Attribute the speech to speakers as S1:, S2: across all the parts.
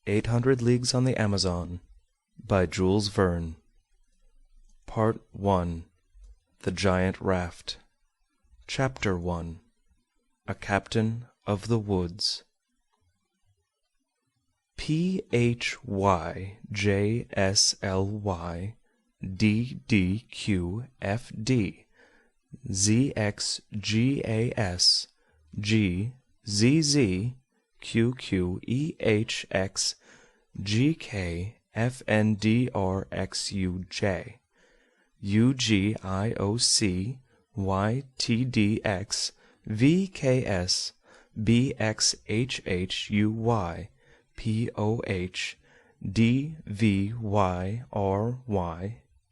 S1: 800 Leagues on the Amazon by Jules Verne. Part-01. The Giant Raft. Chapter 1. A Captain of the Woods. PHYJSLY DDQFD ZXGAS GZZQQEHX GKFNDRXUJ UGIOC YTDX VKS BXHHUY POH DVYRY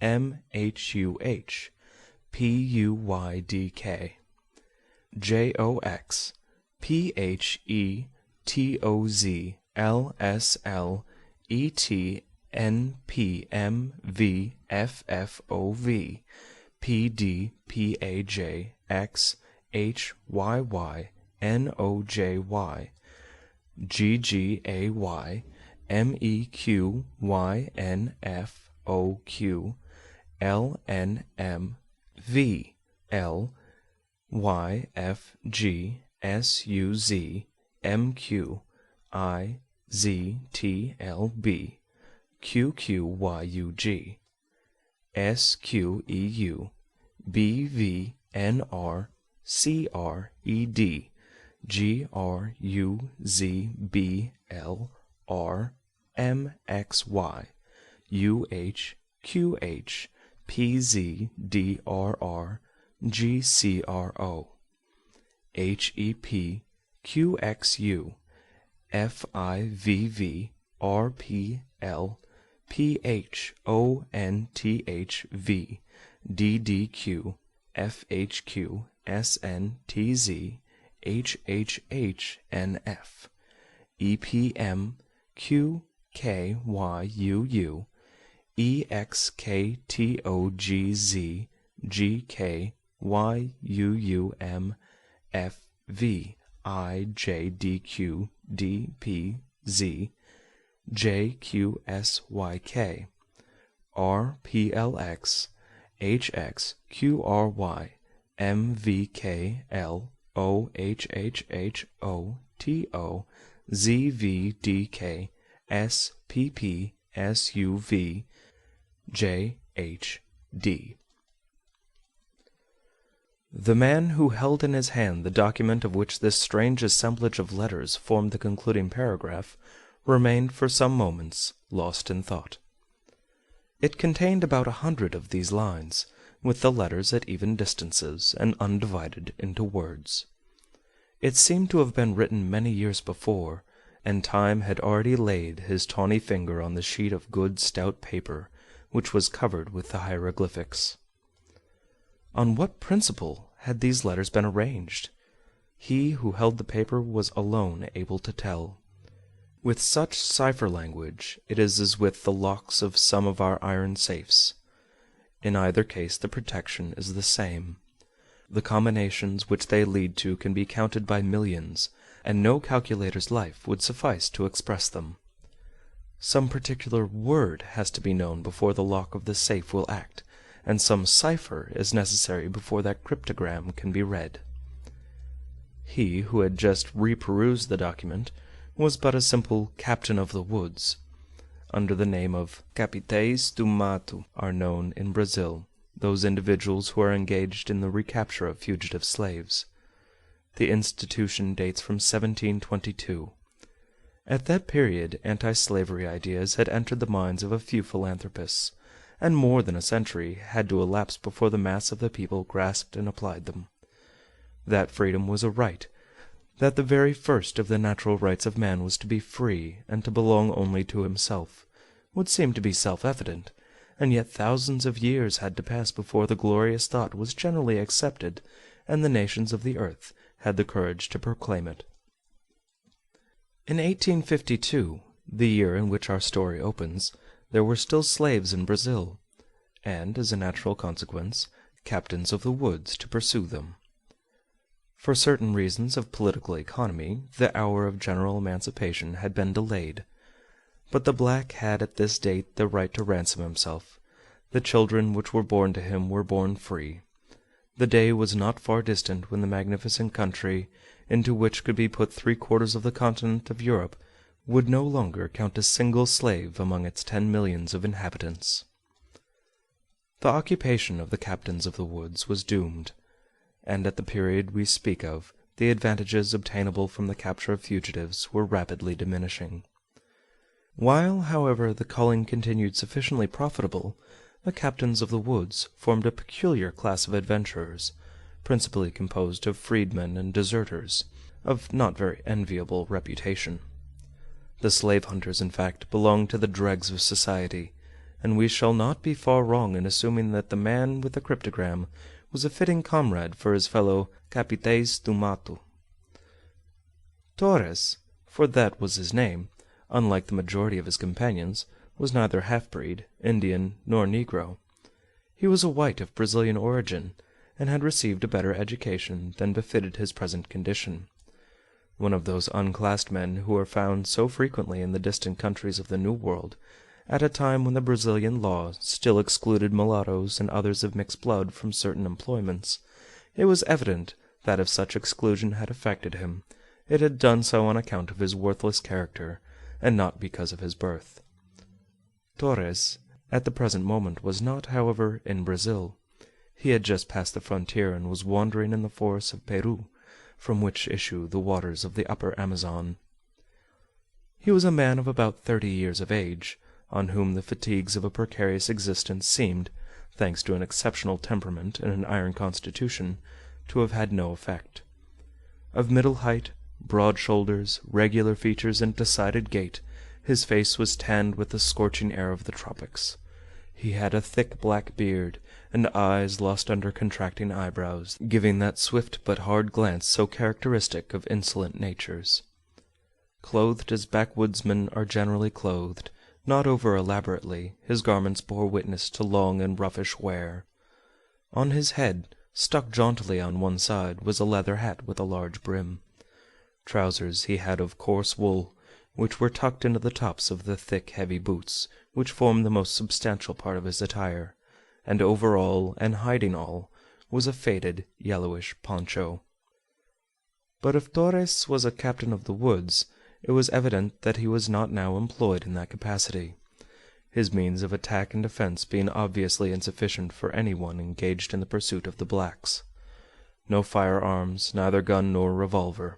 S1: MHUH PUYDK JOX PHETOZ LSL ETNPMV FFOV PDPAJ XHYY NOJY GGAY MEQYNFOQ LNMV LYFG SUZ MQIZTLB QQYUG SQEU BVNR CRED GRUZBLR MXY UHQH PZDRR GCRO HEP QXU FIVV RPL PHONTHV DDQ FHQ SNTZ HHHNF EPM QKYUU EXKTOGZ GKYUUM FV IJDQDPZ JQSYK RPLX HXQRY MVKL OHHHOTO ZVDK SPPSUV JHD. The man who held in his hand the document of which this strange assemblage of letters formed the concluding paragraph remained for some moments lost in thought. It contained about 100 of these lines, with the letters at even distances and undivided into words. It seemed to have been written many years before, and time had already laid his tawny finger on the sheet of good stout paper which was covered with the hieroglyphics. On what principle had these letters been arranged? He who held the paper was alone able to tell. With such cipher language it is as with the locks of some of our iron safes. In either case the protection is the same. The combinations which they lead to can be counted by millions, and no calculator's life would suffice to express them. Some particular word has to be known before the lock of the safe will act, and some cipher is necessary before that cryptogram can be read. He who had just reperused the document was but a simple captain of the woods. Under the name of Capitães do Mato are known in Brazil those individuals who are engaged in the recapture of fugitive slaves. The institution dates from 1722. At that period anti-slavery ideas had entered the minds of a few philanthropists, and more than a century had to elapse before the mass of the people grasped and applied them. That freedom was a right, that the very first of the natural rights of man was to be free and to belong only to himself, would seem to be self-evident, and yet thousands of years had to pass before the glorious thought was generally accepted, and the nations of the earth had the courage to proclaim it. In 1852, the year in which our story opens, there were still slaves in Brazil, and, as a natural consequence, captains of the woods to pursue them. For certain reasons of political economy, the hour of general emancipation had been delayed, But the black had at this date the right to ransom himself. The children which were born to him were born free. The day was not far distant when the magnificent country, into which could be put 3/4 of the continent of Europe, would no longer count a single slave among its 10 millions of inhabitants. The occupation of the captains of the woods was doomed, and at the period we speak of the advantages obtainable from the capture of fugitives were rapidly diminishing. While, however, the calling continued sufficiently profitable, the captains of the woods formed a peculiar class of adventurers, principally composed of freedmen and deserters, of not very enviable reputation. The slave hunters, in fact, belonged to the dregs of society, and we shall not be far wrong in assuming that the man with the cryptogram was a fitting comrade for his fellow capitaes do mato. Torres, for that was his name, unlike the majority of his companions, was neither half-breed, Indian, nor Negro. He was a white of Brazilian origin, and had received a better education than befitted his present condition. One of those unclassed men who are found so frequently in the distant countries of the New World, at a time when the Brazilian law still excluded mulattoes and others of mixed blood from certain employments, it was evident that if such exclusion had affected him, it had done so on account of his worthless character, and not because of his birth. Torres, at the present moment, was not, however, in Brazil. He had just passed the frontier and was wandering in the forests of Peru, from which issue the waters of the upper Amazon. He was a man of about 30 years of age, on whom the fatigues of a precarious existence seemed, thanks to an exceptional temperament and an iron constitution, to have had no effect. Of middle height, broad shoulders, regular features, and decided gait, his face was tanned with the scorching air of the tropics. He had a thick black beard, and eyes lost under contracting eyebrows, giving that swift but hard glance so characteristic of insolent natures. Clothed as backwoodsmen are generally clothed, not over elaborately, his garments bore witness to long and roughish wear. On his head, stuck jauntily on one side, was a leather hat with a large brim. Trousers he had of coarse wool, which were tucked into the tops of the thick heavy boots, which formed the most substantial part of his attire, and over all, and hiding all, was a faded yellowish poncho. But if Torres was a captain of the woods, it was evident that he was not now employed in that capacity, his means of attack and defence being obviously insufficient for any one engaged in the pursuit of the blacks. No firearms, neither gun nor revolver.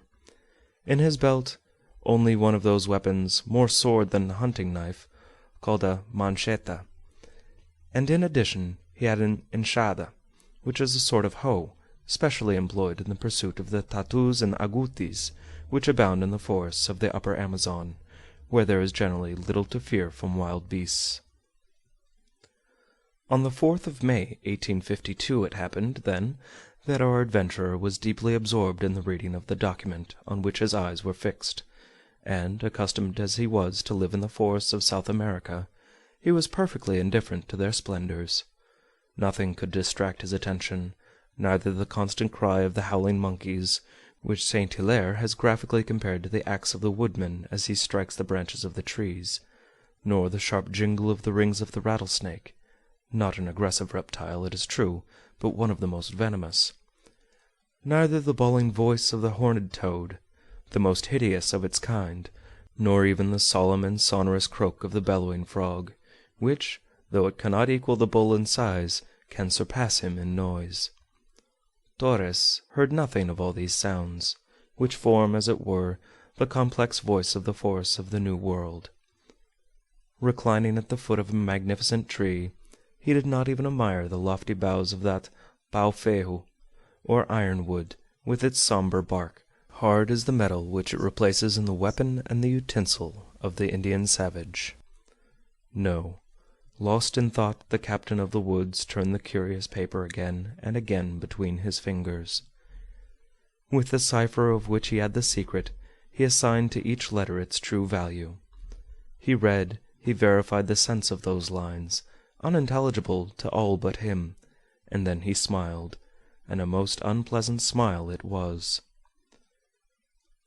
S1: In his belt, only one of those weapons, more sword than hunting knife, called a mancheta, and in addition he had an enxada, which is a sort of hoe, specially employed in the pursuit of the tatus and agoutis, which abound in the forests of the upper Amazon, where there is generally little to fear from wild beasts. On the 4th of May, 1852, it happened, then, that our adventurer was deeply absorbed in the reading of the document on which his eyes were fixed, and, accustomed as he was to live in the forests of South America, he was perfectly indifferent to their splendors. Nothing could distract his attention, neither the constant cry of the howling monkeys, which Saint Hilaire has graphically compared to the axe of the woodman as he strikes the branches of the trees, nor the sharp jingle of the rings of the rattlesnake, not an aggressive reptile, it is true, but one of the most venomous, neither the bawling voice of the horned toad, the most hideous of its kind, nor even the solemn and sonorous croak of the bellowing frog, which, though it cannot equal the bull in size, can surpass him in noise. Torres heard nothing of all these sounds, which form, as it were, the complex voice of the forests of the New World. Reclining at the foot of a magnificent tree, he did not even admire the lofty boughs of that pau-ferro, or ironwood, with its sombre bark, hard as the metal which it replaces in the weapon and the utensil of the Indian savage. No. Lost in thought, the captain of the woods turned the curious paper again and again between his fingers. With the cipher of which he had the secret, he assigned to each letter its true value. He read, he verified the sense of those lines, unintelligible to all but him, and then he smiled, and a most unpleasant smile it was.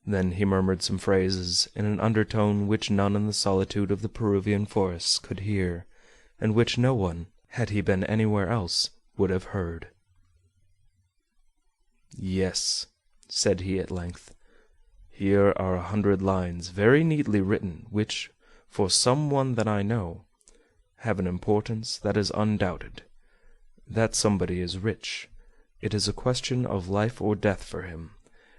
S1: Then he murmured some phrases in an undertone which none in the solitude of the Peruvian forests could hear, and which no one, had he been anywhere else, would have heard. "Yes," said he at length, "here are 100 lines very neatly written, which, for some one that I know, have an importance that is undoubted. That somebody is rich. It is a question of life or death for him,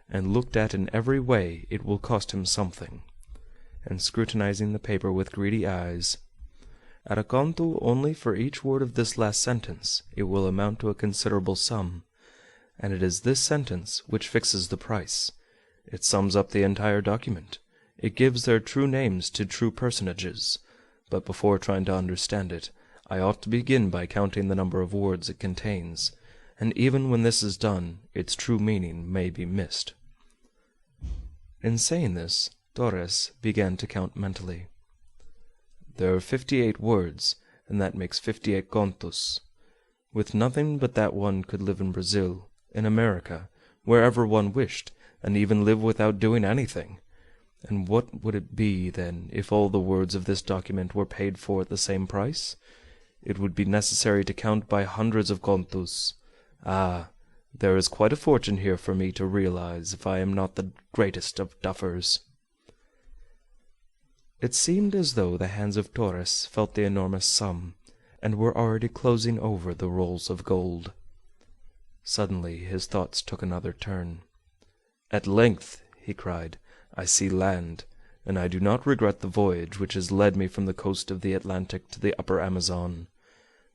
S1: and looked at in every way it will cost him something." And scrutinizing the paper with greedy eyes, "At a conto only for each word of this last sentence, it will amount to a considerable sum, and it is this sentence which fixes the price. It sums up the entire document. It gives their true names to true personages. But before trying to understand it, I ought to begin by counting the number of words it contains, and even when this is done, its true meaning may be missed." In saying this, Torres began to count mentally. "There are 58 words, and that makes 58 contos. With nothing but that one could live in Brazil, in America, wherever one wished, and even live without doing anything. And what would it be, then, if all the words of this document were paid for at the same price? It would be necessary to count by hundreds of contos. Ah, there is quite a fortune here for me to realize, if I am not the greatest of duffers." It seemed as though the hands of Torres felt the enormous sum, and were already closing over the rolls of gold. Suddenly his thoughts took another turn. "At length," he cried, "I see land, and I do not regret the voyage which has led me from the coast of the Atlantic to the upper Amazon.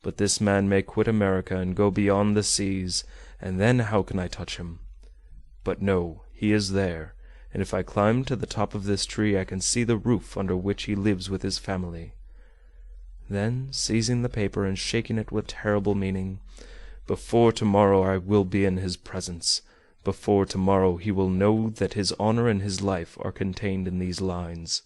S1: But this man may quit America and go beyond the seas, and then how can I touch him? But no, he is there, and if I climb to the top of this tree I can see the roof under which he lives with his family." Then, seizing the paper and shaking it with terrible meaning, "Before tomorrow I will be in his presence. Before tomorrow he will know that his honor and his life are contained in these lines,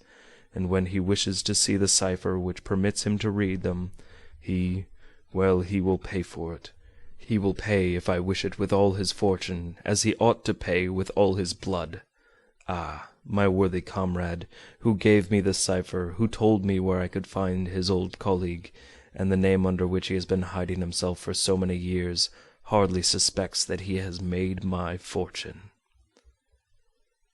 S1: and when he wishes to see the cipher which permits him to read them, he will pay for it. He will pay, if I wish it, with all his fortune, as he ought to pay with all his blood. Ah, my worthy comrade, who gave me the cipher, who told me where I could find his old colleague, and the name under which he has been hiding himself for so many years, hardly suspects that he has made my fortune."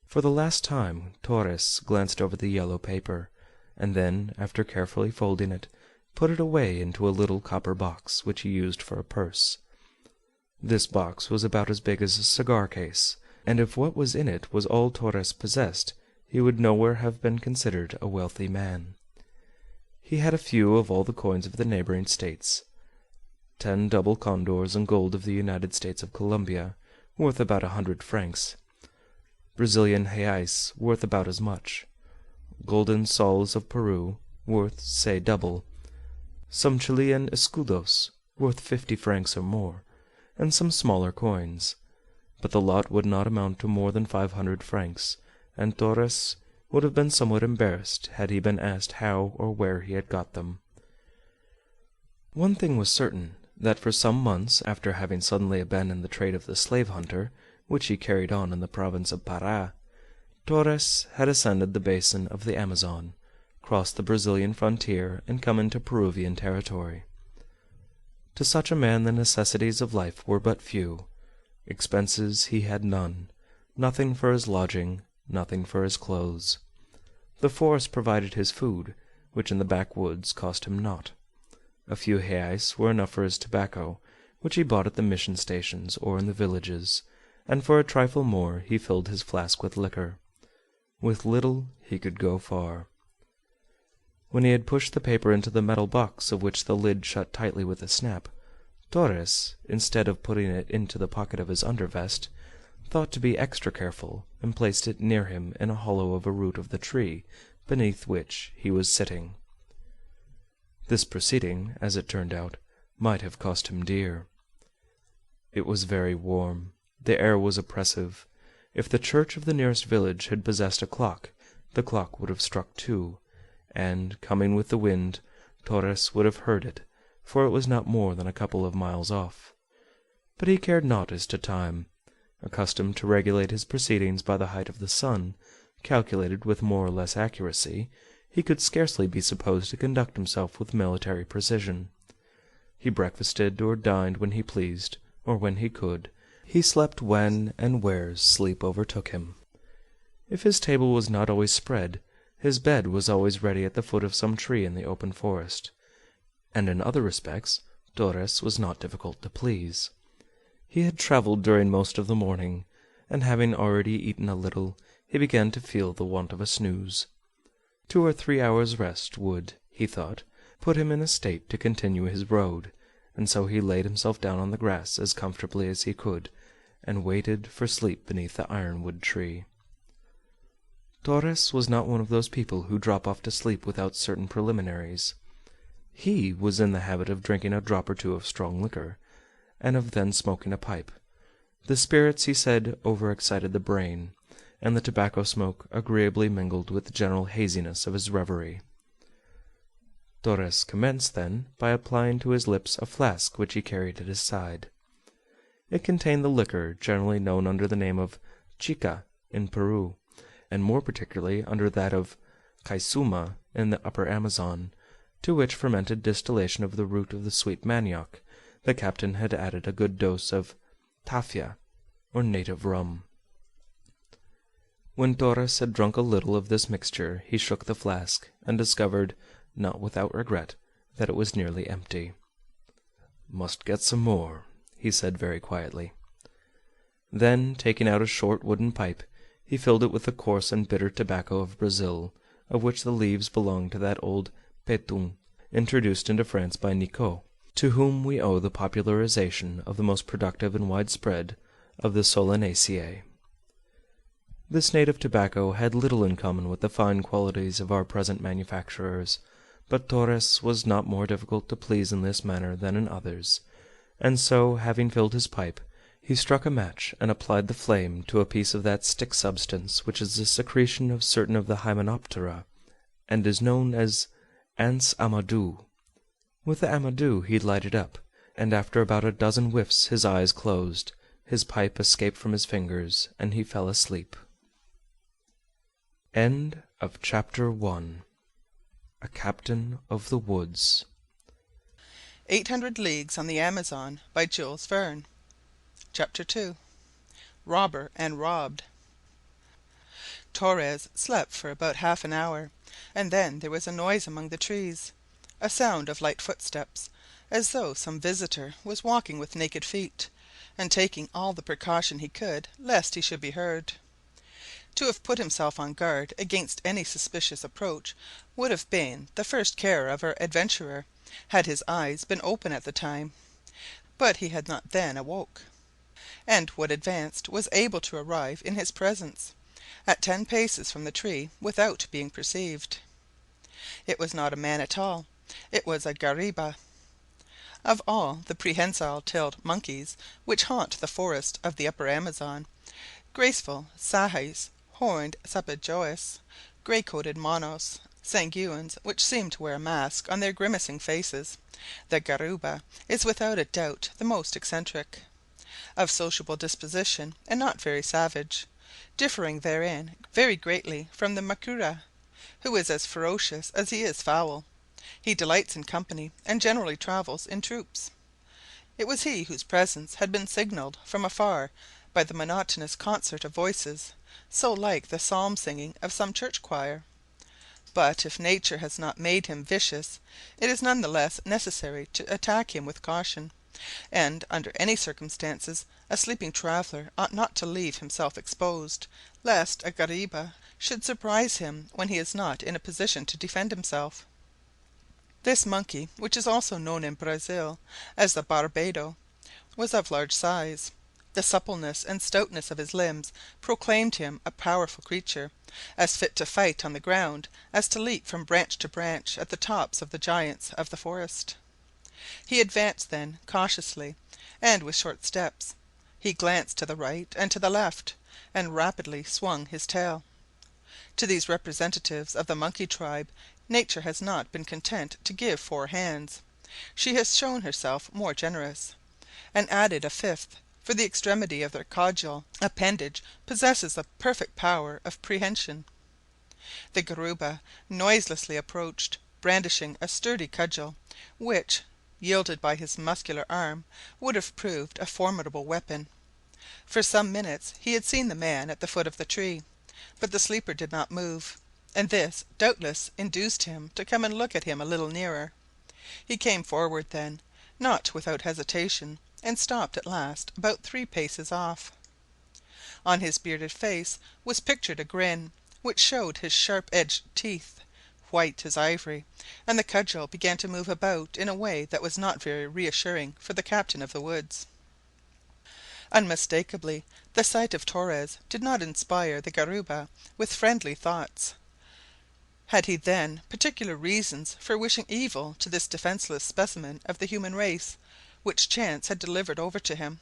S1: For the last time Torres glanced over the yellow paper, and then, after carefully folding it, put it away into a little copper box which he used for a purse. This box was about as big as a cigar case, and if what was in it was all Torres possessed, he would nowhere have been considered a wealthy man. He had a few of all the coins of the neighboring states, 10 double condors in gold of the United States of Colombia, worth about 100 francs, Brazilian reais, worth about as much, golden sols of Peru, worth, say, double, some Chilean escudos, worth 50 francs or more, and some smaller coins, but the lot would not amount to more than 500 francs, and Torres would have been somewhat embarrassed had he been asked how or where he had got them. One thing was certain, that for some months after having suddenly abandoned the trade of the slave hunter, which he carried on in the province of Para, Torres had ascended the basin of the Amazon, crossed the Brazilian frontier, and come into Peruvian territory. To such a man the necessities of life were but few. Expenses he had none, nothing for his lodging, nothing for his clothes. The forest provided his food, which in the backwoods cost him naught. A few reais were enough for his tobacco, which he bought at the mission stations or in the villages, and for a trifle more he filled his flask with liquor. With little he could go far. When he had pushed the paper into the metal box of which the lid shut tightly with a snap, Torres, instead of putting it into the pocket of his undervest, thought to be extra careful, and placed it near him in a hollow of a root of the tree beneath which he was sitting. This proceeding, as it turned out, might have cost him dear. It was very warm. The air was oppressive. If the church of the nearest village had possessed a clock, the clock would have struck 2, and, coming with the wind, Torres would have heard it, for it was not more than a couple of miles off. But he cared not as to time. Accustomed to regulate his proceedings by the height of the sun, calculated with more or less accuracy, he could scarcely be supposed to conduct himself with military precision. He breakfasted or dined when he pleased, or when he could. He slept when and where sleep overtook him. If his table was not always spread, his bed was always ready at the foot of some tree in the open forest, and in other respects Torres was not difficult to please. He had travelled during most of the morning, and having already eaten a little, he began to feel the want of a snooze. 2 or 3 hours' rest would, he thought, put him in a state to continue his road, and so he laid himself down on the grass as comfortably as he could, and waited for sleep beneath the ironwood tree. Torres was not one of those people who drop off to sleep without certain preliminaries. He was in the habit of drinking a drop or two of strong liquor, and of then smoking a pipe. The spirits, he said, overexcited the brain, and the tobacco smoke agreeably mingled with the general haziness of his reverie. Torres commenced, then, by applying to his lips a flask which he carried at his side. It contained the liquor generally known under the name of chica in Peru, and more particularly under that of caisuma in the upper Amazon, to which fermented distillation of the root of the sweet manioc the captain had added a good dose of tafia, or native rum. When Torres had drunk a little of this mixture, he shook the flask, and discovered, not without regret, that it was nearly empty. "Must get some more," he said very quietly. Then, taking out a short wooden pipe, he filled it with the coarse and bitter tobacco of Brazil, of which the leaves belonged to that old petum introduced into France by Nicot, to whom we owe the popularization of the most productive and widespread of the Solanaceae. This native tobacco had little in common with the fine qualities of our present manufacturers, but Torres was not more difficult to please in this manner than in others, and so, having filled his pipe, he struck a match and applied the flame to a piece of that stick substance which is the secretion of certain of the Hymenoptera, and is known as ants amadou. With the amadou he lighted up, and after about a dozen whiffs his eyes closed, his pipe escaped from his fingers, and he fell asleep. End of Chapter 1. A Captain of the Woods.
S2: 800 Leagues on the Amazon by Jules Verne. Chapter 2. Robber and Robbed. Torres slept for about half an hour, and then there was a noise among the trees, a sound of light footsteps, as though some visitor was walking with naked feet, and taking all the precaution he could lest he should be heard. To have put himself on guard against any suspicious approach would have been the first care of our adventurer, had his eyes been open at the time, but he had not then awoke, and what advanced was able to arrive in his presence, at 10 paces from the tree, without being perceived. It was not a man at all, it was a guariba. Of all the prehensile-tailed monkeys which haunt the forest of the upper Amazon, graceful sahis, horned sapajous, grey-coated monos, sanguines which seem to wear a mask on their grimacing faces, the guariba is without a doubt the most eccentric. Of sociable disposition and not very savage, differing therein very greatly from the macura, who is as ferocious as he is foul. He delights in company, and generally travels in troops. It was he whose presence had been signalled from afar by the monotonous concert of voices, so like the psalm singing of some church choir. But if nature has not made him vicious, it is none the less necessary to attack him with caution, and under any circumstances a sleeping traveller ought not to leave himself exposed, lest a guariba should surprise him when he is not in a position to defend himself. This monkey, which is also known in Brazil as the barbado, was of large size. The suppleness and stoutness of his limbs proclaimed him a powerful creature, as fit to fight on the ground as to leap from branch to branch at the tops of the giants of the forest. He advanced then cautiously, and with short steps. He glanced to the right and to the left, and rapidly swung his tail. To these representatives of the monkey tribe nature has not been content to give 4 hands. She has shown herself more generous, and added a fifth, for the extremity of their caudal appendage possesses a perfect power of prehension. The guariba noiselessly approached, brandishing a sturdy cudgel, which, wielded by his muscular arm, would have proved a formidable weapon. For some minutes he had seen the man at the foot of the tree, but the sleeper did not move, and this doubtless induced him to come and look at him a little nearer. He came forward then, not without hesitation, and stopped at last about 3 paces off. On his bearded face was pictured a grin, which showed his sharp-edged teeth, white as ivory, and the cudgel began to move about in a way that was not very reassuring for the captain of the woods. Unmistakably the sight of Torres did not inspire the guariba with friendly thoughts. Had he then particular reasons for wishing evil to this defenseless specimen of the human race, which chance had delivered over to him?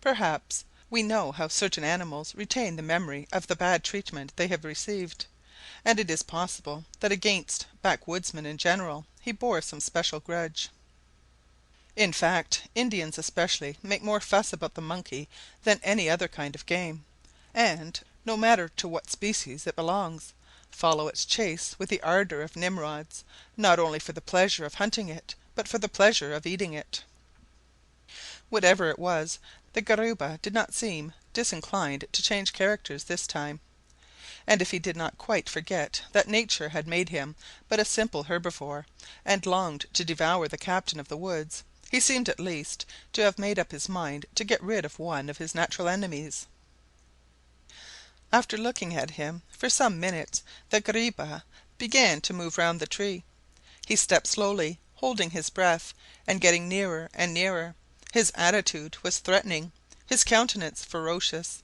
S2: Perhaps. We know how certain animals retain the memory of the bad treatment they have received, and it is possible that against backwoodsmen in general he bore some special grudge. In fact, Indians especially make more fuss about the monkey than any other kind of game, and, no matter to what species it belongs, follow its chase with the ardor of Nimrods, not only for the pleasure of hunting it, but for the pleasure of eating it. Whatever it was, the guariba did not seem disinclined to change characters this time, and if he did not quite forget that nature had made him but a simple herbivore, and longed to devour the captain of the woods, he seemed at least to have made up his mind to get rid of one of his natural enemies. After looking at him for some minutes, the guariba began to move round the tree. He stepped slowly, holding his breath, and getting nearer and nearer. His attitude was threatening, his countenance ferocious.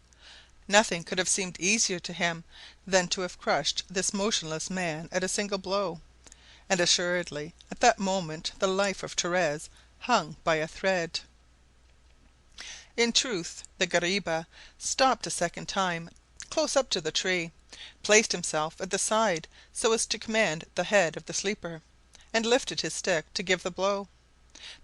S2: Nothing could have seemed easier to him than to have crushed this motionless man at a single blow, and assuredly at that moment the life of Torres hung by a thread. In truth, the guariba stopped a second time close up to the tree, placed himself at the side so as to command the head of the sleeper, and lifted his stick to give the blow.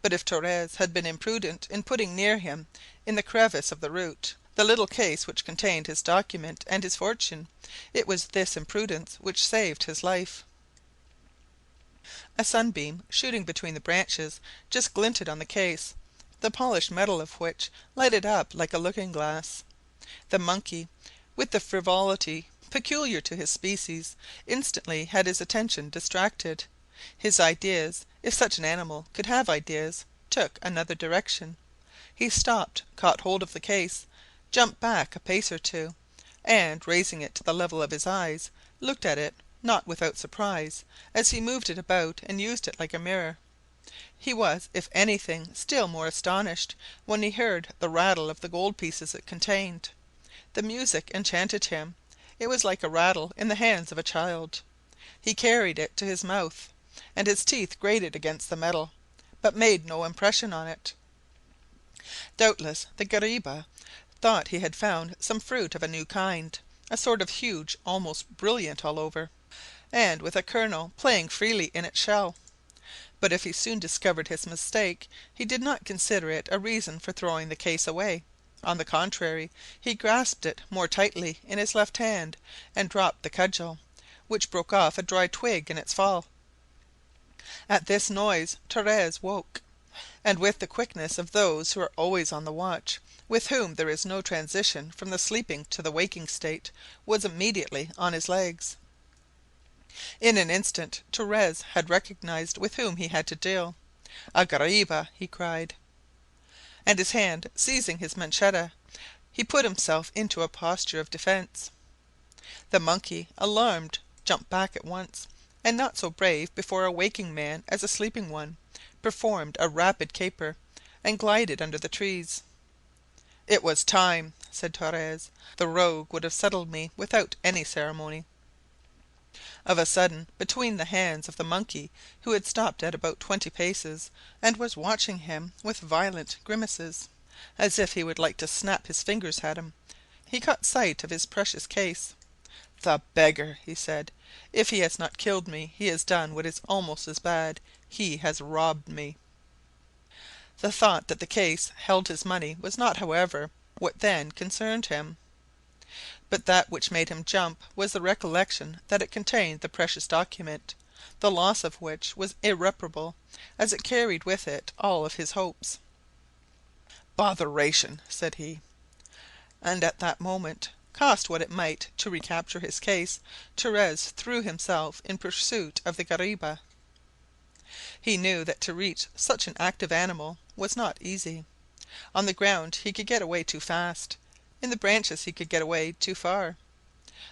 S2: But if Torres had been imprudent in putting near him, in the crevice of the root, the little case which contained his document and his fortune, it was this imprudence which saved his life. A sunbeam shooting between the branches just glinted on the case, the polished metal of which lighted up like a looking-glass. The monkey, with the frivolity peculiar to his species, instantly had his attention distracted. His ideas, if such an animal could have ideas, took another direction. He stopped, caught hold of the case, jumped back a pace or two, and, raising it to the level of his eyes, looked at it, not without surprise, as he moved it about and used it like a mirror. He was, if anything, still more astonished when he heard the rattle of the gold pieces it contained. The music enchanted him. It was like a rattle in the hands of a child. He carried it to his mouth, and his teeth grated against the metal, but made no impression on it. Doubtless the guariba thought he had found some fruit of a new kind, a sort of huge, almost brilliant all over, and with a kernel playing freely in its shell. But if he soon discovered his mistake, he did not consider it a reason for throwing the case away. On the contrary, he grasped it more tightly in his left hand, and dropped the cudgel, which broke off a dry twig in its fall. At this noise Torres woke, and with the quickness of those who are always on the watch, with whom there is no transition from the sleeping to the waking state, was immediately on his legs. In an instant Torres had recognized with whom he had to deal. "A guariba!" he cried, and his hand seizing his manchetta, he put himself into a posture of defense. The monkey, alarmed, jumped back at once, and not so brave before a waking man as a sleeping one, performed a rapid caper, and glided under the trees. "It was time," said Torres. "The rogue would have settled me without any ceremony." Of a sudden, between the hands of the monkey, who had stopped at about 20 paces, and was watching him with violent grimaces, as if he would like to snap his fingers at him, he caught sight of his precious case. "The beggar!" he said. "If he has not killed me, he has done what is almost as bad. He has robbed me." The thought that the case held his money was not, however, what then concerned him, but that which made him jump was the recollection that it contained the precious document, the loss of which was irreparable, as it carried with it all his hopes. "Botheration!" said he. And at that moment, cost what it might to recapture his case, Torres threw himself in pursuit of the guariba. He knew that to reach such an active animal was not easy. On the ground he could get away too fast, in the branches he could get away too far.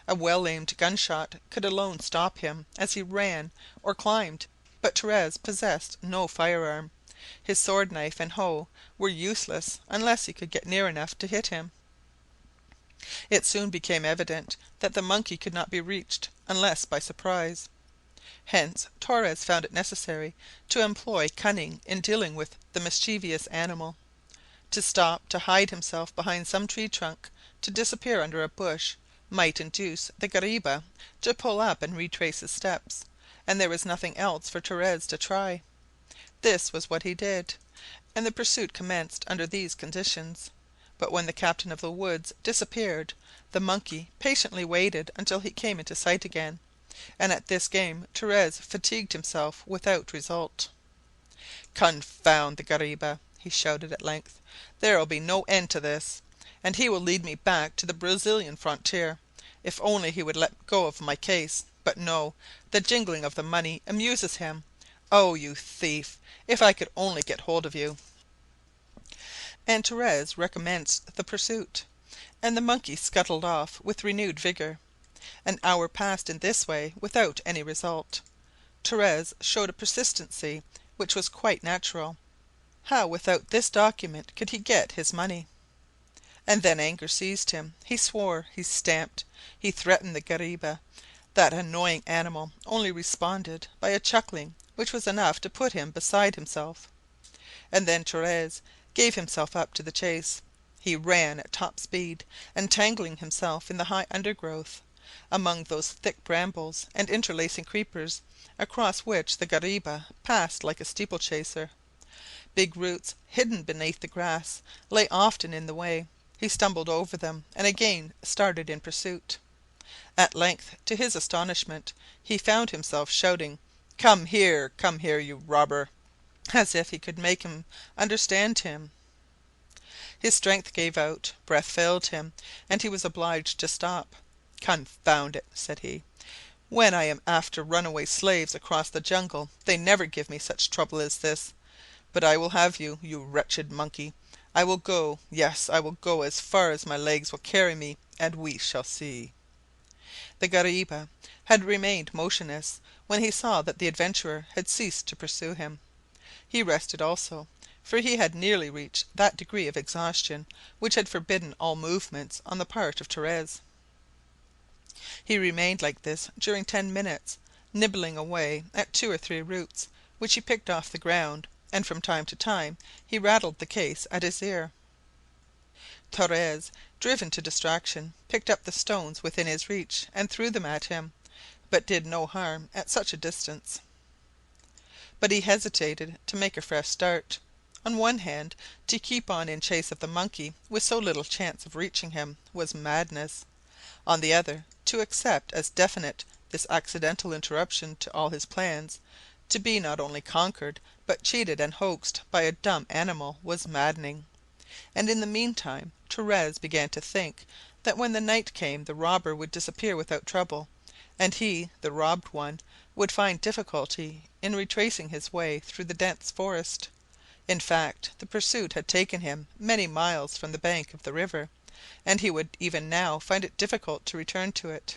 S2: A well aimed gunshot could alone stop him as he ran or climbed, but Torres possessed no firearm. His sword knife and hoe were useless unless he could get near enough to hit him. It soon became evident that the monkey could not be reached unless by surprise. Hence Torres found it necessary to employ cunning in dealing with the mischievous animal. To stop, to hide himself behind some tree trunk, to disappear under a bush, might induce the guariba to pull up and retrace his steps, and there was nothing else for Torres to try. This was what he did, and the pursuit commenced under these conditions. But when the captain of the woods disappeared, the monkey patiently waited until he came into sight again, and at this game Torres fatigued himself without result. "Confound the guariba!" he shouted at length. "There'll be no end to this, and he will lead me back to the Brazilian frontier. If only he would let go of my case! But no, the jingling of the money amuses him. Oh, you thief! If I could only get hold of you!" And Torres recommenced the pursuit, and the monkey scuttled off with renewed vigor. An hour passed in this way without any result. Torres showed a persistency which was quite natural. How without this document could he get his money? And then anger seized him. He swore, he stamped, he threatened the guariba. That annoying animal only responded by a chuckling which was enough to put him beside himself. And then Torres gave himself up to the chase. He ran at top speed, entangling himself in the high undergrowth, among those thick brambles and interlacing creepers, across which the guariba passed like a steeplechaser. Big roots, hidden beneath the grass, lay often in the way. He stumbled over them and again started in pursuit. At length, to his astonishment, he found himself shouting, come here, you robber!" as if he could make him understand him. His strength gave out, breath failed him, and he was obliged to stop. "Confound it!" said he. "When I am after runaway slaves across the jungle, they never give me such trouble as this. But I will have you, you wretched monkey! I will go, yes, I will go as far as my legs will carry me, and we shall see." The guariba had remained motionless when he saw that the adventurer had ceased to pursue him. He rested also, for he had nearly reached that degree of exhaustion which had forbidden all movements on the part of Torres. He remained like this during 10 minutes, nibbling away at 2 or 3 roots, which he picked off the ground, and from time to time he rattled the case at his ear. Torres, driven to distraction, picked up the stones within his reach and threw them at him, but did no harm at such a distance. But he hesitated to make a fresh start. On one hand, to keep on in chase of the monkey with so little chance of reaching him was madness. On the other, to accept as definite this accidental interruption to all his plans, to be not only conquered but cheated and hoaxed by a dumb animal, was maddening. And in the meantime Torres began to think that when the night came the robber would disappear without trouble, and he, the robbed one, would find difficulty in retracing his way through the dense forest. In fact, the pursuit had taken him many miles from the bank of the river, and he would even now find it difficult to return to it.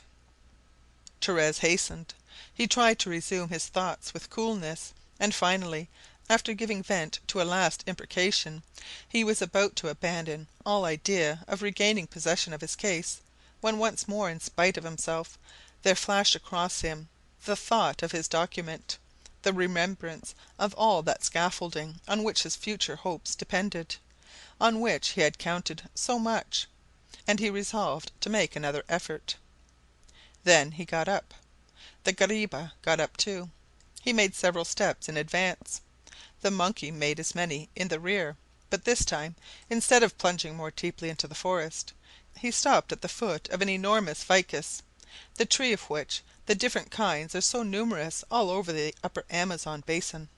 S2: Torres hastened. He tried to resume his thoughts with coolness, and finally, after giving vent to a last imprecation, he was about to abandon all idea of regaining possession of his case, when once more, in spite of himself, there flashed across him the thought of his document, the remembrance of all that scaffolding on which his future hopes depended, on which he had counted so much, and he resolved to make another effort. Then he got up. The guariba got up too. He made several steps in advance. the monkey made as many in the rear, but this time, instead of plunging more deeply into the forest, he stopped at the foot of an enormous ficus, the tree of which the different kinds are so numerous all over the upper Amazon basin.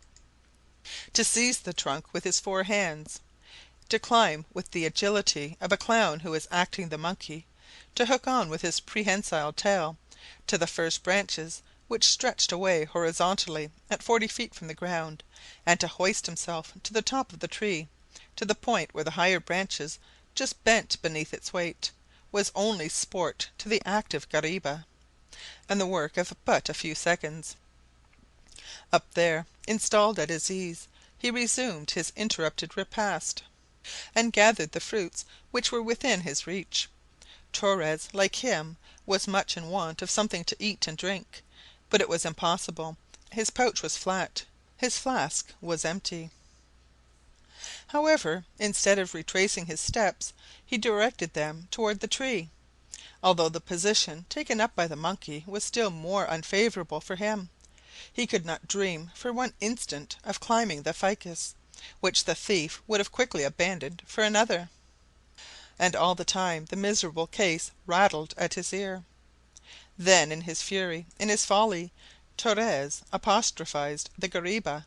S2: To seize the trunk with his four hands, to climb with the agility of a clown who is acting the monkey, to hook on with his prehensile tail to the first branches which stretched away horizontally at 40 feet from the ground, and to hoist himself to the top of the tree, to the point where the higher branches just bent beneath its weight, was only sport to the active guariba, and the work of but a few seconds. Up there, installed at his ease, he resumed his interrupted repast, and gathered the fruits which were within his reach. Torres, like him, was much in want of something to eat and drink, but it was impossible. His pouch was flat, his flask was empty. However, instead of retracing his steps, he directed them toward the tree, although the position taken up by the monkey was still more unfavorable for him. He could not dream for one instant of climbing the ficus, which the thief would have quickly abandoned for another. And all the time the miserable case rattled at his ear. Then, in his fury, in his folly, Torres apostrophized the guariba.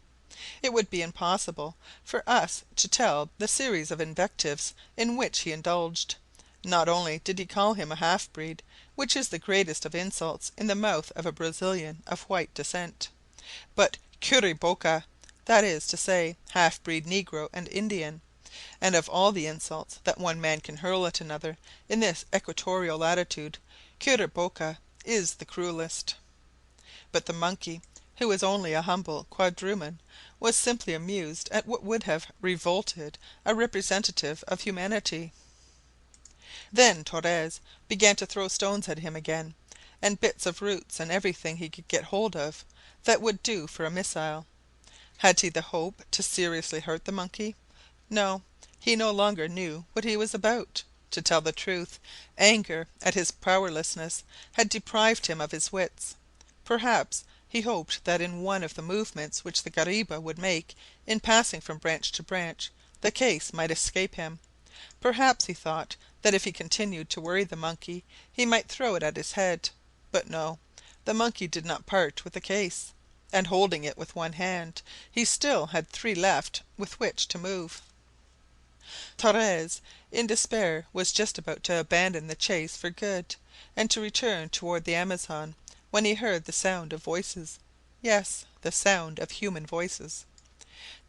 S2: It would be impossible for us to tell the series of invectives in which he indulged. Not only did he call him a half-breed, which is the greatest of insults in the mouth of a Brazilian of white descent, but curiboca, that is to say, half-breed negro and Indian, and of all the insults that one man can hurl at another in this equatorial latitude, curiboca is the cruelest. But the monkey, who was only a humble quadruman, was simply amused at what would have revolted a representative of humanity. Then Torres began to throw stones at him again, and bits of roots and everything he could get hold of that would do for a missile. Had he the hope to seriously hurt the monkey? No, he no longer knew what he was about. To tell the truth, anger at his powerlessness had deprived him of his wits. Perhaps he hoped that in one of the movements which the guariba would make in passing from branch to branch, the case might escape him. Perhaps he thought that if he continued to worry the monkey he might throw it at his head. But no, the monkey did not part with the case, and holding it with one hand, he still had three left with which to move. Torres, in despair, was just about to abandon the chase for good, and to return toward the Amazon, when he heard the sound of voices. Yes, the sound of human voices.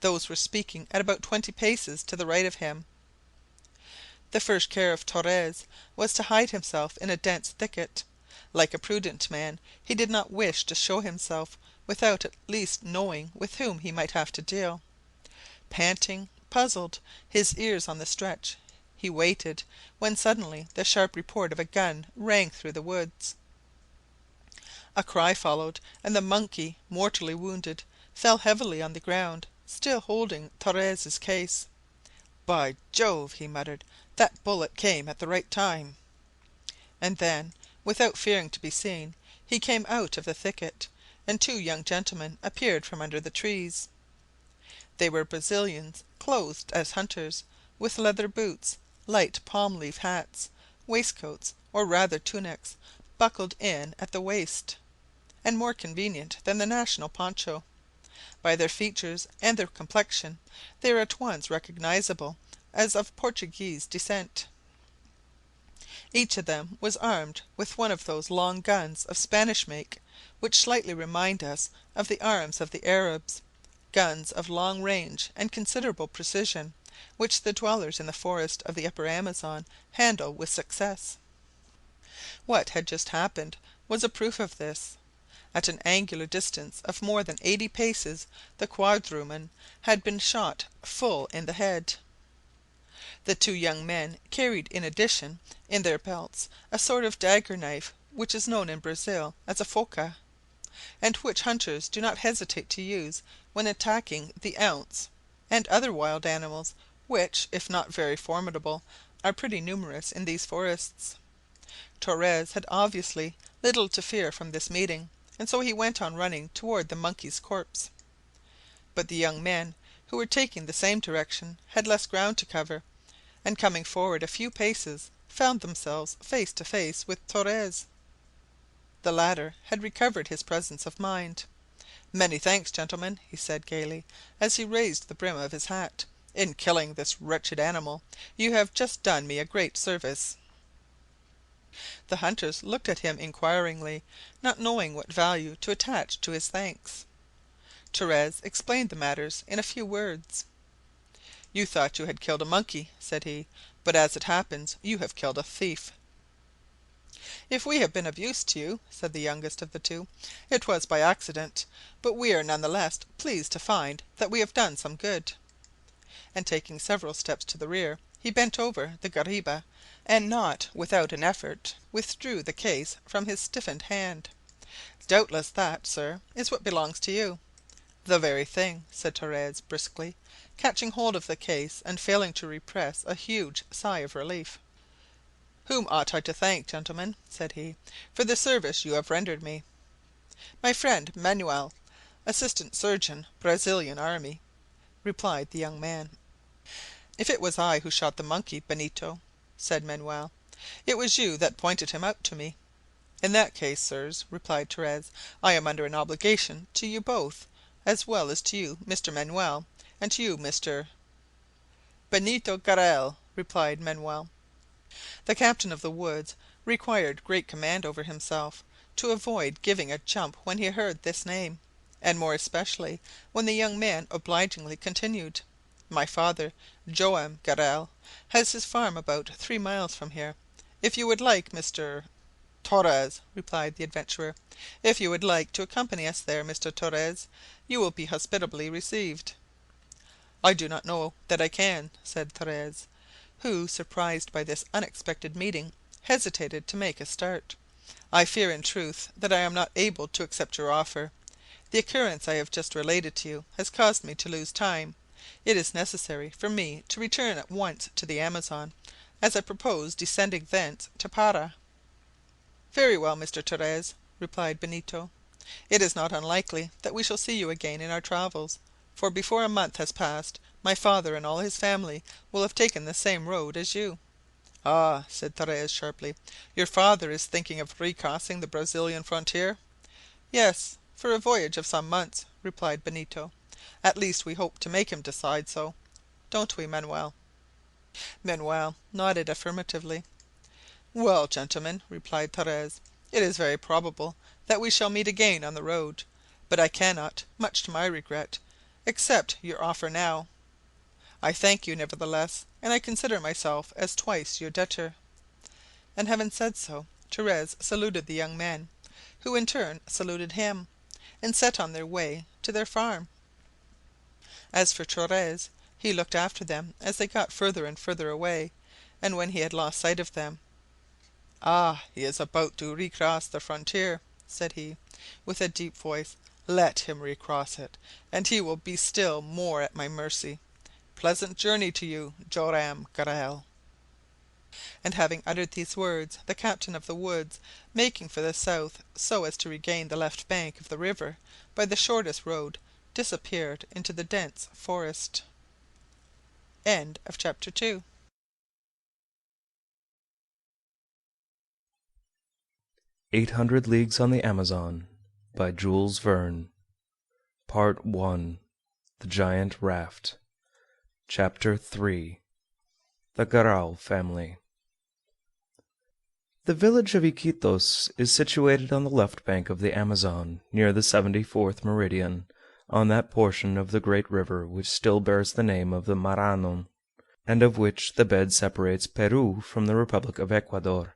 S2: Those were speaking at about 20 paces to the right of him. The first care of Torres was to hide himself in a dense thicket. Like a prudent man, he did not wish to show himself without at least knowing with whom he might have to deal. Panting, puzzled, his ears on the stretch, he waited, when suddenly the sharp report of a gun rang through the woods. A cry followed, and the monkey, mortally wounded, fell heavily on the ground, still holding Torres's case. "By Jove!" he muttered, "that bullet came at the right time." And then, without fearing to be seen, he came out of the thicket, and two young gentlemen appeared from under the trees. They were Brazilians, clothed as hunters, with leather boots, light palm-leaf hats, waistcoats, or rather tunics, buckled in at the waist, and more convenient than the national poncho. By their features and their complexion they were at once recognizable as of Portuguese descent. Each of them was armed with one of those long guns of Spanish make, which slightly remind us of the arms of the Arabs, guns of long range and considerable precision, which the dwellers in the forest of the upper Amazon handle with success. What had just happened was a proof of this. At an angular distance of more than 80 paces the quadruman had been shot full in the head. The two young men carried in addition in their belts a sort of dagger knife which is known in Brazil as a foca, and which hunters do not hesitate to use when attacking the ounce and other wild animals, which, if not very formidable, are pretty numerous in these forests. Torres had obviously little to fear from this meeting, and so he went on running toward the monkey's corpse. But the young men, who were taking the same direction, had less ground to cover, and coming forward a few paces, found themselves face to face with Torres. The latter had recovered his presence of mind. "Many thanks, gentlemen," he said gaily, as he raised the brim of his hat. "In killing this wretched animal you have just done me a great service." The hunters looked at him inquiringly, not knowing what value to attach to his thanks. Torres explained the matters in a few words. "You thought you had killed a monkey," said he, "but as it happens you have killed a thief." "If we have been of use to you," said the youngest of the two, "it was by accident, but we are none the less pleased to find that we have done some good." And taking several steps to the rear, he bent over the guariba, and not without an effort withdrew the case from his stiffened hand. "Doubtless that, sir, is what belongs to you." "The very thing," said Torres briskly, catching hold of the case and failing to repress a huge sigh of relief. "Whom ought I to thank, gentlemen," said he, "for the service you have rendered me?" "My friend Manoel, assistant surgeon, Brazilian army," replied the young man. "If it was I who shot the monkey, Benito," said Manoel, "it was you that pointed him out to me." "In that case, sirs," replied Torres, "I am under an obligation to you both, as well as to you, Mr. Manoel, and to you, Mr. "Benito Garral," replied Manoel. The captain of the woods required great command over himself to avoid giving a jump when he heard this name, and more especially when the young man obligingly continued: "My father, Joam Garral, has his farm about 3 miles from here. If you would like, Mr. "Torres," replied the adventurer. "If you would like to accompany us there, Mr. Torres, you will be hospitably received." "I do not know that I can," said Torres, who, surprised by this unexpected meeting, hesitated to make a start. "I fear in truth that I am not able to accept your offer. The occurrence I have just related to you has caused me to lose time. It is necessary for me to return at once to the Amazon, as I propose descending thence to Para." "Very well, Mr. Torres," replied Benito. "It is not unlikely that we shall see you again in our travels, for before a month has passed my father and all his family will have taken the same road as you." "Ah!" said Torres sharply, "your father is thinking of recrossing the Brazilian frontier?" "Yes, for a voyage of some months," replied Benito. "At least we hope to make him decide so. Don't we, Manoel?" Manoel nodded affirmatively. "Well, gentlemen," replied Torres, "it is very probable that we shall meet again on the road, but I cannot, much to my regret, accept your offer now. I thank you, nevertheless, and I consider myself as twice your debtor." And having said so, Torres saluted the young men, who in turn saluted him, and set on their way to their farm. As for Torres, he looked after them as they got further and further away, and when he had lost sight of them, "Ah, he is about to recross the frontier," said he, with a deep voice. "Let him recross it, and he will be still more at my mercy. Pleasant journey to you, Joam Garral." And having uttered these words, the captain of the woods, making for the south so as to regain the left bank of the river by the shortest road, disappeared into the dense forest. Chapter 3.
S1: 800 Leagues on the Amazon by Jules Verne. Part-01. The Giant Raft. Chapter 3. The Garral Family. The village of Iquitos is situated on the left bank of the Amazon, near the 74th meridian, on that portion of the great river which still bears the name of the Maranon, and of which the bed separates Peru from the Republic of Ecuador.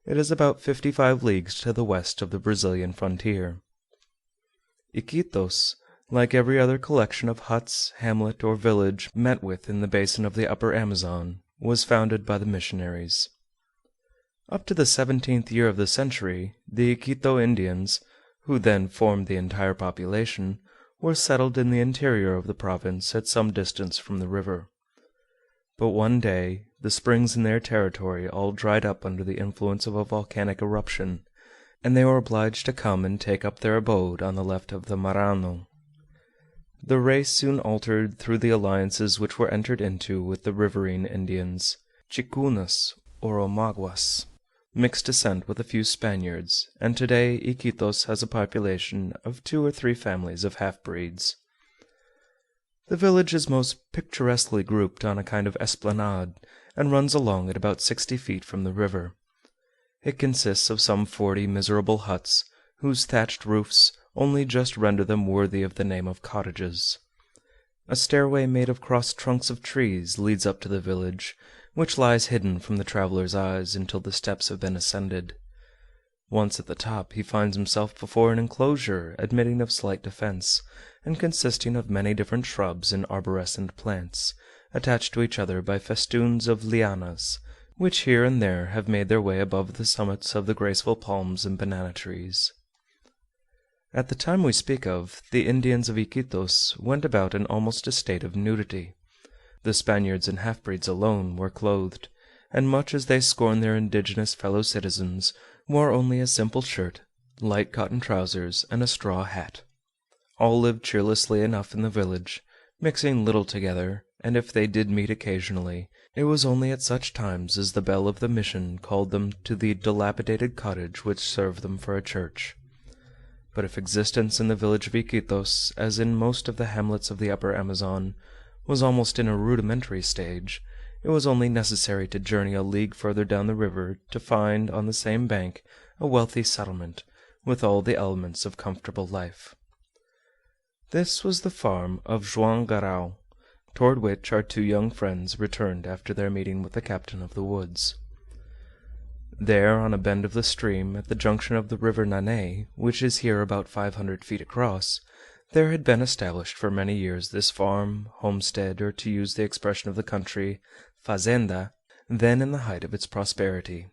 S1: It is about 55 leagues to the west of the Brazilian frontier. Iquitos, like every other collection of huts, hamlet, or village met with in the basin of the upper Amazon, was founded by the missionaries. Up to the 17th year of the century, the Iquito Indians, who then formed the entire population, were settled in the interior of the province at some distance from the river. But one day the springs in their territory all dried up under the influence of a volcanic eruption, and they were obliged to come and take up their abode on the left of the Marano. The race soon altered through the alliances which were entered into with the riverine Indians, Chicunas or Omaguas, mixed descent with a few Spaniards, and today Iquitos has a population of 2 or 3 families of half-breeds. The village is most picturesquely grouped on a kind of esplanade, and runs along at about 60 feet from the river. It consists of some 40 miserable huts, whose thatched roofs only just render them worthy of the name of cottages. A stairway made of crossed trunks of trees leads up to the village, which lies hidden from the traveler's eyes until the steps have been ascended. Once at the top, he finds himself before an enclosure admitting of slight defense, and consisting of many different shrubs and arborescent plants, attached to each other by festoons of lianas, which here and there have made their way above the summits of the graceful palms and banana trees. At the time we speak of, the Indians of Iquitos went about in almost a state of nudity. The Spaniards and half-breeds alone were clothed, and much as they scorned their indigenous fellow citizens, wore only a simple shirt, light cotton trousers, and a straw hat. All lived cheerlessly enough in the village, mixing little together, and if they did meet occasionally, it was only at such times as the bell of the mission called them to the dilapidated cottage which served them for a church. But if existence in the village of Iquitos, as in most of the hamlets of the upper Amazon, was almost in a rudimentary stage, it was only necessary to journey a league further down the river to find on the same bank a wealthy settlement, with all the elements of comfortable life. This was the farm of Joam Garral, toward which our 2 young friends returned after their meeting with the captain of the woods. There, on a bend of the stream, at the junction of the river Nanay, which is here about 500 feet across, there had been established for many years this farm, homestead, or to use the expression of the country, fazenda, then in the height of its prosperity.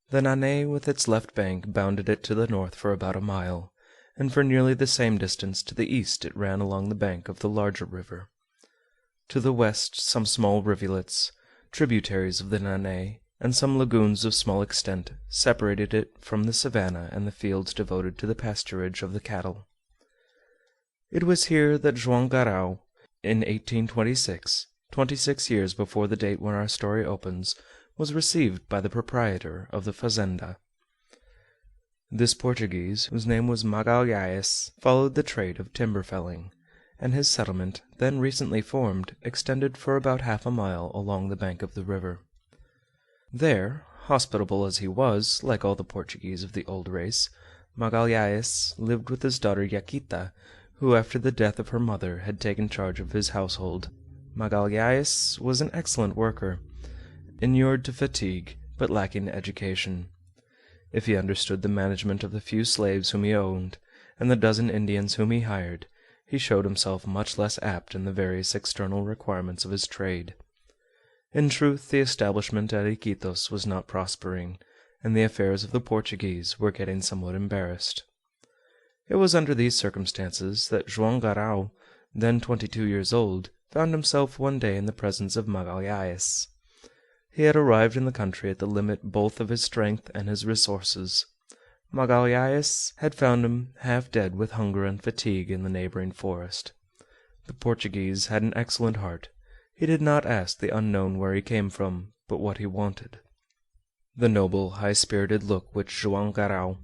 S1: The Nanay with its left bank bounded it to the north for about a mile, and for nearly the same distance to the east it ran along the bank of the larger river. To the west some small rivulets, tributaries of the Nanay, and some lagoons of small extent, separated it from the savannah and the fields devoted to the pasturage of the cattle. It was here that Joam Garral, in 1826, 26 years before the date when our story opens, was received by the proprietor of the fazenda. This Portuguese, whose name was Magalhães, followed the trade of timber felling, and his settlement, then recently formed, extended for about half a mile along the bank of the river. There, hospitable as he was, like all the Portuguese of the old race, Magalhães lived with his daughter Yaquita, who after the death of her mother had taken charge of his household. Magalhães was an excellent worker, inured to fatigue, but lacking education. If he understood the management of the few slaves whom he owned, and the dozen Indians whom he hired, he showed himself much less apt in the various external requirements of his trade. In truth, the establishment at Iquitos was not prospering, and the affairs of the Portuguese were getting somewhat embarrassed. It was under these circumstances that Joam Garral, then 22 years old, found himself one day in the presence of Magalhães. He had arrived in the country at the limit both of his strength and his resources. Magalhães had found him half dead with hunger and fatigue in the neighboring forest. The Portuguese had an excellent heart. He did not ask the unknown where he came from, but what he wanted. The noble, high-spirited look which Joam Garral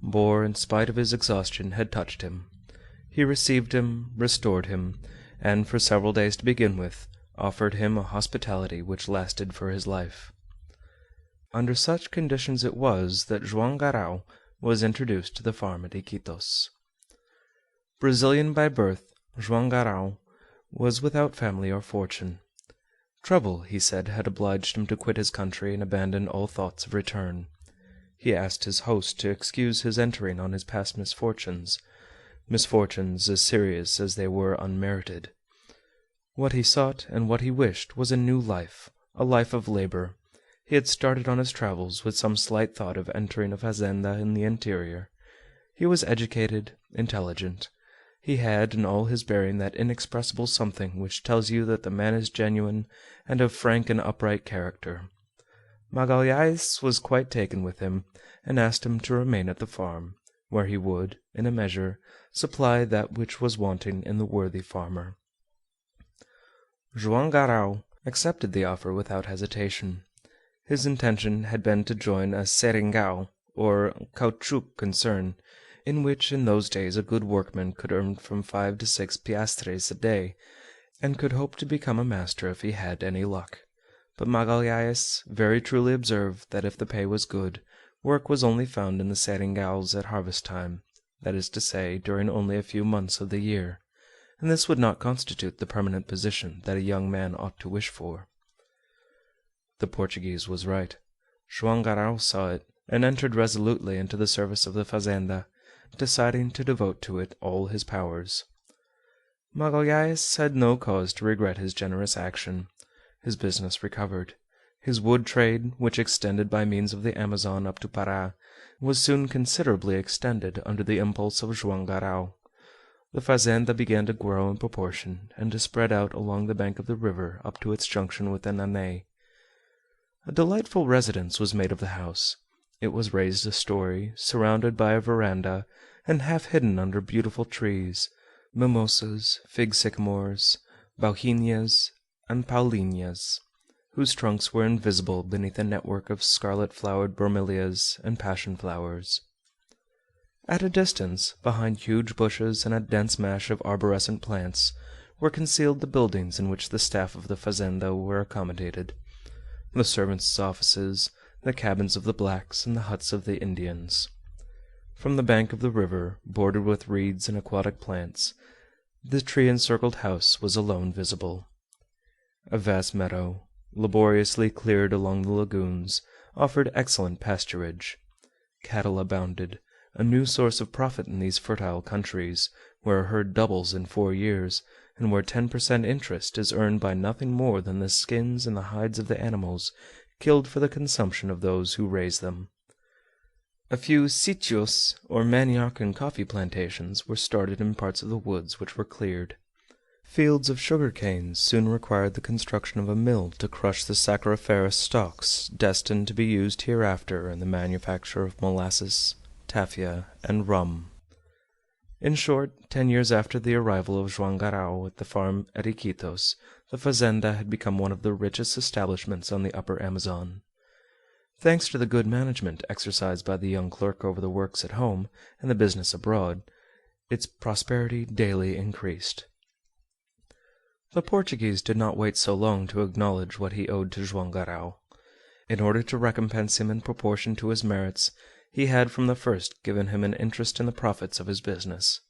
S1: bore in spite of his exhaustion had touched him. He received him, restored him, and for several days to begin with, offered him a hospitality which lasted for his life. Under such conditions it was that Joam Garral was introduced to the farm at Iquitos. Brazilian by birth, Joam Garral was without family or fortune. Trouble, he said, had obliged him to quit his country and abandon all thoughts of return. He asked his host to excuse his entering on his past misfortunes as serious as they were unmerited. What he sought and what he wished was a new life, a life of labor. He had started on his travels with some slight thought of entering a fazenda in the interior. He was educated, intelligent. He had in all his bearing that inexpressible something which tells you that the man is genuine and of frank and upright character. Magalhães was quite taken with him, and asked him to remain at the farm, where he would, in a measure, supply that which was wanting in the worthy farmer. Joam Garral accepted the offer without hesitation. His intention had been to join a seringal, or caoutchouc concern, in which in those days a good workman could earn from 5 to 6 piastres a day, and could hope to become a master if he had any luck. But Magalhaës very truly observed that if the pay was good, work was only found in the seringals at harvest time, that is to say, during only a few months of the year, and this would not constitute the permanent position that a young man ought to wish for. The Portuguese was right. Joam Garral saw it, and entered resolutely into the service of the fazenda, deciding to devote to it all his powers. Magalhaës had no cause to regret his generous action. His business recovered. His wood trade, which extended by means of the Amazon up to Pará, was soon considerably extended under the impulse of Joam Garral. The fazenda began to grow in proportion, and to spread out along the bank of the river up to its junction with the Nanay. A delightful residence was made of the house. It was raised a story, surrounded by a veranda, and half hidden under beautiful trees, mimosas, fig sycamores, bauhinias, and paulinias, whose trunks were invisible beneath a network of scarlet-flowered bromelias and passion flowers. At a distance, behind huge bushes and a dense mash of arborescent plants, were concealed the buildings in which the staff of the fazenda were accommodated, the servants' offices, the cabins of the blacks, and the huts of the Indians. From the bank of the river, bordered with reeds and aquatic plants, the tree-encircled house was alone visible. A vast meadow, laboriously cleared along the lagoons, offered excellent pasturage. Cattle abounded, a new source of profit in these fertile countries, where a herd doubles in 4 years, and where 10% interest is earned by nothing more than the skins and the hides of the animals killed for the consumption of those who raise them. A few sitios, or manioc and coffee plantations, were started in parts of the woods which were cleared. Fields of sugar canes soon required the construction of a mill to crush the sacchariferous stalks destined to be used hereafter in the manufacture of molasses, tafia, and rum. In short, 10 years after the arrival of Joam Garral at the farm at Iquitos, the fazenda had become one of the richest establishments on the upper Amazon. Thanks to the good management exercised by the young clerk over the works at home and the business abroad, its prosperity daily increased. The Portuguese did not wait so long to acknowledge what he owed to Joam Garral. In order to recompense him in proportion to his merits, he had from the first given him an interest in the profits of his business,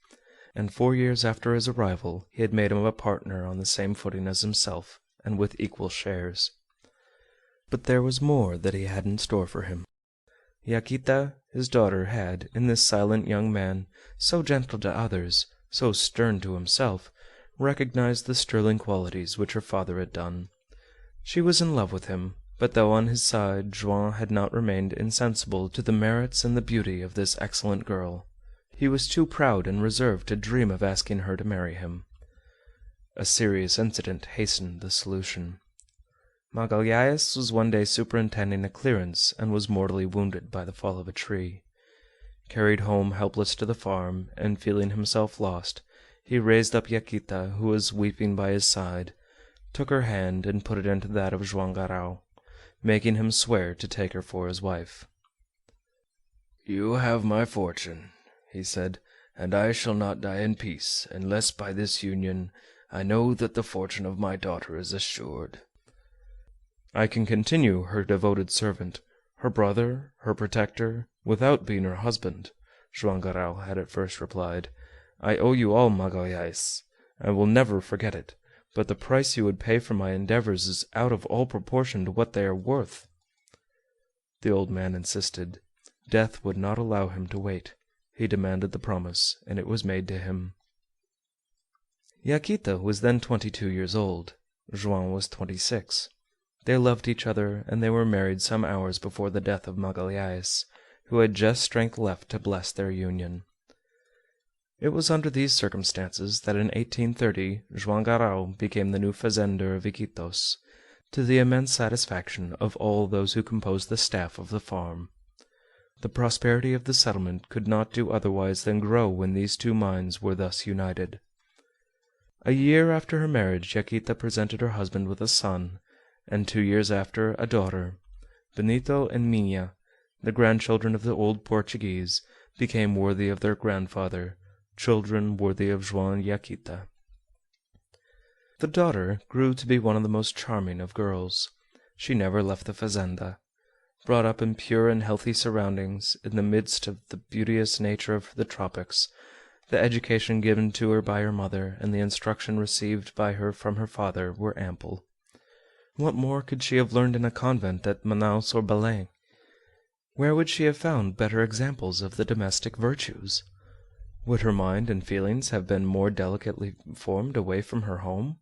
S1: and 4 years after his arrival he had made him a partner on the same footing as himself, and with equal shares. But there was more that he had in store for him. Yaquita, his daughter, had, in this silent young man, so gentle to others, so stern to himself, recognized the sterling qualities which her father had done. She was in love with him, but though on his side Joam had not remained insensible to the merits and the beauty of this excellent girl, he was too proud and reserved to dream of asking her to marry him. A serious incident hastened the solution. Magalhaës was one day superintending a clearance and was mortally wounded by the fall of a tree. Carried home helpless to the farm, and feeling himself lost, he raised up Yaquita, who was weeping by his side, took her hand and put it into that of Joam Garral, making him swear to take her for his wife. "You have my fortune," he said, "and I shall not die in peace unless by this union I know that the fortune of my daughter is assured." "I can continue her devoted servant, her brother, her protector, without being her husband," Joam Garral had at first replied. "I owe you all, Magalhaës. I will never forget it, but the price you would pay for my endeavors is out of all proportion to what they are worth." The old man insisted. Death would not allow him to wait. He demanded the promise, and it was made to him. Yaquita was then 22 years old. Joam was 26. They loved each other, and they were married some hours before the death of Magalhaës, who had just strength left to bless their union. It was under these circumstances that in 1830 Joam Garral became the new fazender of Iquitos, to the immense satisfaction of all those who composed the staff of the farm. The prosperity of the settlement could not do otherwise than grow when these two minds were thus united. A year after her marriage Yaquita presented her husband with a son, and 2 years after a daughter. Benito and Minha, the grandchildren of the old Portuguese, became worthy of their grandfather, children worthy of Joam and Yaquita. The daughter grew to be one of the most charming of girls. She never left the fazenda. Brought up in pure and healthy surroundings, in the midst of the beauteous nature of the tropics, the education given to her by her mother and the instruction received by her from her father were ample. What more could she have learned in a convent at Manaos or Belem? Where would she have found better examples of the domestic virtues? Would her mind and feelings have been more delicately formed away from her home?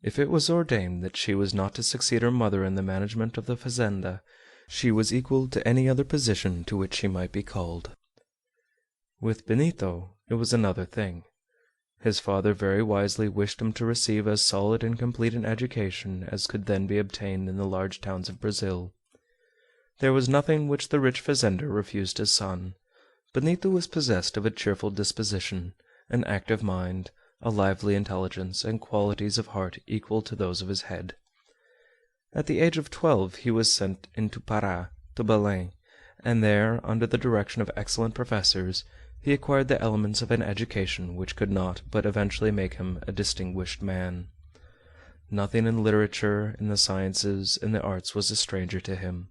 S1: If it was ordained that she was not to succeed her mother in the management of the fazenda, she was equal to any other position to which she might be called. With Benito it was another thing. His father very wisely wished him to receive as solid and complete an education as could then be obtained in the large towns of Brazil. There was nothing which the rich fazender refused his son. Benito was possessed of a cheerful disposition, an active mind, a lively intelligence, and qualities of heart equal to those of his head. At the age of 12 he was sent into Pará, to Belem, and there, under the direction of excellent professors, he acquired the elements of an education which could not but eventually make him a distinguished man. Nothing in literature, in the sciences, in the arts was a stranger to him.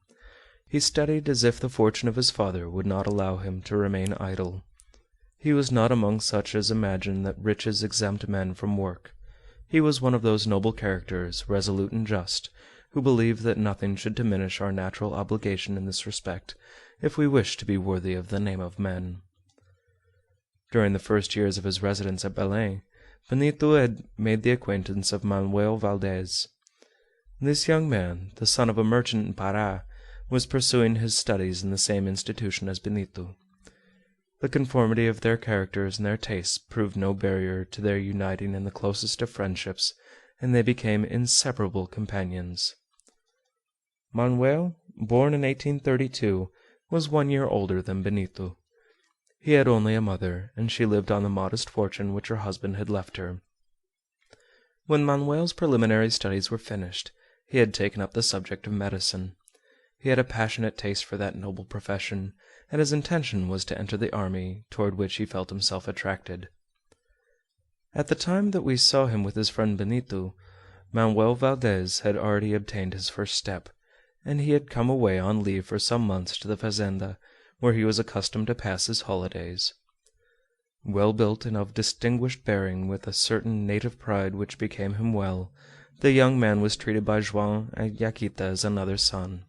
S1: He studied as if the fortune of his father would not allow him to remain idle. He was not among such as imagine that riches exempt men from work. He was one of those noble characters, resolute and just, who believe that nothing should diminish our natural obligation in this respect, if we wish to be worthy of the name of men. During the first years of his residence at Belem, Benito had made the acquaintance of Manuel Valdez. This young man, the son of a merchant in Pará, was pursuing his studies in the same institution as Benito. The conformity of their characters and their tastes proved no barrier to their uniting in the closest of friendships, and they became inseparable companions. Manuel, born in 1832, was 1 year older than Benito. He had only a mother, and she lived on the modest fortune which her husband had left her. When Manuel's preliminary studies were finished, he had taken up the subject of medicine. He had a passionate taste for that noble profession, and his intention was to enter the army, toward which he felt himself attracted. At the time that we saw him with his friend Benito, Manuel Valdez had already obtained his first step, and he had come away on leave for some months to the fazenda, where he was accustomed to pass his holidays. Well built and of distinguished bearing, with a certain native pride which became him well, the young man was treated by Joam and Yaquita as another son.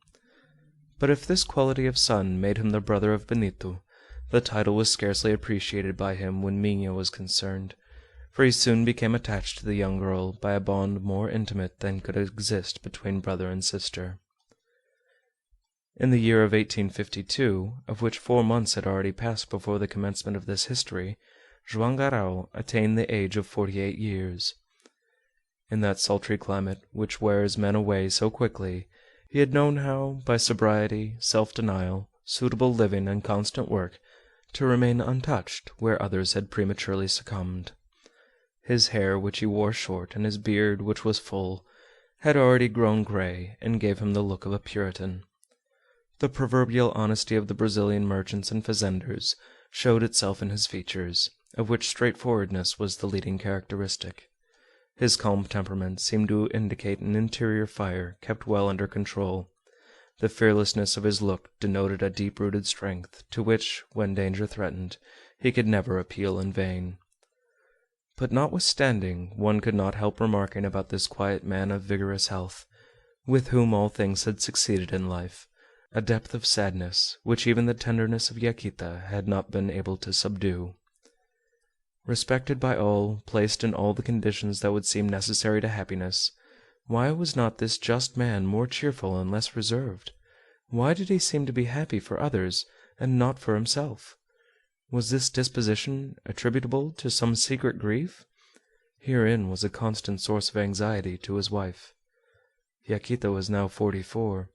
S1: But if this quality of son made him the brother of Benito, the title was scarcely appreciated by him when Minha was concerned, for he soon became attached to the young girl by a bond more intimate than could exist between brother and sister. In the year of 1852, of which 4 months had already passed before the commencement of this history, Joam Garral attained the age of 48 years. In that sultry climate, which wears men away so quickly, he had known how, by sobriety, self-denial, suitable living, and constant work, to remain untouched where others had prematurely succumbed. His hair, which he wore short, and his beard, which was full, had already grown gray, and gave him the look of a Puritan. The proverbial honesty of the Brazilian merchants and fazenders showed itself in his features, of which straightforwardness was the leading characteristic. His calm temperament seemed to indicate an interior fire kept well under control. The fearlessness of his look denoted a deep-rooted strength, to which, when danger threatened, he could never appeal in vain. But notwithstanding, one could not help remarking about this quiet man of vigorous health, with whom all things had succeeded in life, a depth of sadness which even the tenderness of Yaquita had not been able to subdue. Respected by all, placed in all the conditions that would seem necessary to happiness, why was not this just man more cheerful and less reserved? Why did he seem to be happy for others and not for himself? Was this disposition attributable to some secret grief? Herein was a constant source of anxiety to his wife. Yaquita was now 44.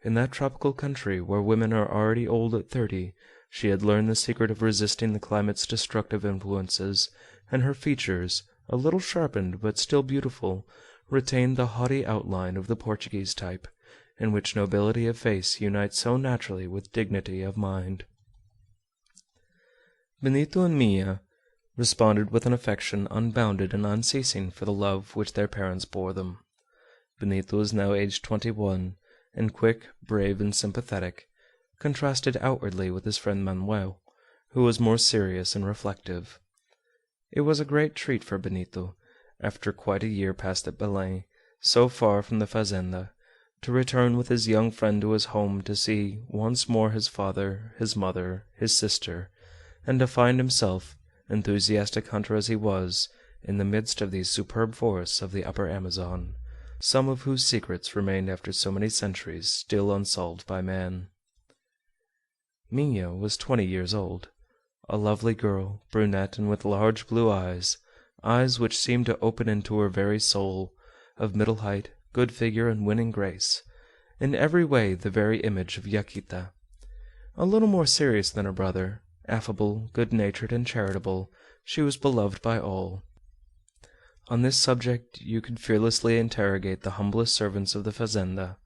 S1: In that tropical country where women are already old at 30, she had learned the secret of resisting the climate's destructive influences, and her features, a little sharpened but still beautiful, retained the haughty outline of the Portuguese type, in which nobility of face unites so naturally with dignity of mind. Benito and Minha responded with an affection unbounded and unceasing for the love which their parents bore them. Benito was now aged 21, and quick, brave, and sympathetic, contrasted outwardly with his friend Manuel, who was more serious and reflective. It was a great treat for Benito, after quite a year passed at Belem, so far from the fazenda, to return with his young friend to his home to see once more his father, his mother, his sister, and to find himself, enthusiastic hunter as he was, in the midst of these superb forests of the upper Amazon, some of whose secrets remained after so many centuries still unsolved by man. Minha was 20 years old, a lovely girl, brunette and with large blue eyes, eyes which seemed to open into her very soul, of middle height, good figure, and winning grace, in every way the very image of Yaquita. A little more serious than her brother, affable, good-natured, and charitable, she was beloved by all. On this subject you could fearlessly interrogate the humblest servants of the fazenda.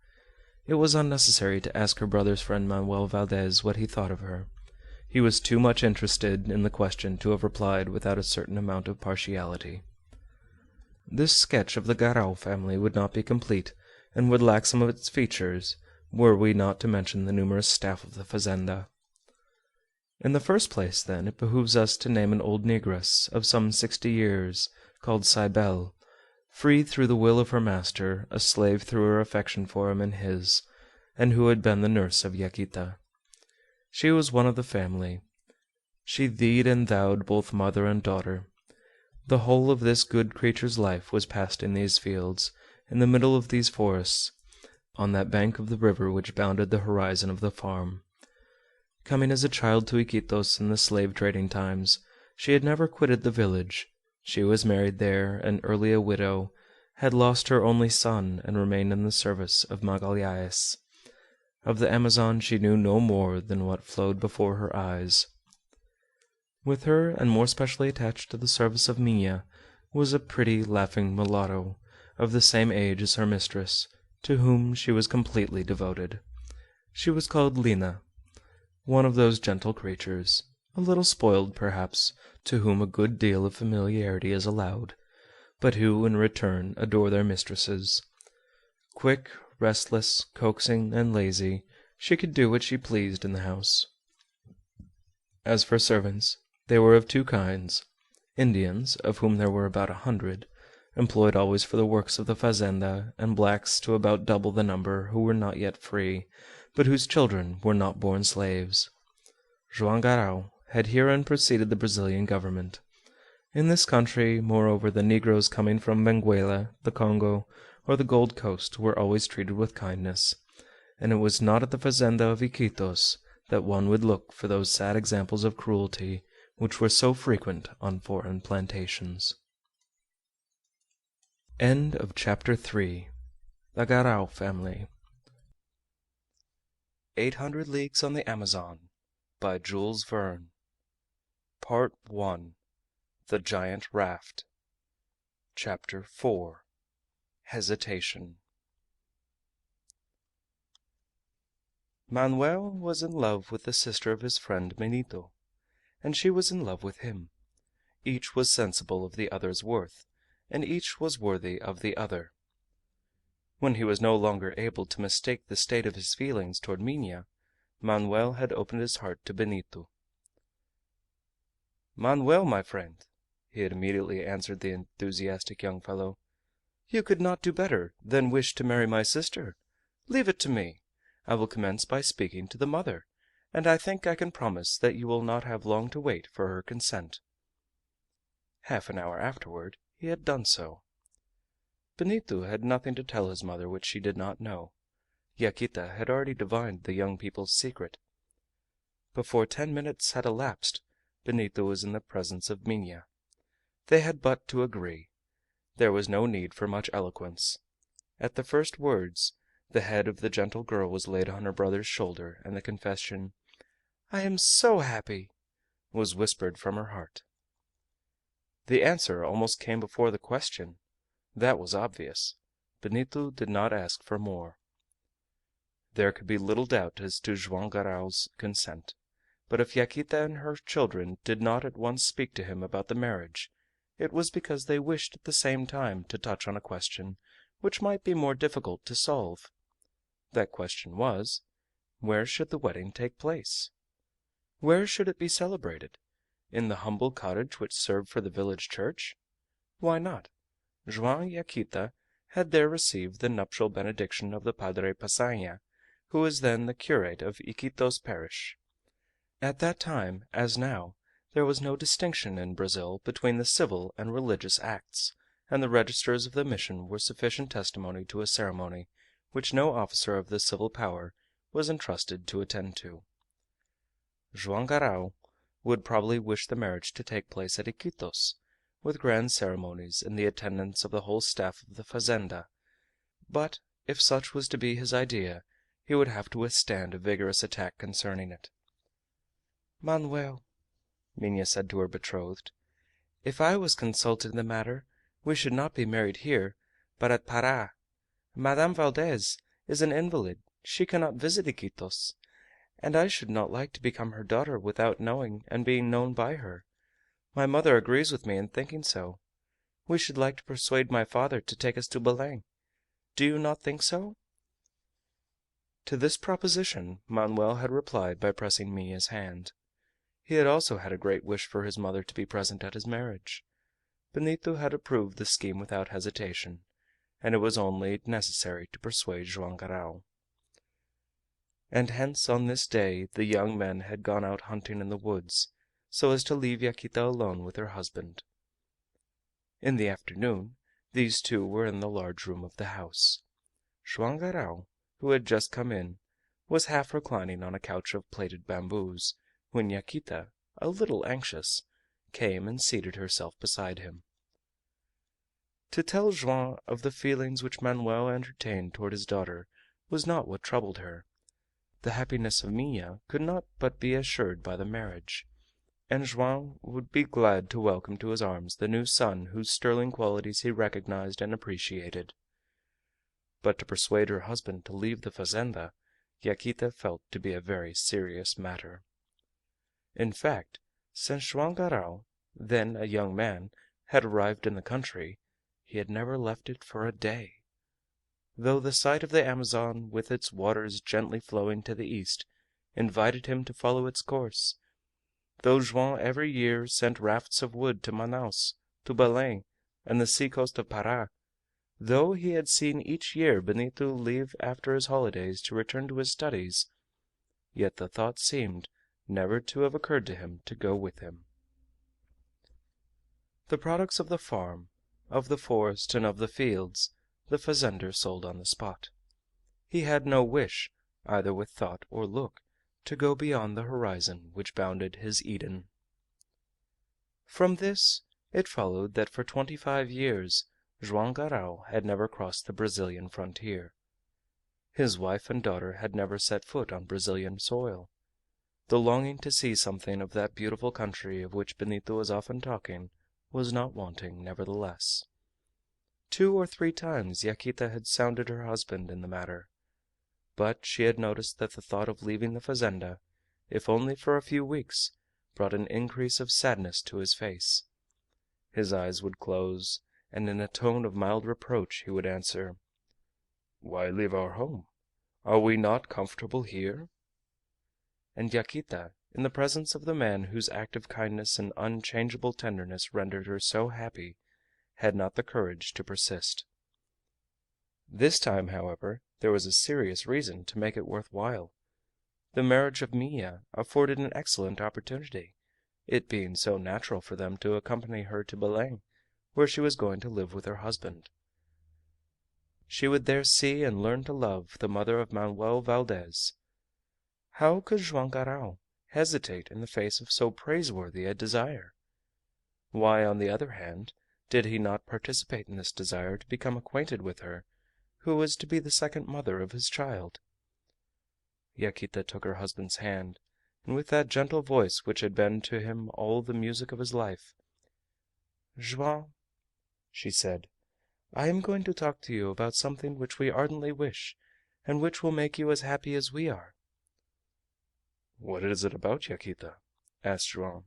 S1: It was unnecessary to ask her brother's friend Manuel Valdez what he thought of her. He was too much interested in the question to have replied without a certain amount of partiality. This sketch of the Garral family would not be complete, and would lack some of its features, were we not to mention the numerous staff of the fazenda. In the first place, then, it behooves us to name an old negress of some 60 years, called Cybele, free through the will of her master, a slave through her affection for him and his, and who had been the nurse of Yaquita. She was one of the family. She thee'd and thou'd both mother and daughter. The whole of this good creature's life was passed in these fields, in the middle of these forests, on that bank of the river which bounded the horizon of the farm. Coming as a child to Iquitos in the slave-trading times, she had never quitted the village. She was married there, and early a widow, had lost her only son, and remained in the service of Magalhaës. Of the Amazon she knew no more than what flowed before her eyes. With her, and more especially attached to the service of Minha, was a pretty, laughing mulatto, of the same age as her mistress, to whom she was completely devoted. She was called Lina, one of those gentle creatures, a little spoiled perhaps, to whom a good deal of familiarity is allowed, but who in return adore their mistresses. Quick, restless, coaxing, and lazy, she could do what she pleased in the house. As for servants, they were of two kinds: Indians, of whom there were about 100, employed always for the works of the fazenda, and blacks to about double the number who were not yet free, but whose children were not born slaves. Joam Garral had herein preceded the Brazilian government. In this country, moreover, the negroes coming from Benguela, the Congo, or the Gold Coast were always treated with kindness, and it was not at the fazenda of Iquitos that one would look for those sad examples of cruelty which were so frequent on foreign plantations. End of Chapter 3. The Garral Family. 800 Leagues on the Amazon, by Jules Verne. Part 1. The Giant Raft. Chapter 4. Hesitation. Manuel was in love with the sister of his friend Benito, and she was in love with him. Each was sensible of the other's worth, and each was worthy of the other. When he was no longer able to mistake the state of his feelings toward Minha, Manuel had opened his heart to Benito. "Manuel, my friend," he had immediately answered the enthusiastic young fellow, "you could not do better than wish to marry my sister. Leave it to me. I will commence by speaking to the mother, and I think I can promise that you will not have long to wait for her consent." Half an hour afterward he had done so. Benito had nothing to tell his mother which she did not know. Yaquita had already divined the young people's secret. Before 10 minutes had elapsed, Benito was in the presence of Minha. They had but to agree. There was no need for much eloquence. At the first words, The head of the gentle girl was laid on her brother's shoulder, and the confession, "I am so happy!" was whispered from her heart. The answer almost came before the question. That was obvious. Benito did not ask for more. There could be little doubt as to Joam Garral's consent, but if Yaquita and her children did not at once speak to him about the marriage, it was because they wished at the same time to touch on a question which might be more difficult to solve. That question was, where should the wedding take place? Where should it be celebrated? In the humble cottage which served for the village church? Why not? Joam and Yaquita had there received the nuptial benediction of the Padre Passanha, who was then the curate of Iquitos parish. At that time, as now, there was no distinction in Brazil between the civil and religious acts, and the registers of the mission were sufficient testimony to a ceremony which no officer of the civil power was entrusted to attend to. Joam Garral would probably wish the marriage to take place at Iquitos, with grand ceremonies and the attendance of the whole staff of the fazenda, but if such was to be his idea, he would have to withstand a vigorous attack concerning it. "Manuel," Minha said to her betrothed, "if I was consulted in the matter, we should not be married here, but at Para. Madame Valdez is an invalid; she cannot visit Iquitos, and I should not like to become her daughter without knowing and being known by her. My mother agrees with me in thinking so. We should like to persuade my father to take us to Belem. Do you not think so?" To this proposition Manuel had replied by pressing Minha's hand. He had also had a great wish for his mother to be present at his marriage. Benito had approved the scheme without hesitation, and it was only necessary to persuade Joam Garral. And hence on this day the young men had gone out hunting in the woods, so as to leave Yaquita alone with her husband. In the afternoon these two were in the large room of the house. Joam Garral, who had just come in, was half reclining on a couch of plaited bamboos, when Yaquita, a little anxious, came and seated herself beside him. To tell Joam of the feelings which Manuel entertained toward his daughter was not what troubled her. The happiness of Minha could not but be assured by the marriage, and Joam would be glad to welcome to his arms the new son whose sterling qualities he recognized and appreciated. But to persuade her husband to leave the fazenda, Yaquita felt to be a very serious matter. In fact, since Joam Garral, then a young man, had arrived in the country, he had never left it for a day. Though the sight of the Amazon, with its waters gently flowing to the east, invited him to follow its course, though Joam every year sent rafts of wood to Manaus, to Belem, and the seacoast of Para, though he had seen each year Benito leave after his holidays to return to his studies, yet the thought seemed never to have occurred to him to go with him. The products of the farm, of the forest, and of the fields, the fazender sold on the spot. He had no wish, either with thought or look, to go beyond the horizon which bounded his Eden. From this it followed that for 25 years Joam Garral had never crossed the Brazilian frontier. His wife and daughter had never set foot on Brazilian soil. The longing to see something of that beautiful country of which Benito was often talking was not wanting, nevertheless. 2 or 3 times Yaquita had sounded her husband in the matter, but she had noticed that the thought of leaving the fazenda, if only for a few weeks, brought an increase of sadness to his face. His eyes would close, and in a tone of mild reproach he would answer, "Why leave our home? Are we not comfortable here?" And Yaquita, in the presence of the man whose active kindness and unchangeable tenderness rendered her so happy, had not the courage to persist. This time, however, there was a serious reason to make it worth while. The marriage of Minha afforded an excellent opportunity, it being so natural for them to accompany her to Belem, where she was going to live with her husband. She would there see and learn to love the mother of Manuel Valdez. How could Joam Garral hesitate in the face of so praiseworthy a desire? Why, on the other hand, did he not participate in this desire to become acquainted with her, who is to be the second mother of his child." Yaquita took her husband's hand, and with that gentle voice which had been to him all the music of his life, "Joam," she said, "I am going to talk to you about something which we ardently wish, and which will make you as happy as we are." "What is it about, Yaquita?" asked Joam.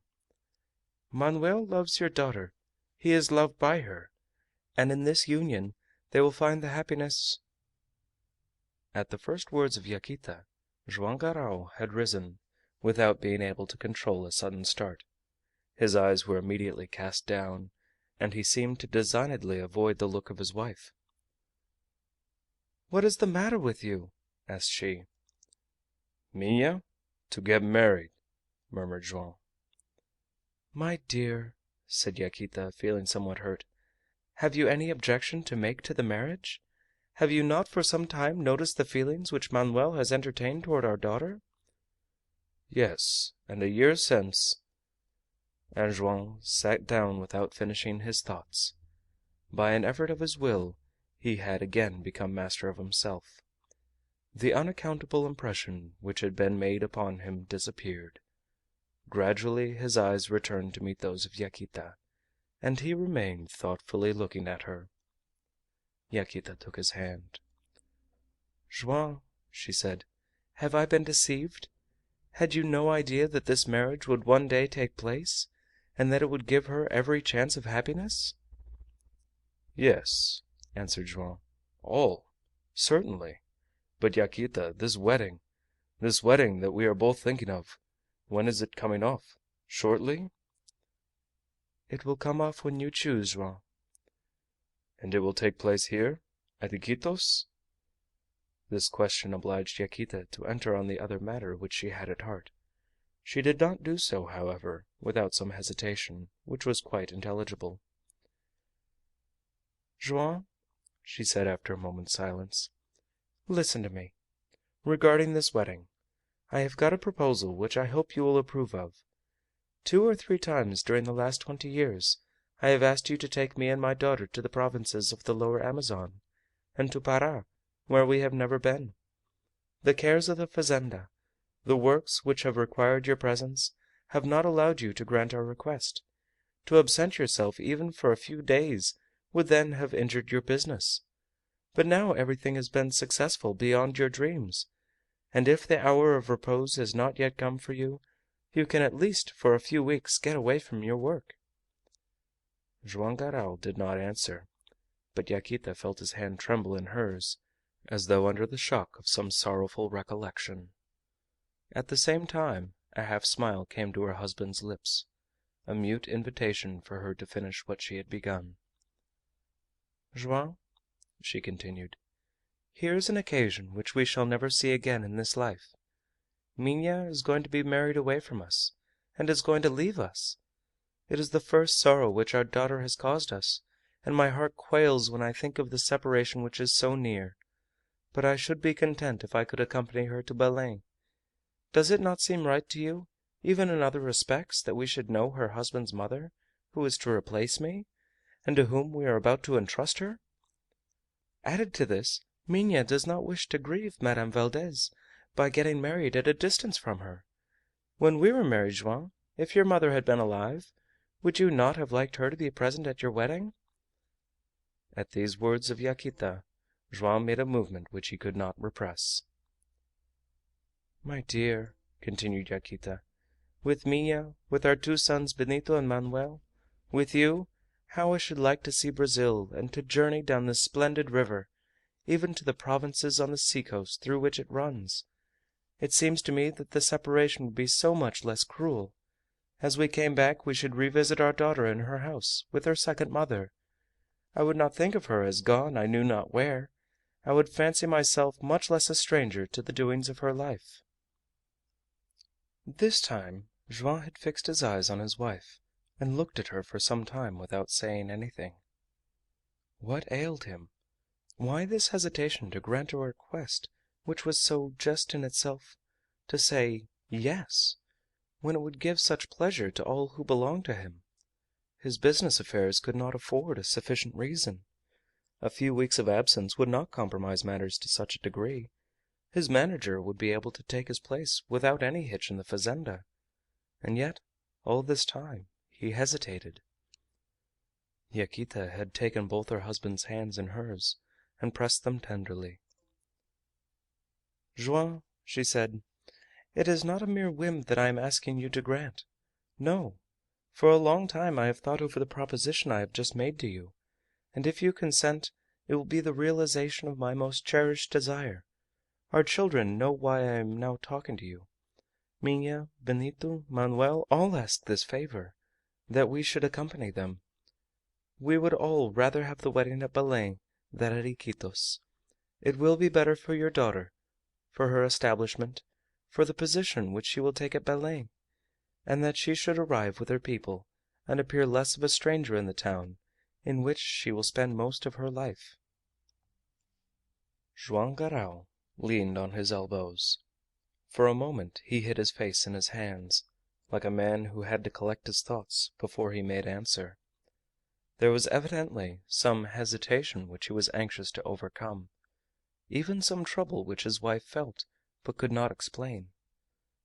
S1: "Manuel loves your daughter, he is loved by her, and in this union they will find the happiness—" At the first words of Yaquita, Joam Garral had risen, without being able to control a sudden start. His eyes were immediately cast down, and he seemed to designedly avoid the look of his wife. "What is the matter with you?" asked she. "Minha? To get married," murmured Joam. "My dear," said Yaquita, feeling somewhat hurt, "have you any objection to make to the marriage? Have you not for some time noticed the feelings which Manuel has entertained toward our daughter?" "Yes, and a year since—" And Joam sat down without finishing his thoughts. By an effort of his will he had again become master of himself. The unaccountable impression which had been made upon him disappeared. Gradually his eyes returned to meet those of Yaquita, and he remained thoughtfully looking at her. Yaquita took his hand. "Joam," she said, "have I been deceived? Had you no idea that this marriage would one day take place, and that it would give her every chance of happiness?" "Yes," answered Joam, "all, certainly. But, Yaquita, this wedding that we are both thinking of, when is it coming off? Shortly?" "It will come off when you choose, Joam." "And it will take place here, at Iquitos?" This question obliged Yaquita to enter on the other matter which she had at heart. She did not do so, however, without some hesitation, which was quite intelligible. "Joam," she said after a moment's silence, "listen to me. Regarding this wedding, I have got a proposal which I hope you will approve of. 2 or 3 times during the last 20 years I have asked you to take me and my daughter to the provinces of the lower Amazon, and to Para, where we have never been. The cares of the fazenda, the works which have required your presence, have not allowed you to grant our request. To absent yourself even for a few days would then have injured your business. But now everything has been successful beyond your dreams, and if the hour of repose has not yet come for you, you can at least for a few weeks get away from your work." Joam Garral did not answer, but Yaquita felt his hand tremble in hers, as though under the shock of some sorrowful recollection. At the same time a half smile came to her husband's lips, a mute invitation for her to finish what she had begun. "Joam," she continued, "here is an occasion which we shall never see again in this life. Minha is going to be married away from us, and is going to leave us. It is the first sorrow which our daughter has caused us, and my heart quails when I think of the separation which is so near. But I should be content if I could accompany her to Belem. Does it not seem right to you, even in other respects, that we should know her husband's mother, who is to replace me, and to whom we are about to entrust her? Added to this, Minha does not wish to grieve Madame Valdez by getting married at a distance from her. When we were married, Joam, if your mother had been alive, would you not have liked her to be present at your wedding?" At these words of Yaquita, Joam made a movement which he could not repress. "My dear," continued Yaquita, "with Minha, with our 2 sons Benito and Manuel, with you, how I should like to see Brazil and to journey down this splendid river, even to the provinces on the seacoast through which it runs. It seems to me that the separation would be so much less cruel. As we came back we should revisit our daughter in her house with her second mother. I would not think of her as gone I knew not where. I would fancy myself much less a stranger to the doings of her life." This time Joam had fixed his eyes on his wife, and looked at her for some time without saying anything. What ailed him? Why this hesitation to grant a request which was so just in itself, to say "yes," when it would give such pleasure to all who belonged to him? His business affairs could not afford a sufficient reason. A few weeks of absence would not compromise matters to such a degree. His manager would be able to take his place without any hitch in the fazenda. And yet, all this time, he hesitated. Yaquita had taken both her husband's hands in hers and pressed them tenderly. "Joam," she said, "it is not a mere whim that I am asking you to grant. No. For a long time I have thought over the proposition I have just made to you, and if you consent it will be the realization of my most cherished desire. Our children know why I am now talking to you. Minha, Benito, Manuel all ask this favor, that we should accompany them. We would all rather have the wedding at Belem than at Iquitos. It will be better for your daughter, for her establishment, for the position which she will take at Belem, and that she should arrive with her people and appear less of a stranger in the town in which she will spend most of her life." Joam Garral leaned on his elbows. For a moment he hid his face in his hands, like a man who had to collect his thoughts before he made answer. There was evidently some hesitation which he was anxious to overcome, even some trouble which his wife felt but could not explain.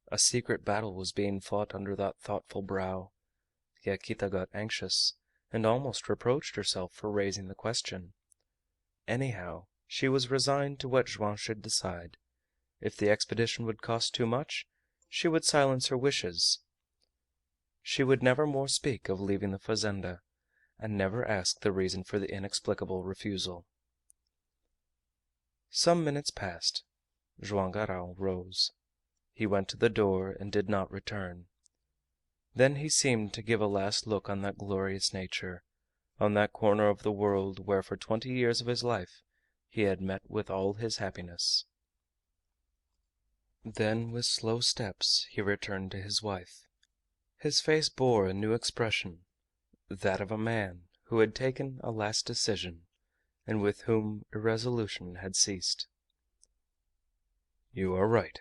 S1: A secret battle was being fought under that thoughtful brow. Yaquita got anxious, and almost reproached herself for raising the question. Anyhow, she was resigned to what Joam should decide. If the expedition would cost too much, she would silence her wishes. She would never more speak of leaving the fazenda, and never ask the reason for the inexplicable refusal. Some minutes passed. Joam Garral rose. He went to the door and did not return. Then he seemed to give a last look on that glorious nature, on that corner of the world where for 20 years of his life he had met with all his happiness. Then with slow steps he returned to his wife. His face bore a new expression, that of a man who had taken a last decision, and with whom irresolution had ceased. "You are right,"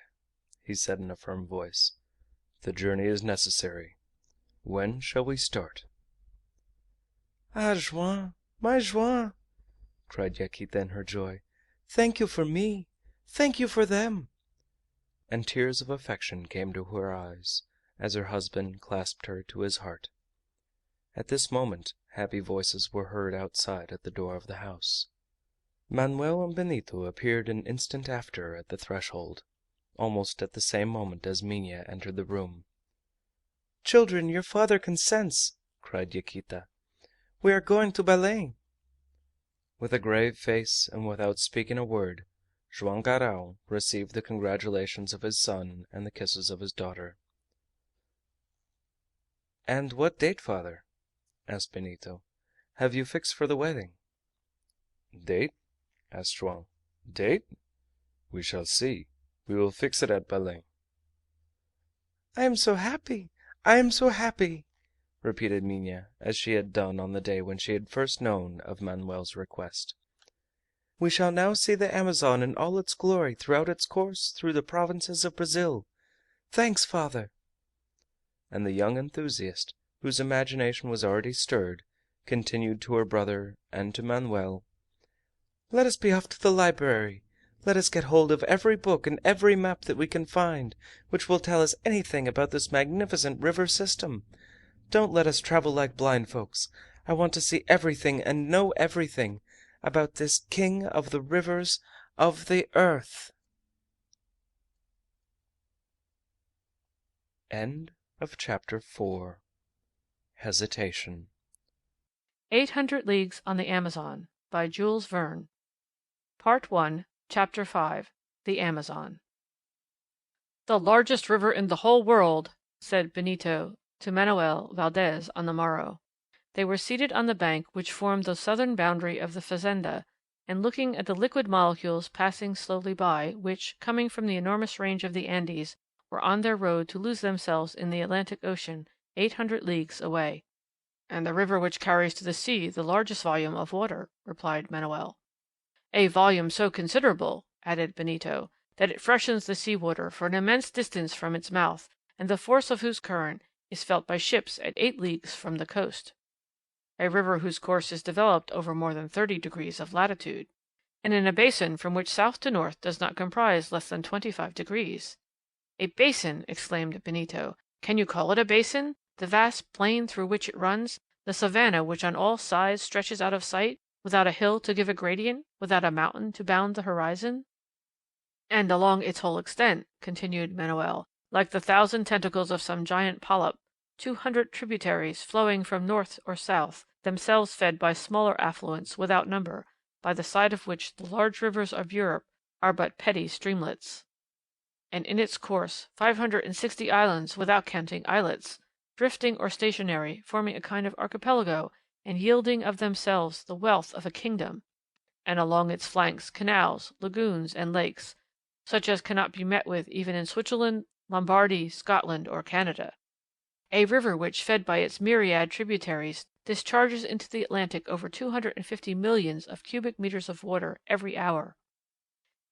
S1: he said in a firm voice. "The journey is necessary. When shall we start?"
S2: "Ah, Joam, my Joam!" cried Yaquita in her joy. "Thank you for me! Thank you for them!"
S1: And tears of affection came to her eyes as her husband clasped her to his heart. At this moment happy voices were heard outside at the door of the house. Manuel and Benito appeared an instant after at the threshold, almost at the same moment as Minha entered the room.
S2: "Children, your father consents!" cried Yaquita. "We are going to Belem!"
S1: With a grave face and without speaking a word, Joam Garral received the congratulations of his son and the kisses of his daughter. "And what date, father?" asked Benito. "Have you fixed for the wedding?"
S3: "Date?" asked Joam. "Date? We shall see. We will fix it at Belem."
S2: "I am so happy! I am so happy!"
S1: repeated Minha, as she had done on the day when she had first known of Manuel's request.
S2: "We shall now see the Amazon in all its glory throughout its course through the provinces of Brazil. Thanks, father!"
S1: And the young enthusiast, whose imagination was already stirred, continued to her brother and to Manuel:
S2: "Let us be off to the library. Let us get hold of every book and every map that we can find, which will tell us anything about this magnificent river system. Don't let us travel like blind folks. I want to see everything and know everything about this king of the rivers of the earth."
S1: End of chapter 4. Hesitation.
S4: 800 Leagues on the Amazon, by Jules Verne. Part-01, Chapter 5. The Amazon. "The largest river in the whole world," said Benito to Manoel Valdez on the morrow. They were seated on the bank which formed the southern boundary of the fazenda, and looking at the liquid molecules passing slowly by, which, coming from the enormous range of the Andes, were on their road to lose themselves in the Atlantic Ocean 800 leagues away. "And the river which carries to the sea the largest volume of water," replied Manoel. "A volume so considerable," added Benito, "that it freshens the sea water for an immense distance from its mouth, and the force of whose current is felt by ships at 8 leagues from the coast." a river whose course is developed over more than 30 degrees of latitude, and in a basin from which south to north does not comprise less than 25 degrees. A basin! Exclaimed Benito. Can you call it a basin? The vast plain through which it runs, the savanna which on all sides stretches out of sight, without a hill to give a gradient, without a mountain to bound the horizon? And along its whole extent, continued Manoel, like the 1,000 tentacles of some giant polyp, 200 tributaries flowing from north or south, themselves fed by smaller affluents without number, by the side of which the large rivers of Europe are but petty streamlets. And in its course 560 islands without counting islets, drifting or stationary, forming a kind of archipelago, and yielding of themselves the wealth of a kingdom, and along its flanks canals, lagoons, and lakes, such as cannot be met with even in Switzerland, Lombardy, Scotland, or Canada. A river which, fed by its myriad tributaries, discharges into the Atlantic over 250 millions of cubic meters of water every hour.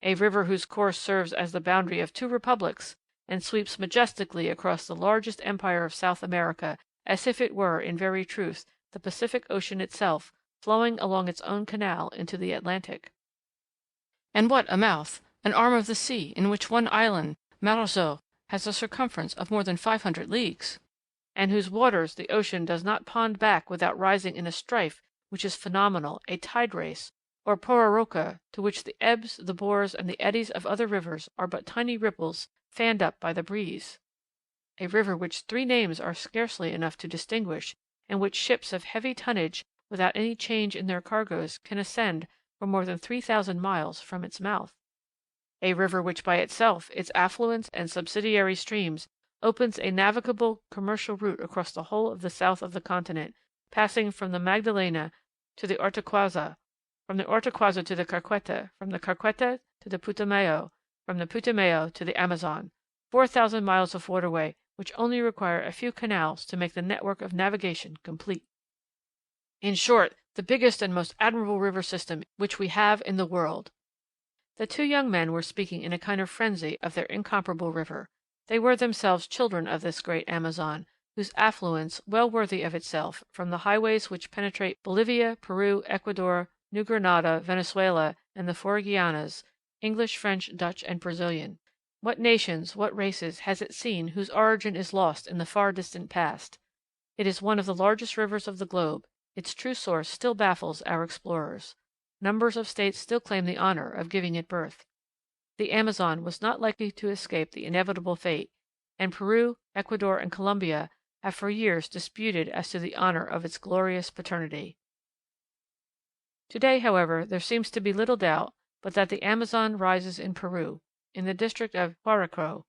S4: A river whose course serves as the boundary of 2 republics, and sweeps majestically across the largest empire of South America, as if it were, in very truth, the Pacific Ocean itself, flowing along its own canal into the Atlantic. And what a mouth! An arm of the sea, in which one island, Marceau, has a circumference of more than 500 leagues, and whose waters the ocean does not pond back without rising in a strife which is phenomenal, a tide race, or Pororoca, to which the ebbs, the bores, and the eddies of other rivers are but tiny ripples fanned up by the breeze. A river which 3 names are scarcely enough to distinguish, and which ships of heavy tonnage, without any change in their cargoes, can ascend for more than 3,000 miles from its mouth. A river which by itself, its affluents and subsidiary streams, opens a navigable commercial route across the whole of the south of the continent, passing from the Magdalena to the Ortequaza, from the Ortequaza to the Carqueta, from the Carqueta to the Putumayo, from the Putumayo to the Amazon, 4,000 miles of waterway which only require a few canals to make the network of navigation complete. In short, the biggest and most admirable river system which we have in the world. The 2 young men were speaking in a kind of frenzy of their incomparable river. They were themselves children of this great Amazon, whose affluents, well worthy of itself, from the highways which penetrate Bolivia, Peru, Ecuador, New Granada, Venezuela, and the 4 Guianas, English, French, Dutch, and Brazilian. What nations, what races, has it seen whose origin is lost in the far distant past? It is one of the largest rivers of the globe. Its true source still baffles our explorers. Numbers of states still claim the honor of giving it birth. The Amazon was not likely to escape the inevitable fate, and Peru, Ecuador, and Colombia have for years disputed as to the honor of its glorious paternity. Today, however, there seems to be little doubt but that the Amazon rises in Peru, in the district of Huaraco,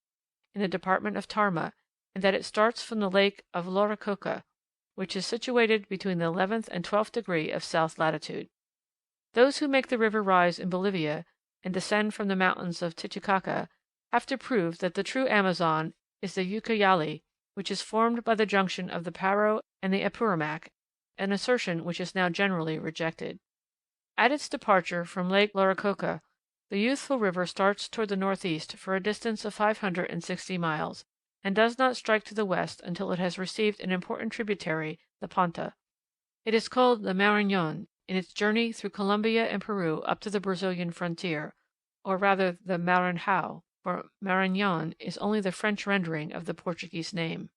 S4: in the department of Tarma, and that it starts from the lake of Loricoca, which is situated between the 11th and 12th degree of south latitude. Those who make the river rise in Bolivia and descend from the mountains of Titicaca have to prove that the true Amazon is the Ucayali, which is formed by the junction of the Paro and the Apurimac, an assertion which is now generally rejected. At its departure from Lake Loricoca, the youthful river starts toward the northeast for a distance of 560 miles, and does not strike to the west until it has received an important tributary, the Panta. It is called the Marañon in its journey through Colombia and Peru up to the Brazilian frontier, or rather the Maranhão, for Marañon is only the French rendering of the Portuguese name.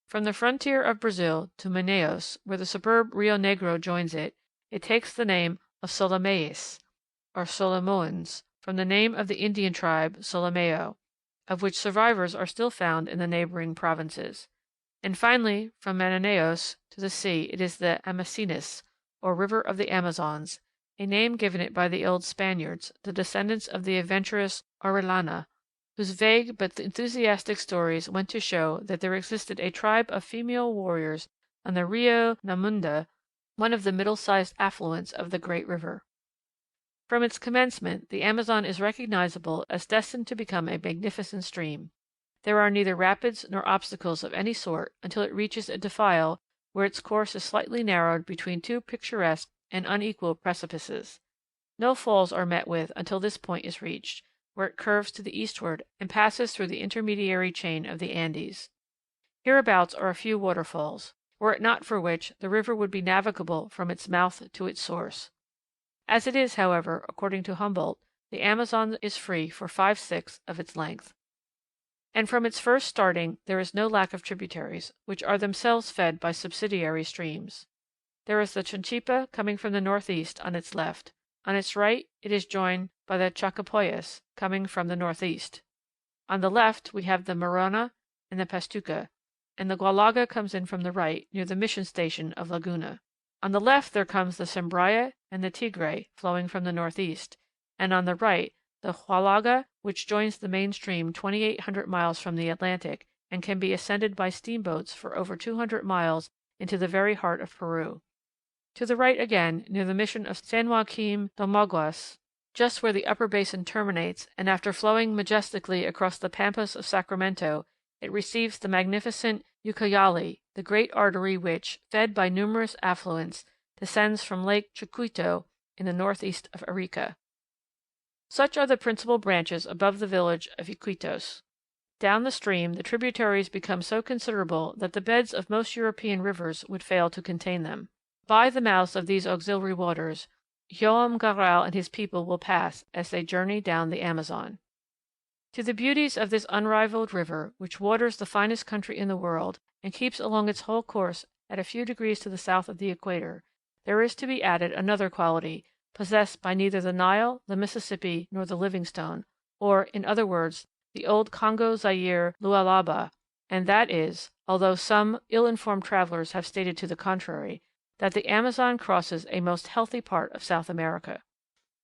S4: From the frontier of Brazil to Manaos, where the superb Rio Negro joins it, it takes the name of Solimões, or Solimoens, from the name of the Indian tribe Solomeo, of which survivors are still found in the neighboring provinces. And finally, from Manaos to the sea, it is the Amazonas, or River of the Amazons, a name given it by the old Spaniards, the descendants of the adventurous Orellana, whose vague but enthusiastic stories went to show that there existed a tribe of female warriors on the Rio Namunda, one of the middle-sized affluents of the great river. From its commencement, the Amazon is recognizable as destined to become a magnificent stream. There are neither rapids nor obstacles of any sort until it reaches a defile where its course is slightly narrowed between 2 picturesque and unequal precipices. No falls are met with until this point is reached, where it curves to the eastward and passes through the intermediary chain of the Andes. Hereabouts are a few waterfalls. were it not for which the river would be navigable from its mouth to its source. As it is, however, according to Humboldt, the Amazon is free for 5/6 of its length. And from its first starting there is no lack of tributaries, which are themselves fed by subsidiary streams. There is the Chinchipe coming from the northeast on its left. On its right it is joined by the Chacapoyas coming from the northeast. On the left we have the Marona and the Pastuca, and the Gualaga comes in from the right near the mission station of Laguna. On the left there comes the Sembraya and the Tigre flowing from the northeast, and on the right the Huallaga, which joins the main stream 2,800 miles from the Atlantic and can be ascended by steamboats for over 200 miles into the very heart of Peru. To the right again, near the mission of San Joaquim d'Omaguas, just where the upper basin terminates, and after flowing majestically across the pampas of Sacramento, it receives the magnificent Ucayali, the great artery which, fed by numerous affluents, descends from Lake Chucuito in the northeast of Arica. Such are the principal branches above the village of Iquitos. Down the stream the tributaries become so considerable that the beds of most European rivers would fail to contain them. By the mouths of these auxiliary waters Joam Garral and his people will pass as they journey down the Amazon. To the beauties of this unrivaled river, which waters the finest country in the world, and keeps along its whole course at a few degrees to the south of the equator, there is to be added another quality, possessed by neither the Nile, the Mississippi, nor the Livingstone, or, in other words, the old Congo Zaire Lualaba, and that is, although some ill-informed travelers have stated to the contrary, that the Amazon crosses a most healthy part of South America.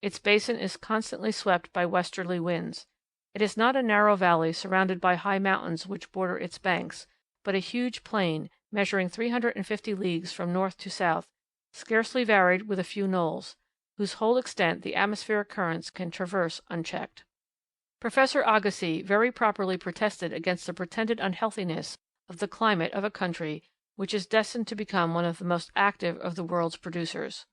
S4: Its basin is constantly swept by westerly winds. It is not a narrow valley surrounded by high mountains which border its banks, but a huge plain, measuring 350 leagues from north to south, scarcely varied with a few knolls, whose whole extent the atmospheric currents can traverse unchecked. Professor Agassiz very properly protested against the pretended unhealthiness of the climate of a country which is destined to become one of the most active of the world's producers.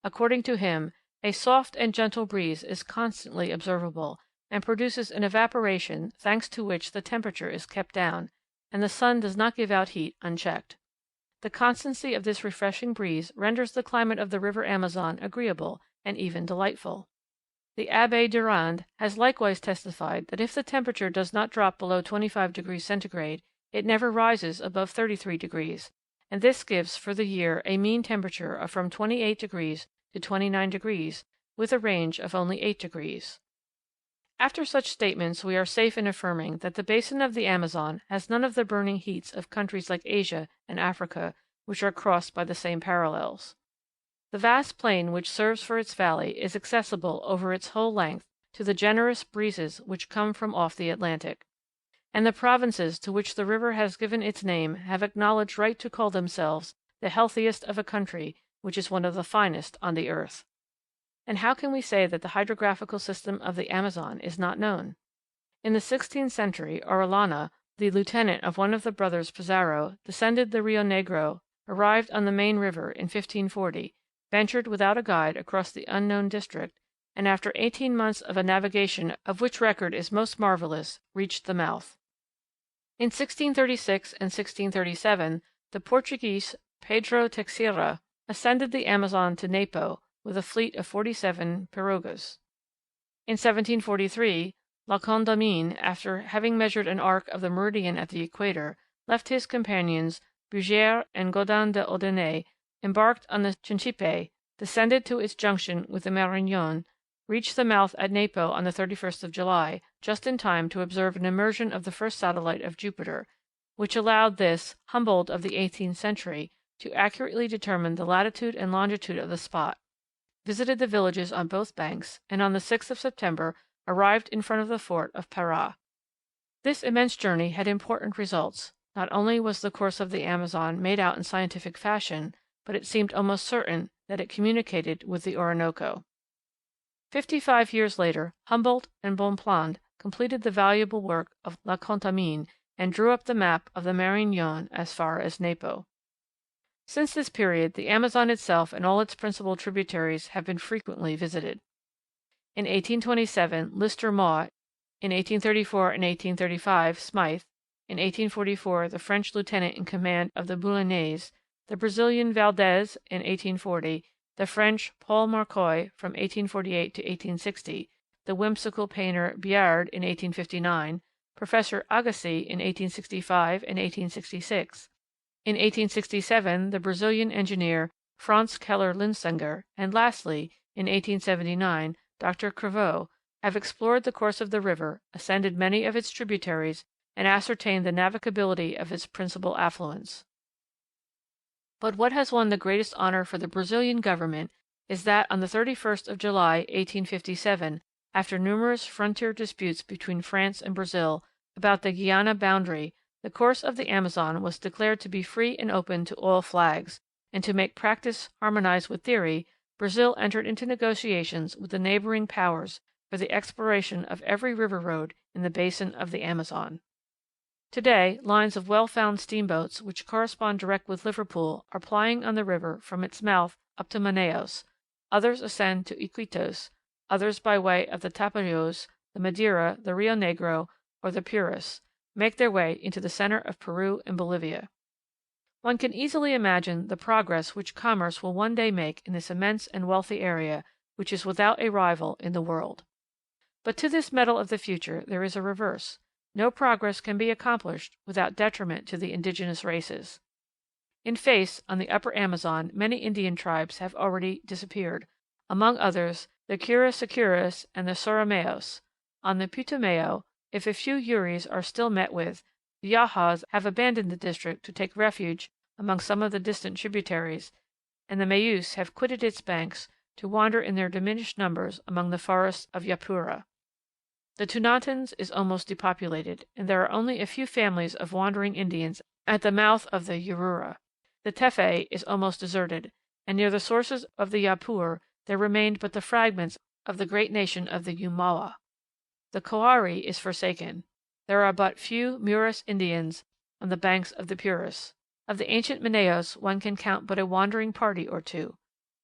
S4: According to him, a soft and gentle breeze is constantly observable, and produces an evaporation thanks to which the temperature is kept down, and the sun does not give out heat unchecked. The constancy of this refreshing breeze renders the climate of the river Amazon agreeable and even delightful. The Abbé Durand has likewise testified that if the temperature does not drop below 25 degrees centigrade, it never rises above 33 degrees, and this gives for the year a mean temperature of from 28 degrees to 29 degrees, with a range of only 8 degrees. After such statements we are safe in affirming that the basin of the Amazon has none of the burning heats of countries like Asia and Africa, which are crossed by the same parallels. The vast plain which serves for its valley is accessible over its whole length to the generous breezes which come from off the Atlantic, and the provinces to which the river has given its name have acknowledged right to call themselves the healthiest of a country which is one of the finest on the earth. And how can we say that the hydrographical system of the Amazon is not known? In the 16th century, Orellana, the lieutenant of one of the brothers Pizarro, descended the Rio Negro, arrived on the main river in 1540, ventured without a guide across the unknown district, and after 18 months of a navigation of which record is most marvelous, reached the mouth. In 1636 and 1637 the Portuguese Pedro Teixeira ascended the Amazon to Napo with a fleet of 47 pirogues. In 1743 La Condamine, after having measured an arc of the meridian at the equator, left his companions Bouguer and Gaudin de Audenay, embarked on the Chinchipe, descended to its junction with the Marañon, reached the mouth at Napo on the 31st of July, just in time to observe an immersion of the first satellite of Jupiter, which allowed this Humboldt of the 18th century to accurately determine the latitude and longitude of the spot, visited the villages on both banks, and on the 6th of September arrived in front of the fort of Para. This immense journey had important results. Not only was the course of the Amazon made out in scientific fashion, but it seemed almost certain that it communicated with the Orinoco. 55 years later, Humboldt and Bonpland completed the valuable work of La Condamine and drew up the map of the Marañon as far as Napo. Since this period, the Amazon itself and all its principal tributaries have been frequently visited. In 1827, Lister Maw, in 1834 and 1835, Smythe, in 1844, the French lieutenant in command of the Boulonnais, the Brazilian Valdez in 1840, the French Paul Marcoy from 1848 to 1860, the whimsical painter Biard in 1859, Professor Agassiz in 1865 and 1866. In 1867, the Brazilian engineer Franz Keller Linsanger, and lastly, in 1879, Dr. Crevaux, have explored the course of the river, ascended many of its tributaries, and ascertained the navigability of its principal affluents. But what has won the greatest honor for the Brazilian government is that on the 31st of July, 1857, after numerous frontier disputes between France and Brazil about the Guiana boundary, the course of the Amazon was declared to be free and open to all flags, and to make practice harmonize with theory, Brazil entered into negotiations with the neighboring powers for the exploration of every river road in the basin of the Amazon. Today, lines of well-found steamboats, which correspond direct with Liverpool, are plying on the river from its mouth up to Manaos. Others ascend to Iquitos, others by way of the Tapajos, the Madeira, the Rio Negro, or the Purus, make their way into the center of Peru and Bolivia. One can easily imagine the progress which commerce will one day make in this immense and wealthy area, which is without a rival in the world. But to this medal of the future there is a reverse. No progress can be accomplished without detriment to the indigenous races. In face, on the upper Amazon, many Indian tribes have already disappeared, among others the Curaçacuras and the Soromeos. On the Putumayo, if a few Yuris are still met with, the Yahas have abandoned the district to take refuge among some of the distant tributaries, and the Mayus have quitted its banks to wander in their diminished numbers among the forests of Yapura. The Tunantins is almost depopulated, and there are only a few families of wandering Indians at the mouth of the Urura. The Tefe is almost deserted, and near the sources of the Yapur there remained but the fragments of the great nation of the Yumawa. The Coari is forsaken. There are but few Muras Indians on the banks of the Purus. Of the ancient Manaos one can count but a wandering party or two.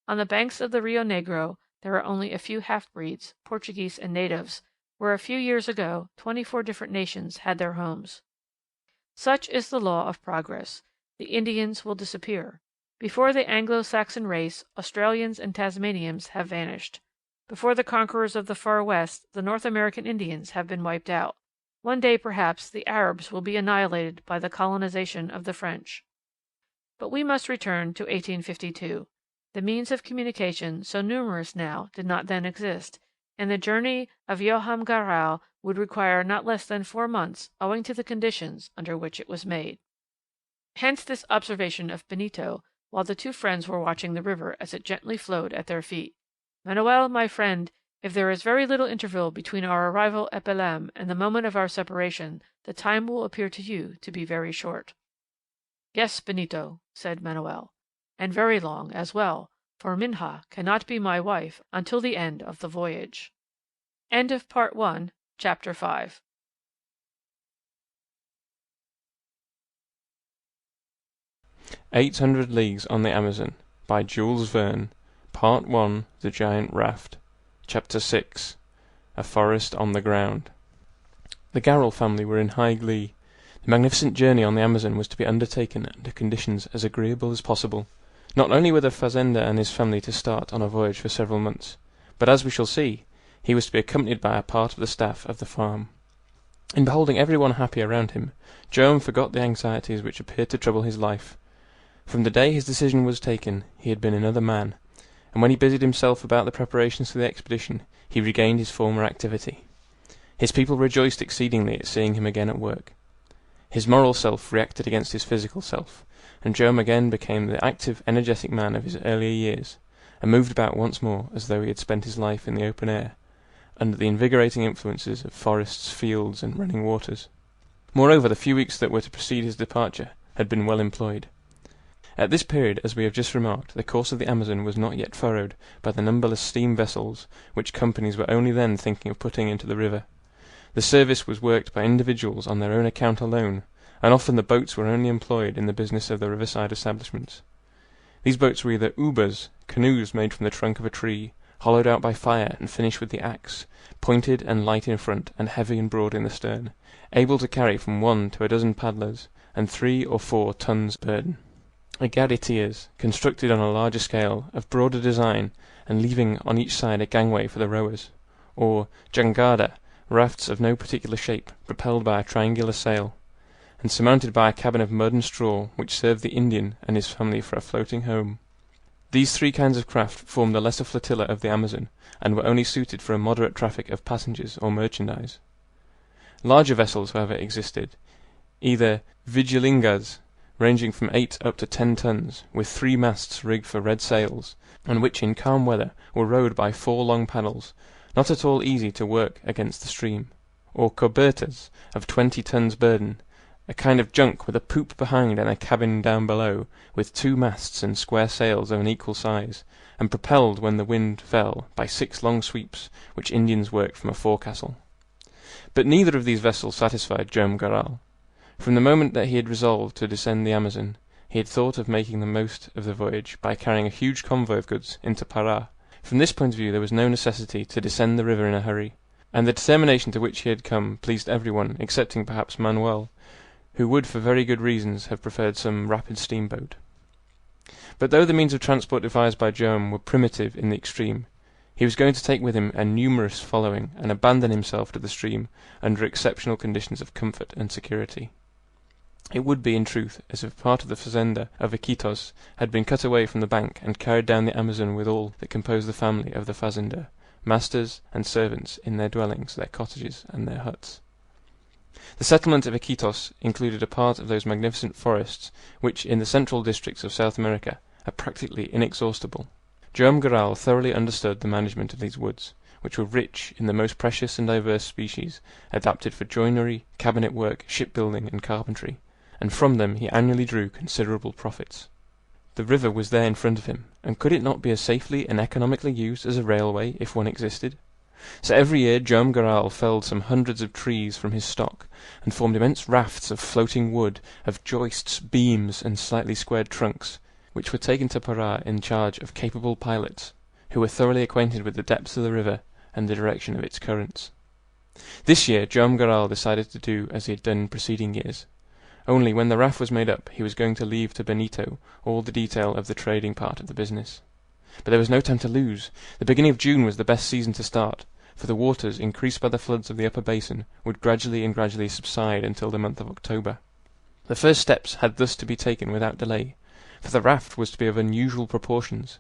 S4: On the banks of the Rio Negro there are only a few half-breeds, Portuguese and natives, where a few years ago 24 different nations had their homes. Such is the law of progress. The Indians will disappear. Before the Anglo-Saxon race, Australians and Tasmanians have vanished. Before the conquerors of the Far West, the North American Indians have been wiped out. One day, perhaps, the Arabs will be annihilated by the colonization of the French. But we must return to 1852. The means of communication, so numerous now, did not then exist, and the journey of Joam Garral would require not less than 4 months, owing to the conditions under which it was made. Hence this observation of Benito, while the two friends were watching the river as it gently flowed at their feet. "Manoel, my friend, if there is very little interval between our arrival at Belem and the moment of our separation, the time will appear to you to be very short." "Yes, Benito," said Manoel, "and very long as well, for Minha cannot be my wife until the end of the voyage." End of Part 1, Chapter 5.
S5: "800 Leagues on the Amazon" by Jules Verne. Part 1, The Giant Raft. Chapter 6, A Forest on the Ground. The Garral family were in high glee. The magnificent journey on the Amazon was to be undertaken under conditions as agreeable as possible. Not only were the fazender and his family to start on a voyage for several months, but, as we shall see, he was to be accompanied by a part of the staff of the farm. In beholding every one happy around him, Joam forgot the anxieties which appeared to trouble his life. From the day his decision was taken, he had been another man, and when he busied himself about the preparations for the expedition, he regained his former activity. His people rejoiced exceedingly at seeing him again at work. His moral self reacted against his physical self, and Joam again became the active, energetic man of his earlier years, and moved about once more as though he had spent his life in the open air, under the invigorating influences of forests, fields, and running waters. Moreover, the few weeks that were to precede his departure had been well employed. At this period, as we have just remarked, the course of the Amazon was not yet furrowed by the numberless steam vessels which companies were only then thinking of putting into the river. The service was worked by individuals on their own account alone, and often the boats were only employed in the business of the riverside establishments. These boats were either ubas, canoes made from the trunk of a tree, hollowed out by fire and finished with the axe, pointed and light in front and heavy and broad in the stern, able to carry from 1 to a dozen paddlers and 3 or 4 tons burden. egariteers, constructed on a larger scale, of broader design, and leaving on each side a gangway for the rowers, or jangada, rafts of no particular shape, propelled by a triangular sail, and surmounted by a cabin of mud and straw, which served the Indian and his family for a floating home. These three kinds of craft formed the lesser flotilla of the Amazon, and were only suited for a moderate traffic of passengers or merchandise. Larger vessels, however, existed, either vigilingas, ranging from 8 up to 10 tons, with 3 masts rigged for red sails, and which in calm weather were rowed by 4 long paddles, not at all easy to work against the stream, or cobertas of 20 tons burden, a kind of junk with a poop behind and a cabin down below, with 2 masts and square sails of an equal size, and propelled when the wind fell by 6 long sweeps which Indians worked from a forecastle. But neither of these vessels satisfied Joam Garral. From the moment that he had resolved to descend the Amazon, he had thought of making the most of the voyage by carrying a huge convoy of goods into Para. From this point of view there was no necessity to descend the river in a hurry, and the determination to which he had come pleased everyone, excepting perhaps Manuel, who would for very good reasons have preferred some rapid steamboat. But though the means of transport devised by Joam were primitive in the extreme, he was going to take with him a numerous following, and abandon himself to the stream under exceptional conditions of comfort and security. It would be, in truth, as if part of the fazenda of Iquitos had been cut away from the bank and carried down the Amazon with all that composed the family of the fazender, masters and servants in their dwellings, their cottages, and their huts. The settlement of Iquitos included a part of those magnificent forests which, in the central districts of South America, are practically inexhaustible. Joam Garral thoroughly understood the management of these woods, which were rich in the most precious and diverse species, adapted for joinery, cabinet work, shipbuilding, and carpentry, and from them he annually drew considerable profits. The river was there in front of him, and could it not be as safely and economically used as a railway, if one existed? So every year Joam Garral felled some hundreds of trees from his stock, and formed immense rafts of floating wood, of joists, beams, and slightly squared trunks, which were taken to Para in charge of capable pilots, who were thoroughly acquainted with the depths of the river and the direction of its currents. This year Joam Garral decided to do as he had done in preceding years. Only when the raft was made up he was going to leave to Benito all the detail of the trading part of the business. But there was no time to lose. The beginning of June was the best season to start, for the waters, increased by the floods of the upper basin, would gradually subside until the month of October. The first steps had thus to be taken without delay, for the raft was to be of unusual proportions.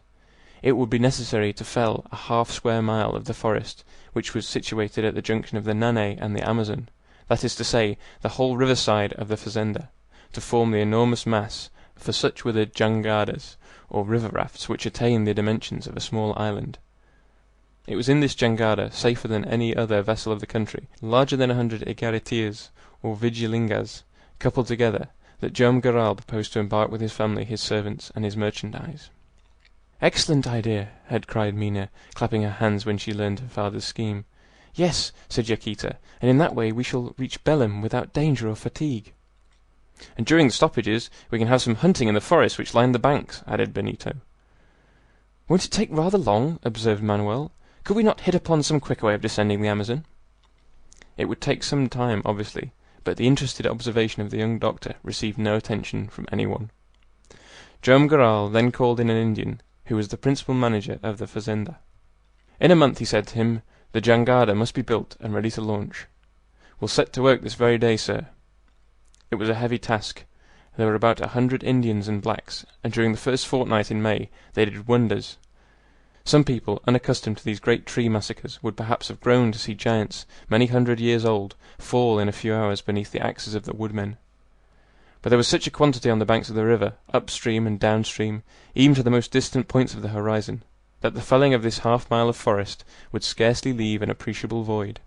S5: It would be necessary to fell a half square mile of the forest, which was situated at the junction of the Nanay and the Amazon, that is to say, the whole river side of the fazenda, to form the enormous mass, for such were the jangadas, or river rafts, which attain the dimensions of a small island. It was in this jangada, safer than any other vessel of the country, larger than 100 egariteers, or vigilingas, coupled together, that Joam Garral proposed to embark with his family, his servants, and his merchandise. "Excellent idea!" had cried Mina, clapping her hands when she learned her father's scheme. "Yes," said Yaquita, "and in that way we shall reach Belem without danger or fatigue." "And during the stoppages we can have some hunting in the forest which line the banks," added Benito. "Won't it take rather long?" observed Manuel. "Could we not hit upon some quicker way of descending the Amazon?" It would take some time, obviously, but the interested observation of the young doctor received no attention from anyone. Joam Garral then called in an Indian, who was the principal manager of the fazenda. In a month, he said to him, the jangada must be built and ready to launch. "We'll set to work this very day, sir." It was a heavy task. There were about 100 Indians and blacks, and during the first fortnight in May they did wonders. Some people, unaccustomed to these great tree massacres, would perhaps have groaned to see giants, many hundred years old, fall in a few hours beneath the axes of the woodmen. But there was such a quantity on the banks of the river, upstream and downstream, even to the most distant points of the horizon, that the felling of this half-mile of forest would scarcely leave an appreciable void.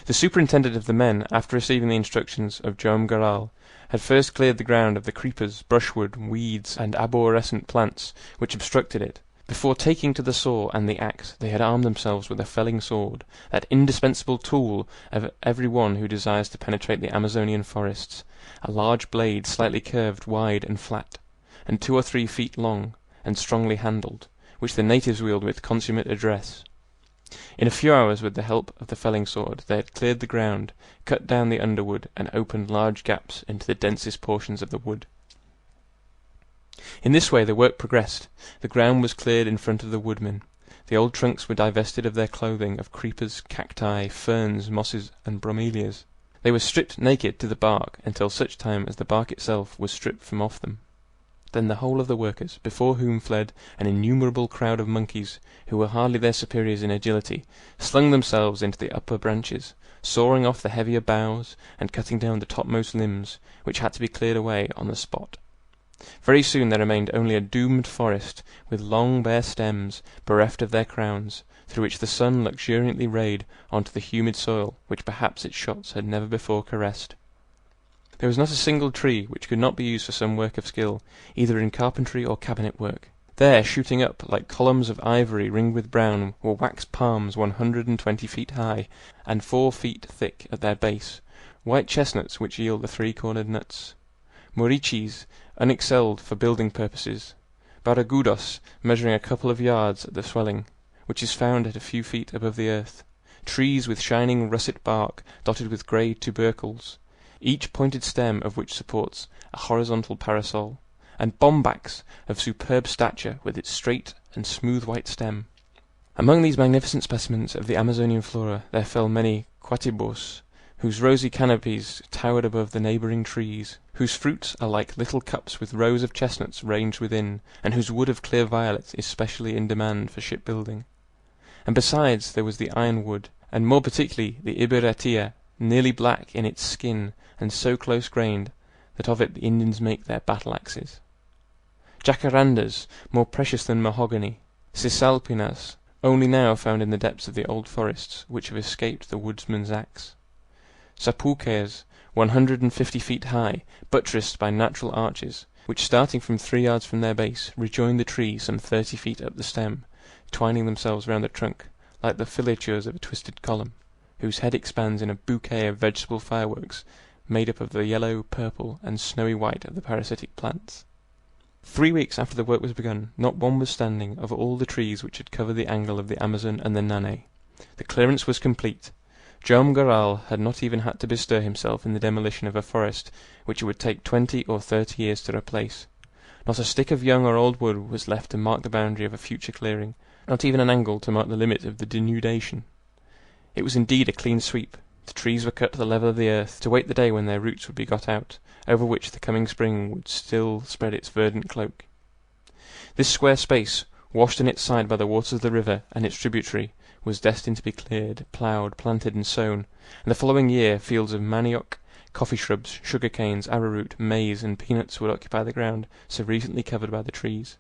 S5: The superintendent of the men, after receiving the instructions of Joam Garral, had first cleared the ground of the creepers, brushwood, weeds, and arborescent plants which obstructed it. Before taking to the saw and the axe, they had armed themselves with a felling sword, that indispensable tool of every one who desires to penetrate the Amazonian forests, a large blade slightly curved, wide and flat, and 2 or 3 feet long, and strongly handled, which the natives wield with consummate address. In a few hours, with the help of the felling sword, they had cleared the ground, cut down the underwood, and opened large gaps into the densest portions of the wood. In this way the work progressed. The ground was cleared in front of the woodmen. The old trunks were divested of their clothing of creepers, cacti, ferns, mosses, and bromelias. They were stripped naked to the bark until such time as the bark itself was stripped from off them. Then the whole of the workers, before whom fled an innumerable crowd of monkeys, who were hardly their superiors in agility, slung themselves into the upper branches, sawing off the heavier boughs, and cutting down the topmost limbs, which had to be cleared away on the spot. Very soon there remained only a doomed forest, with long bare stems, bereft of their crowns, through which the sun luxuriantly rayed on to the humid soil which perhaps its shots had never before caressed. There was not a single tree which could not be used for some work of skill, either in carpentry or cabinet work. There, shooting up like columns of ivory ringed with brown, were wax palms 120 feet high, and 4 feet thick at their base, white chestnuts which yield the 3-cornered nuts, morichis, unexcelled for building purposes, baragudos, measuring a couple of yards at the swelling, which is found at a few feet above the earth, trees with shining russet bark dotted with grey tubercles, each pointed stem of which supports a horizontal parasol, and bombax of superb stature with its straight and smooth white stem. Among these magnificent specimens of the Amazonian flora there fell many quatibos, whose rosy canopies towered above the neighbouring trees, whose fruits are like little cups with rows of chestnuts ranged within, and whose wood of clear violet is specially in demand for shipbuilding. And besides there was the ironwood, and more particularly the iberatia, nearly black in its skin, and so close-grained that of it the Indians make their battle-axes. Jacarandas, more precious than mahogany, cisalpinas, only now found in the depths of the old forests which have escaped the woodsman's axe. Sapucaes, 150 feet high, buttressed by natural arches, which starting from 3 yards from their base, rejoin the tree some 30 feet up the stem, twining themselves round the trunk, like the filatures of a twisted column, whose head expands in a bouquet of vegetable fireworks, made up of the yellow, purple, and snowy white of the parasitic plants. 3 weeks after the work was begun, not one was standing of all the trees which had covered the angle of the Amazon and the Nanay. The clearance was complete. Joam Garral had not even had to bestir himself in the demolition of a forest which it would take 20 or 30 years to replace. Not a stick of young or old wood was left to mark the boundary of a future clearing, not even an angle to mark the limit of the denudation. It was indeed a clean sweep. The trees were cut to the level of the earth, to wait the day when their roots would be got out, over which the coming spring would still spread its verdant cloak. This square space, washed on its side by the waters of the river and its tributary, was destined to be cleared, ploughed, planted, and sown, and the following year fields of manioc, coffee shrubs, sugar canes, arrowroot, maize, and peanuts would occupy the ground so recently covered by the trees.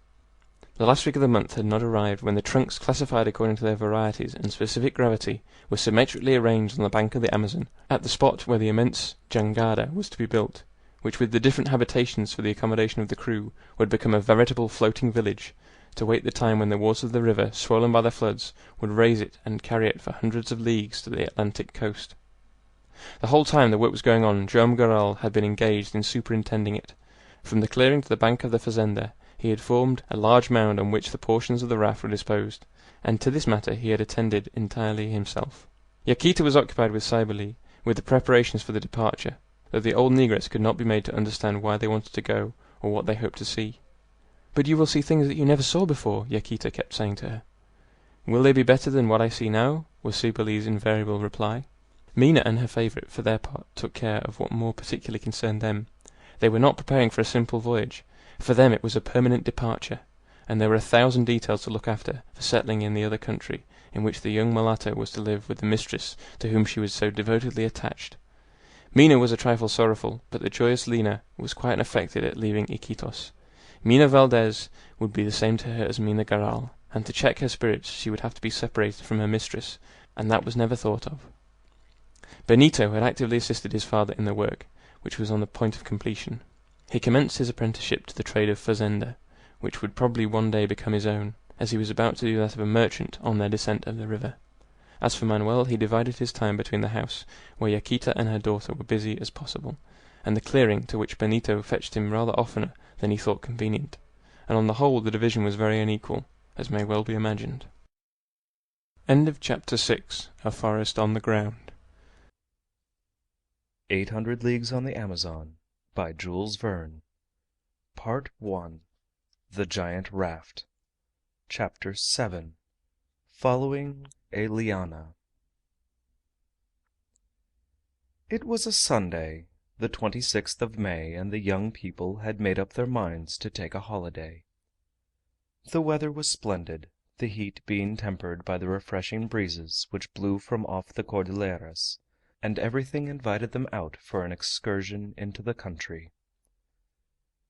S5: The last week of the month had not arrived when the trunks, classified according to their varieties and specific gravity, were symmetrically arranged on the bank of the Amazon, at the spot where the immense jangada was to be built, which with the different habitations for the accommodation of the crew would become a veritable floating village, to wait the time when the waters of the river, swollen by the floods, would raise it and carry it for hundreds of leagues to the Atlantic coast. The whole time the work was going on, Joam Garral had been engaged in superintending it. From the clearing to the bank of the fazenda, he had formed a large mound on which the portions of the raft were disposed, and to this matter he had attended entirely himself. Yaquita was occupied with Cybele, with the preparations for the departure, though the old negress could not be made to understand why they wanted to go, or what they hoped to see. "But you will see things that you never saw before," Yaquita kept saying to her. "Will they be better than what I see now?" was Cybele's invariable reply. Mina and her favourite, for their part, took care of what more particularly concerned them. They were not preparing for a simple voyage. For them it was a permanent departure, and there were 1,000 details to look after for settling in the other country, in which the young mulatto was to live with the mistress to whom she was so devotedly attached. Mina was a trifle sorrowful, but the joyous Lina was quite unaffected at leaving Iquitos. Mina Valdez would be the same to her as Mina Garral, and to check her spirits she would have to be separated from her mistress, and that was never thought of. Benito had actively assisted his father in the work, which was on the point of completion. He commenced his apprenticeship to the trade of fazender, which would probably one day become his own, as he was about to do that of a merchant on their descent of the river. As for Manuel, he divided his time between the house, where Yaquita and her daughter were busy as possible, and the clearing, to which Benito fetched him rather oftener than he thought convenient, and on the whole the division was very unequal, as may well be imagined. End of Chapter 6. A Forest on the Ground.
S1: 800 Leagues on the Amazon by Jules Verne. Part 1. The Giant Raft. Chapter 7. Following a Liana. It was a Sunday, the 26th of May, and the young people had made up their minds to take a holiday. The weather was splendid, the heat being tempered by the refreshing breezes which blew from off the Cordilleras, and everything invited them out for an excursion into the country.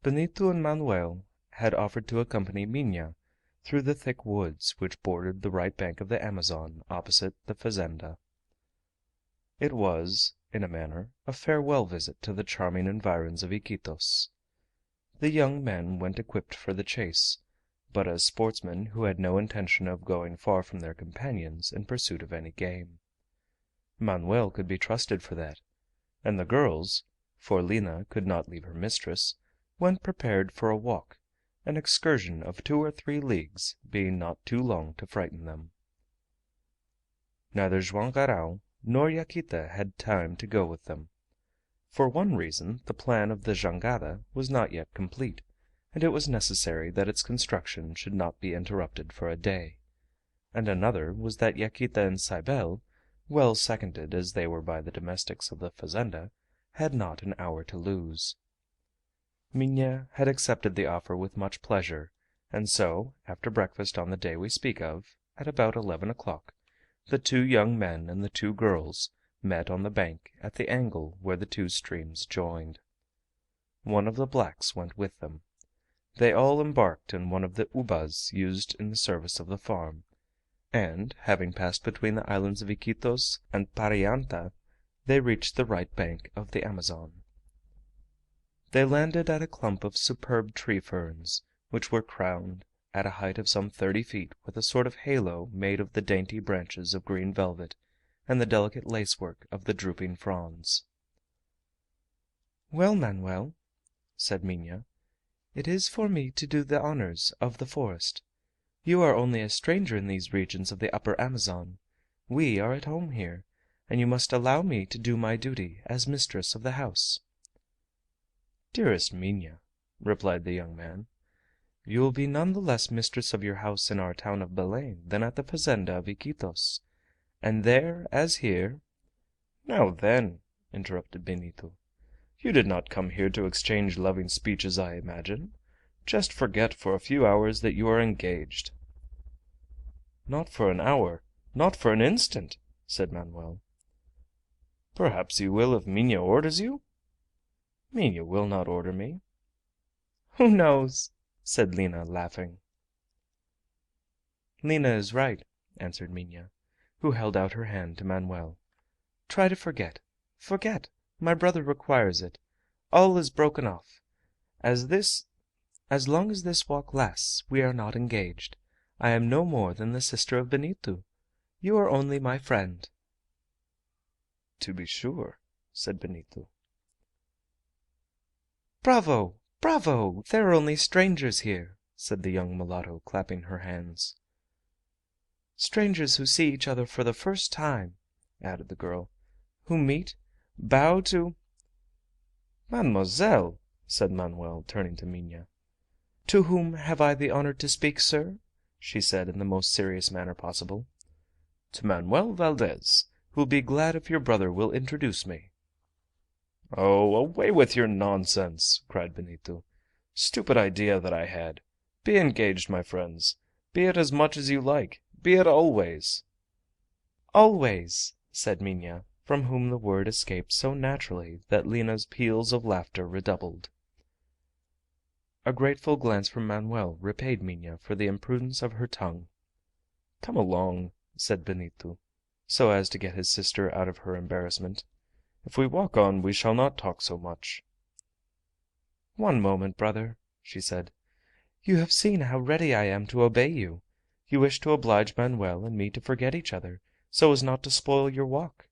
S1: Benito and Manoel had offered to accompany Minha through the thick woods which bordered the right bank of the Amazon opposite the fazenda. It was, in a manner, a farewell visit to the charming environs of Iquitos. The young men went equipped for the chase, but as sportsmen who had no intention of going far from their companions in pursuit of any game. Manoel could be trusted for that, and the girls, for Lina could not leave her mistress, went prepared for a walk, an excursion of 2 or 3 leagues being not too long to frighten them. Neither Joam Garral nor Yaquita had time to go with them. For one reason the plan of the jangada was not yet complete, and it was necessary that its construction should not be interrupted for a day, and another was that Yaquita and Cybele, well seconded as they were by the domestics of the fazenda, had not an hour to lose. Minha had accepted the offer with much pleasure, and so, after breakfast on the day we speak of, at about 11 o'clock, the 2 young men and the 2 girls met on the bank at the angle where the 2 streams joined. One of the blacks went with them. They all embarked in one of the ubas used in the service of the farm, and, having passed between the islands of Iquitos and Parianta, they reached the right bank of the Amazon. They landed at a clump of superb tree ferns, which were crowned at a height of some 30 feet with a sort of halo made of the dainty branches of green velvet and the delicate lacework of the drooping fronds. "Well, Manoel," said Minha, "it is for me to do the honors of the forest. You are only a stranger in these regions of the upper Amazon. We are at home here, and you must allow me to do my duty as mistress of the house." "Dearest Minha," replied the young man, "you will be none the less mistress of your house in our town of Belem than at the fazenda of Iquitos, and there, as here—" "Now then," interrupted Benito, "you did not come here to exchange loving speeches, I imagine. Just forget for a few hours that you are engaged." "Not for an hour, not for an instant," said Manoel. "Perhaps you will if Minha orders you?" "Minha will not order me." "Who knows?" said Lina, laughing. "Lina is right," answered Minha, who held out her hand to Manoel. "Try to forget. Forget! My brother requires it. All is broken off. As long as this walk lasts, we are not engaged. I am no more than the sister of Benito. You are only my friend." "To be sure," said Benito. "Bravo! Bravo! There are only strangers here," said the young mulatto, clapping her hands. "Strangers who see each other for the first time," added the girl, "who meet, bow to—"
S3: "Mademoiselle!" said Manoel, turning to Minha.
S1: "To whom have I the honor to speak, sir?" she said in the most serious manner possible.
S3: "To Manuel Valdez, who will be glad if your brother will introduce me." "Oh, away with your nonsense!" cried Benito. "Stupid idea that I had! Be engaged, my friends. Be it as much as you like. Be it always."
S1: "Always!" said Minha, from whom the word escaped so naturally that Lina's peals of laughter redoubled. A grateful glance from Manoel repaid Minha for the imprudence of her tongue.
S3: "Come along," said Benito,
S1: so as to get his sister out of her embarrassment.
S3: "If we walk on we shall not talk so much."
S1: "One moment, brother," she said. "You have seen how ready I am to obey you. You wish to oblige Manoel and me to forget each other, so as not to spoil your walk.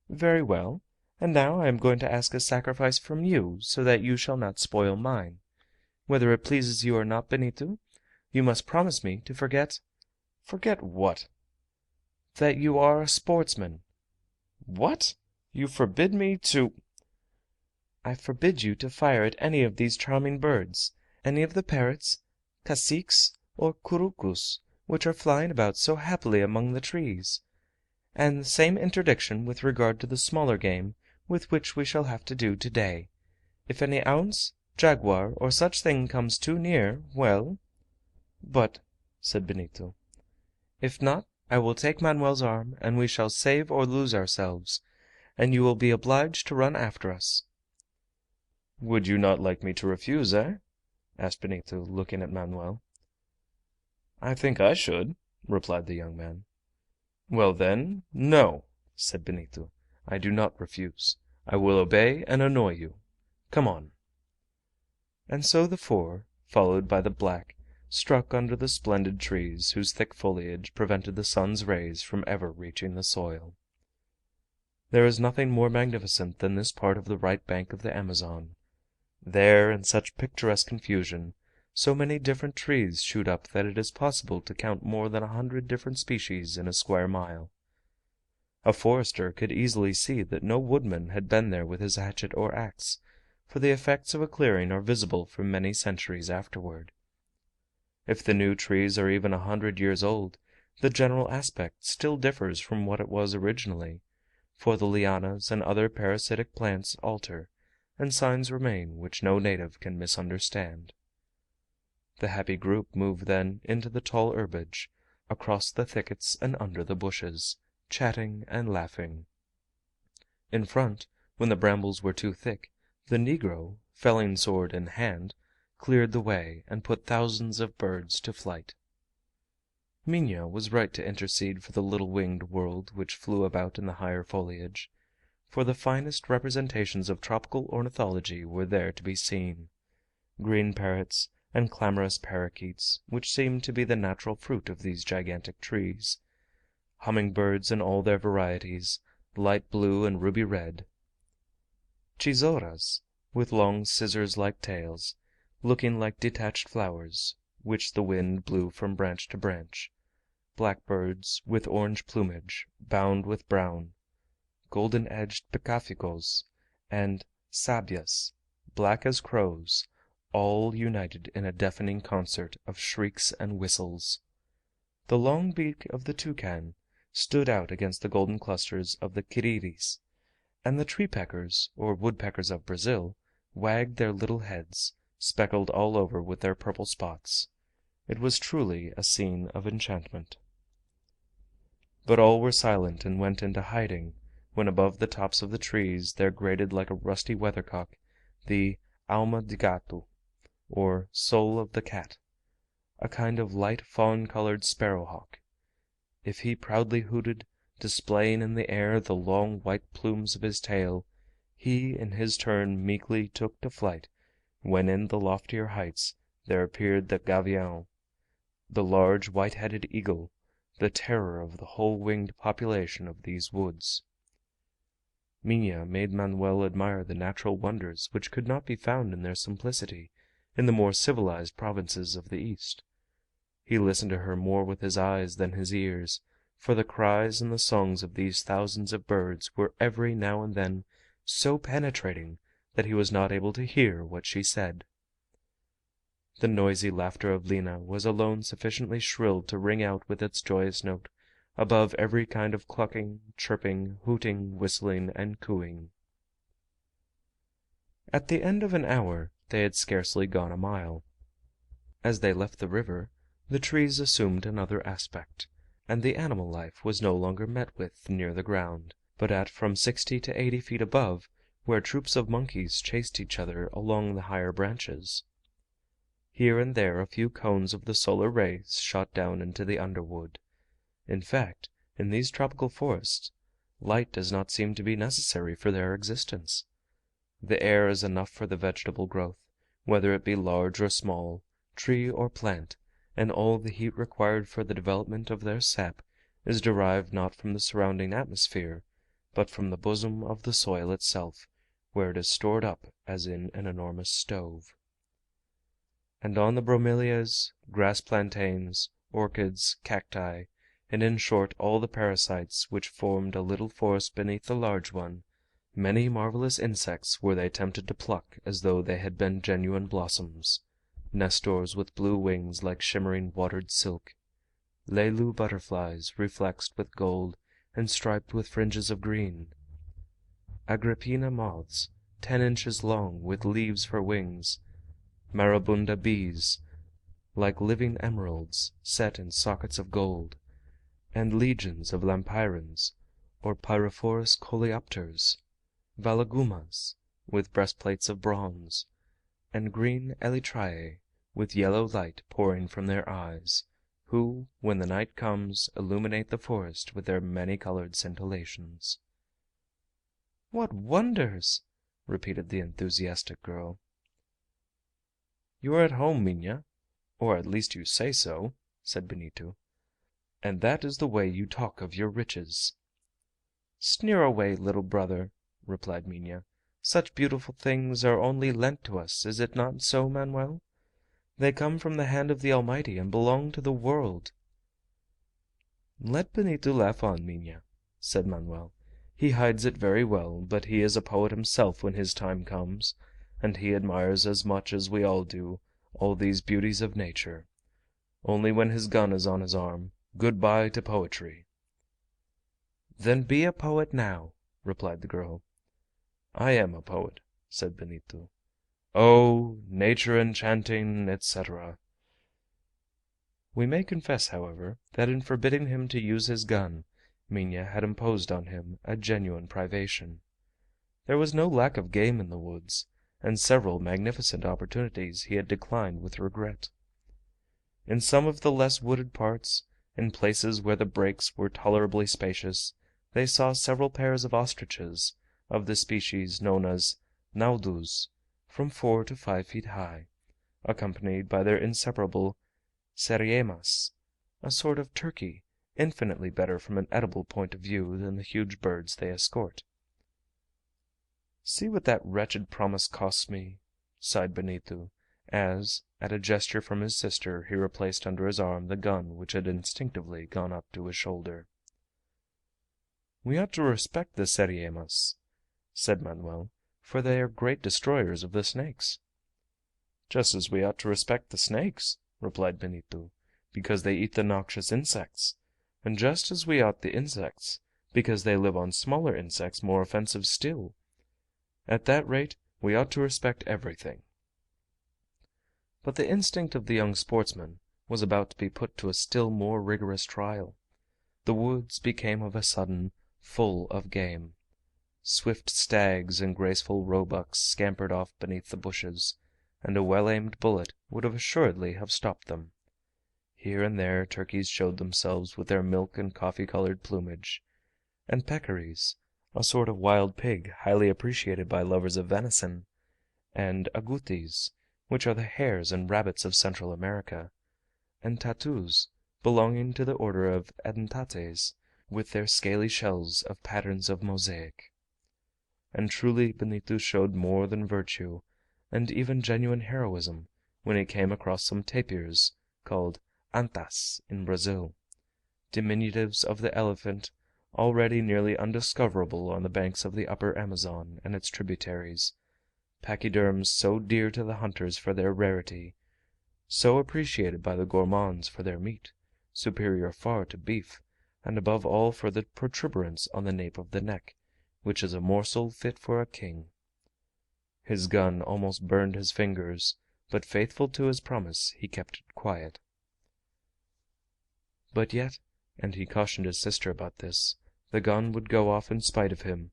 S1: Very well, and now I am going to ask a sacrifice from you so that you shall not spoil mine. Whether it pleases you or not, Benito, you must promise me to forget—"
S3: "Forget what?"
S1: "That you are a sportsman."
S3: "What? You forbid me to—"
S1: "I forbid you to fire at any of these charming birds, any of the parrots, caciques, or curucus, which are flying about so happily among the trees, and the same interdiction with regard to the smaller game with which we shall have to do to day. If any ounce, jaguar, or such thing comes too near, well—" "But," said Benito, "if not, I will take Manoel's arm, and we shall save or lose ourselves, and you will be obliged to run after us." "Would you not like me to refuse, eh?" asked Benito, looking at Manoel. "I think I should," replied the young man. "Well, then, no!" said Benito. "I do not refuse. I will obey and annoy you. Come on." And so the four, followed by the black, struck under the splendid trees whose thick foliage prevented the sun's rays from ever reaching the soil. There is nothing more magnificent than this part of the right bank of the Amazon. There, in such picturesque confusion, so many different trees shoot up that it is possible to count more than 100 different species in a square mile. A forester could easily see that no woodman had been there with his hatchet or axe, for the effects of a clearing are visible for many centuries afterward. If the new trees are even 100 years old, the general aspect still differs from what it was originally, for the lianas and other parasitic plants alter, and signs remain which no native can misunderstand. The happy group moved then into the tall herbage, across the thickets and under the bushes, chatting and laughing. In front, when the brambles were too thick, the negro, felling sword in hand, cleared the way and put thousands of birds to flight. Minha was right to intercede for the little winged world which flew about in the higher foliage, for the finest representations of tropical ornithology were there to be seen: green parrots and clamorous parakeets, which seemed to be the natural fruit of these gigantic trees, humming-birds in all their varieties, light blue and ruby red, chizoras, with long scissors-like tails, looking like detached flowers, which the wind blew from branch to branch, blackbirds with orange plumage bound with brown, golden-edged picaficos, and sabias, black as crows, all united in a deafening concert of shrieks and whistles. The long beak of the toucan stood out against the golden clusters of the kiriris, and the tree peckers, or woodpeckers of Brazil, wagged their little heads, speckled all over with their purple spots. It was truly a scene of enchantment. But all were silent and went into hiding, when above the tops of the trees there grated like a rusty weathercock the alma de gato, or soul of the cat, a kind of light fawn-colored sparrowhawk. If he proudly hooted, displaying in the air the long white plumes of his tail, he in his turn meekly took to flight when in the loftier heights there appeared the gavião, the large white-headed eagle, the terror of the whole winged population of these woods. Minha made Manoel admire the natural wonders which could not be found in their simplicity in the more civilized provinces of the East. He listened to her more with his eyes than his ears, for the cries and the songs of these thousands of birds were every now and then so penetrating that he was not able to hear what she said. The noisy laughter of Lina was alone sufficiently shrill to ring out with its joyous note above every kind of clucking, chirping, hooting, whistling, and cooing. At the end of an hour they had scarcely gone a mile. As they left the river, the trees assumed another aspect, and the animal life was no longer met with near the ground, but at from 60 to 80 feet above, where troops of monkeys chased each other along the higher branches. Here and there a few cones of the solar rays shot down into the underwood. In fact, in these tropical forests, light does not seem to be necessary for their existence. The air is enough for the vegetable growth, whether it be large or small, tree or plant, and all the heat required for the development of their sap is derived not from the surrounding atmosphere, but from the bosom of the soil itself, where it is stored up as in an enormous stove. And on the bromelias, grass plantains, orchids, cacti, and in short all the parasites which formed a little forest beneath the large one, many marvelous insects were they tempted to pluck as though they had been genuine blossoms.
S3: nestors with blue wings like shimmering watered silk, lelu butterflies reflexed with gold and striped with fringes of green, agrippina moths 10 inches long with leaves for wings, marabunda bees like living emeralds set in sockets of gold, and legions of lampyrons or pyrophorus coleopters, valagumas with breastplates of bronze, and green elytrae with yellow light pouring from their eyes, who, when the night comes, illuminate the forest with their many-colored scintillations. "What wonders!" repeated the enthusiastic girl. "You are at home, Minha, or at least you say so," said Benito, "and that is the way you talk of your riches." "Sneer away, little brother," replied Minha. "Such beautiful things are only lent to us, is it not so, Manuel? They come from the hand of the Almighty and belong to the world." "Let Benito laugh on, Minha," said Manuel. "He hides it very well, but he is a poet himself when his time comes, and he admires as much as we all do all these beauties of nature. Only when his gun is on his arm, good bye to poetry." "Then be a poet now," replied the girl. "I am a poet," said Benito. "Oh, nature enchanting, etc." We may confess, however, that in forbidding him to use his gun, Minha had imposed on him a genuine privation. There was no lack of game in the woods, and several magnificent opportunities he had declined with regret. In some of the less wooded parts, in places where the brakes were tolerably spacious, they saw several pairs of ostriches, of the species known as naudus, from 4 to 5 feet high, accompanied by their inseparable seriemas, a sort of turkey, infinitely better from an edible point of view than the huge birds they escort. "See what that wretched promise costs me," sighed Benito, as, at a gesture from his sister, he replaced under his arm the gun which had instinctively gone up to his shoulder. "We ought to respect the seriemas," said Manuel, "for they are great destroyers of the snakes." "Just as we ought to respect the snakes," replied Benito, "because they eat the noxious insects, and just as we ought the insects, because they live on smaller insects more offensive still. At that rate we ought to respect everything." But the instinct of the young sportsman was about to be put to a still more rigorous trial. The woods became of a sudden full of game. Swift stags and graceful roebucks scampered off beneath the bushes, and a well-aimed bullet would have assuredly have stopped them. Here and there turkeys showed themselves with their milk and coffee-colored plumage, and peccaries, a sort of wild pig highly appreciated by lovers of venison, and agoutis, which are the hares and rabbits of Central America, and tatus, belonging to the order of edentates, with their scaly shells of patterns of mosaic. And truly Benito showed more than virtue, and even genuine heroism, when he came across some tapirs, called antas in Brazil, diminutives of the elephant, already nearly undiscoverable on the banks of the upper Amazon and its tributaries, pachyderms so dear to the hunters for their rarity, so appreciated by the gourmands for their meat, superior far to beef, and above all for the protuberance on the nape of the neck, which is a morsel fit for a king. His gun almost burned his fingers, but faithful to his promise he kept it quiet. But yet, and he cautioned his sister about this, the gun would go off in spite of him,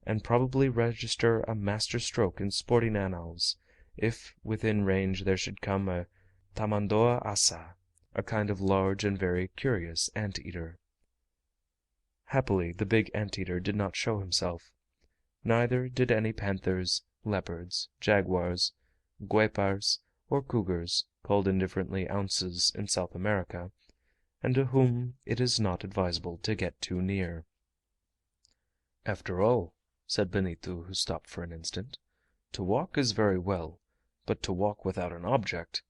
S3: and probably register a master stroke in sporting annals, if within range there should come a tamandoa asa, a kind of large and very curious ant-eater. Happily the big ant-eater did not show himself. Neither did any panthers, leopards, jaguars, guepars, or cougars, called indifferently ounces in South America, and to whom it is not advisable to get too near. "After all," said Benito, who stopped for an instant, "to walk is very well, but to walk without an object—"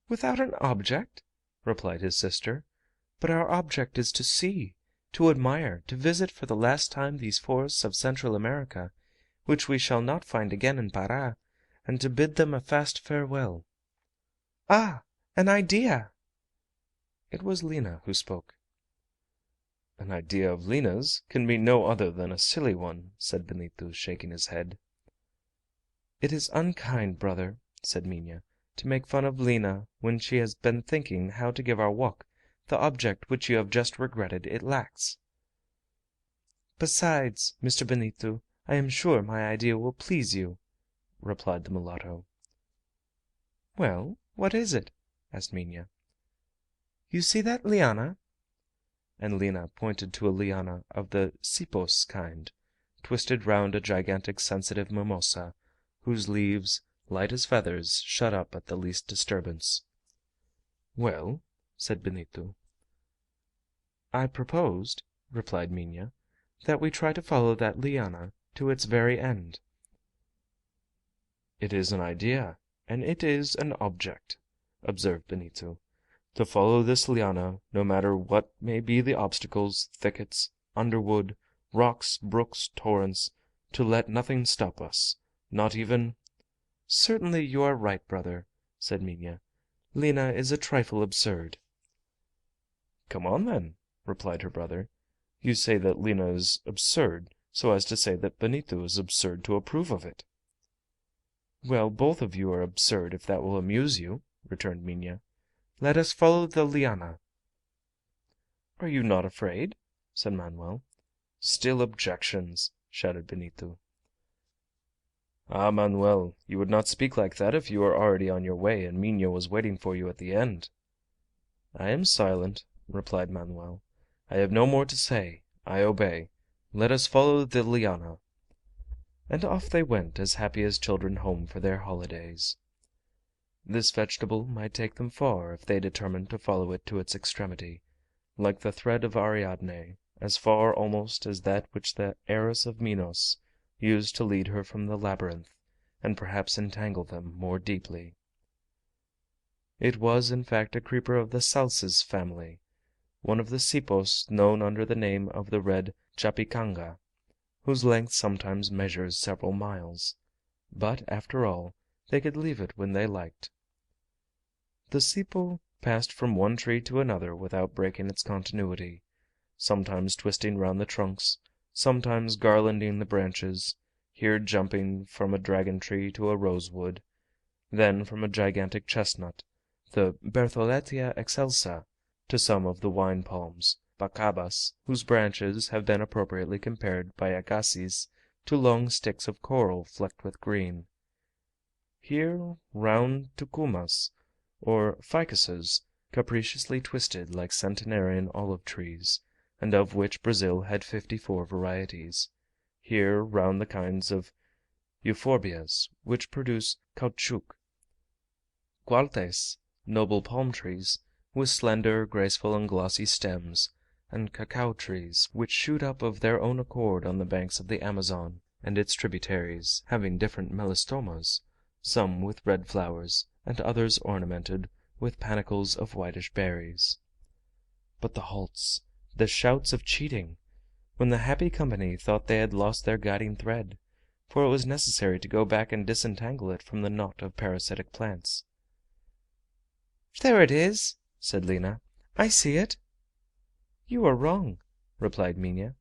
S3: "Without an object?" replied his sister. "But our object is to see, to admire, to visit for the last time these forests of Central America, which we shall not find again in Para, and to bid them a fast farewell."
S1: Ah, an idea!" It was Lina who spoke.
S3: "An idea of Lina's can be no other than a silly one," said Benito, shaking his head.
S1: "It is unkind, brother," said Minha, "to make fun of Lina when she has been thinking how to give our walk the object which you have just regretted it lacks." "Besides, Mr. Benito, I am sure my idea will please you," replied the mulatto. "Well, what is it?" asked Minha. "You see that liana?" And Lina pointed to a liana of the cipos kind, twisted round a gigantic sensitive mimosa, whose leaves, light as feathers, shut up at the least disturbance.
S3: "Well?" said Benito.
S1: "I proposed," replied Minha, "that we try to follow that liana to its very end."
S3: "It is an idea, and it is an object," observed Benito, "to follow this liana, no matter what may be the obstacles, thickets, underwood, rocks, brooks, torrents, to let nothing stop us, not even—"
S1: "Certainly you are right, brother," said Minha. "Lina is a trifle absurd."
S3: "Come on, then," replied her brother. "You say that Lina is absurd, so as to say that Benito is absurd to approve of it."
S1: "Well, both of you are absurd, if that will amuse you," returned Minha. "Let us follow the liana."
S3: "Are you not afraid?" said Manoel. "Still objections!" shouted Benito. "Ah, Manoel, you would not speak like that if you were already on your way and Minha was waiting for you at the end."
S1: "I am silent," replied Manoel. "I have no more to say. I obey. Let us follow the liana." And off they went as happy as children home for their holidays. This vegetable might take them far if they determined to follow it to its extremity, like the thread of Ariadne, as far almost as that which the heiress of Minos used to lead her from the labyrinth, and perhaps entangle them more deeply. It was in fact a creeper of the salsis family, one of the cipos known under the name of the red chapicanga, whose length sometimes measures several miles, but, after all, they could leave it when they liked. The cipo passed from one tree to another without breaking its continuity, sometimes twisting round the trunks, sometimes garlanding the branches, here jumping from a dragon tree to a rosewood, then from a gigantic chestnut, the Bertholletia excelsa, to some of the wine palms, bacabas, whose branches have been appropriately compared by Agassiz to long sticks of coral flecked with green. Here round tucumas, or ficuses, capriciously twisted like centenarian olive trees, and of which Brazil had 54 varieties; here round the kinds of euphorbias which produce caoutchouc; gualtes, noble palm trees, with slender, graceful, and glossy stems, and cacao trees, which shoot up of their own accord on the banks of the Amazon and its tributaries, having different melastomas, some with red flowers, and others ornamented with panicles of whitish berries. But the halts, the shouts of cheating, when the happy company thought they had lost their guiding thread, for it was necessary to go back and disentangle it from the knot of parasitic plants. "There it is!" said Lina. "I see it." "You are wrong," replied Minha.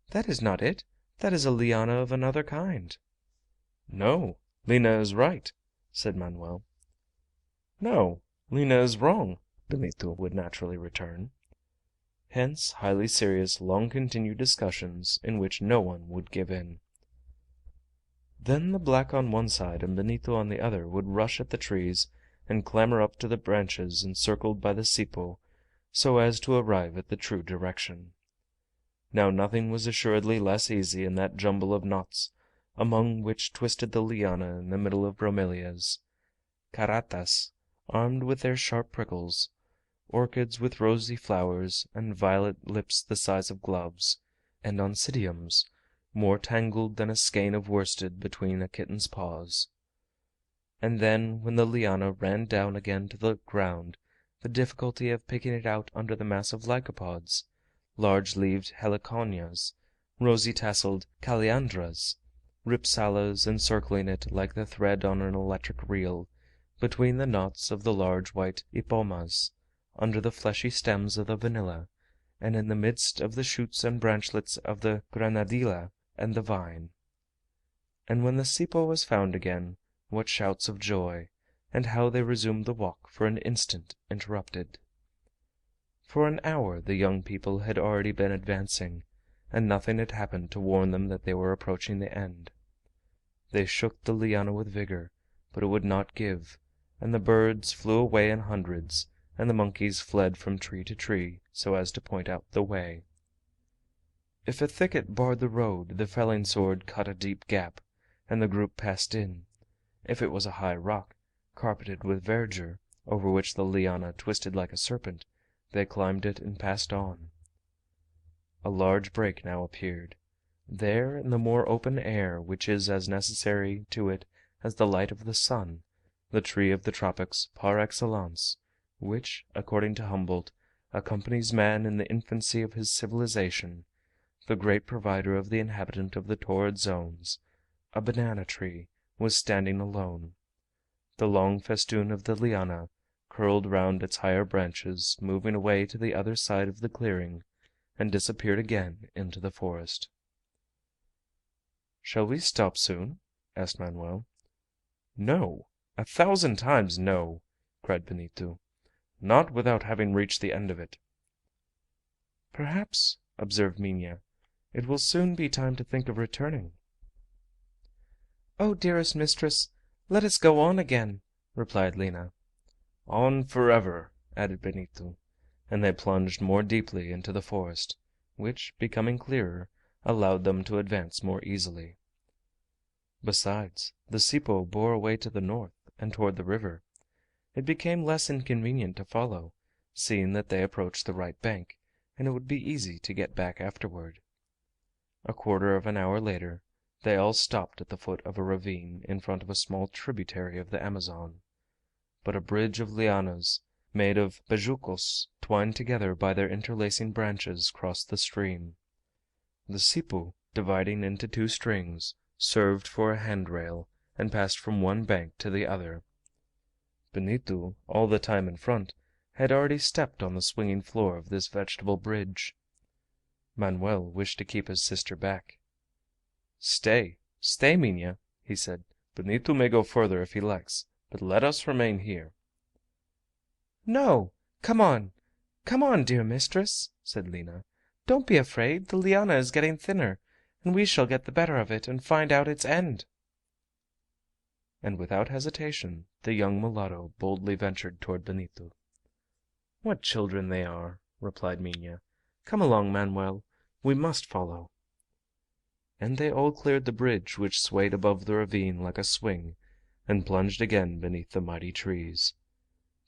S1: "That is not it. That is a liana of another kind."
S3: "No, Lina is right," said Manoel. "No, Lina is wrong," Benito would naturally return. Hence highly serious, long continued discussions in which no one would give in. Then the black on one side and Benito on the other would rush at the trees and clamber up to the branches encircled by the cipo, so as to arrive at the true direction. Now nothing was assuredly less easy in that jumble of knots, among which twisted the liana in the middle of bromelias, caratas, armed with their sharp prickles, orchids with rosy flowers and violet lips the size of gloves, and oncidiums, more tangled than a skein of worsted between a kitten's paws. And then, when the liana ran down again to the ground, the difficulty of picking it out under the mass of lycopods, large-leaved heliconias, rosy-tasseled calliandras, ripsalas encircling it like the thread on an electric reel,
S1: between the knots of the large white ipomas, under the fleshy stems of the vanilla, and in the midst of the shoots and branchlets of the granadilla and the vine. And when the cipo was found again, what shouts of joy, and how they resumed the walk for an instant interrupted. For an hour the young people had already been advancing, and nothing had happened to warn them that they were approaching the end. They shook the liana with vigor, but it would not give, and the birds flew away in hundreds, and the monkeys fled from tree to tree so as to point out the way. If a thicket barred the road, the felling sword cut a deep gap, and the group passed in. If it was a high rock, carpeted with verdure, over which the liana twisted like a serpent, they climbed it and passed on. A large break now appeared. There, in the more open air, which is as necessary to it as the light of the sun, the tree of the tropics par excellence, which, according to Humboldt, accompanies man in the infancy of his civilization, the great provider of the inhabitant of the torrid zones, a banana tree, was standing alone. The long festoon of the liana curled round its higher branches, moving away to the other side of the clearing, and disappeared again into the forest. "Shall we stop soon?" asked Manoel. "No, 1,000 times no!" cried Benito. "Not without having reached the end of it." "Perhaps," observed Minha, "it will soon be time to think of returning." "Oh, dearest mistress, let us go on again," replied Lina. "On forever!" added Benito, and they plunged more deeply into the forest, which, becoming clearer, allowed them to advance more easily. Besides, the cipo bore away to the north and toward the river. It became less inconvenient to follow, seeing that they approached the right bank, and it would be easy to get back afterward. A quarter of an hour later they all stopped at the foot of a ravine in front of a small tributary of the Amazon. But a bridge of lianas, made of bejucos twined together by their interlacing branches, crossed the stream. The cipo, dividing into two strings, served for a handrail, and passed from one bank to the other. Benito, all the time in front, had already stepped on the swinging floor of this vegetable bridge. Manoel wished to keep his sister back. "Stay, stay, Minha," he said. "Benito may go further if he likes, but let us remain here."
S6: "No, come on, come on, dear mistress," said Lina. "Don't be afraid, the liana is getting thinner, and we shall get the better of it and find out its end." And without hesitation the young mulatto boldly ventured toward Benito. "What children they are!" replied Minha. "Come along, Manoel, we must follow." And they all cleared the bridge, which swayed above the ravine like a swing, and plunged again beneath the mighty trees.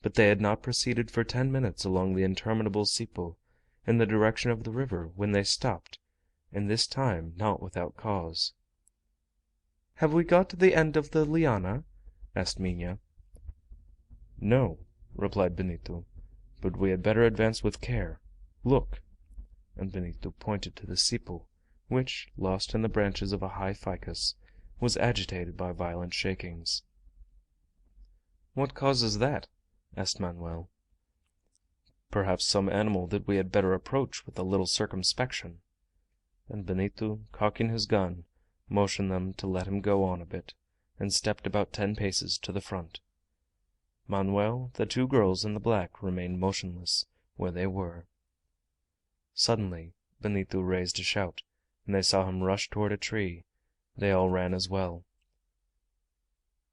S6: But they had not proceeded for 10 minutes along the interminable cipo in the direction of the river when they stopped, and this time not without cause. "Have we got to the end of the liana?" asked Minha. "No," replied Benito, "but we had better advance with care. Look!" And Benito pointed to the cipo, which, lost in the branches of a high ficus, was agitated by violent shakings. "What causes that?" asked Manoel. "Perhaps some animal that we had better approach with a little circumspection." And Benito, cocking his gun, motioned them to let him go on a bit, and stepped about 10 paces to the front. Manoel, the two girls, and the black remained motionless where they were. Suddenly Benito raised a shout, and they saw him rush toward a tree. They all ran as well.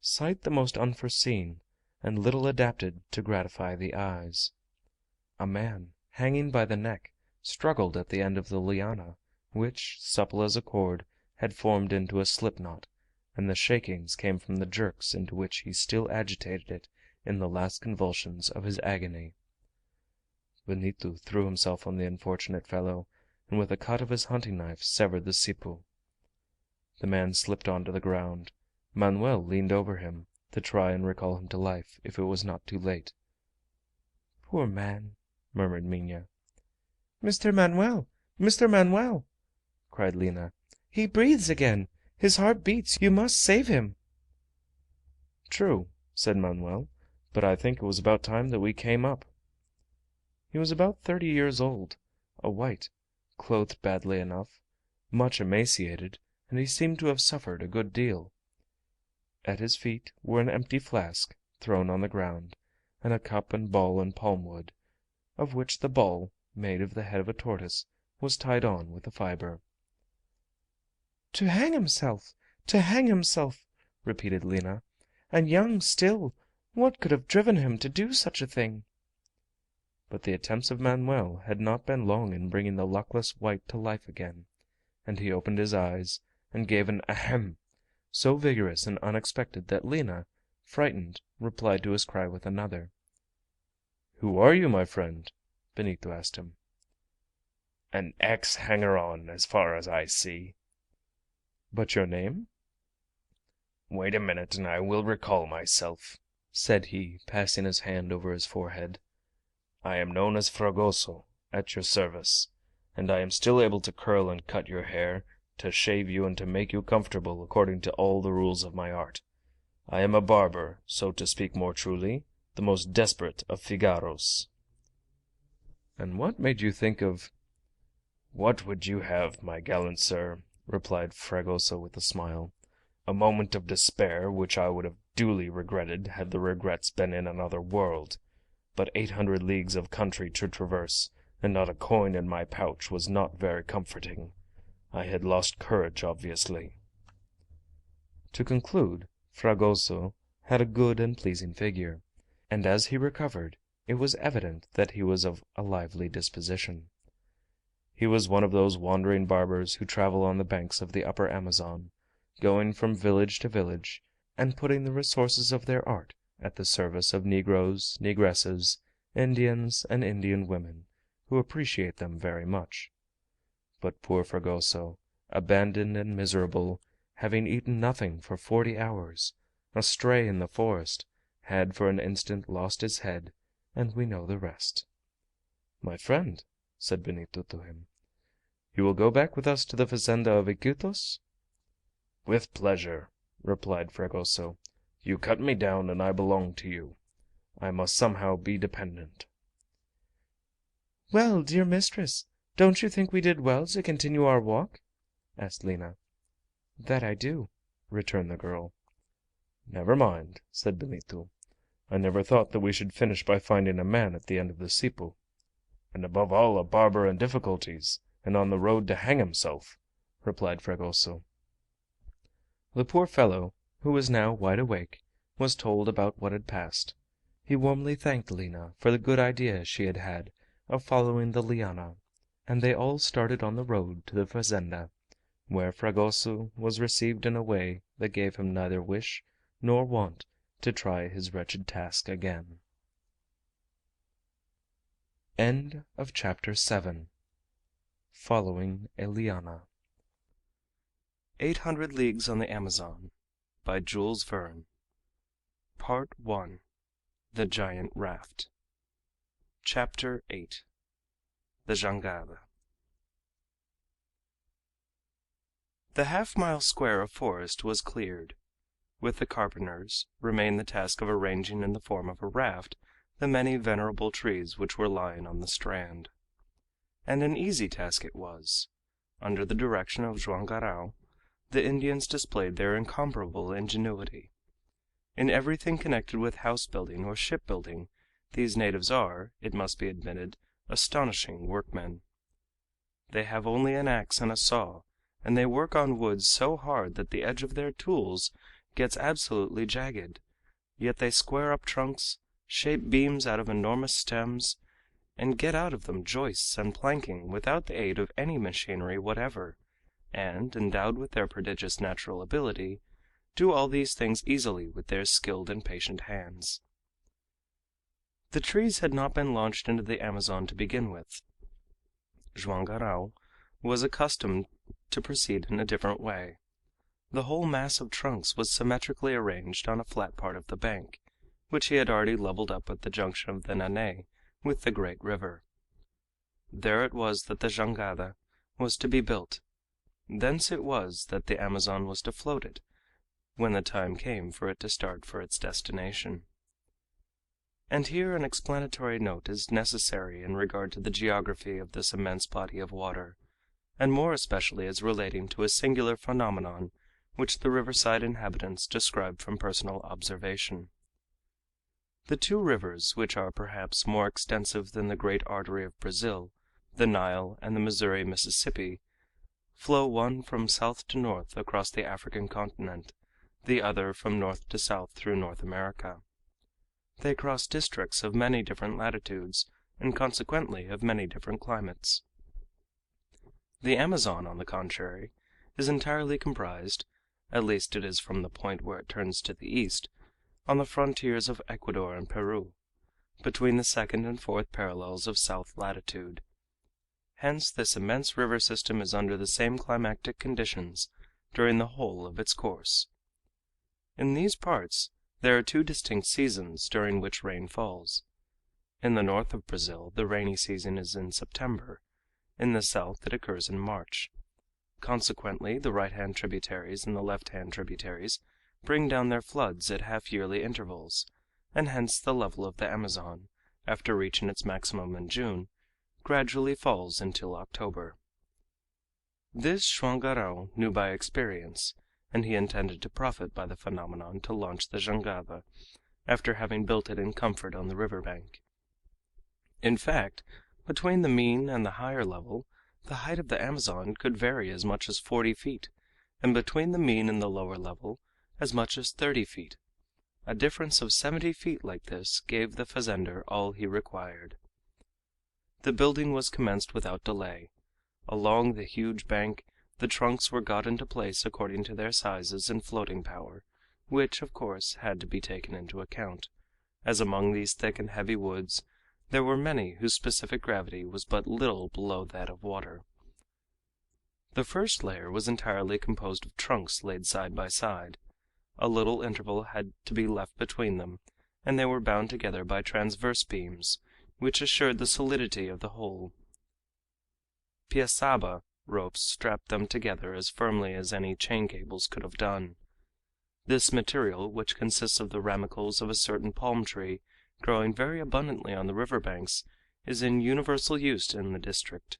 S6: Sight the most unforeseen, and little adapted to gratify the eyes. A man, hanging by the neck, struggled at the end of the liana, which, supple as a cord, had formed into a slip knot, and the shakings came from the jerks into which he still agitated it in the last convulsions of his agony. Benito threw himself on the unfortunate fellow, and with a cut of his hunting knife severed the cipo. The man slipped on to the ground. Manoel leaned over him, to try and recall him to life, if it was not too late. "Poor man!"
S1: murmured Minha.
S6: "Mr. Manoel! Mr. Manoel!"
S1: cried Lina.
S6: "He breathes again! His heart beats! You must save him!"
S1: "True,"
S3: said Manuel, "but I think it was about time that we came up." He was about 30 years old, a white, clothed badly enough, much emaciated, and he seemed to have suffered a good deal. At his feet were an empty flask thrown on the ground, and a cup and ball and palm wood, of which the ball, made of the head of a tortoise, was tied on with a fibre.
S6: "To hang himself! To hang himself!" repeated Lina. "And young still! What could have driven him to do such a thing?"
S1: But the attempts of Manoel had not been long in bringing the luckless wight to life again, and he opened his eyes and gave an ahem so vigorous and unexpected that Lina, frightened, replied to his cry with another. "Who are you, my friend?" Benito asked him.
S3: "An ex-hanger-on, as far as I see."
S1: "But your name?"
S3: "Wait a minute and I will recall myself,"
S1: said he, passing his hand over his forehead.
S3: "I am known as Fragoso, at your service, and I am still able to curl and cut your hair, to shave you and to make you comfortable according to all the rules of my art. I am a barber, so to speak more truly, the most desperate of Figaros."
S1: "And what made you think of—"
S3: "What would you have, my gallant sir?" replied Fragoso with a smile. "A moment of despair, which I would have duly regretted had the regrets been in another world. But 800 leagues of country to traverse, and not a coin in my pouch, was not very comforting. I had lost courage, obviously."
S1: To conclude, Fragoso had a good and pleasing figure, and as he recovered it was evident that he was of a lively disposition. He was one of those wandering barbers who travel on the banks of the upper Amazon, going from village to village, and putting the resources of their art at the service of Negroes, Negresses, Indians, and Indian women, who appreciate them very much. But poor Fragoso, abandoned and miserable, having eaten nothing for 40 hours, astray in the forest, had for an instant lost his head, and we know the rest. "My friend," said Benito to him, "you will go back with us to the fazenda of Iquitos?"
S3: "With pleasure," replied Fragoso. "You cut me down and I belong to you. I must somehow be dependent."
S6: "Well, dear mistress, don't you think we did well to continue our walk?" asked Lina. "That I do," returned the girl.
S1: "Never mind," said Benito. "I never thought that we should finish by finding a man at the end of the Sipu."
S3: "And above all a barber in difficulties, and on the road to hang himself," replied Fragoso.
S1: The poor fellow, who was now wide awake, was told about what had passed. He warmly thanked Lina for the good idea she had had of following the liana, and they all started on the road to the fazenda, where Fragoso was received in a way that gave him neither wish nor want to try his wretched task again. End of Chapter 7. Following a Liana. 800 Leagues on the Amazon, by Jules Verne. Part-01. The Giant Raft. Chapter 8. The Jangada. The half-mile square of forest was cleared. With the carpenters remained the task of arranging in the form of a raft the many venerable trees which were lying on the strand. And an easy task it was. Under the direction of Joam Garral, the Indians displayed their incomparable ingenuity. In everything connected with house building or ship building, these natives are, it must be admitted, astonishing workmen. They have only an axe and a saw, and they work on wood so hard that the edge of their tools gets absolutely jagged, yet they square up trunks, shape beams out of enormous stems, and get out of them joists and planking without the aid of any machinery whatever, and, endowed with their prodigious natural ability, do all these things easily with their skilled and patient hands. The trees had not been launched into the Amazon to begin with. Joam Garral was accustomed to proceed in a different way. The whole mass of trunks was symmetrically arranged on a flat part of the bank, which he had already leveled up at the junction of the Nanay with the great river. There it was that the jangada was to be built. Thence it was that the Amazon was to float it, when the time came for it to start for its destination. And here an explanatory note is necessary in regard to the geography of this immense body of water, and more especially as relating to a singular phenomenon which the riverside inhabitants describe from personal observation. The two rivers, which are perhaps more extensive than the great artery of Brazil, the Nile and the Missouri Mississippi, flow one from south to north across the African continent, the other from north to south through North America. They cross districts of many different latitudes, and consequently of many different climates. The Amazon, on the contrary, is entirely comprised, at least it is from the point where it turns to the east, on the frontiers of Ecuador and Peru, between the second and fourth parallels of south latitude. Hence this immense river system is under the same climatic conditions during the whole of its course. In these parts there are two distinct seasons during which rain falls. In the north of Brazil the rainy season is in September, in the south it occurs in March. Consequently the right-hand tributaries and the left-hand tributaries bring down their floods at half-yearly intervals, and hence the level of the Amazon, after reaching its maximum in June, gradually falls until October. This Joam Garral knew by experience, and he intended to profit by the phenomenon to launch the jangada, after having built it in comfort on the river bank. In fact, between the mean and the higher level, the height of the Amazon could vary as much as 40 feet, and between the mean and the lower level, as much as 30 feet. A difference of 70 feet like this gave the fazender all he required. The building was commenced without delay. Along the huge bank the trunks were got into place according to their sizes and floating power, which, of course, had to be taken into account, as among these thick and heavy woods there were many whose specific gravity was but little below that of water. The first layer was entirely composed of trunks laid side by side. A little interval had to be left between them, and they were bound together by transverse beams, which assured the solidity of the whole. Piaçaba ropes strapped them together as firmly as any chain cables could have done. This material, which consists of the ramicles of a certain palm tree growing very abundantly on the river banks, is in universal use in the district.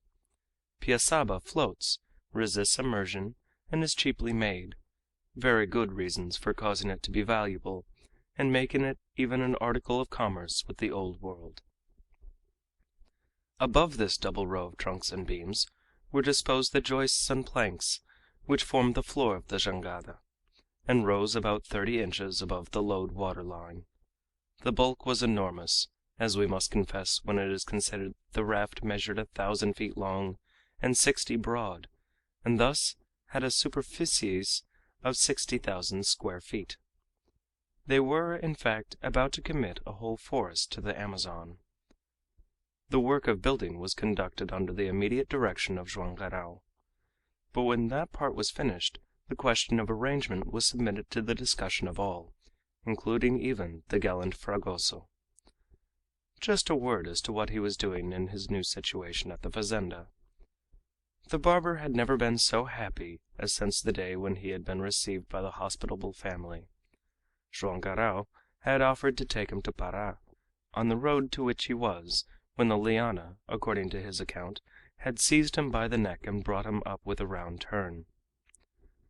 S1: Piaçaba floats, resists immersion, and is cheaply made, very good reasons for causing it to be valuable, and making it even an article of commerce with the Old World. Above this double row of trunks and beams were disposed the joists and planks which formed the floor of the jangada, and rose about 30 inches above the low water line. The bulk was enormous, as we must confess when it is considered the raft measured 1,000 feet long and 60 broad, and thus had a superficies of 60,000 square feet. They were, in fact, about to commit a whole forest to the Amazon. The work of building was conducted under the immediate direction of Joam Garral. But when that part was finished, the question of arrangement was submitted to the discussion of all, including even the gallant Fragoso. Just a word as to what he was doing in his new situation at the fazenda. The barber had never been so happy as since the day when he had been received by the hospitable family. Joam Garral had offered to take him to Para, on the road to which he was, when the liana, according to his account, had seized him by the neck and brought him up with a round turn.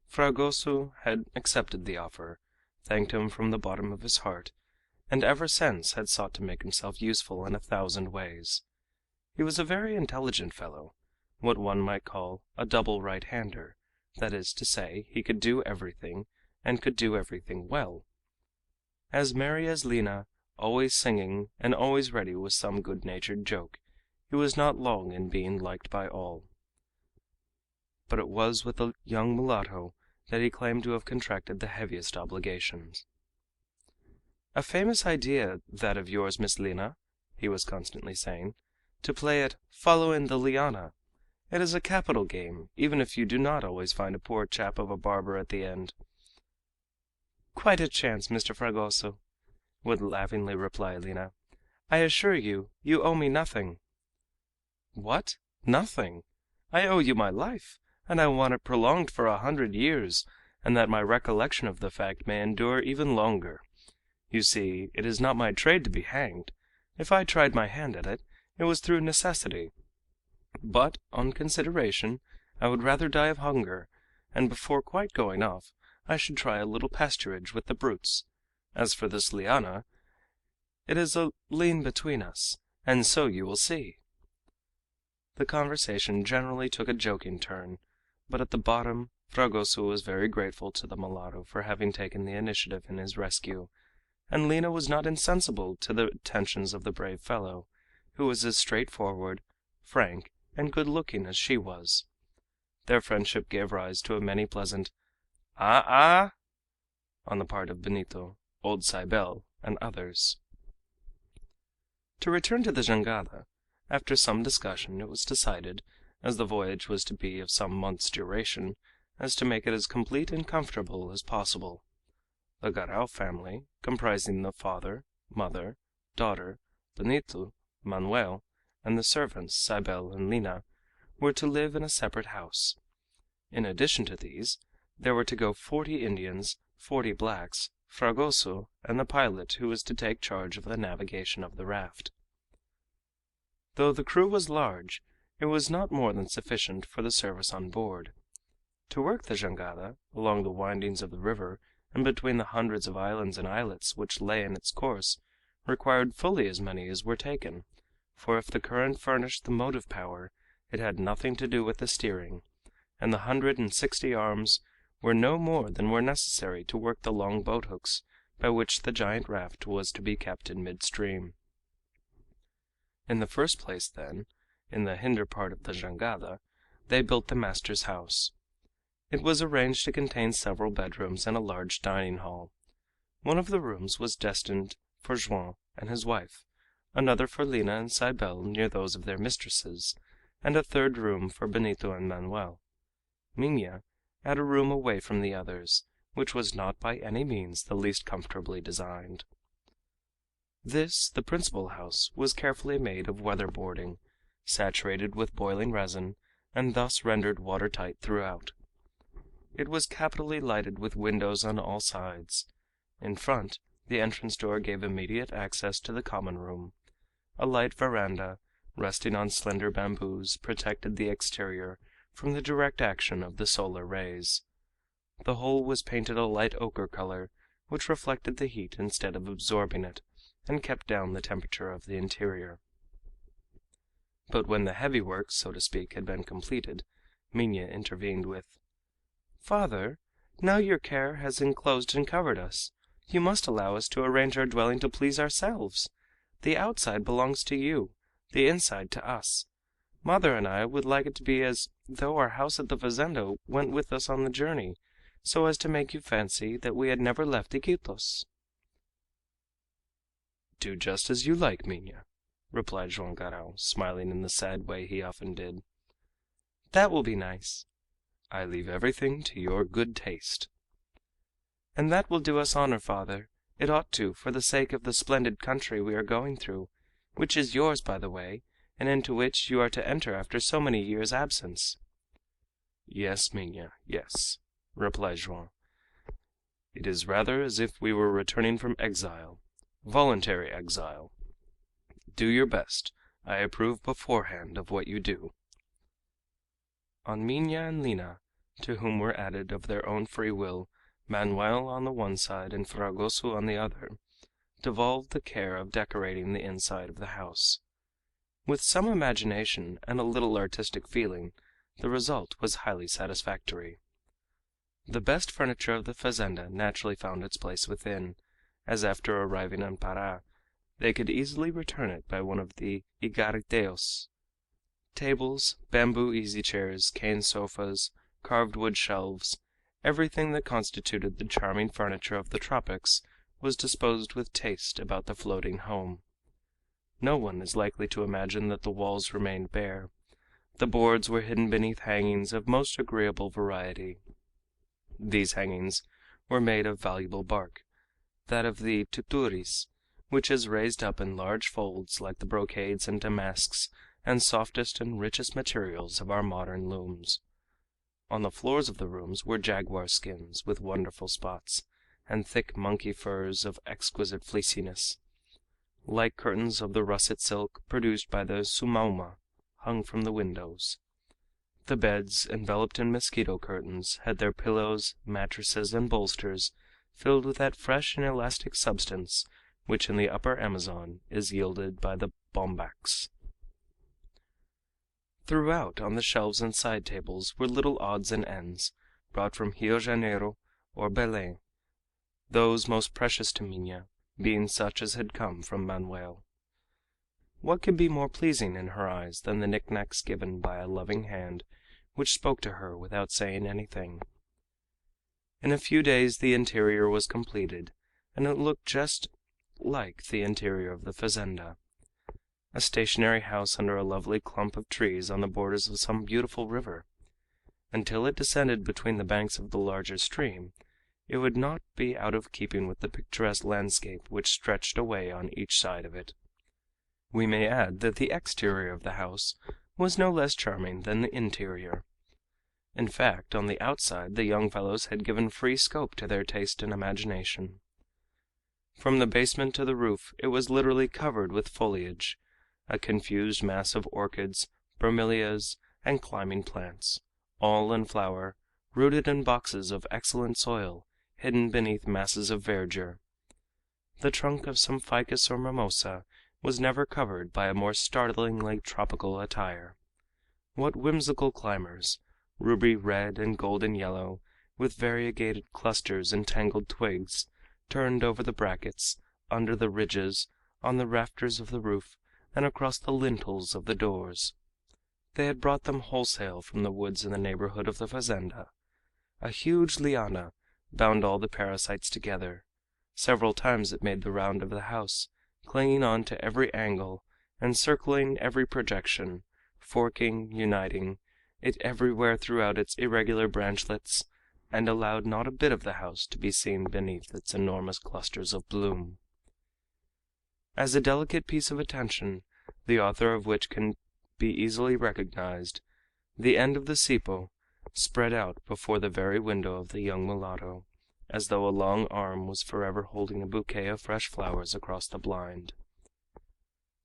S1: Fragoso had accepted the offer, thanked him from the bottom of his heart, and ever since had sought to make himself useful in 1,000 ways. He was a very intelligent fellow, what one might call a double right-hander, that is to say, he could do everything, and could do everything well. As merry as Lina, always singing, and always ready with some good-natured joke, he was not long in being liked by all. But it was with the young mulatto that he claimed to have contracted the heaviest obligations. "A famous idea, that of yours, Miss Lina," he was constantly saying, "to play at 'following the liana.' It is a capital game, even if you do not always find a poor chap of a barber at the end." "Quite a chance, Mr. Fragoso," would laughingly reply Lina. "I assure you, you owe me nothing." "What? Nothing? I owe you my life, and I want it prolonged for 100 years,
S3: and that my recollection of the fact may endure even longer. You see, it is not my trade to be hanged. If I tried my hand at it, it was through necessity. But, on consideration, I would rather die of hunger, and before quite going off, I should try a little pasturage with the brutes. As for this liana, it is a lien between us, and so you will see." The conversation generally took a joking turn, but at the bottom Fragoso was very grateful to the mulatto for having taken the initiative in his rescue, and Lina was not insensible to the attentions of the brave fellow, who was as straightforward, frank, and good-looking as she was. Their friendship gave rise to a many pleasant "Ah, ah!" on the part of Benito, old Cybele, and others. To return to the jangada, after some discussion it was decided, as the voyage was to be of some months' duration, as to make it as complete and comfortable as possible. The Garral family, comprising the father, mother, daughter, Benito, Manoel, and the servants Cybele and Lina, were to live in a separate house. In addition to these, there were to go 40 Indians, 40 blacks, Fragoso, and the pilot who was to take charge of the navigation of the raft. Though the crew was large, it was not more than sufficient for the service on board. To work the jangada along the windings of the river and between the hundreds of islands and islets which lay in its course required fully as many as were taken, for if the current furnished the motive power, it had nothing to do with the steering, and the 160 arms were no more than were necessary to work the long boat hooks by which the giant raft was to be kept in midstream. In the first place, then, in the hinder part of the jangada, they built the master's house. It was arranged to contain several bedrooms and a large dining hall. One of the rooms was destined for Joam and his wife, another for Lina and Cybele near those of their mistresses, and a third room for Benito and Manoel. Minha had a room away from the others, which was not by any means the least comfortably designed. This, the principal house, was carefully made of weatherboarding, saturated with boiling resin, and thus rendered watertight throughout. It was capitally lighted with windows on all sides. In front, the entrance door gave immediate access to the common room. A light veranda, resting on slender bamboos, protected the exterior from the direct action of the solar rays. The whole was painted a light ochre color, which reflected the heat instead of absorbing it, and kept down the temperature of the interior. But when the heavy work, so to speak, had been completed, Minha intervened with: "Father, now your care has enclosed and covered us, you must allow us to arrange our dwelling to please ourselves. The outside belongs to you, the inside to us. Mother and I would like it to be as though our house at the fazenda went with us on the journey, so as to make you fancy that we had never left Iquitos." "Do just as you like, Minha," replied Joam Garral, smiling in the sad way he often did. "That will be nice." "I leave everything to your good taste." "And that will do us honor, father. It ought to, for the sake of the splendid country we are going through, which is yours, by the way, and into which you are to enter after so many years' absence." "Yes, Minha, yes," replied Joam. "It is rather as if we were returning from exile, voluntary exile. Do your best. I approve beforehand of what you do." On Minha and Lina, to whom were added of their own free will Manoel on the one side and Fragoso on the other, devolved the care of decorating the inside of the house. With some imagination and a little artistic feeling, the result was highly satisfactory. The best furniture of the fazenda naturally found its place within, as after arriving in Para they could easily return it by one of the igariteos. Tables, bamboo easy-chairs, cane sofas, carved wood shelves, everything that constituted the charming furniture of the tropics was disposed with taste about the floating home. No one is likely to imagine that the walls remained bare. The boards were hidden beneath hangings of most agreeable variety. These hangings were made of valuable bark, that of the tuturis, which is raised up in large folds like the brocades and damasks and softest and richest materials of our modern looms. On the floors of the rooms were jaguar skins with wonderful spots, and thick monkey furs of exquisite fleeciness. Light curtains of the russet silk produced by the sumauma hung from the windows. The beds, enveloped in mosquito curtains, had their pillows, mattresses, and bolsters filled with that fresh and elastic substance which in the upper Amazon is yielded by the bombax. Throughout, on the shelves and side tables, were little odds and ends, brought from Rio Janeiro or Belém, those most precious to Minha being such as had come from Manoel. What could be more pleasing in her eyes than the knickknacks given by a loving hand which spoke to her without saying anything? In a few days the interior was completed, and it looked just like the interior of the fazenda. A stationary house under a lovely clump of trees on the borders of some beautiful river. Until it descended between the banks of the larger stream, it would not be out of keeping with the picturesque landscape which stretched away on each side of it. We may add that the exterior of the house was no less charming than the interior. In fact, on the outside the young fellows had given free scope to their taste and imagination. From the basement to the roof it was literally covered with foliage, a confused mass of orchids, bromelias, and climbing plants, all in flower, rooted in boxes of excellent soil, hidden beneath masses of verdure. The trunk of some ficus or mimosa was never covered by a more startlingly tropical attire. What whimsical climbers, ruby red and golden yellow, with variegated clusters and tangled twigs, turned over the brackets, under the ridges, on the rafters of the roof, and across the lintels of the doors. They had brought them wholesale from the woods in the neighborhood of the fazenda. A huge liana bound all the parasites together. Several times it made the round of the house, clinging on to every angle, encircling every projection, forking, uniting it everywhere throughout its irregular branchlets, and allowed not a bit of the house to be seen beneath its enormous clusters of bloom. As a delicate piece of attention, the author of which can be easily recognized, the end of the cipo spread out before the very window of the young mulatto, as though a long arm was forever holding a bouquet of fresh flowers across the blind.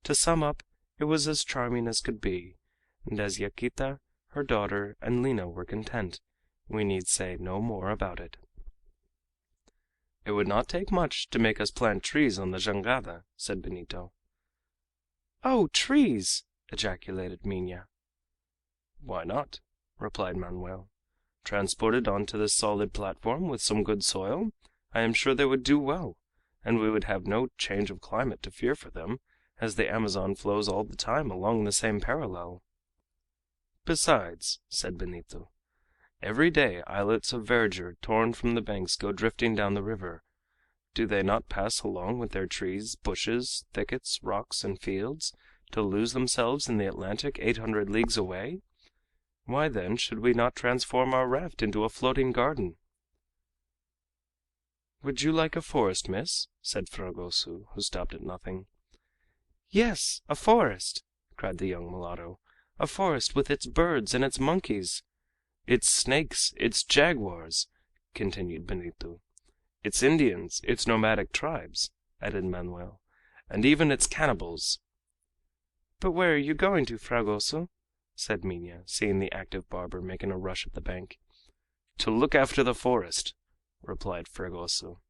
S3: To sum up, it was as charming as could be, and as Yaquita, her daughter, and Lina were content, we need say no more about it. "It would not take much to make us plant trees on the jangada," said Benito.
S4: "Oh, trees!"
S3: ejaculated Minha. "Why not?" replied Manoel. "Transported on to this solid platform with some good soil, I am sure they would do well, and we would have no change of climate to fear for them, as the Amazon flows all the time along the same parallel." "Besides," said Benito, "every day islets of verdure torn from the banks go drifting down the river. Do they not pass along with their trees, bushes, thickets, rocks, and fields, to lose themselves in the Atlantic 800 leagues away? Why, then, should we not transform our raft into a floating garden?" "Would you like a forest, miss?" said Fragoso, who stopped at nothing. "Yes, a forest!" cried the young mulatto. "A forest with its birds and its monkeys!" "Its snakes, its jaguars," continued Benito. "Its Indians, its nomadic tribes," added Manoel, "and even its cannibals." "But where are you going to, Fragoso?" said Minha, seeing the active barber making a rush at the bank. "To look after the forest," replied Fragoso.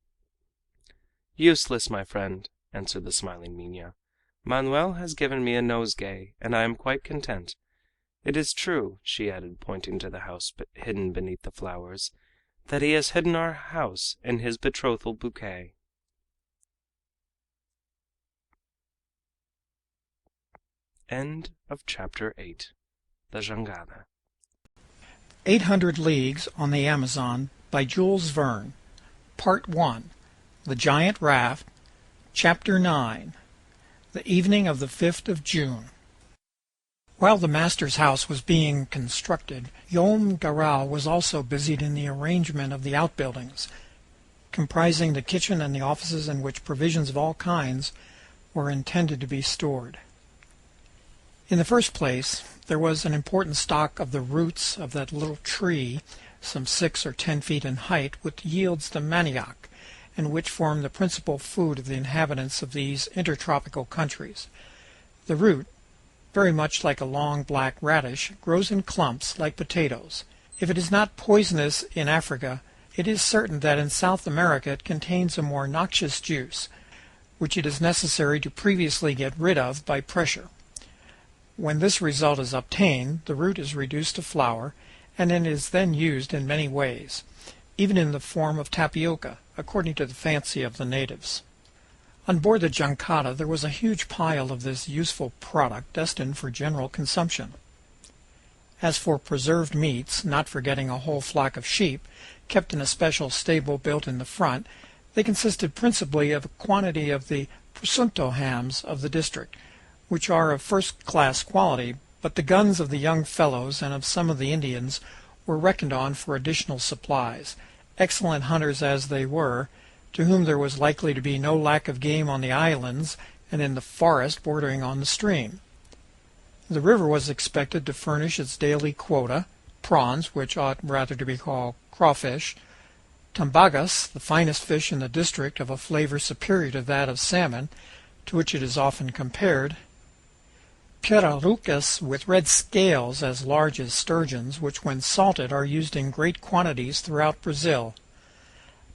S3: "Useless, my friend," answered the smiling Minha. "Manoel has given me a nosegay, and I am quite content. It is true," she added, pointing to the house hidden beneath the flowers, "that he has hidden our house in his betrothal bouquet." Chapter 8. The Jangada.
S7: 800 Leagues on the Amazon by Jules Verne. Part 1. The Giant Raft. Chapter 9. The evening of the 5th of June. While the master's house was being constructed, Joam Garral was also busied in the arrangement of the outbuildings, comprising the kitchen and the offices in which provisions of all kinds were intended to be stored. In the first place, there was an important stock of the roots of that little tree, some 6 or 10 feet in height, which yields the manioc, and which form the principal food of the inhabitants of these intertropical countries. The root, very much like a long black radish, grows in clumps like potatoes. If it is not poisonous in Africa, it is certain that in South America it contains a more noxious juice, which it is necessary to previously get rid of by pressure. When this result is obtained, the root is reduced to flour, and it is then used in many ways, even in the form of tapioca, according to the fancy of the natives. On board the jangada there was a huge pile of this useful product destined for general consumption. As for preserved meats, not forgetting a whole flock of sheep, kept in a special stable built in the front, they consisted principally of a quantity of the presunto hams of the district, which are of first-class quality, but the guns of the young fellows and of some of the Indians were reckoned on for additional supplies, excellent hunters as they were, to whom there was likely to be no lack of game on the islands and in the forest bordering on the stream. The river was expected to furnish its daily quota, prawns, which ought rather to be called crawfish, tambagas, the finest fish in the district of a flavor superior to that of salmon, to which it is often compared, pirarucas with red scales as large as sturgeons, which when salted are used in great quantities throughout Brazil,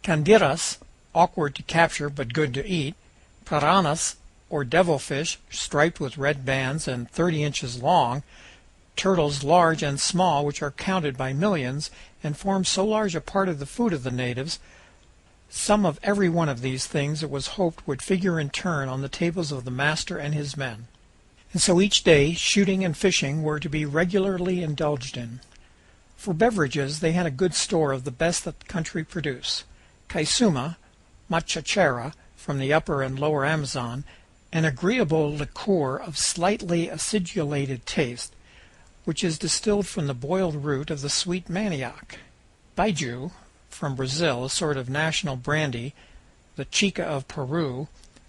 S7: candiras, awkward to capture but good to eat, piranhas, or devilfish, striped with red bands and 30 inches long, turtles large and small, which are counted by millions and form so large a part of the food of the natives, some of every one of these things it was hoped would figure in turn on the tables of the master and his men. And so each day shooting and fishing were to be regularly indulged in. For beverages they had a good store of the best that the country produced: caisuma, machachera from the upper and lower Amazon, an agreeable liqueur of slightly acidulated taste, which is distilled from the boiled root of the sweet manioc; baijiu, from Brazil, a sort of national brandy; the chica of Peru;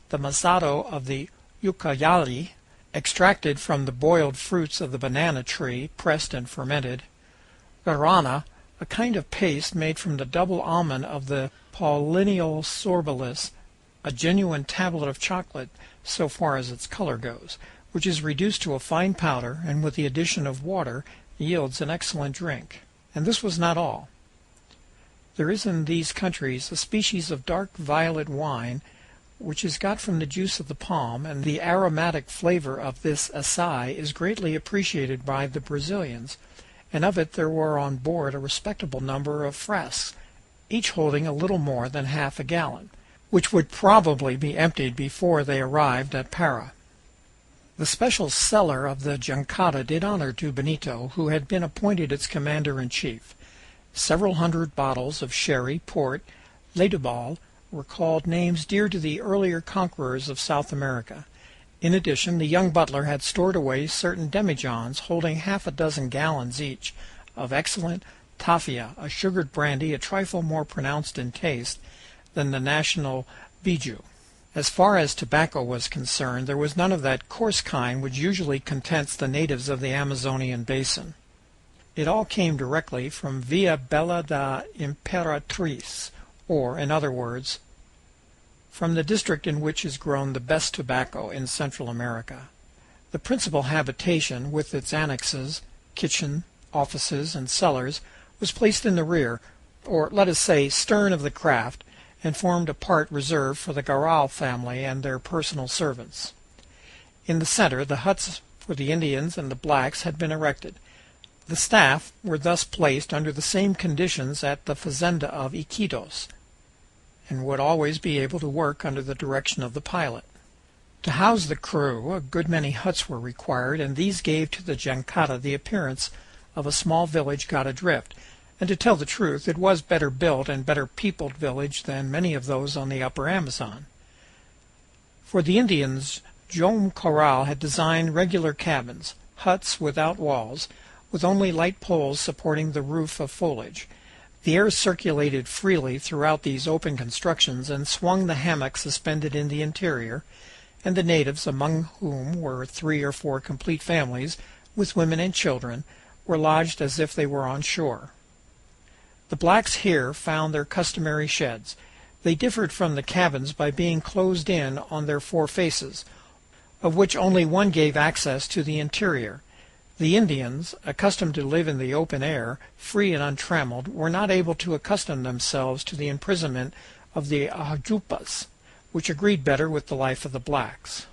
S7: the masato of the ucayali, extracted from the boiled fruits of the banana tree, pressed and fermented; guarana, a kind of paste made from the double almond of the Paulineal sorbalis, a genuine tablet of chocolate so far as its color goes, which is reduced to a fine powder and with the addition of water yields an excellent drink. And this was not all. There is in these countries a species of dark violet wine which is got from the juice of the palm, and the aromatic flavor of this acai is greatly appreciated by the Brazilians, and of it there were on board a respectable number of frasques, each holding a little more than half a gallon, which would probably be emptied before they arrived at Para. The special cellar of the jangada did honor to Benito, who had been appointed its commander-in-chief. Several hundred bottles of sherry, port, Letubal, were called names dear to the earlier conquerors of South America. In addition, the young butler had stored away certain demijohns holding half a dozen gallons each of excellent tafia, a sugared brandy a trifle more pronounced in taste than the national biju. As far as tobacco was concerned, there was none of that coarse kind which usually contents the natives of the Amazonian basin. It all came directly from Villa Bella da Imperatriz, or, in other words, from the district in which is grown the best tobacco in Central America. The principal habitation, with its annexes, kitchen, offices, and cellars, was placed in the rear, or let us say stern of the craft, and formed a part reserved for the Garral family and their personal servants. In the center, the huts for the Indians and the blacks had been erected. The staff were thus placed under the same conditions at the fazenda of Iquitos, and would always be able to work under the direction of the pilot. To house the crew, a good many huts were required, and these gave to the jangada the appearance of a small village got adrift, and to tell the truth, it was better built and better peopled village than many of those on the upper Amazon. For the Indians, Joam Corral had designed regular cabins, huts without walls, with only light poles supporting the roof of foliage. The air circulated freely throughout these open constructions and swung the hammock suspended in the interior, and the natives, among whom were 3 or 4 complete families, with women and children, were lodged as if they were on shore. The blacks here found their customary sheds. They differed from the cabins by being closed in on their 4 faces, of which only one gave access to the interior. The Indians, accustomed to live in the open air, free and untrammeled, were not able to accustom themselves to the imprisonment of the hajupas, which agreed better with the life of the blacks.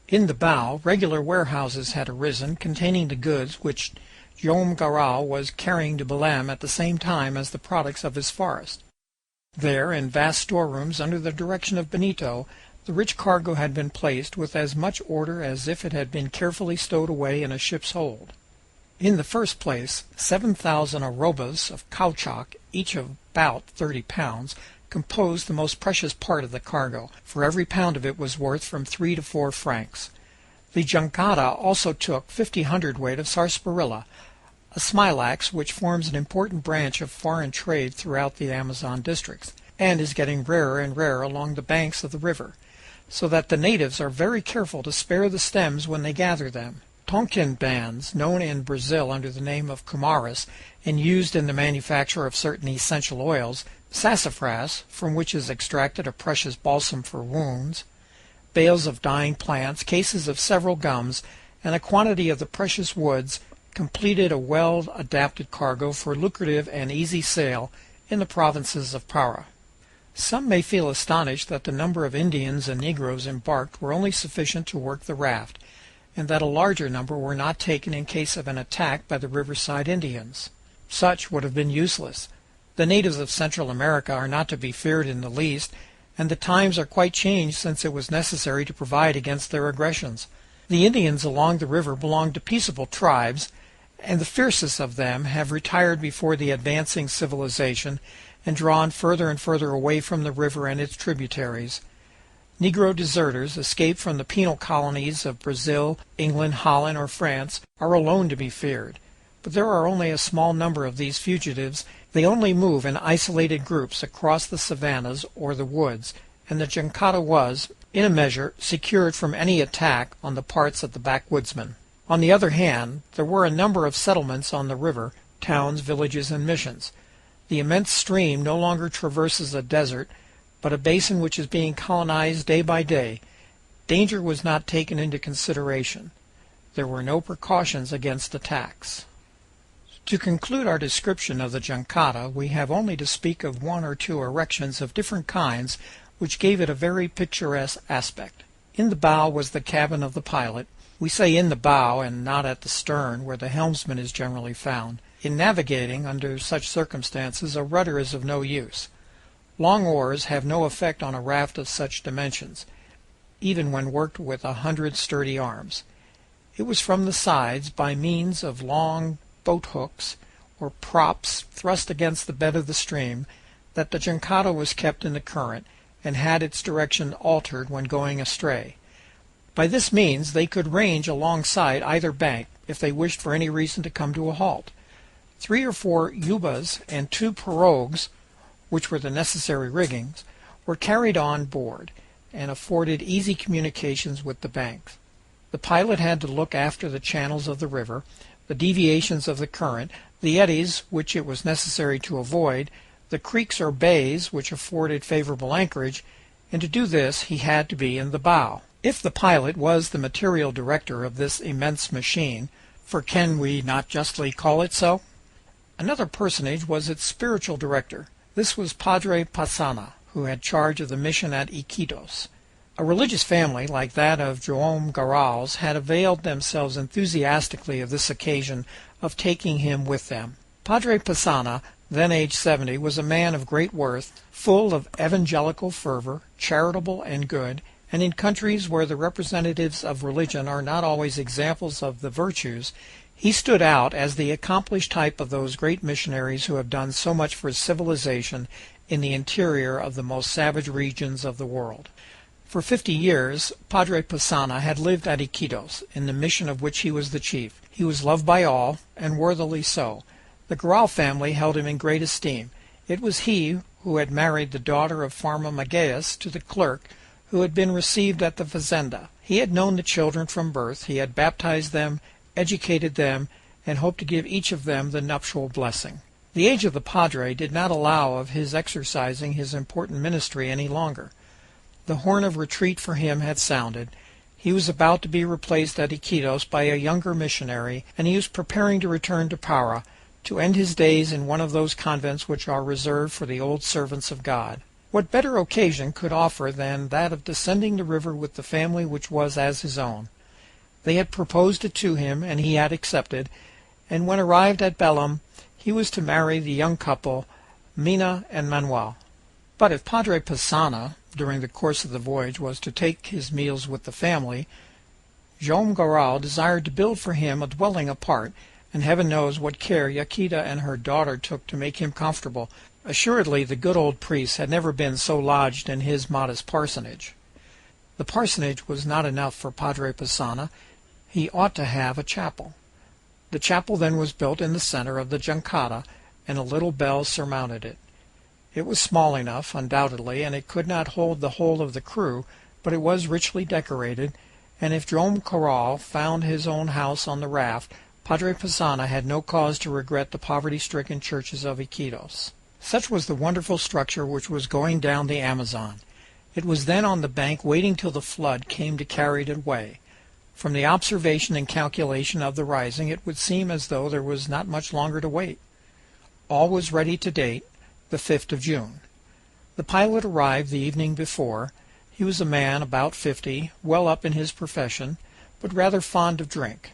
S7: In the bow, regular warehouses had arisen, containing the goods which Joam Garral was carrying to Belem at the same time as the products of his forest. There, in vast storerooms under the direction of Benito, the rich cargo had been placed with as much order as if it had been carefully stowed away in a ship's hold. In the first place, 7,000 arrobas of caoutchouc, each of about 30 pounds, composed the most precious part of the cargo, for every pound of it was worth from 3 to 4 francs. The jangada also took 50 hundredweight of sarsaparilla, a smilax which forms an important branch of foreign trade throughout the Amazon districts, and is getting rarer and rarer along the banks of the river, so that the natives are very careful to spare the stems when they gather them. Tonquin bands, known in Brazil under the name of cumaris, and used in the manufacture of certain essential oils, sassafras, from which is extracted a precious balsam for wounds, bales of dying plants, cases of several gums, and a quantity of the precious woods, completed a well-adapted cargo for lucrative and easy sale in the provinces of Para. Some may feel astonished that the number of Indians and Negroes embarked were only sufficient to work the raft, and that a larger number were not taken in case of an attack by the riverside Indians. Such would have been useless. The natives of Central America are not to be feared in the least, and the times are quite changed since it was necessary to provide against their aggressions. The Indians along the river belong to peaceable tribes, and the fiercest of them have retired before the advancing civilization and drawn further and further away from the river and its tributaries. Negro deserters, escaped from the penal colonies of Brazil, England, Holland, or France, are alone to be feared. But there are only a small number of these fugitives. They only move in isolated groups across the savannas or the woods, and the jangada was, in a measure, secured from any attack on the parts of the backwoodsmen. On the other hand, there were a number of settlements on the river, towns, villages, and missions. The immense stream no longer traverses a desert, but a basin which is being colonized day by day. Danger was not taken into consideration. There were no precautions against attacks. To conclude our description of the jangada, we have only to speak of 1 or 2 erections of different kinds which gave it a very picturesque aspect. In the bow was the cabin of the pilot. We say in the bow and not at the stern, where the helmsman is generally found. In navigating under such circumstances, a rudder is of no use. Long oars have no effect on a raft of such dimensions, even when worked with 100 sturdy arms. It was from the sides, by means of long boat hooks or props thrust against the bed of the stream, that the jangada was kept in the current, and had its direction altered when going astray. By this means they could range alongside either bank if they wished for any reason to come to a halt. 3 or 4 yubas and 2 pirogues, which were the necessary riggings, were carried on board, and afforded easy communications with the banks. The pilot had to look after the channels of the river, the deviations of the current, the eddies which it was necessary to avoid, the creeks or bays which afforded favorable anchorage, and to do this he had to be in the bow. If the pilot was the material director of this immense machine, for can we not justly call it so? Another personage was its spiritual director. This was Padre Passanha, who had charge of the mission at Iquitos. A religious family like that of Joam Garral's had availed themselves enthusiastically of this occasion of taking him with them. Padre Passanha, then aged 70, was a man of great worth, full of evangelical fervor, charitable and good, and in countries where the representatives of religion are not always examples of the virtues, he stood out as the accomplished type of those great missionaries who have done so much for civilization in the interior of the most savage regions of the world. For 50 years, Padre Passanha had lived at Iquitos, in the mission of which he was the chief. He was loved by all, and worthily so. The Garral family held him in great esteem. It was he who had married the daughter of Farmer Magalhaës to the clerk, who had been received at the fazenda. He had known the children from birth, he had baptized them, educated them, and hoped to give each of them the nuptial blessing. The age of the padre did not allow of his exercising his important ministry any longer. The horn of retreat for him had sounded. He was about to be replaced at Iquitos by a younger missionary, and he was preparing to return to Para, to end his days in one of those convents which are reserved for the old servants of God. What better occasion could offer than that of descending the river with the family which was as his own? They had proposed it to him, and he had accepted, and when arrived at Belem, he was to marry the young couple, Mina and Manuel. But if Padre Passanha, during the course of the voyage, was to take his meals with the family, Joam Garral desired to build for him a dwelling apart, and heaven knows what care Yaquita and her daughter took to make him comfortable. Assuredly the good old priest had never been so lodged in his modest parsonage. The parsonage was not enough for Padre Passanha. He ought to have a chapel. The chapel then was built in the center of the jangada, and a little bell surmounted it. It was small enough, undoubtedly, and it could not hold the whole of the crew, but it was richly decorated, and if Joam Garral found his own house on the raft, Padre Passanha had no cause to regret the poverty-stricken churches of Iquitos. Such was the wonderful structure which was going down the Amazon. It was then on the bank waiting till the flood came to carry it away. From the observation and calculation of the rising, it would seem as though there was not much longer to wait. All was ready to date, the 5th of June. The pilot arrived the evening before. He was a man about 50, well up in his profession, but rather fond of drink.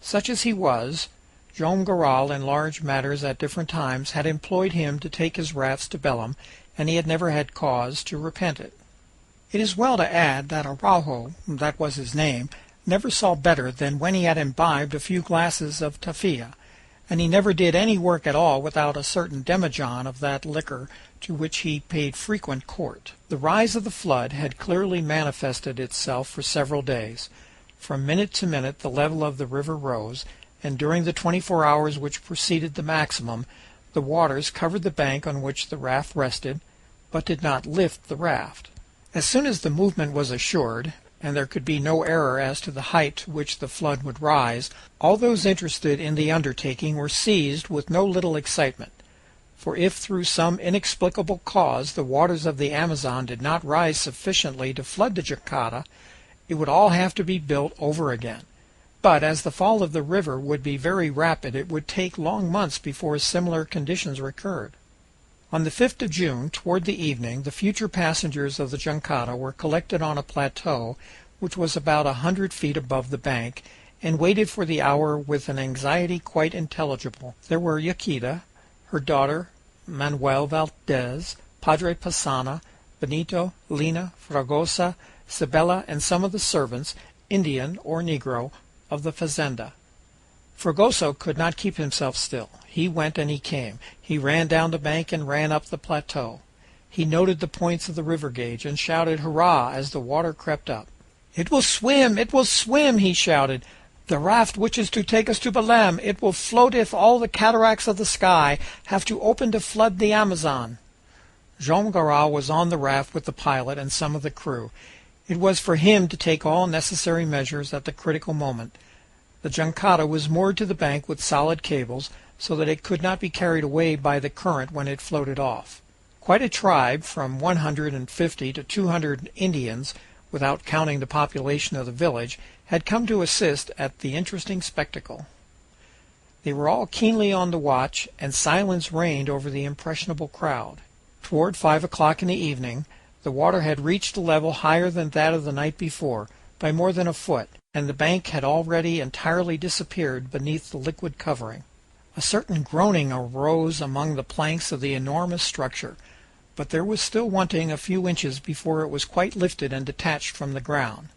S7: Such as he was, Joam Garral in large matters at different times had employed him to take his rafts to Belem, and he had never had cause to repent it. It is well to add that Araujo, that was his name, never saw better than when he had imbibed a few glasses of tafia, and he never did any work at all without a certain demijohn of that liquor to which he paid frequent court. The rise of the flood had clearly manifested itself for several days. From minute to minute the level of the river rose, and during the 24 hours which preceded the maximum, the waters covered the bank on which the raft rested, but did not lift the raft. As soon as the movement was assured, and there could be no error as to the height to which the flood would rise, all those interested in the undertaking were seized with no little excitement. For if through some inexplicable cause the waters of the Amazon did not rise sufficiently to flood the jangada, it would all have to be built over again. But as the fall of the river would be very rapid, it would take long months before similar conditions recurred. On the 5th of June, toward the evening, the future passengers of the jangada were collected on a plateau which was about 100 feet above the bank, and waited for the hour with an anxiety quite intelligible. There were Yaquita, her daughter Manuel Valdez, Padre Passanha, Benito, Lina, Fragoso, Sibella, and some of the servants, Indian or Negro, of the fazenda. Fragoso could not keep himself still. He went and he came. He ran down the bank and ran up the plateau. He noted the points of the river gauge and shouted hurrah as the water crept up. "It will swim! It will swim!" he shouted. "The raft which is to take us to Belem, it will float if all the cataracts of the sky have to open to flood the Amazon." Joam Garral was on the raft with the pilot and some of the crew. It was for him to take all necessary measures at the critical moment. The jangada was moored to the bank with solid cables, so that it could not be carried away by the current when it floated off. Quite a tribe, from 150 to 200 Indians, without counting the population of the village, had come to assist at the interesting spectacle. They were all keenly on the watch, and silence reigned over the impressionable crowd. Toward 5 o'clock in the evening, the water had reached a level higher than that of the night before, by more than a foot, and the bank had already entirely disappeared beneath the liquid covering. A certain groaning arose among the planks of the enormous structure, but there was still wanting a few inches before it was quite lifted and detached from the ground.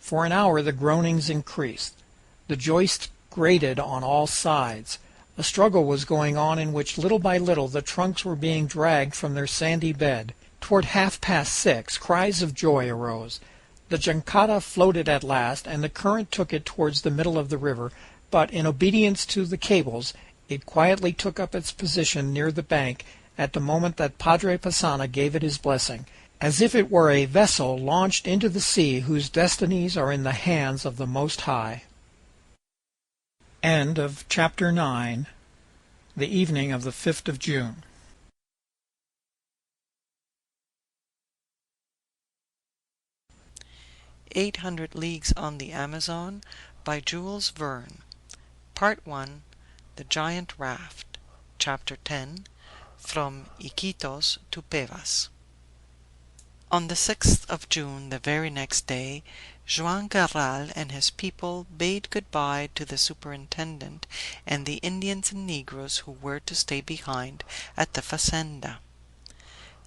S7: For an hour the groanings increased. The joists grated on all sides. A struggle was going on in which little by little the trunks were being dragged from their sandy bed. Toward 6:30 cries of joy arose. The jangada floated at last, and the current took it towards the middle of the river, but in obedience to the cables it quietly took up its position near the bank at the moment that Padre Passanha gave it his blessing. as if it were a vessel launched into the sea whose destinies are in the hands of the Most High. End of Chapter 9. The evening of the 5th of June.
S8: "800 Leagues on the Amazon" by Jules Verne. Part-01, The Giant Raft. Chapter 10. From Iquitos to Pevas. On the 6th of June, the very next day, Joam Garral and his people bade good-bye to the superintendent and the Indians and Negroes who were to stay behind at the fazenda.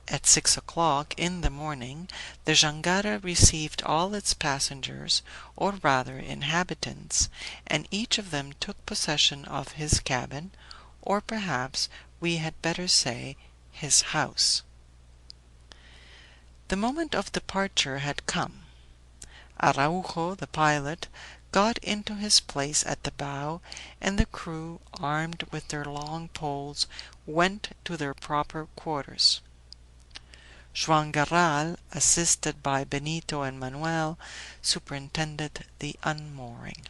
S8: At 6 o'clock in the morning the jangada received all its passengers, or rather inhabitants, and each of them took possession of his cabin, or perhaps we had better say his house. The moment of departure had come. Araujo, the pilot, got into his place at the bow, and the crew, armed with their long poles, went to their proper quarters. Joam Garral, assisted by Benito and Manuel, superintended the unmooring.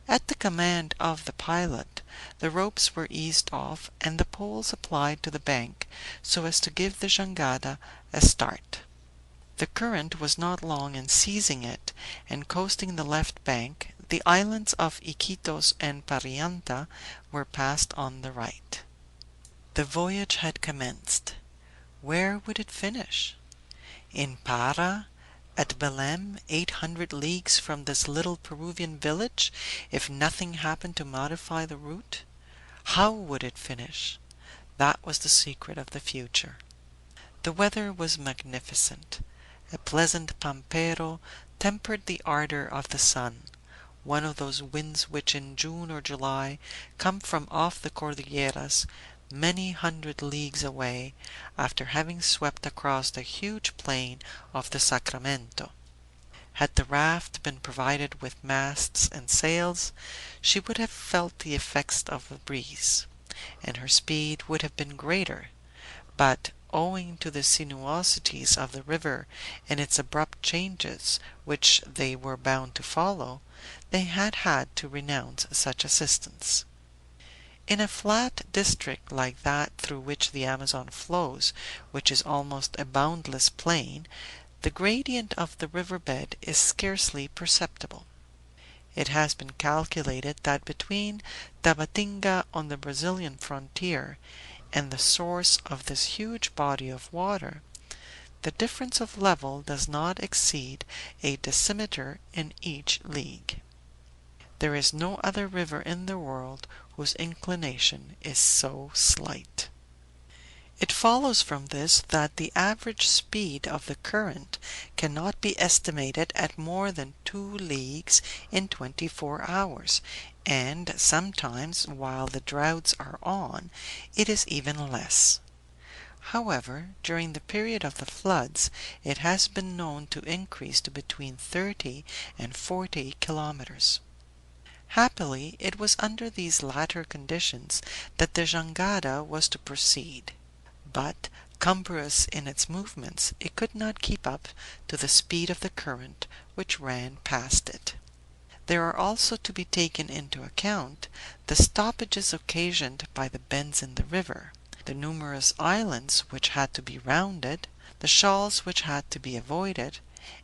S8: At the command of the pilot, the ropes were eased off and the poles applied to the bank, so as to give the jangada a start. The current was not long in seizing it, and coasting the left bank, the islands of Iquitos and Parianta were passed on the right. The voyage had commenced. Where would it finish? In Para? At Belem, 800 leagues from this little Peruvian village, if nothing happened to modify the route? How would it finish? That was the secret of the future. The weather was magnificent. A pleasant pampero tempered the ardor of the sun, one of those winds which in June or July come from off the Cordilleras, many hundred leagues away, after having swept across the huge plain of the Sacramento. Had the raft been provided with masts and sails, she would have felt the effects of the breeze, and her speed would have been greater, but owing to the sinuosities of the river and its abrupt changes which they were bound to follow, they had had to renounce such assistance. In a flat district like that through which the Amazon flows, which is almost a boundless plain, the gradient of the river bed is scarcely perceptible. It has been calculated that between Tabatinga on the Brazilian frontier and the source of this huge body of water, the difference of level does not exceed a decimeter in each league. There is no other river in the world whose inclination is so slight. It follows from this that the average speed of the current cannot be estimated at more than 2 leagues in 24 hours, and sometimes, while the droughts are on, it is even less. However, during the period of the floods it has been known to increase to between 30 and 40 kilometers. Happily, it was under these latter conditions that the jangada was to proceed, but, cumbrous in its movements, it could not keep up to the speed of the current which ran past it. There are also to be taken into account the stoppages occasioned by the bends in the river, the numerous islands which had to be rounded, the shoals which had to be avoided,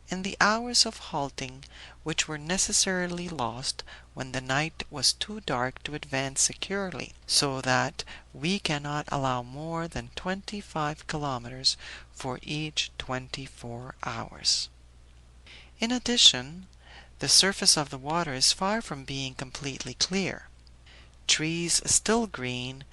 S8: and the hours of halting which were necessarily lost when the night was too dark to advance securely, so that we cannot allow more than 25 kilometers for each 24 hours. In addition, the surface of the water is far from being completely clear. Trees still green,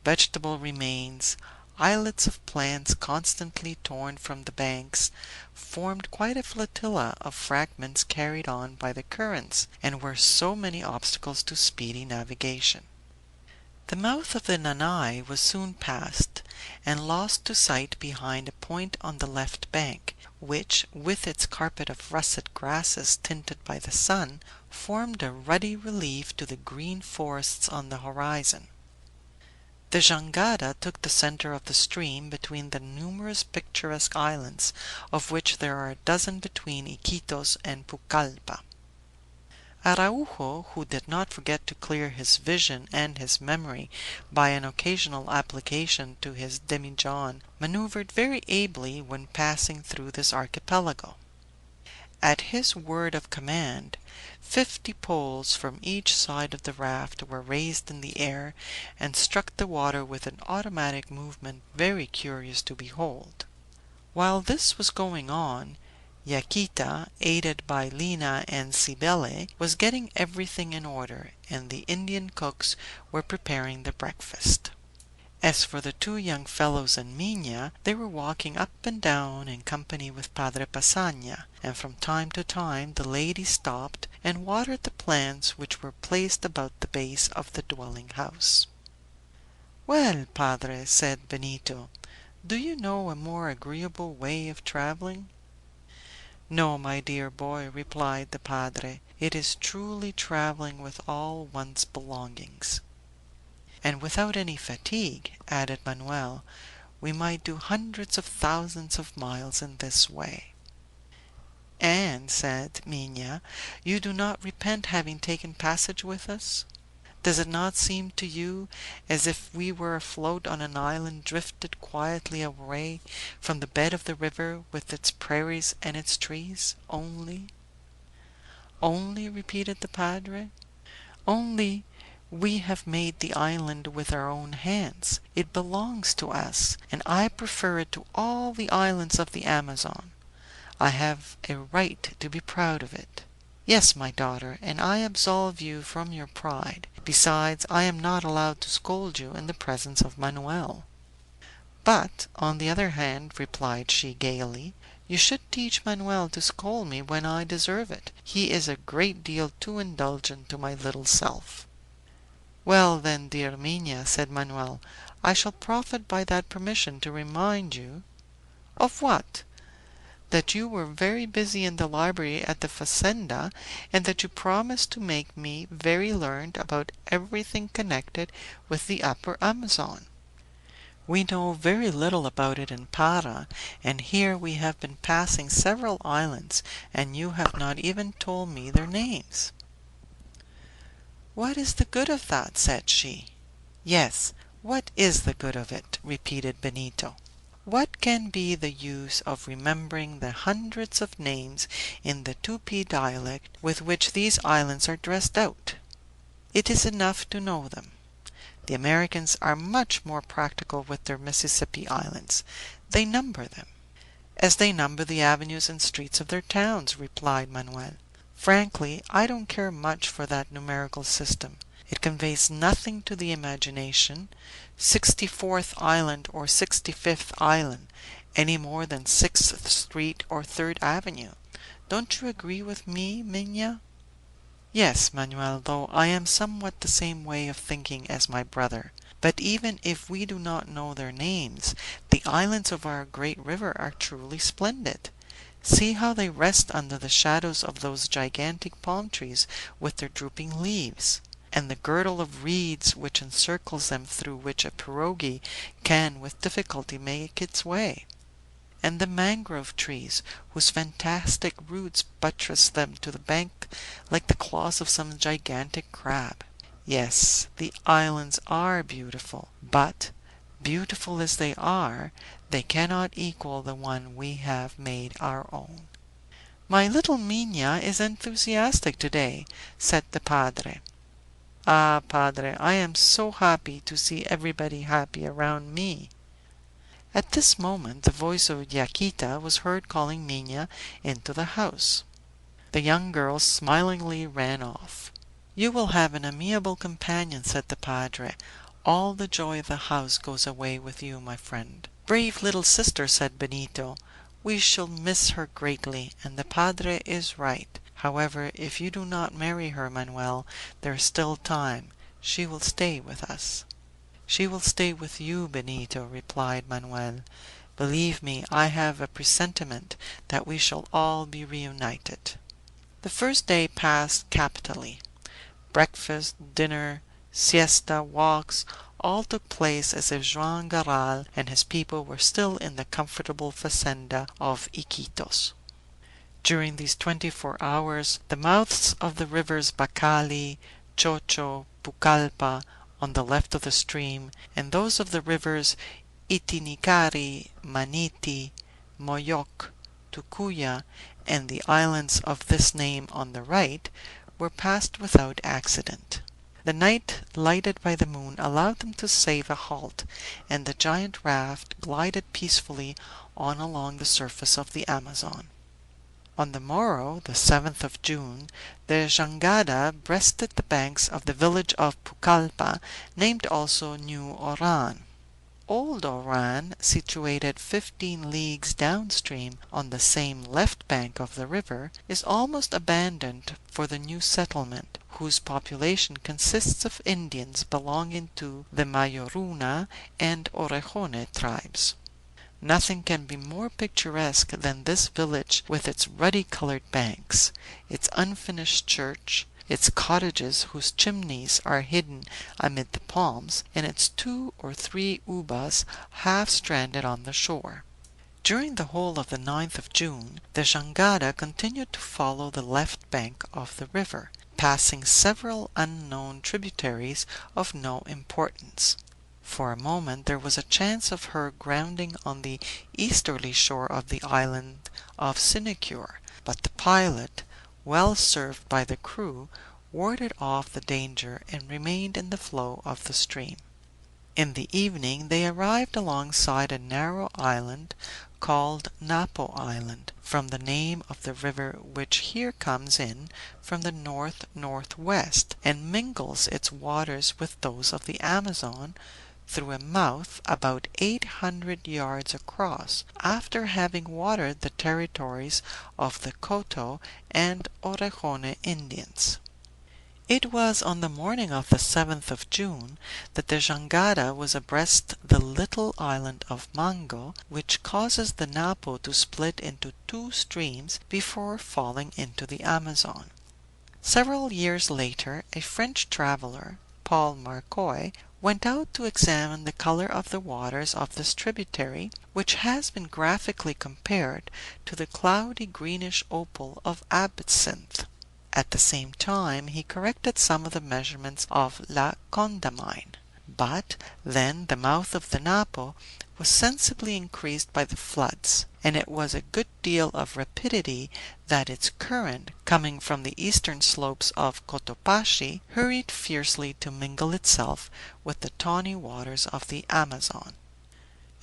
S8: vegetable remains, islets of plants constantly torn from the banks, formed quite a flotilla of fragments carried on by the currents, and were so many obstacles to speedy navigation. The mouth of the Nanay was soon passed, and lost to sight behind a point on the left bank, which, with its carpet of russet grasses tinted by the sun, formed a ruddy relief to the green forests on the horizon. The jangada took the center of the stream between the numerous picturesque islands, of which there are a dozen between Iquitos and Pucallpa. Araujo, who did not forget to clear his vision and his memory by an occasional application to his demijohn, maneuvered very ably when passing through this archipelago. At his word of command, 50 poles from each side of the raft were raised in the air and struck the water with an automatic movement very curious to behold. While this was going on, Yaquita, aided by Lina and Cybele, was getting everything in order, and the Indian cooks were preparing the breakfast. As for the two young fellows and Minha, they were walking up and down in company with Padre Passanha, and from time to time the lady stopped and watered the plants which were placed about the base of the dwelling house. "Well, Padre," said Benito, "do you know a more agreeable way of traveling?" "No, my dear boy," replied the padre, "it is truly traveling with all one's belongings." "And without any fatigue," added Manoel, "we might do hundreds of thousands of miles in this way." "And," said Minha, "you do not repent having taken passage with us? Does it not seem to you as if we were afloat on an island drifted quietly away from the bed of the river with its prairies and its trees? Only " "Only?" repeated the padre. "Only we have made the island with our own hands. It belongs to us, and I prefer it to all the islands of the Amazon. I have a right to be proud of it. Yes, my daughter, and I absolve you from your pride. Besides, I am not allowed to scold you in the presence of Manoel." "But, on the other hand," replied she gaily, "you should teach Manoel to scold me when I deserve it. He is a great deal too indulgent to my little self." "Well, then, dear Minha," said Manoel, "I shall profit by that permission to remind you—" "Of what?" "That you were very busy in the library at the fazenda, and that you promised to make me very learned about everything connected with the upper Amazon. We know very little about it in Para, and here we have been passing several islands, and you have not even told me their names." "What is the good of that?" said she. "Yes, what is the good of it?" repeated Benito. "What can be the use of remembering the hundreds of names in the Tupi dialect with which these islands are dressed out? It is enough to know them. The Americans are much more practical with their Mississippi islands. They number them." "As they number the avenues and streets of their towns," replied Manoel. "Frankly, I don't care much for that numerical system. It conveys nothing to the imagination, 64th Island or 65th Island, any more than 6th Street or 3rd Avenue. Don't you agree with me, Minha?" "Yes, Manuel, though I am somewhat the same way of thinking as my brother. But even if we do not know their names, the islands of our great river are truly splendid. See how they rest under the shadows of those gigantic palm trees with their drooping leaves, and the girdle of reeds which encircles them, through which a pirogue can with difficulty make its way, and the mangrove trees whose fantastic roots buttress them to the bank like the claws of some gigantic crab. Yes, the islands are beautiful, but, beautiful as they are, they cannot equal the one we have made our own." "My little Minha is enthusiastic today," said the padre. "Ah, padre, I am so happy to see everybody happy around me." At this moment the voice of Yaquita was heard calling Minha into the house. The young girl smilingly ran off. "You will have an amiable companion," said the padre. "All the joy of the house goes away with you, my friend." "Brave little sister!" said Benito. "We shall miss her greatly, and the padre is right. However, if you do not marry her, Manuel, there is still time. She will stay with us." "She will stay with you, Benito," replied Manuel. "Believe me, I have a presentiment that we shall all be reunited." The first day passed capitally. Breakfast, dinner, siesta, walks, all took place as if Joam Garral and his people were still in the comfortable fazenda of Iquitos. During these 24 hours, the mouths of the rivers Bacali, Chocho, Pucallpa, on the left of the stream, and those of the rivers Itinicari, Maniti, Moyoc, Tucuya, and the islands of this name on the right, were passed without accident. The night, lighted by the moon, allowed them to save a halt, and the giant raft glided peacefully on along the surface of the Amazon. On the morrow, the 7th of June, the jangada breasted the banks of the village of Pucallpa, named also New Oran. Old Oran, situated 15 leagues downstream on the same left bank of the river, is almost abandoned for the new settlement, whose population consists of Indians belonging to the Mayoruna and Orejone tribes. Nothing can be more picturesque than this village with its ruddy-colored banks, its unfinished church, its cottages whose chimneys are hidden amid the palms, and its 2 or 3 ubas half stranded on the shore. During the whole of the 9th of June, the jangada continued to follow the left bank of the river, passing several unknown tributaries of no importance. For a moment there was a chance of her grounding on the easterly shore of the island of Sinecure, but the pilot, well served by the crew, warded off the danger and remained in the flow of the stream. In the evening they arrived alongside a narrow island called Napo Island, from the name of the river which here comes in from the north-northwest and mingles its waters with those of the Amazon through a mouth about 800 yards across, after having watered the territories of the Coto and Orejone Indians. It was on the morning of the 7th of June that the jangada was abreast the little island of Mango, which causes the Napo to split into 2 streams before falling into the Amazon. Several years later, a French traveler, Paul Marcoy, went out to examine the color of the waters of this tributary, which has been graphically compared to the cloudy greenish opal of absinthe. At the same time he corrected some of the measurements of La Condamine. But then the mouth of the Napo was sensibly increased by the floods, and it was a good deal of rapidity that its current, coming from the eastern slopes of Cotopaxi, hurried fiercely to mingle itself with the tawny waters of the Amazon.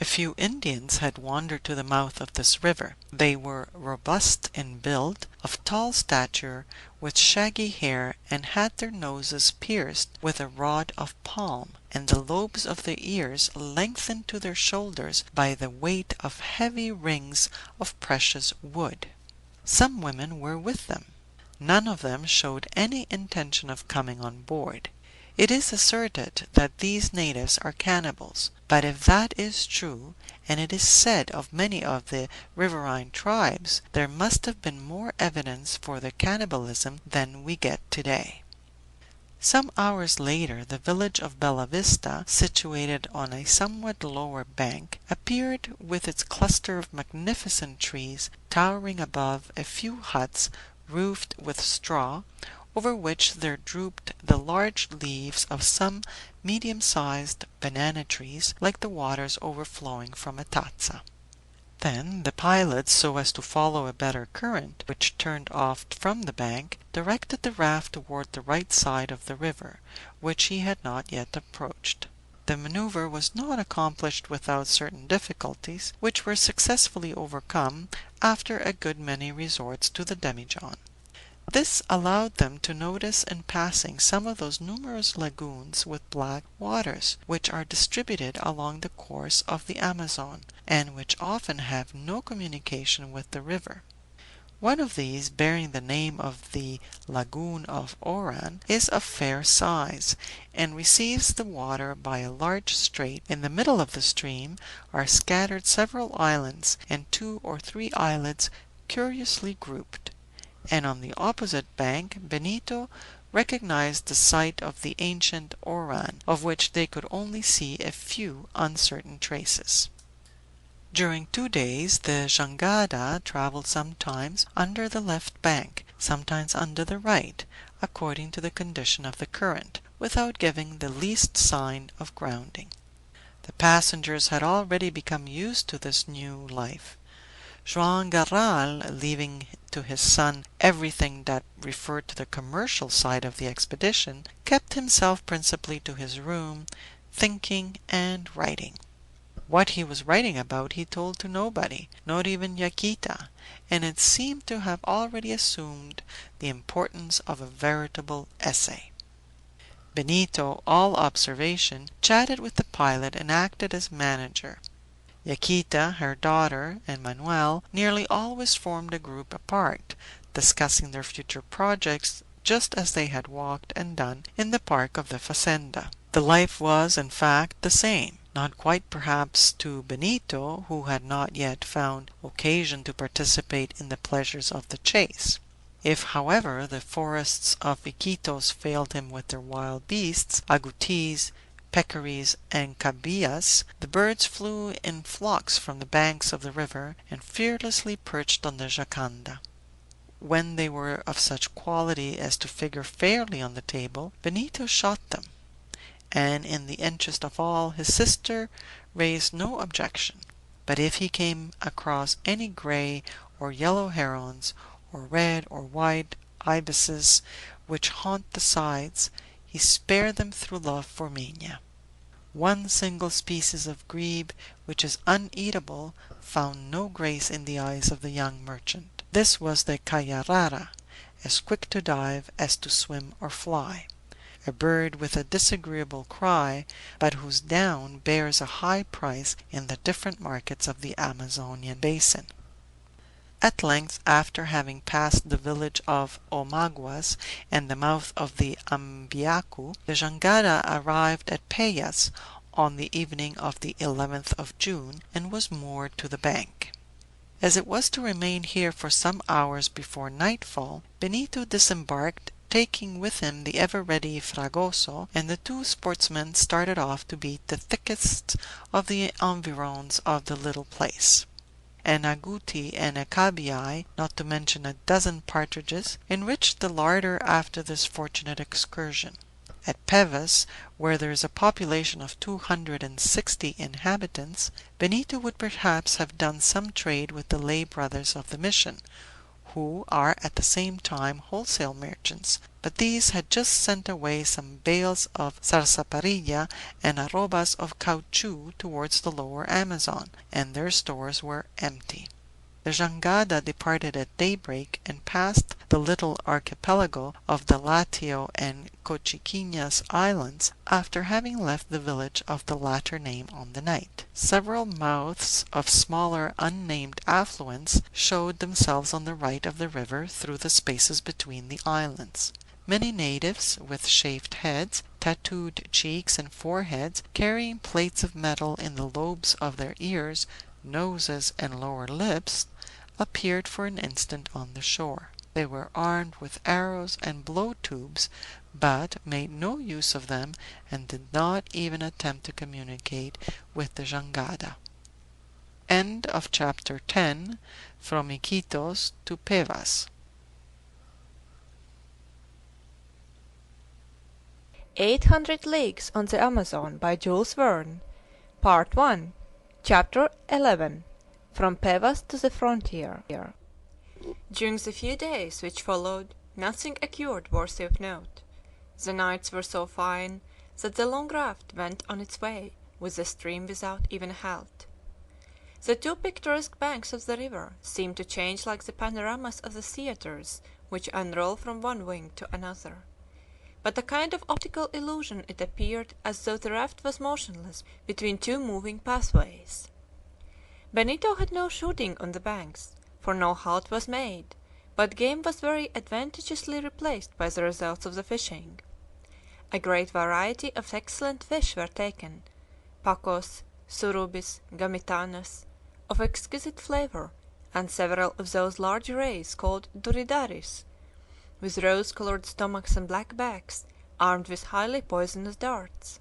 S8: A few Indians had wandered to the mouth of this river. They were robust in build, of tall stature, with shaggy hair, and had their noses pierced with a rod of palm, and the lobes of their ears lengthened to their shoulders by the weight of heavy rings of precious wood. Some women were with them. None of them showed any intention of coming on board. It is asserted that these natives are cannibals, but if that is true, and it is said of many of the riverine tribes, there must have been more evidence for their cannibalism than we get today. Some hours later the village of Bella Vista, situated on a somewhat lower bank, appeared with its cluster of magnificent trees towering above a few huts roofed with straw, over which there drooped the large leaves of some medium-sized banana trees, like the waters overflowing from a tazza. Then the pilot, so as to follow a better current, which turned off from the bank, directed the raft toward the right side of the river, which he had not yet approached. The maneuver was not accomplished without certain difficulties, which were successfully overcome after a good many resorts to the demijohn. This allowed them to notice in passing some of those numerous lagoons with black waters, which are distributed along the course of the Amazon, and which often have no communication with the river. One of these, bearing the name of the Lagoon of Oran, is of fair size, and receives the water by a large strait. In the middle of the stream are scattered several islands, and 2 or 3 islets curiously grouped, and on the opposite bank Benito recognized the site of the ancient Oran, of which they could only see a few uncertain traces. During 2 days the jangada traveled sometimes under the left bank, sometimes under the right, according to the condition of the current, without giving the least sign of grounding. The passengers had already become used to this new life. Joam Garral, leaving to his son everything that referred to the commercial side of the expedition, kept himself principally to his room, thinking and writing. What he was writing about he told to nobody, not even Yaquita, and it seemed to have already assumed the importance of a veritable essay. Benito, all observation, chatted with the pilot and acted as manager. Yaquita, her daughter, and Manuel nearly always formed a group apart, discussing their future projects just as they had walked and done in the park of the fazenda. The life was, in fact, the same. Not quite perhaps to Benito, who had not yet found occasion to participate in the pleasures of the chase. If, however, the forests of Iquitos failed him with their wild beasts, agoutis, peccaries, and cabias, the birds flew in flocks from the banks of the river and fearlessly perched on the jacanda. When they were of such quality as to figure fairly on the table, Benito shot them, and in the interest of all, his sister raised no objection. But if he came across any gray or yellow herons, or red or white ibises which haunt the sides, he spared them through love for Minha. One single species of grebe, which is uneatable, found no grace in the eyes of the young merchant. This was the cayarara, as quick to dive as to swim or fly, a bird with a disagreeable cry, but whose down bears a high price in the different markets of the Amazonian basin. At length, after having passed the village of Omaguas and the mouth of the Ambiacu, the jangada arrived at Payas on the evening of the 11th of June, and was moored to the bank. As it was to remain here for some hours before nightfall, Benito disembarked, taking with him the ever-ready Fragoso, and the 2 sportsmen started off to beat the thickets of the environs of the little place. An agouti and a cabiai, not to mention a dozen partridges, enriched the larder after this fortunate excursion. At Pevas, where there is a population of 260 inhabitants, Benito would perhaps have done some trade with the lay brothers of the mission, who are at the same time wholesale merchants, but these had just sent away some bales of sarsaparilla and arrobas of caoutchouc towards the lower Amazon, and their stores were empty. The jangada departed at daybreak and passed the little archipelago of the Latio and Cochiquinas islands after having left the village of the latter name on the night. Several mouths of smaller unnamed affluents showed themselves on the right of the river through the spaces between the islands. Many natives, with shaved heads, tattooed cheeks and foreheads, carrying plates of metal in the lobes of their ears, noses, and lower lips, appeared for an instant on the shore. They were armed with arrows and blow tubes, but made no use of them, and did not even attempt to communicate with the jangada. End of chapter 10. From Iquitos to Pevas.
S9: 800 Leagues on the Amazon by Jules Verne. Part 1. Chapter 11. From Pevas to the Frontier. During the few days which followed, nothing occurred worthy of note. The nights were so fine that the long raft went on its way with the stream without even a halt. The 2 picturesque banks of the river seemed to change like the panoramas of the theaters which unroll from one wing to another. But a kind of optical illusion it appeared as though the raft was motionless between 2 moving pathways. Benito had no shooting on the banks, for no halt was made, but game was very advantageously replaced by the results of the fishing. A great variety of excellent fish were taken, pacos, surubis, gamitanas, of exquisite flavor, and several of those large rays called duridaris, with rose-colored stomachs and black backs, armed with highly poisonous darts.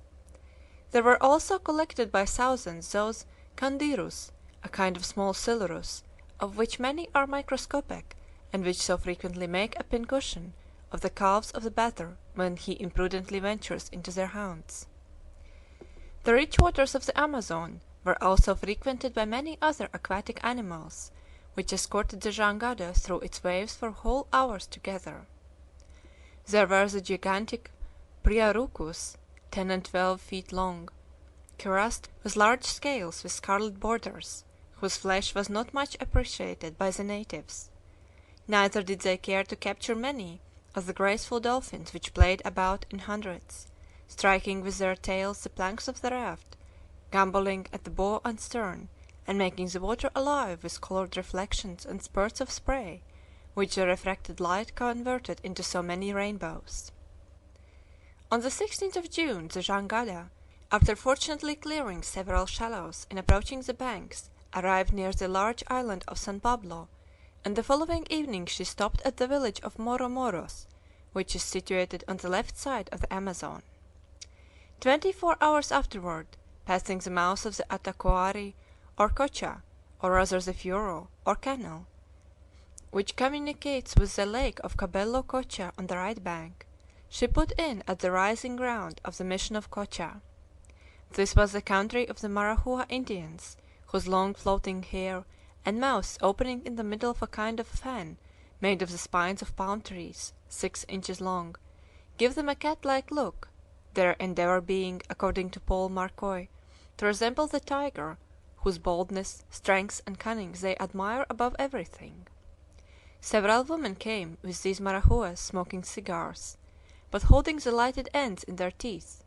S9: There were also collected by thousands those candirus, a kind of small silurus, of which many are microscopic, and which so frequently make a pincushion of the calves of the bather when he imprudently ventures into their haunts. The rich waters of the Amazon were also frequented by many other aquatic animals, which escorted the jangada through its waves for whole hours together. There were the gigantic Priarucus, 10 and 12 feet long, cuirassed with large scales with scarlet borders, whose flesh was not much appreciated by the natives. Neither did they care to capture many of the graceful dolphins which played about in hundreds, striking with their tails the planks of the raft, gambolling at the bow and stern, and making the water alive with colored reflections and spurts of spray, which the refracted light converted into so many rainbows. On the 16th of June the jangada, after fortunately clearing several shallows in approaching the banks, arrived near the large island of San Pablo, and the following evening she stopped at the village of Moromoros, which is situated on the left side of the Amazon. 24 hours afterward, passing the mouth of the Atacoari or Cocha, or rather the Furo, or canal, which communicates with the lake of Cabello Cocha on the right bank, she put in at the rising ground of the mission of Cocha. This was the country of the Marahua Indians, whose long floating hair and mouths opening in the middle of a kind of fan made of the spines of palm trees, 6 inches long, give them a cat-like look, their endeavor being, according to Paul Marcoy, to resemble the tiger, whose boldness, strength, and cunning they admire above everything. Several women came with these Marahuas smoking cigars, but holding the lighted ends in their teeth.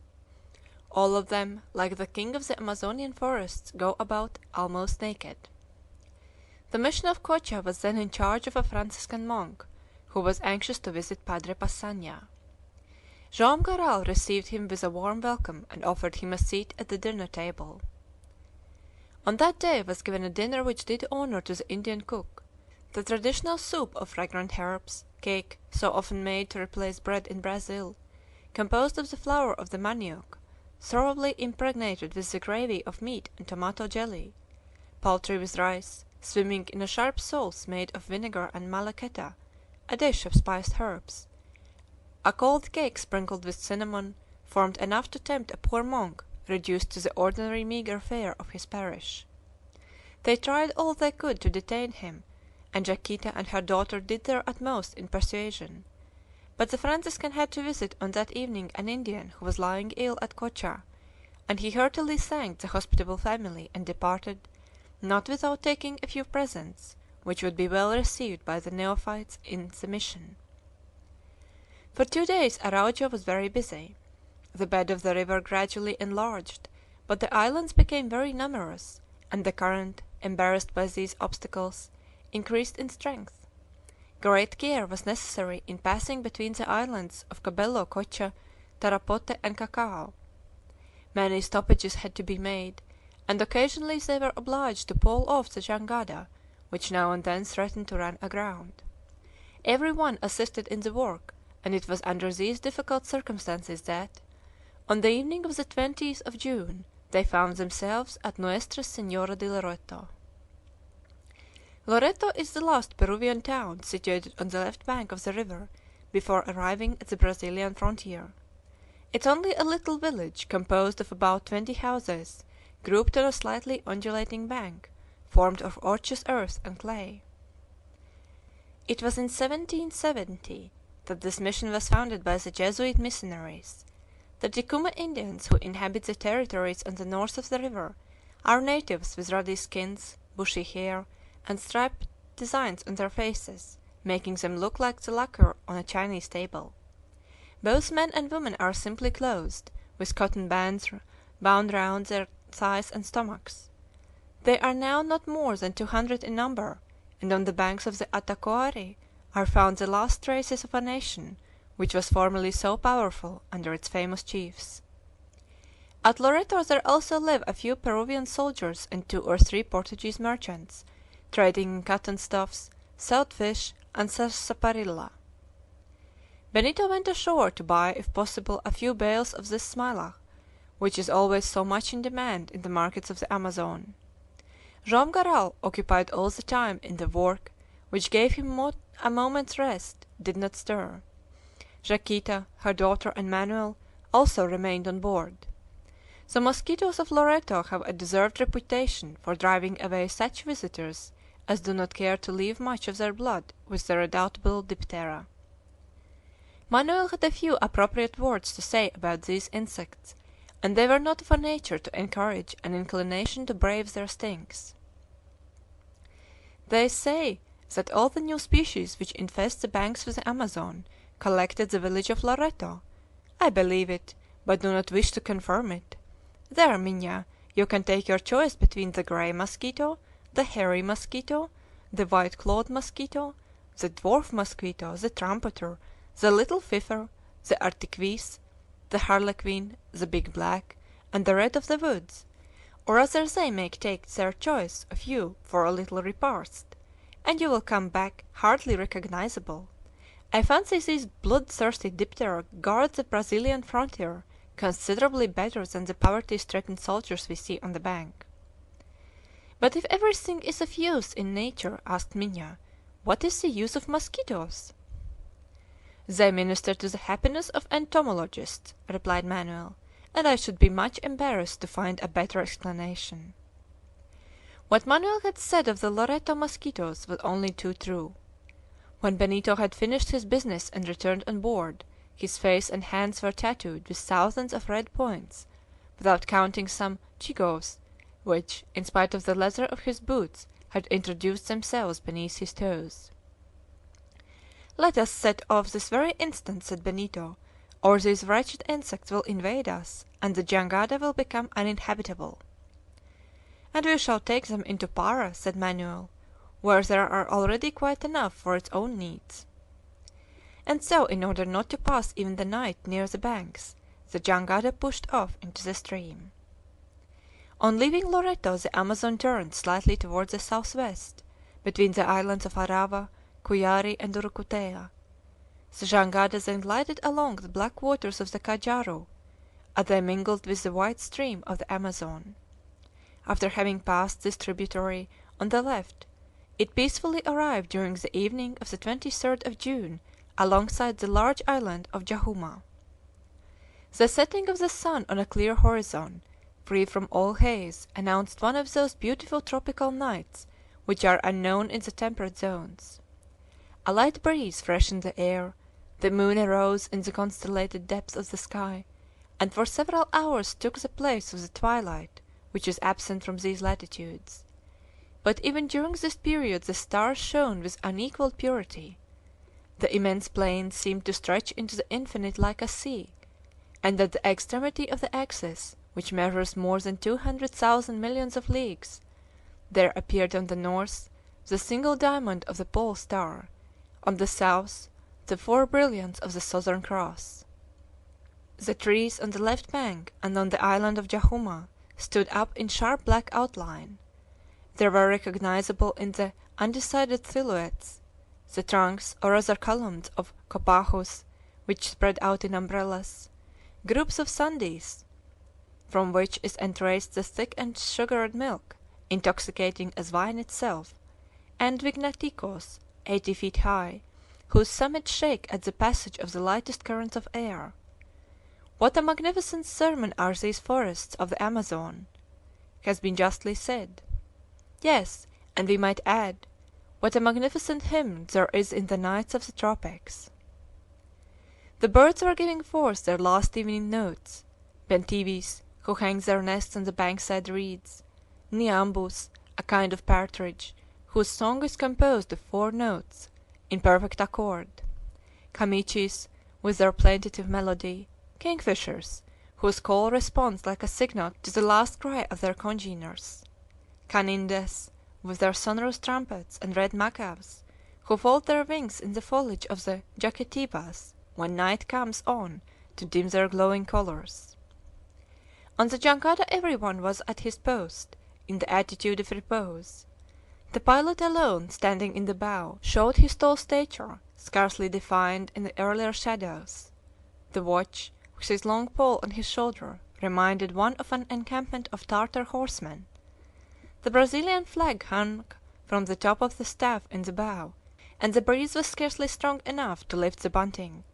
S9: All of them, like the king of the Amazonian forests, go about almost naked. The mission of Cocha was then in charge of a Franciscan monk, who was anxious to visit Padre Passanha. Joam Garral received him with a warm welcome and offered him a seat at the dinner table. On that day was given a dinner which did honor to the Indian cook. The traditional soup of fragrant herbs, cake, so often made to replace bread in Brazil, composed of the flour of the manioc, thoroughly impregnated with the gravy of meat and tomato jelly, poultry with rice, swimming in a sharp sauce made of vinegar and malaqueta, a dish of spiced herbs. A cold cake sprinkled with cinnamon formed enough to tempt a poor monk reduced to the ordinary meagre fare of his parish. They tried all they could to detain him, and Yaquita and her daughter did their utmost in persuasion; but the Franciscan had to visit on that evening an Indian who was lying ill at Cocha, and he heartily thanked the hospitable family and departed, not without taking a few presents, which would be well received by the neophytes in the mission. For 2 days Araujo was very busy. The bed of the river gradually enlarged, but the islands became very numerous, and the current, embarrassed by these obstacles, increased in strength. Great care was necessary in passing between the islands of Cabello, Cocha, Tarapote, and Cacao. Many stoppages had to be made, and occasionally they were obliged to pole off the jangada, which now and then threatened to run aground. Every one assisted in the work, and it was under these difficult circumstances that, on the evening of the 20th of June, they found themselves at Nuestra Senora de Loreto. Loreto is the last Peruvian town situated on the left bank of the river before arriving at the Brazilian frontier. It's only a little village composed of about 20 houses, grouped on a slightly undulating bank, formed of ochreous earth and clay. It was in 1770 that this mission was founded by the Jesuit missionaries. The Ticuma Indians who inhabit the territories on the north of the river are natives with ruddy skins, bushy hair, and striped designs on their faces, making them look like the lacquer on a Chinese table. Both men and women are simply clothed, with cotton bands bound round their thighs and stomachs. They are now not more than 200 in number, and on the banks of the Atacoari are found the last traces of a nation which was formerly so powerful under its famous chiefs. At Loreto there also live a few Peruvian soldiers and 2 or 3 Portuguese merchants, trading in cotton stuffs, salt fish, and sarsaparilla. Benito went ashore to buy if possible a few bales of this smilax, which is always so much in demand in the markets of the Amazon. Joam Garral, occupied all the time in the work which gave him a moment's rest, did not stir. Yaquita, her daughter, and Manoel also remained on board. The mosquitoes of Loreto have a deserved reputation for driving away such visitors as do not care to leave much of their blood with the redoubtable diptera. Manoel had a few appropriate words to say about these insects, and they were not of a nature to encourage an inclination to brave their stings. They say that all the new species which infest the banks of the Amazon collected the village of Loreto. I believe it, but do not wish to confirm it. There, Minha, you can take your choice between the gray mosquito, the hairy mosquito, the white-clawed mosquito, the dwarf mosquito, the trumpeter, the little fifer, the artiquis, the harlequin, the big black, and the red of the woods, or rather they may take their choice of you for a little repast, and you will come back hardly recognizable. I fancy these bloodthirsty diptera guard the Brazilian frontier considerably better than the poverty-stricken soldiers we see on the bank. But if everything is of use in nature, asked Minha, what is the use of mosquitoes? They minister to the happiness of entomologists, replied Manoel, and I should be much embarrassed to find a better explanation. What Manoel had said of the Loreto mosquitoes was only too true. When Benito had finished his business and returned on board, his face and hands were tattooed with thousands of red points, without counting some chigos, which, in spite of the leather of his boots, had introduced themselves beneath his toes. Let us set off this very instant, said Benito, or these wretched insects will invade us, and the jangada will become uninhabitable. And we shall take them into Para, said Manoel, where there are already quite enough for its own needs. And so, in order not to pass even the night near the banks, the jangada pushed off into the stream. On leaving Loreto, the Amazon turned slightly toward the southwest, between the islands of Arava, Cuyari, and Urucutea. The jangada then glided along the black waters of the Cajaru, as they mingled with the white stream of the Amazon. After having passed this tributary on the left, it peacefully arrived during the evening of the 23rd of June alongside the large island of Jahuma. The setting of the sun on a clear horizon, free from all haze, announced one of those beautiful tropical nights which are unknown in the temperate zones. A light breeze freshened the air, the moon arose in the constellated depths of the sky, and for several hours took the place of the twilight which is absent from these latitudes. But even during this period the stars shone with unequaled purity. The immense plain seemed to stretch into the infinite like a sea, and at the extremity of the axis, which measures more than 200,000 millions of leagues, there appeared on the north the single diamond of the pole star, on the south the four brilliants of the Southern Cross. The trees on the left bank and on the island of Jahuma stood up in sharp black outline. There were recognizable in the undecided silhouettes the trunks or rather columns of copahus which spread out in umbrellas, groups of sundees, from which is entraced the thick and sugared milk, intoxicating as wine itself, and vignaticos, 80 feet high, whose summits shake at the passage of the lightest currents of air. What a magnificent sermon are these forests of the Amazon, has been justly said. Yes, and we might add, what a magnificent hymn there is in the nights of the tropics. The birds were giving forth their last evening notes, bentivis, who hang their nests on the bankside reeds, niambus, a kind of partridge, whose song is composed of 4 notes, in perfect accord, camichis, with their plaintive melody, kingfishers, whose call responds like a signal to the last cry of their congeners, canindes, with their sonorous trumpets, and red macaws, who fold their wings in the foliage of the jaquetibas when night comes on to dim their glowing colors. On the jangada everyone was at his post, in the attitude of repose. The pilot alone, standing in the bow, showed his tall stature, scarcely defined in the earlier shadows. The watch, with his long pole on his shoulder, reminded one of an encampment of Tartar horsemen. The Brazilian flag hung from the top of the staff in the bow, and the breeze was scarcely strong enough to lift the bunting.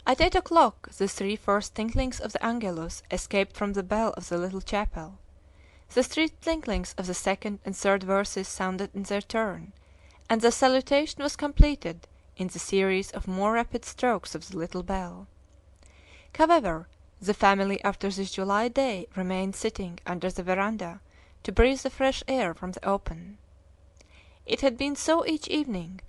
S9: At 8 o'clock the three first tinklings of the Angelus escaped from the bell of the little chapel. The three tinklings of the second and third verses sounded in their turn, and the salutation was completed in the series of more rapid strokes of the little bell. However, the family after this July day remained sitting under the veranda to breathe the fresh air from the open. It had been so each evening,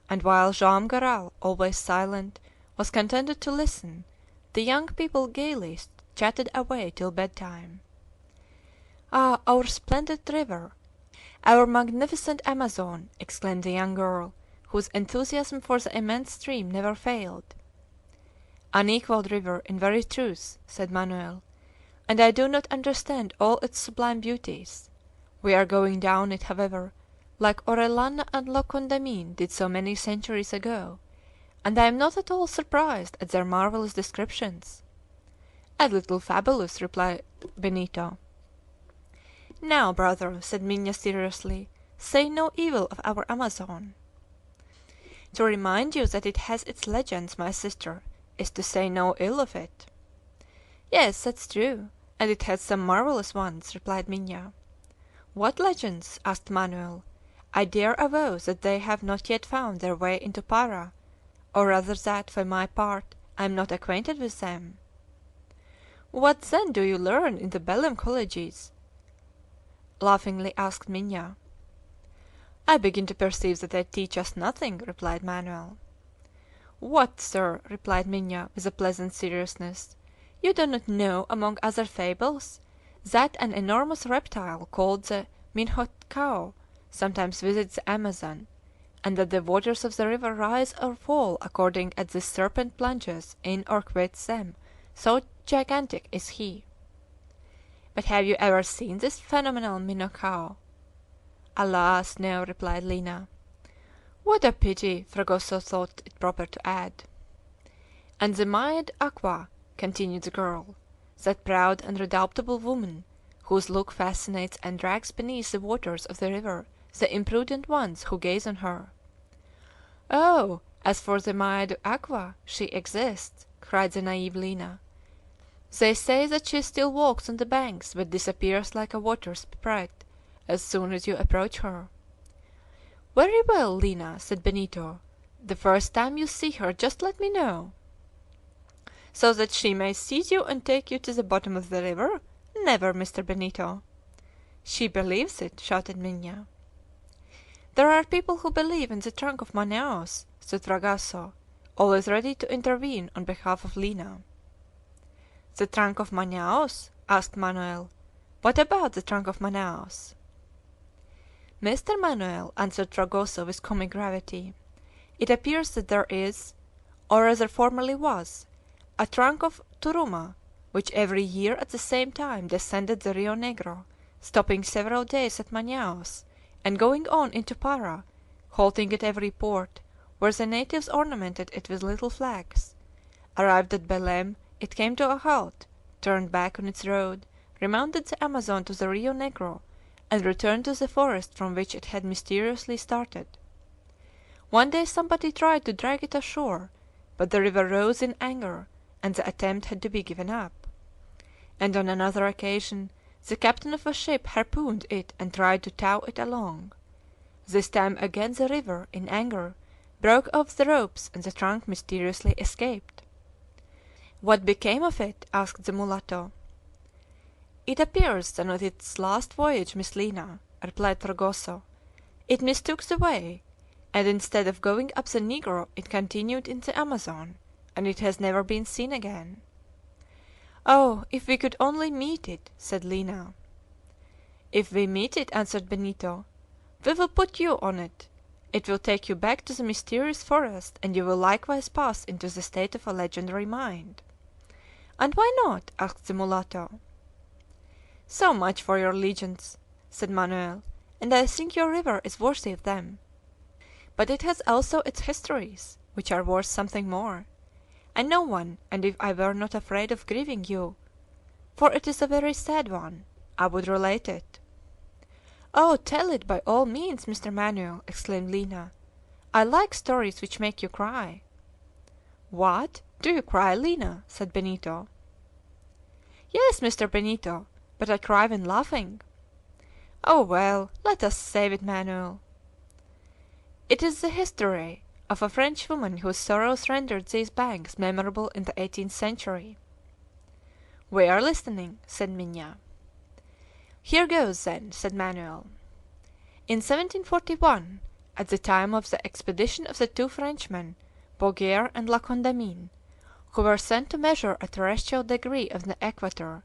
S9: and while Joam Garral, always silent, was contented to listen, the young people gaily chatted away till bedtime. "Ah, our splendid river! Our magnificent Amazon!" exclaimed the young girl, whose enthusiasm for the immense stream never failed. "Unequalled river, in very truth," said Manoel, "and I do not understand all its sublime beauties. We are going down it, however, like Orellana and La Condamine did so many centuries ago, and I am not at all surprised at their marvelous descriptions." "A little fabulous," replied Benito. "Now, brother," said Minha seriously, "say no evil of our Amazon." "To remind you that it has its legends, my sister, is to say no ill of it." "Yes, that's true, and it has some marvelous ones," replied Minha. "What legends?" asked Manoel. "I dare avow that they have not yet found their way into Para, or rather that, for my part, I am not acquainted with them." "What then do you learn in the Belem colleges?" laughingly asked Minha. "I begin to perceive that they teach us nothing," replied Manoel. "What, sir!" replied Minha, with a pleasant seriousness, "you do not know, among other fables, that an enormous reptile called the minhocao sometimes visits the Amazon, and that the waters of the river rise or fall according as this serpent plunges in or quits them, so gigantic is he." "But have you ever seen this phenomenal minhocao?" "Alas, no!" replied Lina. "What a pity!" Fragoso thought it proper to add. "And the Maid Aqua," continued the girl, "that proud and redoubtable woman, whose look fascinates and drags beneath the waters of the river the imprudent ones who gaze on her." "Oh, as for the Maid Aqua, she exists!" cried the naive Lina. "They say that she still walks on the banks, but disappears like a water sprite as soon as you approach her." "Very well, Lina," said Benito. "The first time you see her just let me know." "So that she may seize you and take you to the bottom of the river? Never, Mr. Benito!" "She believes it!" shouted Minha. "There are people who believe in the trunk of Manaos," said Fragoso, always ready to intervene on behalf of Lina. "The trunk of Manaos?" asked Manoel. "What about the trunk of Manaos?" "Mr. Manoel," answered Fragoso with comic gravity, "it appears that there is, or rather formerly was, a trunk of Turuma, which every year at the same time descended the Rio Negro, stopping several days at Manaos, and going on into Para, halting at every port, where the natives ornamented it with little flags. Arrived at Belem, it came to a halt, turned back on its road, remounted the Amazon to the Rio Negro, and returned to the forest from which it had mysteriously started. One day somebody tried to drag it ashore, but the river rose in anger, and the attempt had to be given up. And on another occasion the captain of a ship harpooned it and tried to tow it along. This time again the river, in anger, broke off the ropes and the trunk mysteriously escaped." "What became of it?" asked the mulatto. "It appears that on its last voyage, Miss Lina," replied Fragoso, "it mistook the way, and instead of going up the Negro it continued in the Amazon, and it has never been seen again." "Oh, if we could only meet it!" said Lina. "If we meet it," answered Benito, "we will put you on it. It will take you back to the mysterious forest, and you will likewise pass into the state of a legendary mind." "And why not?" asked the mulatto. "So much for your legends," said Manoel, "and I think your river is worthy of them. But it has also its histories. which are worth something more. I know one, and if I were not afraid of grieving you, for it is a very sad one, I would relate it." "Oh, tell it by all means, Mr. Manuel!" exclaimed Lina. "I like stories which make you cry." "What! Do you cry, Lina?" said Benito. "Yes, Mr. Benito, but I cry when laughing." "Oh, well, let us save it, Manuel." It is the history of a French woman whose sorrows rendered these banks memorable in the 18th century. "We are listening," said Minha. "Here goes, then," said Manuel. "In 1741, at the time of the expedition of the two Frenchmen, Bouguer and La Condamine, who were sent to measure a terrestrial degree of the equator,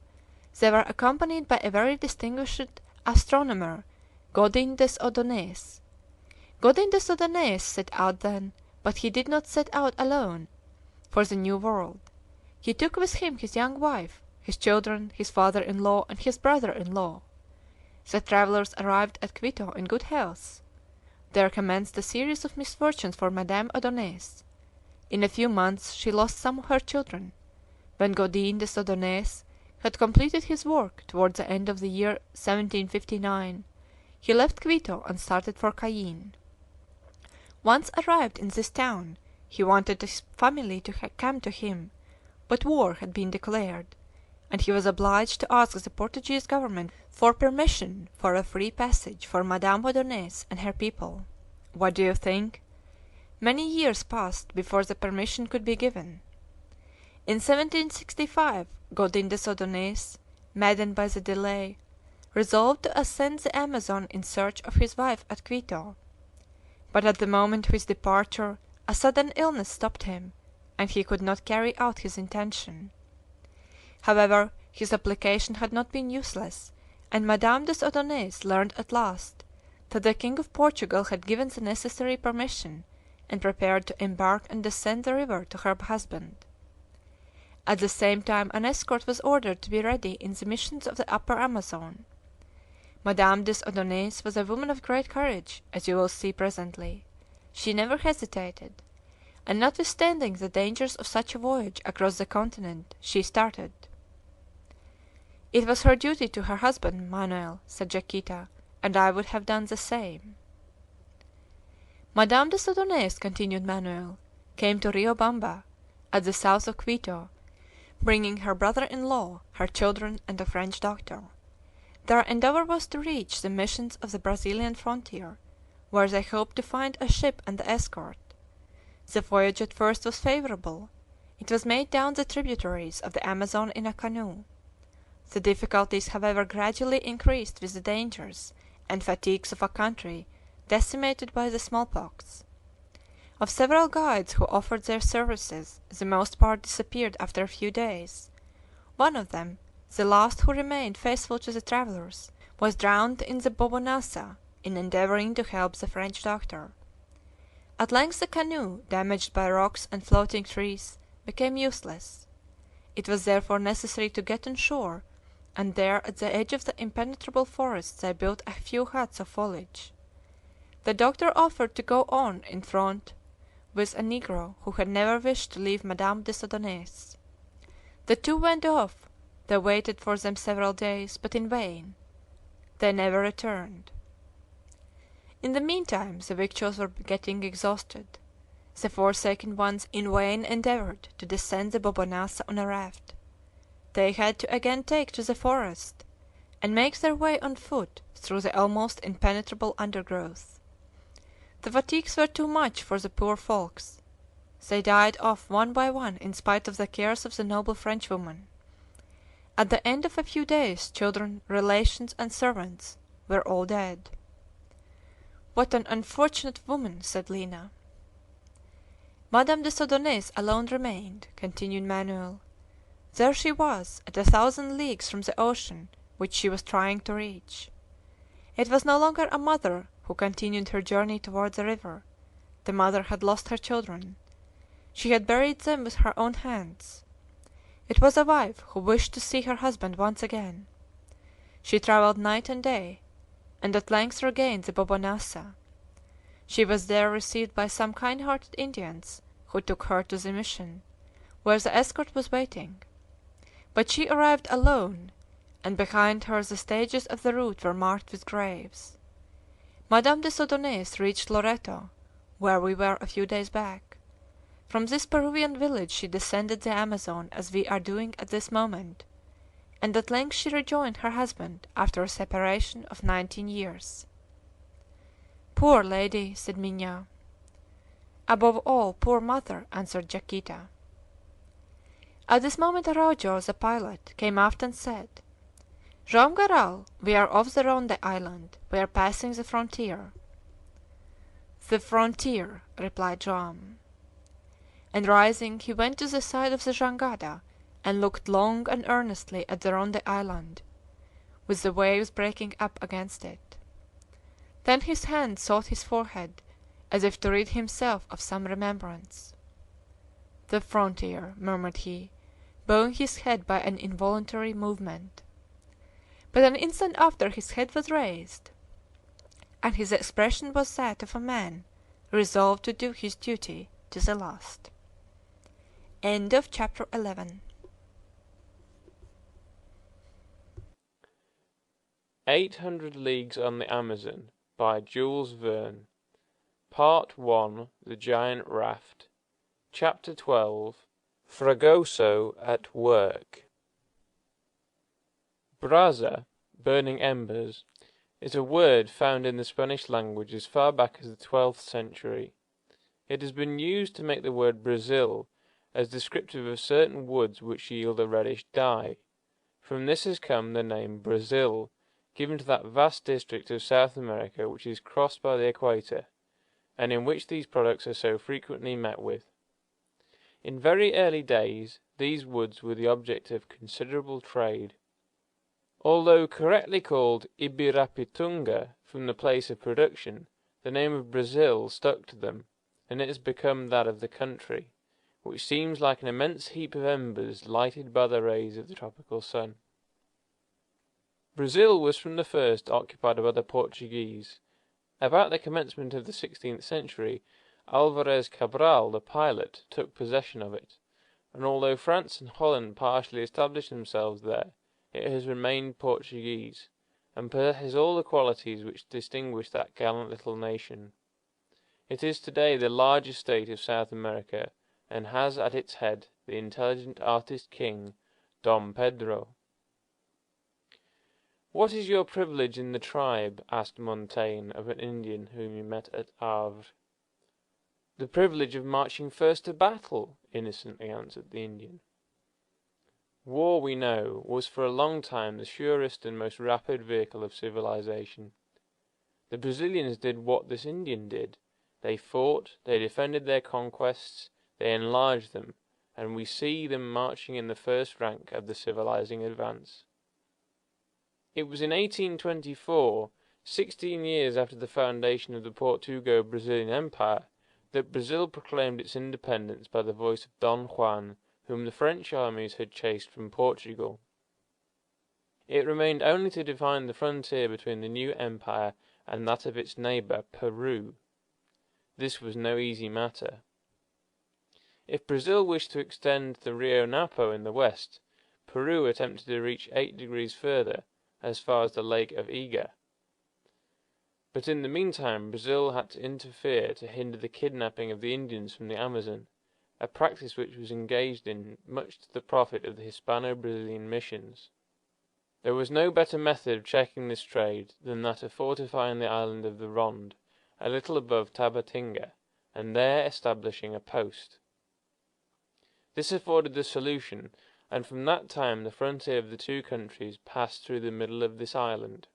S9: they were accompanied by a very distinguished astronomer, Godin des Odonais. Godin des Odonais set out then, but he did not set out alone for the New World. He took with him his young wife, his children, his father in law, and his brother in law. The travelers arrived at Quito in good health. There commenced a series of misfortunes for Madame Odonais. In a few months she lost some of her children. When Godin des Odonais had completed his work toward the end of the year 1759, he left Quito and started for Cayenne. Once arrived in this town, he wanted his family to come to him, but war had been declared, and he was obliged to ask the Portuguese government for permission for a free passage for Madame Odonais and her people. What do you think? Many years passed before the permission could be given. In 1765 Godin des Odonais, maddened by the delay, resolved to ascend the Amazon in search of his wife at Quito. But at the moment of his departure a sudden illness stopped him, and he could not carry out his intention. However, his application had not been useless, and Madame des Odonais learned at last that the King of Portugal had given the necessary permission, and prepared to embark and descend the river to her husband. At the same time an escort was ordered to be ready in the missions of the upper Amazon. Madame des Odonais was a woman of great courage, as you will see presently. She never hesitated, and notwithstanding the dangers of such a voyage across the continent, she started. "It was her duty to her husband, Manoel," said Yaquita, "and I would have done the same." "Madame des Odonais," continued Manoel, "came to Riobamba, at the south of Quito, bringing her brother in law, her children, and a French doctor. Their endeavor was to reach the missions of the Brazilian frontier, where they hoped to find a ship and the escort. The voyage at first was favorable. It was made down the tributaries of the Amazon in a canoe. The difficulties, however, gradually increased with the dangers and fatigues of a country decimated by the smallpox. Of several guides who offered their services, the most part disappeared after a few days. One of them, the last who remained faithful to the travelers, was drowned in the Bobonasa in endeavoring to help the French doctor. At length the canoe, damaged by rocks and floating trees, became useless. It was therefore necessary to get on shore, and there at the edge of the impenetrable forest they built a few huts of foliage. The doctor offered to go on in front with a negro who had never wished to leave Madame des Odonais. The two went off. They waited for them several days, but in vain. They never returned. In the meantime the victuals were getting exhausted. The forsaken ones in vain endeavored to descend the Bobonasa on a raft. They had to again take to the forest, and make their way on foot through the almost impenetrable undergrowth. The fatigues were too much for the poor folks. They died off one by one in spite of the cares of the noble Frenchwoman. At the end of a few days children, relations, and servants were all dead. "What an unfortunate woman!" said Lina. "Madame des Odonais alone remained," continued Manoel. "There she was, at 1,000 leagues from the ocean which she was trying to reach. It was no longer a mother who continued her journey toward the river. The mother had lost her children. She had buried them with her own hands. It was a wife who wished to see her husband once again. She traveled night and day, and at length regained the Bobonasa. She was there received by some kind hearted Indians, who took her to the mission, where the escort was waiting. But she arrived alone, and behind her the stages of the route were marked with graves. Madame de Soudanais reached Loreto, where we were a few days back. From this Peruvian village she descended the Amazon as we are doing at this moment, and at length she rejoined her husband after a separation of 19 years. "Poor lady!" said Minha. "Above all, poor mother!" answered Yaquita. At this moment Araujo, the pilot, came aft and said, "Joam Garral, we are off the Ronde Island. We are passing the frontier." "The frontier," replied Joam. And rising, he went to the side of the jangada and looked long and earnestly at the Ronde Island, with the waves breaking up against it. Then his hand sought his forehead, as if to rid himself of some remembrance. "The frontier," murmured he, bowing his head by an involuntary movement. But an instant after his head was raised, and his expression was that of a man resolved to do his duty to the last. End of chapter 11.
S5: 800 Leagues on the Amazon by Jules Verne. Part-01, The Giant Raft. Chapter 12, Fragoso at Work. Brasa, burning embers, is a word found in the Spanish language as far back as the 12th century. It has been used to make the word Brazil as descriptive of certain woods which yield a reddish dye. From this has come the name Brazil, given to that vast district of South America which is crossed by the equator, and in which these products are so frequently met with. In very early days these woods were the object of considerable trade. Although correctly called Ibirapitunga from the place of production, the name of Brazil stuck to them, and it has become that of the country, which seems like an immense heap of embers lighted by the rays of the tropical sun. Brazil was from the first occupied by the Portuguese. About the commencement of the 16th century, Alvarez Cabral, the pilot, took possession of it, and although France and Holland partially established themselves there, it has remained Portuguese, and possesses all the qualities which distinguish that gallant little nation. It is today the largest state of South America, and has at its head the intelligent artist king, Dom Pedro. "What is your privilege in the tribe?" asked Montaigne of an Indian whom he met at Havre. "The privilege of marching first to battle," innocently answered the Indian. War, we know, was for a long time the surest and most rapid vehicle of civilization. The Brazilians did what this Indian did. They fought, they defended their conquests, they enlarged them, and we see them marching in the first rank of the civilizing advance. It was in 1824, 16 years after the foundation of the Portugo-Brazilian Empire, that Brazil proclaimed its independence by the voice of Don Juan, whom the French armies had chased from Portugal. It remained only to define the frontier between the new empire and that of its neighbour, Peru. This was no easy matter. If Brazil wished to extend the Rio Napo in the west, Peru attempted to reach 8 degrees further, as far as the Lake of Iga. But in the meantime Brazil had to interfere to hinder the kidnapping of the Indians from the Amazon, a practice which was engaged in much to the profit of the Hispano-Brazilian missions. There was no better method of checking this trade than that of fortifying the island of the Ronde, a little above Tabatinga, and there establishing a post. This afforded the solution, and from that time the frontier of the two countries passed through the middle of this island.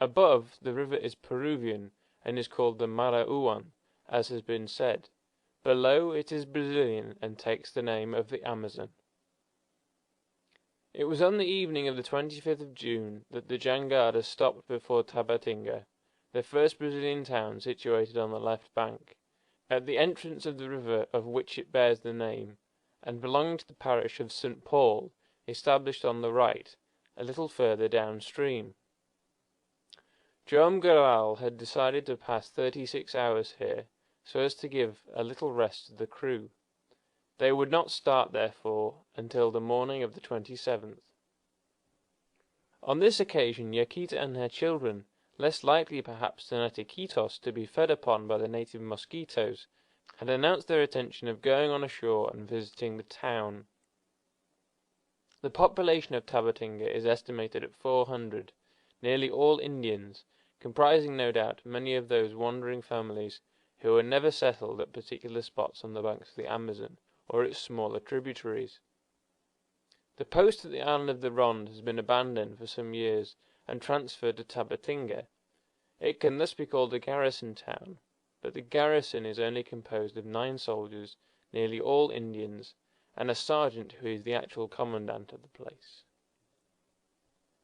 S5: Above, the river is Peruvian, and is called the Maraúan, as has been said. Below, it is Brazilian, and takes the name of the Amazon. It was on the evening of the 25th of June that the jangada stopped before Tabatinga, the first Brazilian town situated on the left bank, at the entrance of the river of which it bears the name, and belonging to the parish of St. Paul, established on the right, a little further downstream. Joam Garral had decided to pass 36 hours here, so as to give a little rest to the crew. They would not start, therefore, until the morning of the 27th. On this occasion Yaquita and her children, less likely perhaps than at Iquitos to be fed upon by the native mosquitoes, had announced their intention of going on ashore and visiting the town. The population of Tabatinga is estimated at 400, nearly all Indians, comprising no doubt many of those wandering families who were never settled at particular spots on the banks of the Amazon or its smaller tributaries. The post at the island of the Ronde has been abandoned for some years and transferred to Tabatinga. It can thus be called a garrison town, but the garrison is only composed of 9 soldiers, nearly all Indians, and a sergeant who is the actual commandant of the place.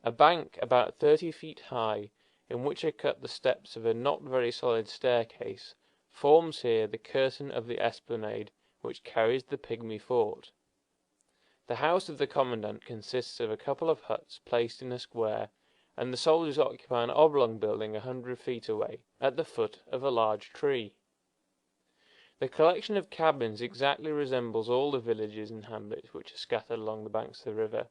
S5: A bank about 30 feet high, in which are cut the steps of a not very solid staircase, forms here the curtain of the esplanade which carries the pygmy fort. The house of the commandant consists of a couple of huts placed in a square, and the soldiers occupy an oblong building 100 feet away, at the foot of a large tree. The collection of cabins exactly resembles all the villages and hamlets which are scattered along the banks of the river,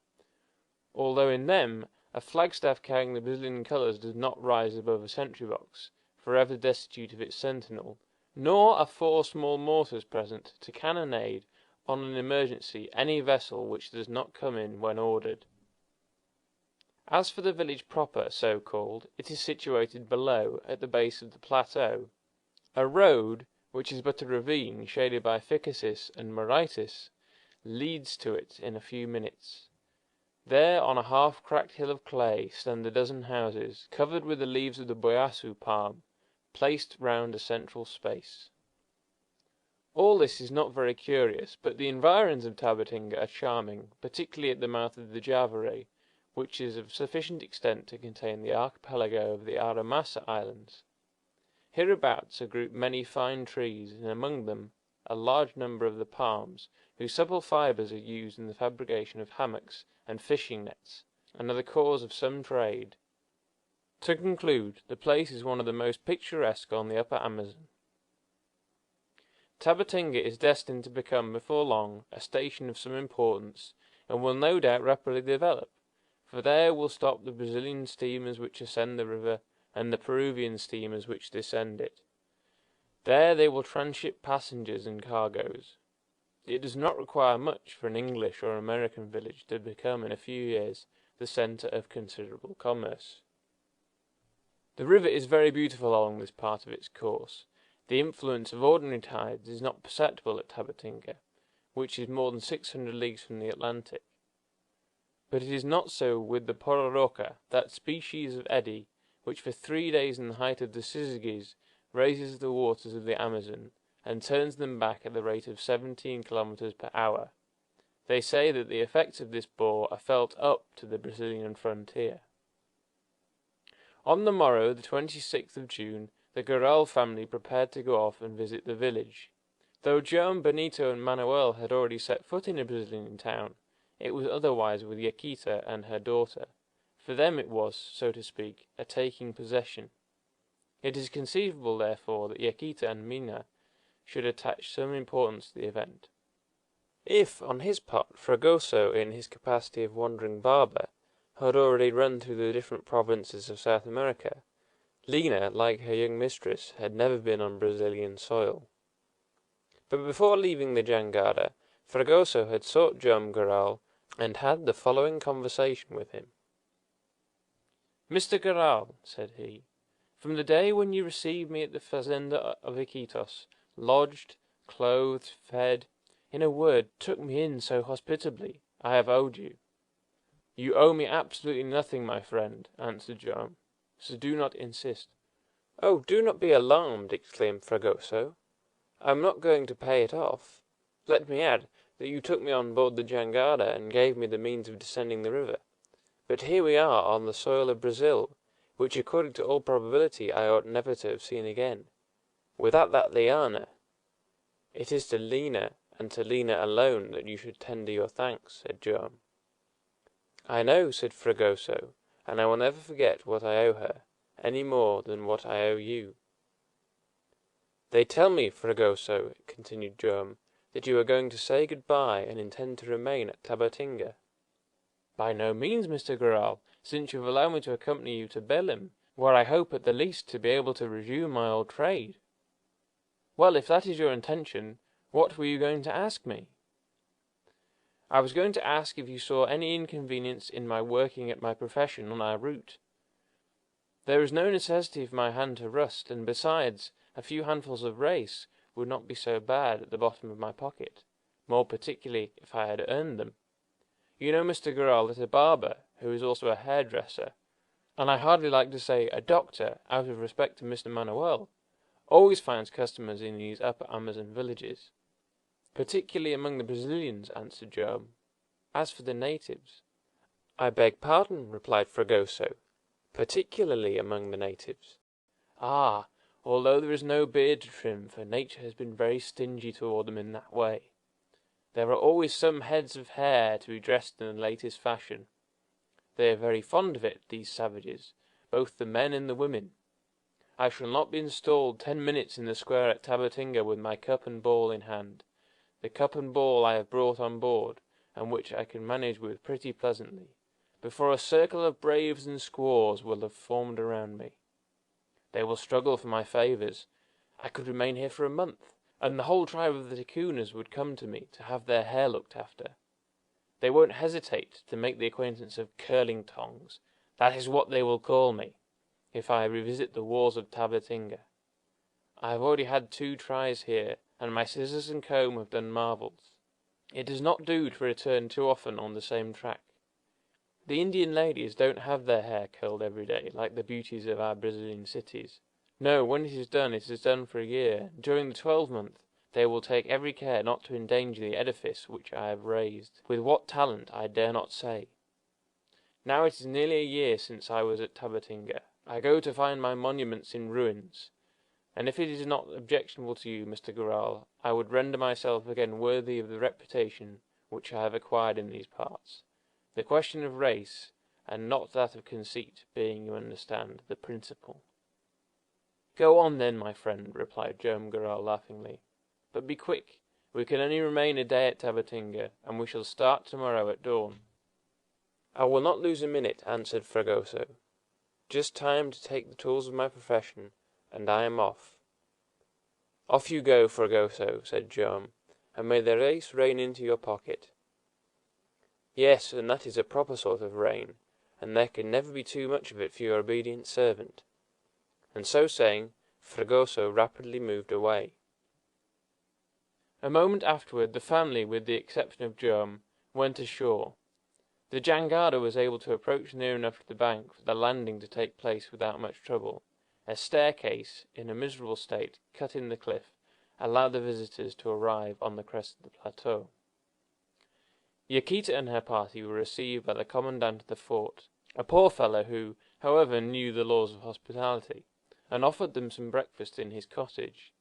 S5: although in them a flagstaff carrying the Brazilian colours does not rise above a sentry box, forever destitute of its sentinel, nor are 4 small mortars present to cannonade on an emergency any vessel which does not come in when ordered. As for the village proper, so called, it is situated below, at the base of the plateau. A road, which is but a ravine shaded by ficuses and moritis, leads to it in a few minutes. There, on a half-cracked hill of clay, stand a dozen houses, covered with the leaves of the boyasu palm, placed round a central space. All this is not very curious, but the environs of Tabatinga are charming, particularly at the mouth of the Javare, which is of sufficient extent to contain the archipelago of the Aramasa Islands. Hereabouts are grouped many fine trees, and among them a large number of the palms, whose supple fibres are used in the fabrication of hammocks and fishing nets, and are the cause of some trade. To conclude, the place is one of the most picturesque on the upper Amazon. Tabatinga is destined to become before long a station of some importance, and will no doubt rapidly develop, for there will stop the Brazilian steamers which ascend the river, and the Peruvian steamers which descend it. There they will transship passengers and cargoes. It does not require much for an English or American village to become in a few years the centre of considerable commerce. The river is very beautiful along this part of its course. The influence of ordinary tides is not perceptible at Tabatinga, which is more than 600 leagues from the Atlantic. But it is not so with the pororoca, that species of eddy which for 3 days in the height of the syzygies raises the waters of the Amazon, and turns them back at the rate of 17 kilometers per hour. They say that the effects of this bore are felt up to the Brazilian frontier. On the morrow, the 26th of June, the Garral family prepared to go off and visit the village. Though Joam, Benito, and Manuel had already set foot in a Brazilian town, it was otherwise with Yaquita and her daughter. For them it was, so to speak, a taking possession. It is conceivable, therefore, that Yaquita and Mina should attach some importance to the event. If, on his part, Fragoso, in his capacity of wandering barber, had already run through the different provinces of South America, Lina, like her young mistress, had never been on Brazilian soil. But before leaving the jangada, Fragoso had sought Joam Garral, and had the following conversation with him. "Mr. Garral," said he, "from the day when you received me at the fazenda of Iquitos, lodged, clothed, fed, in a word, took me in so hospitably, I have owed you." "You owe me absolutely nothing, my friend," answered Joam, "so do not insist." "Oh, do not be alarmed," exclaimed Fragoso. "I am not going to pay it off. Let me add that you took me on board the jangada and gave me the means of descending the river. But here we are on the soil of Brazil, which according to all probability I ought never to have seen again. Without that liana, it is to Lina, and to Lina alone, that you should tender your thanks," said Joam. "I know," said Fragoso, "and I will never forget what I owe her, any more than what I owe you." "They tell me, Fragoso," continued Joam, "that you are going to say good-bye and intend to remain at Tabatinga." "By no means, Mr. Garral, since you have allowed me to accompany you to Belem, where I hope at the least to be able to resume my old trade." "Well, if that is your intention, what were you going to ask me?" "I was going to ask if you saw any inconvenience in my working at my profession on our route. There is no necessity for my hand to rust, and besides, a few handfuls of reis would not be so bad at the bottom of my pocket, more particularly if I had earned them. You know, Mr. Garral, that a barber, who is also a hairdresser, and I hardly like to say a doctor, out of respect to Mr. Manoel, always finds customers in these upper Amazon villages." "Particularly among the Brazilians," answered Joam. "As for the natives—" "I beg pardon," replied Fragoso. "Particularly among the natives." "Ah, although there is no beard to trim, for nature has been very stingy toward them in that way. There are always some heads of hair to be dressed in the latest fashion. They are very fond of it, these savages, both the men and the women. I shall not be installed 10 minutes in the square at Tabatinga with my cup and ball in hand. The cup and ball I have brought on board, and which I can manage with pretty pleasantly, before a circle of braves and squaws will have formed around me. They will struggle for my favours. I could remain here for a month, and the whole tribe of the Ticunas would come to me to have their hair looked after. They won't hesitate to make the acquaintance of curling tongs, that is what they will call me, if I revisit the walls of Tabatinga. I have already had 2 tries here, and my scissors and comb have done marvels. It does not do to return too often on the same track. The Indian ladies don't have their hair curled every day, like the beauties of our Brazilian cities. No, when it is done for a year. During the 12-month, they will take every care not to endanger the edifice which I have raised. With what talent, I dare not say. Now it is nearly a year since I was at Tabatinga. I go to find my monuments in ruins, and if it is not objectionable to you, Mr. Garral, I would render myself again worthy of the reputation which I have acquired in these parts. The question of race, and not that of conceit, being, you understand, the principal." "Go on then, my friend," replied Joam Garral laughingly. "But be quick. We can only remain a day at Tabatinga, and we shall start tomorrow at dawn." "I will not lose a minute," answered Fragoso. "Just time to take the tools of my profession, and I am off." "Off you go, Fragoso," said Joam, "and may the reis rain into your pocket." "Yes, and that is a proper sort of rain, and there can never be too much of it for your obedient servant." And so saying, Fragoso rapidly moved away. A moment afterward the family, with the exception of Joam, went ashore. The jangada was able to approach near enough to the bank for the landing to take place without much trouble. A staircase, in a miserable state, cut in the cliff, allowed the visitors to arrive on the crest of the plateau. Yaquita and her party were received by the commandant of the fort, a poor fellow who, however, knew the laws of hospitality, and offered them some breakfast in his cottage.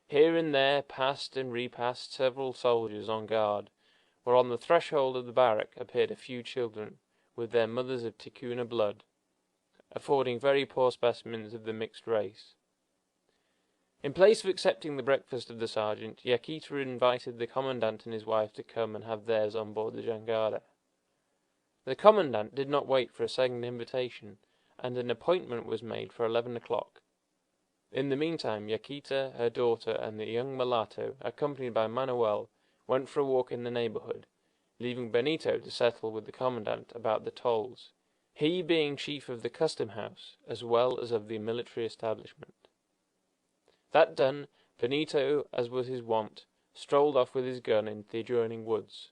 S5: Here and there passed and repassed several soldiers on guard, where on the threshold of the barrack appeared a few children, with their mothers of Ticuna blood, affording very poor specimens of the mixed race. In place of accepting the breakfast of the sergeant, Yaquita invited the commandant and his wife to come and have theirs on board the jangada. The commandant did not wait for a second invitation, and an appointment was made for 11 o'clock. In the meantime, Yaquita, her daughter, and the young mulatto, accompanied by Manoel, went for a walk in the neighborhood, leaving Benito to settle with the commandant about the tolls, he being chief of the custom house as well as of the military establishment. That done, Benito, as was his wont, strolled off with his gun into the adjoining woods.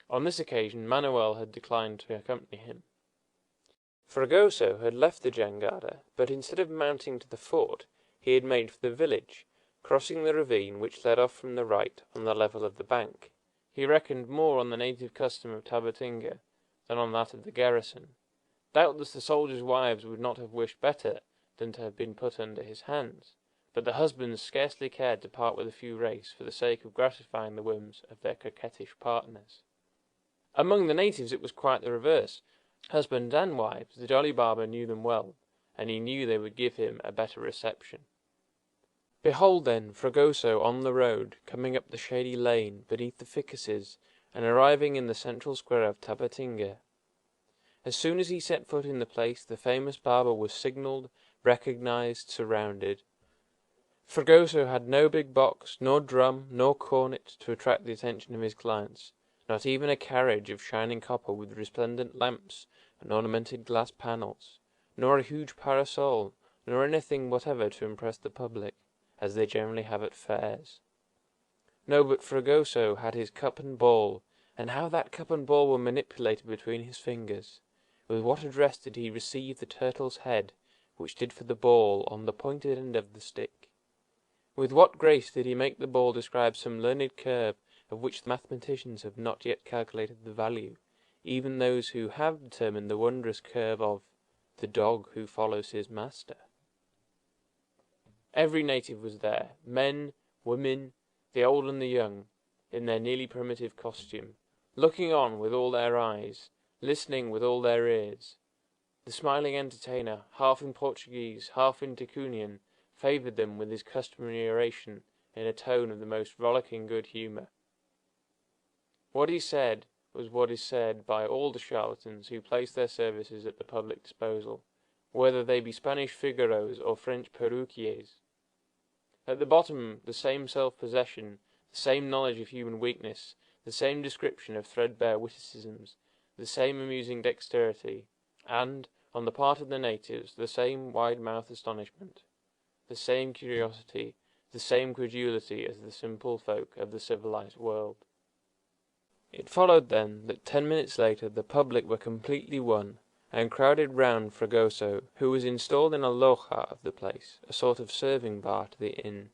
S5: On this occasion Manoel had declined to accompany him. Fragoso had left the jangada, but instead of mounting to the fort, he had made for the village, crossing the ravine which led off from the right on the level of the bank. He reckoned more on the native custom of Tabatinga than on that of the garrison. Doubtless the soldiers' wives would not have wished better than to have been put under his hands, but the husbands scarcely cared to part with a few reis for the sake of gratifying the whims of their coquettish partners. Among the natives it was quite the reverse. Husband and wives, the jolly barber knew them well, and he knew they would give him a better reception. Behold then Fragoso on the road, coming up the shady lane beneath the ficuses, and arriving in the central square of Tabatinga. As soon as he set foot in the place, the famous barber was signalled, recognized, surrounded. Fragoso had no big box, nor drum, nor cornet to attract the attention of his clients, not even a carriage of shining copper with resplendent lamps and ornamented glass panels, nor a huge parasol, nor anything whatever to impress the public, as they generally have at fairs. No, but Fragoso had his cup and ball, and how that cup and ball were manipulated between his fingers! With what address did he receive the turtle's head, which stood for the ball, on the pointed end of the stick! With what grace did he make the ball describe some learned curve of which the mathematicians have not yet calculated the value, even those who have determined the wondrous curve of the dog who follows his master! Every native was there, men, women, the old and the young, in their nearly primitive costume, looking on with all their eyes, listening with all their ears. The smiling entertainer, half in Portuguese, half in Ticunian, favoured them with his customary oration in a tone of the most rollicking good humour. What he said was what is said by all the charlatans who place their services at the public disposal, whether they be Spanish Figaros or French perruquiers. At the bottom the same self-possession, the same knowledge of human weakness, the same description of threadbare witticisms, the same amusing dexterity, and, on the part of the natives, the same wide-mouthed astonishment, the same curiosity, the same credulity as the simple folk of the civilized world. It followed, then, that 10 minutes later the public were completely won, and crowded round Fragoso, who was installed in a loja of the place, a sort of serving bar to the inn.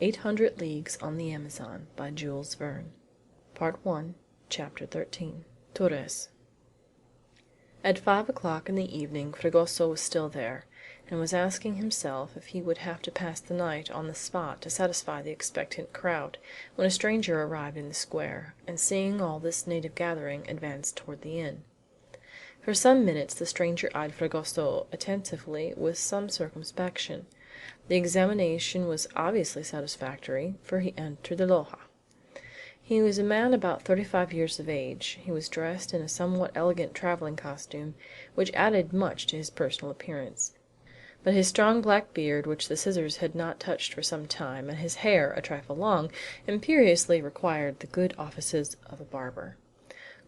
S10: 800 Leagues on the Amazon by Jules Verne. Part-01, Chapter 13. Torres. At 5 o'clock in the evening Fragoso was still there, and was asking himself if he would have to pass the night on the spot to satisfy the expectant crowd, when a stranger arrived in the square, and seeing all this native gathering, advanced toward the inn. For some minutes the stranger eyed Fragoso attentively with some circumspection. The examination was obviously satisfactory, for he entered the loja. He was a man about 35 years of age. He was dressed in a somewhat elegant travelling costume, which added much to his personal appearance. But his strong black beard, which the scissors had not touched for some time, and his hair, a trifle long, imperiously required the good offices of a barber.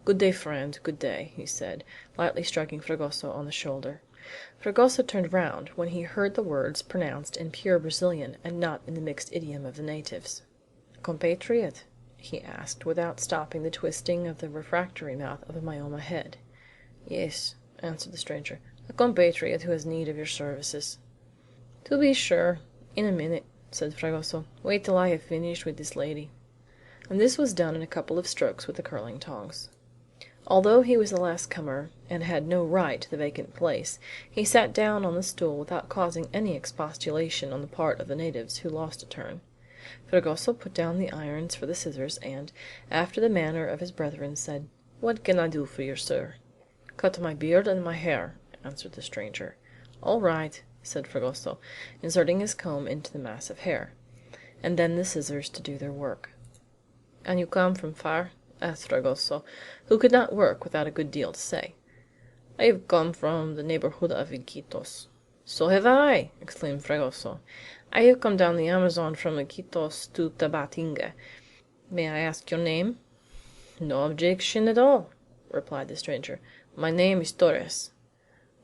S10: "Good day, friend, good day," he said, lightly striking Fragoso on the shoulder. Fragoso turned round, when he heard the words pronounced in pure Brazilian, and not in the mixed idiom of the natives. "A compatriot?" he asked, without stopping the twisting of the refractory mouth of the Maoma head. "Yes," answered the stranger, "a compatriot who has need of your services." "To be sure, in a minute," said Fragoso. "Wait till I have finished with this lady." And this was done in a couple of strokes with the curling tongs. Although he was the last comer, and had no right to the vacant place, he sat down on the stool without causing any expostulation on the part of the natives, who lost a turn. Fragoso put down the irons for the scissors, and, after the manner of his brethren, said, "What can I do for you, sir?" "Cut my beard and my hair," answered the stranger. "All right," said Fragoso, inserting his comb into the mass of hair, and then the scissors to do their work. "And you come from far?" asked Fragoso, who could not work without a good deal to say. "I have come from the neighbourhood of Iquitos." "So have I!" exclaimed Fragoso. "I have come down the Amazon from Iquitos to Tabatinga. May I ask your name?" "No objection at all," replied the stranger. "My name is Torres."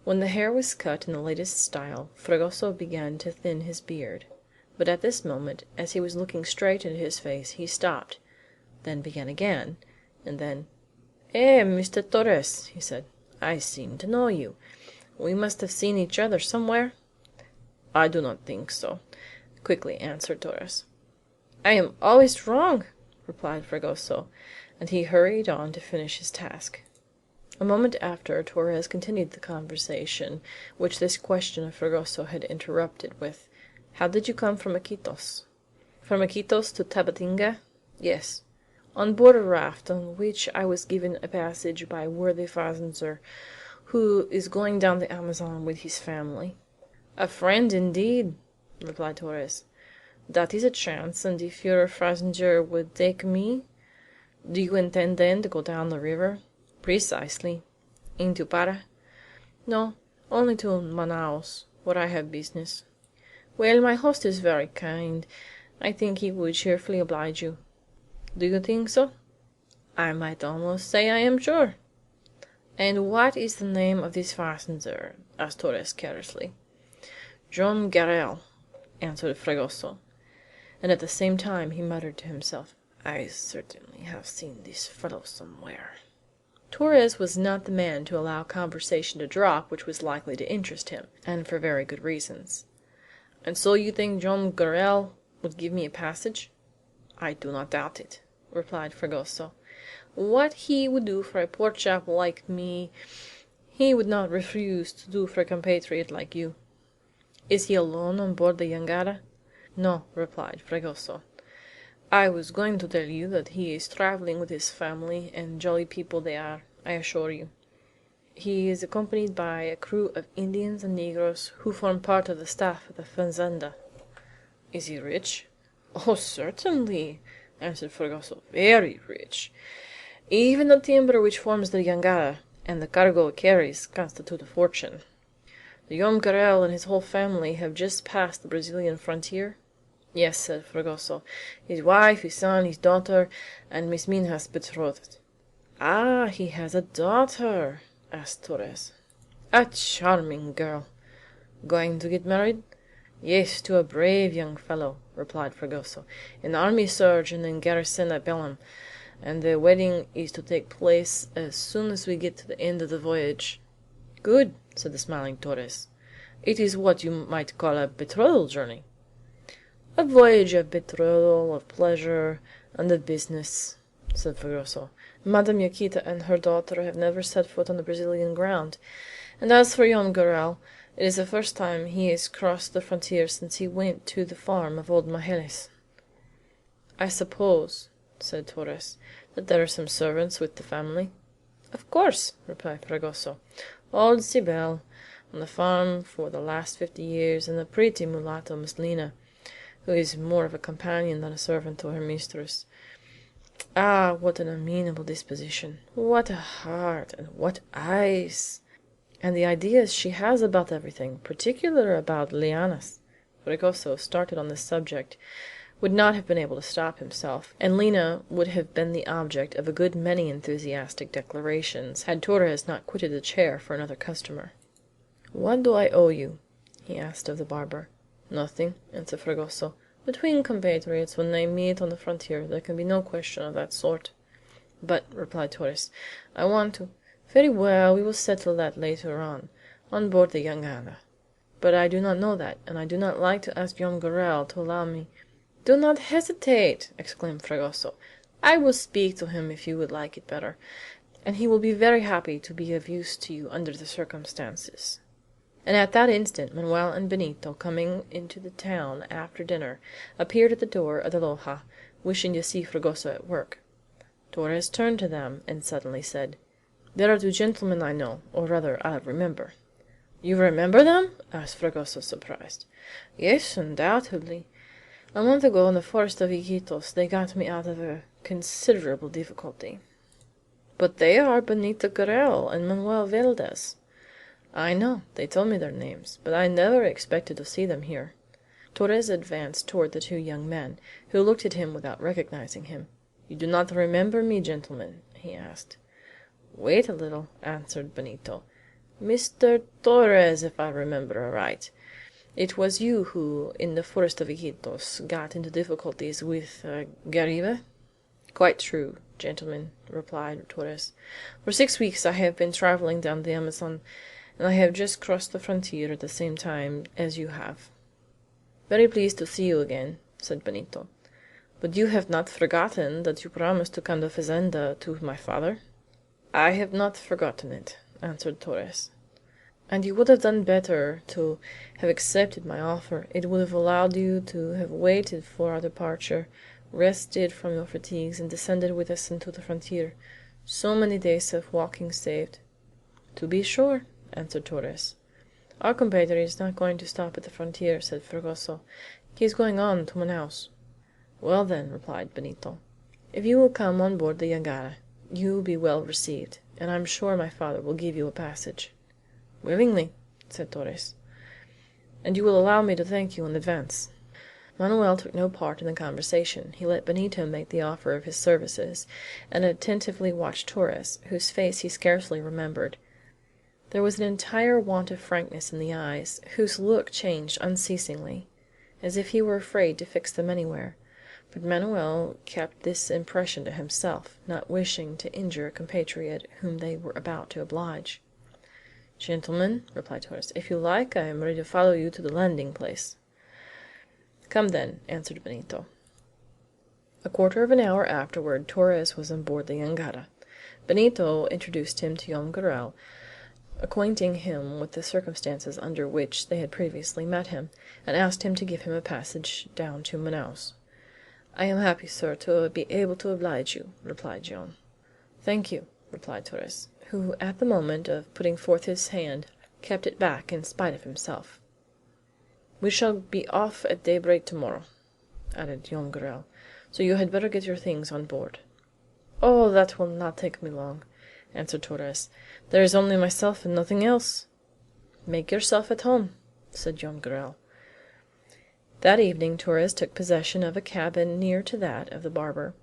S10: When the hair was cut in the latest style, Fragoso began to thin his beard. But at this moment, as he was looking straight into his face, he stopped, then began again, and then, Mr. Torres," he said, "I seem to know you. We must have seen each other somewhere." "I do not think so," quickly answered Torres. "I am always wrong," replied Fragoso, and he hurried on to finish his task. A moment after, Torres continued the conversation which this question of Fragoso had interrupted with, "How did you come from Iquitos?" "From Iquitos to Tabatinga? Yes. On board a raft, on which I was given a passage by a worthy fazender, who is going down the Amazon with his family." "A friend, indeed," replied Torres. "That is a chance, and if your fazender would take me—" "Do you intend then to go down the river?" "Precisely." "Into Para?" "No, only to Manaos, where I have business." "Well, my host is very kind. I think he would cheerfully oblige you." "Do you think so?" "I might almost say I am sure." "And what is the name of this fazender?" asked Torres carelessly. "Joam Garral," answered Fragoso, and at the same time he muttered to himself, "I certainly have seen this fellow somewhere." Torres was not the man to allow conversation to drop which was likely to interest him, and for very good reasons. "And so you think Joam Garral would give me a passage?" "I do not doubt it," replied Fragoso. "What he would do for a poor chap like me, he would not refuse to do for a compatriot like you." "Is he alone on board the jangada?" "No," replied Fragoso. "I was going to tell you that he is travelling with his family, and jolly people they are, I assure you. He is accompanied by a crew of Indians and negroes, who form part of the staff of the fazenda." "Is he rich?" "Oh, certainly," answered Fragoso, "very rich. Even the timber which forms the jangada, and the cargo it carries, constitute a fortune. The Joam Garral and his whole family have just passed the Brazilian frontier?" "Yes," said Fragoso, "his wife, his son, his daughter, and Miss Minha's betrothed." "Ah, he has a daughter?" asked Torres. "A charming girl." "Going to get married?" "Yes, to a brave young fellow," replied Fragoso, "an army surgeon in garrison at Belem, and the wedding is to take place as soon as we get to the end of the voyage." "Good," said the smiling Torres. "It is what you might call a betrothal journey." "A voyage of betrothal, of pleasure, and of business," said Fragoso. "Madame Yaquita and her daughter have never set foot on the Brazilian ground, and as for Joam Garral, it is the first time he has crossed the frontier since he went to the farm of old Mageles." "I suppose," said Torres, "that there are some servants with the family?" "Of course," replied Fragoso. "Old Cybele on the farm for the last 50 years, and the pretty mulatto Miss Lina, who is more of a companion than a servant to her mistress. Ah, what an amenable disposition! What a heart, and what eyes! And the ideas she has about everything, particularly about lianas." Fragoso, started on this subject, would not have been able to stop himself, and Lina would have been the object of a good many enthusiastic declarations, had Torres not quitted the chair for another customer. "What do I owe you?" he asked of the barber. "Nothing," answered Fragoso. "Between compatriots, when they meet on the frontier, there can be no question of that sort." "But," replied Torres, "I want to—" "Very well, we will settle that later on board the jangada. But I do not know that, and I do not like to ask Joam Garral to allow me—" "Do not hesitate!" exclaimed Fragoso. "I will speak to him if you would like it better, and he will be very happy to be of use to you under the circumstances." And at that instant Manoel and Benito, coming into the town after dinner, appeared at the door of the loja, wishing to see Fragoso at work. Torres turned to them and suddenly said, "There are two gentlemen I know, or rather I remember." "You remember them?" asked Fragoso, surprised. "Yes, undoubtedly. A month ago in the forest of Iquitos they got me out of a considerable difficulty." "But they are Benito Garral and Manuel Valdez." "I know. They told me their names, but I never expected to see them here." Torres advanced toward the two young men, who looked at him without recognizing him. "You do not remember me, gentlemen?" he asked. "Wait a little," answered Benito. "Mr. Torres, if I remember aright. It was you who, in the forest of Iquitos, got into difficulties with Gariba?" "Quite true, gentlemen," replied Torres. "For 6 weeks I have been traveling down the Amazon, and I have just crossed the frontier at the same time as you have." "Very pleased to see you again," said Benito. "But you have not forgotten that you promised to come to Fazenda to my father?" "I have not forgotten it," answered Torres. "And you would have done better to have accepted my offer. It would have allowed you to have waited for our departure, rested from your fatigues, and descended with us into the frontier. So many days of walking saved." "To be sure," answered Torres. "Our compatriot is not going to stop at the frontier," said Fragoso. "He is going on to Manaos." "Well, then," replied Benito, "if you will come on board the jangada, you will be well received, and I am sure my father will give you a passage." "Willingly," said Torres. "And you will allow me to thank you in advance." Manoel took no part in the conversation. He let Benito make the offer of his services, and attentively watched Torres, whose face he scarcely remembered. There was an entire want of frankness in the eyes, whose look changed unceasingly, as if he were afraid to fix them anywhere. But Manoel kept this impression to himself, not wishing to injure a compatriot whom they were about to oblige. "Gentlemen," replied Torres, "if you like, I am ready to follow you to the landing place." "Come, then," answered Benito. A quarter of an hour afterward Torres was on board the jangada. Benito introduced him to Joam Garral, acquainting him with the circumstances under which they had previously met him, and asked him to give him a passage down to Manaos. "I am happy, sir, to be able to oblige you," replied Joam. "Thank you," replied Torres, who at the moment of putting forth his hand kept it back in spite of himself. "We shall be off at daybreak tomorrow," added Joam Garral, "so you had better get your things on board." "Oh, that will not take me long," answered Torres. "There is only myself and nothing else." "Make yourself at home," said Joam Garral. That evening Torres took possession of a cabin near to that of the barber.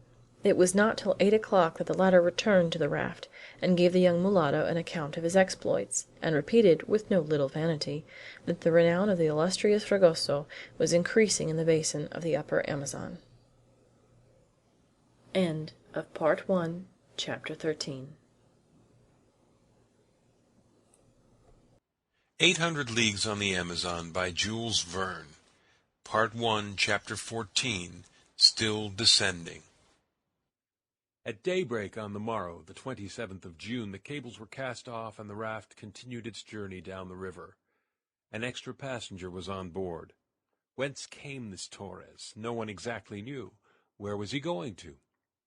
S10: It was not till 8 o'clock that the latter returned to the raft, and gave the young mulatto an account of his exploits, and repeated, with no little vanity, that the renown of the illustrious Fragoso was increasing in the basin of the upper Amazon. Part 01, Chapter 13.
S11: 800 Leagues on the Amazon by Jules Verne. Part-01, Chapter 14, Still Descending. At daybreak on the morrow, the 27th of June, the cables were cast off and the raft continued its journey down the river. An extra passenger was on board. Whence came this Torres? No one exactly knew. Where was he going to?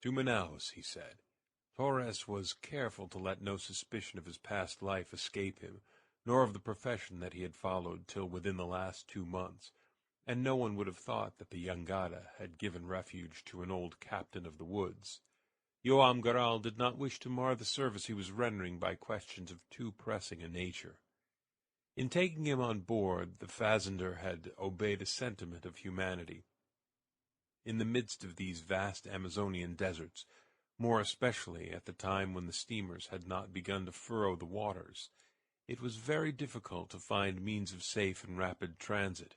S11: To Manaus, he said. Torres was careful to let no suspicion of his past life escape him, nor of the profession that he had followed till within the last 2 months, and no one would have thought that the jangada had given refuge to an old captain of the woods. Joam Garral did not wish to mar the service he was rendering by questions of too pressing a nature. In taking him on board, the fazender had obeyed a sentiment of humanity. In the midst of these vast Amazonian deserts, more especially at the time when the steamers had not begun to furrow the waters, it was very difficult to find means of safe and rapid transit.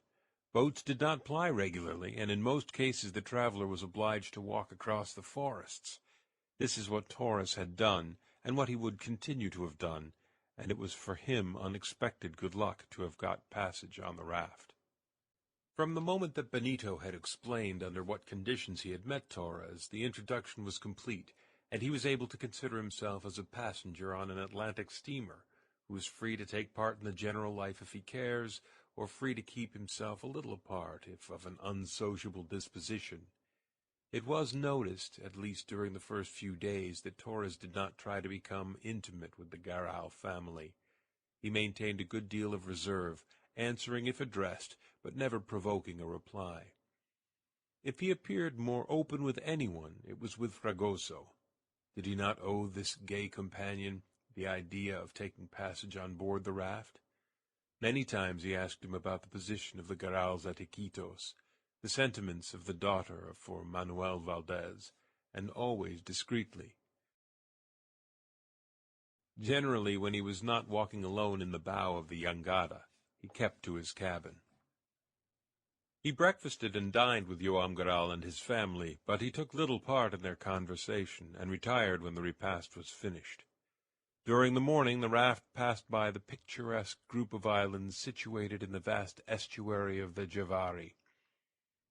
S11: Boats did not ply regularly, and in most cases the traveler was obliged to walk across the forests. This is what Torres had done, and what he would continue to have done, and it was for him unexpected good luck to have got passage on the raft. From the moment that Benito had explained under what conditions he had met Torres, the introduction was complete, and he was able to consider himself as a passenger on an Atlantic steamer, who is free to take part in the general life if he cares, or free to keep himself a little apart if of an unsociable disposition. It was noticed, at least during the first few days, that Torres did not try to become intimate with the Garral family. He maintained a good deal of reserve, answering if addressed, but never provoking a reply. If he appeared more open with anyone, it was with Fragoso. Did he not owe this gay companion the idea of taking passage on board the raft? Many times he asked him about the position of the Garrals at Iquitos, the sentiments of the daughter for Manuel Valdez, and always discreetly. Generally, when he was not walking alone in the bow of the jangada, he kept to his cabin. He breakfasted and dined with Joam Garral and his family, but he took little part in their conversation, and retired when the repast was finished. During the morning the raft passed by the picturesque group of islands situated in the vast estuary of the Javari.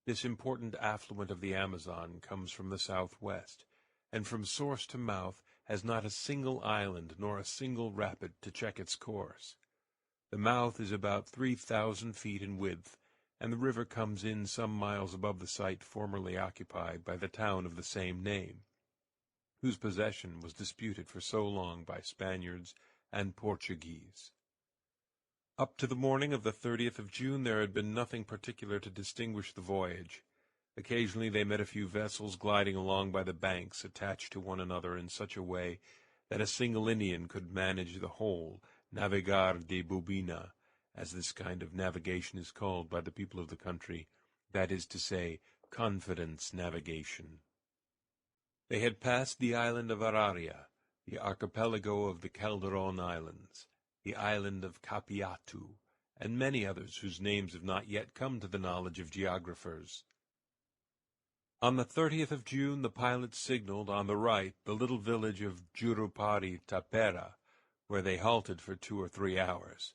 S11: This important affluent of the Amazon comes from the southwest, and from source to mouth has not a single island nor a single rapid to check its course. The mouth is about 3,000 feet in width, and the river comes in some miles above the site formerly occupied by the town of the same name, whose possession was disputed for so long by Spaniards and Portuguese. Up to the morning of the 30th of June there had been nothing particular to distinguish the voyage. Occasionally they met a few vessels gliding along by the banks, attached to one another in such a way that a single Indian could manage the whole, navegar de bobina, as this kind of navigation is called by the people of the country, that is to say, confidence navigation. They had passed the island of Araria, the archipelago of the Calderon Islands, the island of Capiatu, and many others whose names have not yet come to the knowledge of geographers. On the 30th of June the pilot signaled on the right the little village of Jurupari Tapera, where they halted for 2 or 3 hours.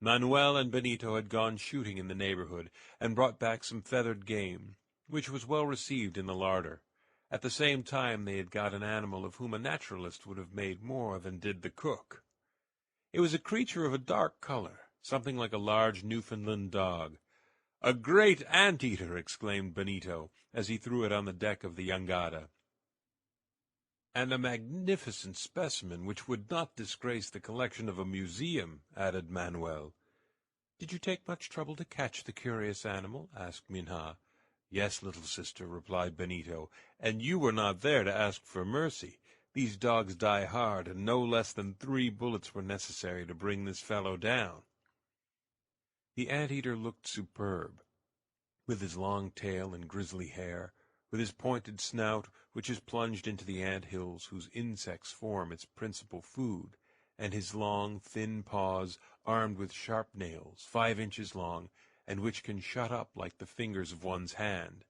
S11: Manuel and Benito had gone shooting in the neighborhood, and brought back some feathered game, which was well received in the larder. At the same time they had got an animal of whom a naturalist would have made more than did the cook. It was a creature of a dark color, something like a large Newfoundland dog. "A great ant-eater!" exclaimed Benito, as he threw it on the deck of the jangada. "And a magnificent specimen which would not disgrace the collection of a museum," added Manuel. "Did you take much trouble to catch the curious animal?" asked Minha. "Yes, little sister," replied Benito, "and you were not there to ask for mercy. These dogs die hard, and no less than 3 bullets were necessary to bring this fellow down." The ant-eater looked superb, with his long tail and grisly hair, with his pointed snout, which is plunged into the ant-hills whose insects form its principal food, and his long, thin paws, armed with sharp nails, 5 inches long, and which can shut up like the fingers of one's hand.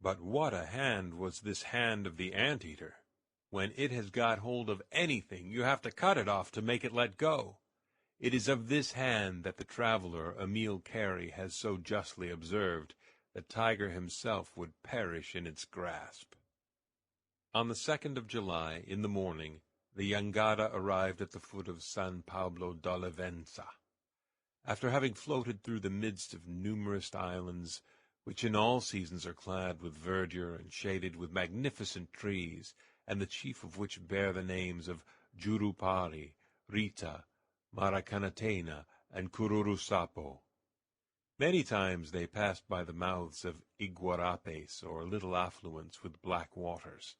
S11: But what a hand was this hand of the ant-eater! When it has got hold of anything, you have to cut it off to make it let go. It is of this hand that the traveler Emile Carey has so justly observed, the tiger himself would perish in its grasp. On the 2nd of July, in the morning, the jangada arrived at the foot of San Pablo d'Olivença. After having floated through the midst of numerous islands, which in all seasons are clad with verdure and shaded with magnificent trees, and the chief of which bear the names of Jurupari, Rita, Maracanatena, and Cururusapo. Many times they passed by the mouths of iguarapes, or little affluents with black waters.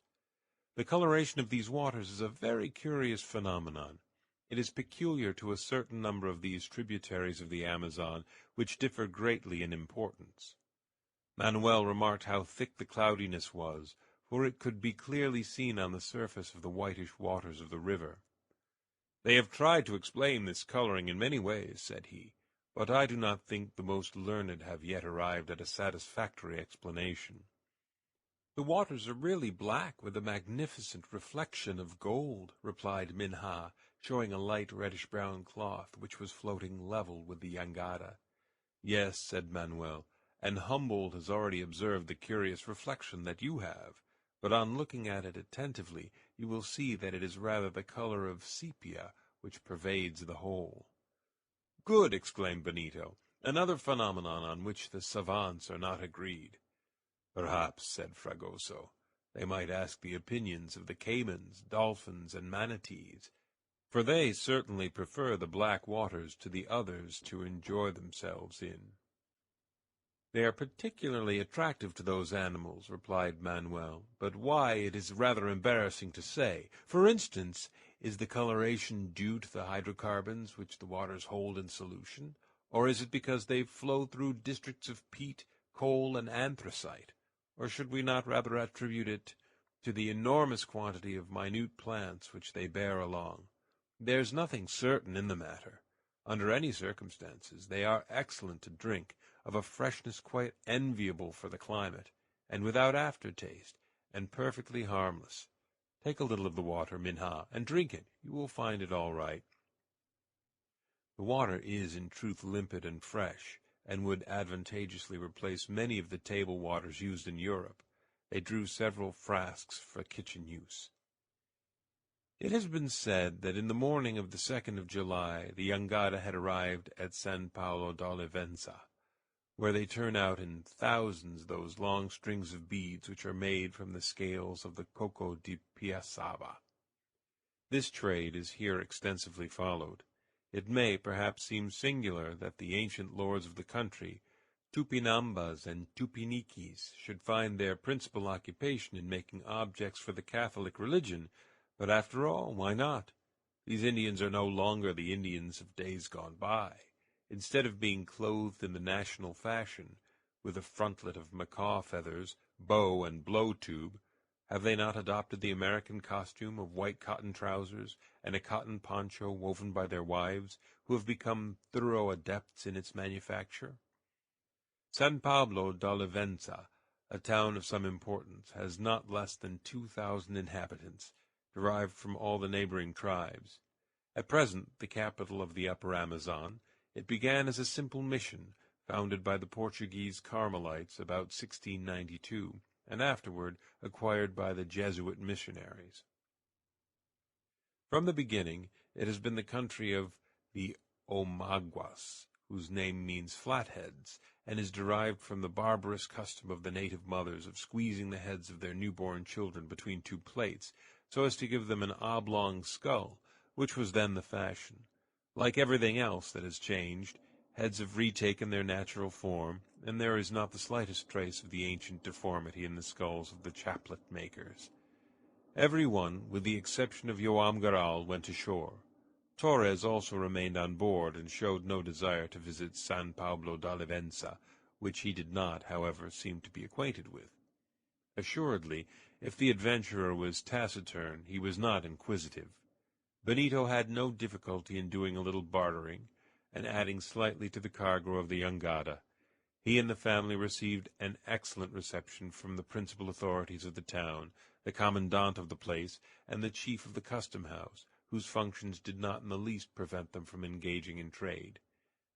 S11: The coloration of these waters is a very curious phenomenon. It is peculiar to a certain number of these tributaries of the Amazon, which differ greatly in importance. Manuel remarked how thick the cloudiness was, for it could be clearly seen on the surface of the whitish waters of the river. "They have tried to explain this coloring in many ways," said he, "but I do not think the most learned have yet arrived at a satisfactory explanation." "The waters are really black, with a magnificent reflection of gold," replied Minha, showing a light reddish-brown cloth which was floating level with the jangada. "Yes," said Manuel, "and Humboldt has already observed the curious reflection that you have, but on looking at it attentively you will see that it is rather the color of sepia which pervades the whole." "Good!" exclaimed Benito. "Another phenomenon on which the savants are not agreed." "Perhaps," said Fragoso, "they might ask the opinions of the caimans, dolphins, and manatees, for they certainly prefer the black waters to the others to enjoy themselves in." "They are particularly attractive to those animals," replied Manuel, "but why, it is rather embarrassing to say. For instance, is the coloration due to the hydrocarbons which the waters hold in solution, or is it because they flow through districts of peat, coal, and anthracite? Or should we not rather attribute it to the enormous quantity of minute plants which they bear along? There's nothing certain in the matter. Under any circumstances they are excellent to drink, of a freshness quite enviable for the climate, and without aftertaste, and perfectly harmless. Take a little of the water, Minha, and drink it. You will find it all right." The water is in truth limpid and fresh, and would advantageously replace many of the table waters used in Europe. They drew several frasques for kitchen use. It has been said that in the morning of the 2nd of July the jangada had arrived at San Paulo d'Olivença, where they turn out in thousands those long strings of beads which are made from the scales of the coco de piaçaba. This trade is here extensively followed. It may, perhaps, seem singular that the ancient lords of the country, Tupinambas and Tupiniquis, should find their principal occupation in making objects for the Catholic religion, but after all, why not? These Indians are no longer the Indians of days gone by. Instead of being clothed in the national fashion, with a frontlet of macaw feathers, bow, and blow-tube, have they not adopted the American costume of white cotton trousers and a cotton poncho woven by their wives, who have become thorough adepts in its manufacture? San Pablo d'Olivença, a town of some importance, has not less than 2,000 inhabitants, derived from all the neighboring tribes. At present the capital of the Upper Amazon, it began as a simple mission, founded by the Portuguese Carmelites about 1692, and afterward acquired by the Jesuit missionaries. From the beginning it has been the country of the Omaguas, whose name means flatheads, and is derived from the barbarous custom of the native mothers of squeezing the heads of their newborn children between two plates, so as to give them an oblong skull, which was then the fashion. Like everything else that has changed, heads have retaken their natural form, and there is not the slightest trace of the ancient deformity in the skulls of the chaplet makers. Every one, with the exception of Joam Garral, went ashore. Torres also remained on board, and showed no desire to visit San Pablo d'Olivença, which he did not, however, seem to be acquainted with. Assuredly, if the adventurer was taciturn, he was not inquisitive. Benito had no difficulty in doing a little bartering, and adding slightly to the cargo of the jangada. He and the family received an excellent reception from the principal authorities of the town, the commandant of the place, and the chief of the custom-house, whose functions did not in the least prevent them from engaging in trade.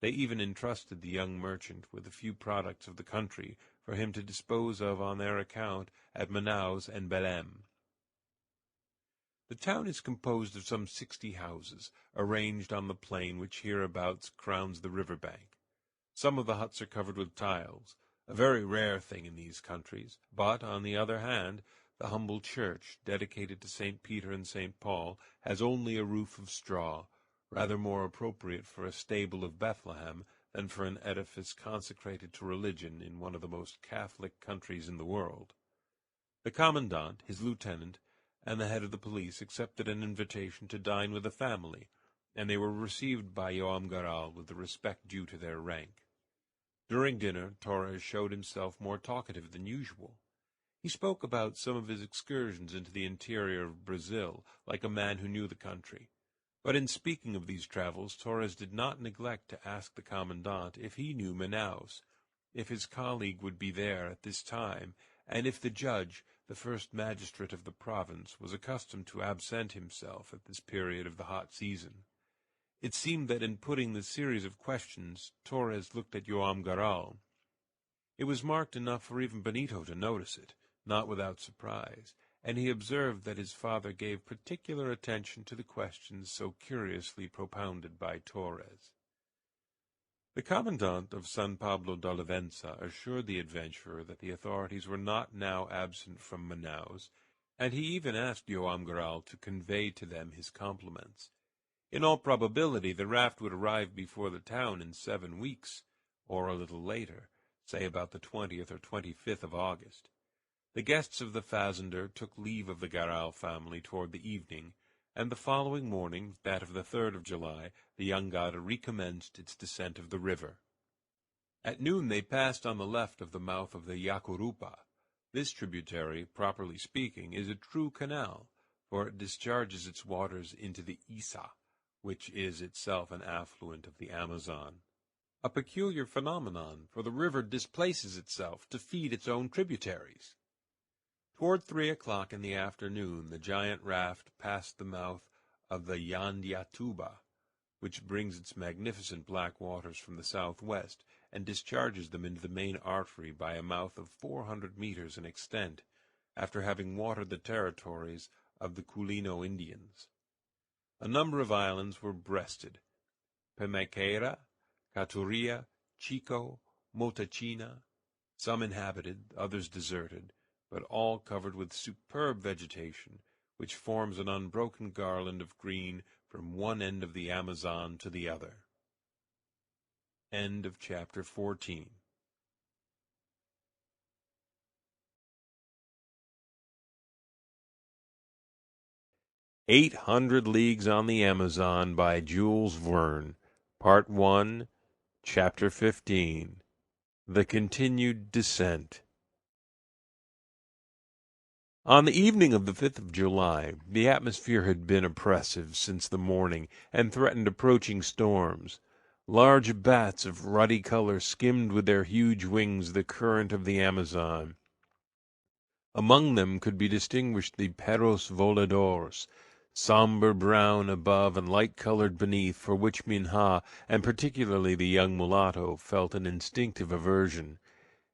S11: They even entrusted the young merchant with a few products of the country for him to dispose of on their account at Manaos and Belem. The town is composed of some 60 houses, arranged on the plain which hereabouts crowns the river bank. Some of the huts are covered with tiles, a very rare thing in these countries, but, on the other hand, the humble church, dedicated to St. Peter and St. Paul, has only a roof of straw, rather more appropriate for a stable of Bethlehem than for an edifice consecrated to religion in one of the most Catholic countries in the world. The commandant, his lieutenant, and the head of the police accepted an invitation to dine with the family, and they were received by Joam Garral with the respect due to their rank. During dinner, Torres showed himself more talkative than usual. He spoke about some of his excursions into the interior of Brazil, like a man who knew the country. But in speaking of these travels, Torres did not neglect to ask the commandant if he knew Manaos, if his colleague would be there at this time, and if the judge, the first magistrate of the province, was accustomed to absent himself at this period of the hot season. It seemed that in putting this series of questions, Torres looked at Joam Garral. It was marked enough for even Benito to notice it, not without surprise, and he observed that his father gave particular attention to the questions so curiously propounded by Torres. The commandant of San Pablo d'Olivença assured the adventurer that the authorities were not now absent from Manaos, and he even asked Joam Garral to convey to them his compliments. In all probability the raft would arrive before the town in 7 weeks, or a little later, say about the 20th or 25th of August. The guests of the fazender took leave of the Garral family toward the evening, and the following morning, that of the 3rd of July, the jangada recommenced its descent of the river. At noon they passed on the left of the mouth of the Yacurupa. This tributary, properly speaking, is a true canal, for it discharges its waters into the Isa, which is itself an affluent of the Amazon. A peculiar phenomenon, for the river displaces itself to feed its own tributaries. Toward 3 o'clock in the afternoon the giant raft passed the mouth of the Yandiatuba, which brings its magnificent black waters from the southwest, and discharges them into the main artery by a mouth of 400 meters in extent, after having watered the territories of the Culino Indians. A number of islands were breasted: Pemequeira, Caturia, Chico, Motachina, some inhabited, others deserted, but all covered with superb vegetation, which forms an unbroken garland of green from one end of the Amazon to the other. End of chapter 14. "800 Leagues on the Amazon" by Jules Verne, Part 1, Chapter 15. The Continued Descent. On the evening of the 5th of July, the atmosphere had been oppressive since the morning, and threatened approaching storms. Large bats of ruddy color skimmed with their huge wings the current of the Amazon. Among them could be distinguished the perros voladores, somber brown above and light-colored beneath, for which Minha, and particularly the young mulatto, felt an instinctive aversion.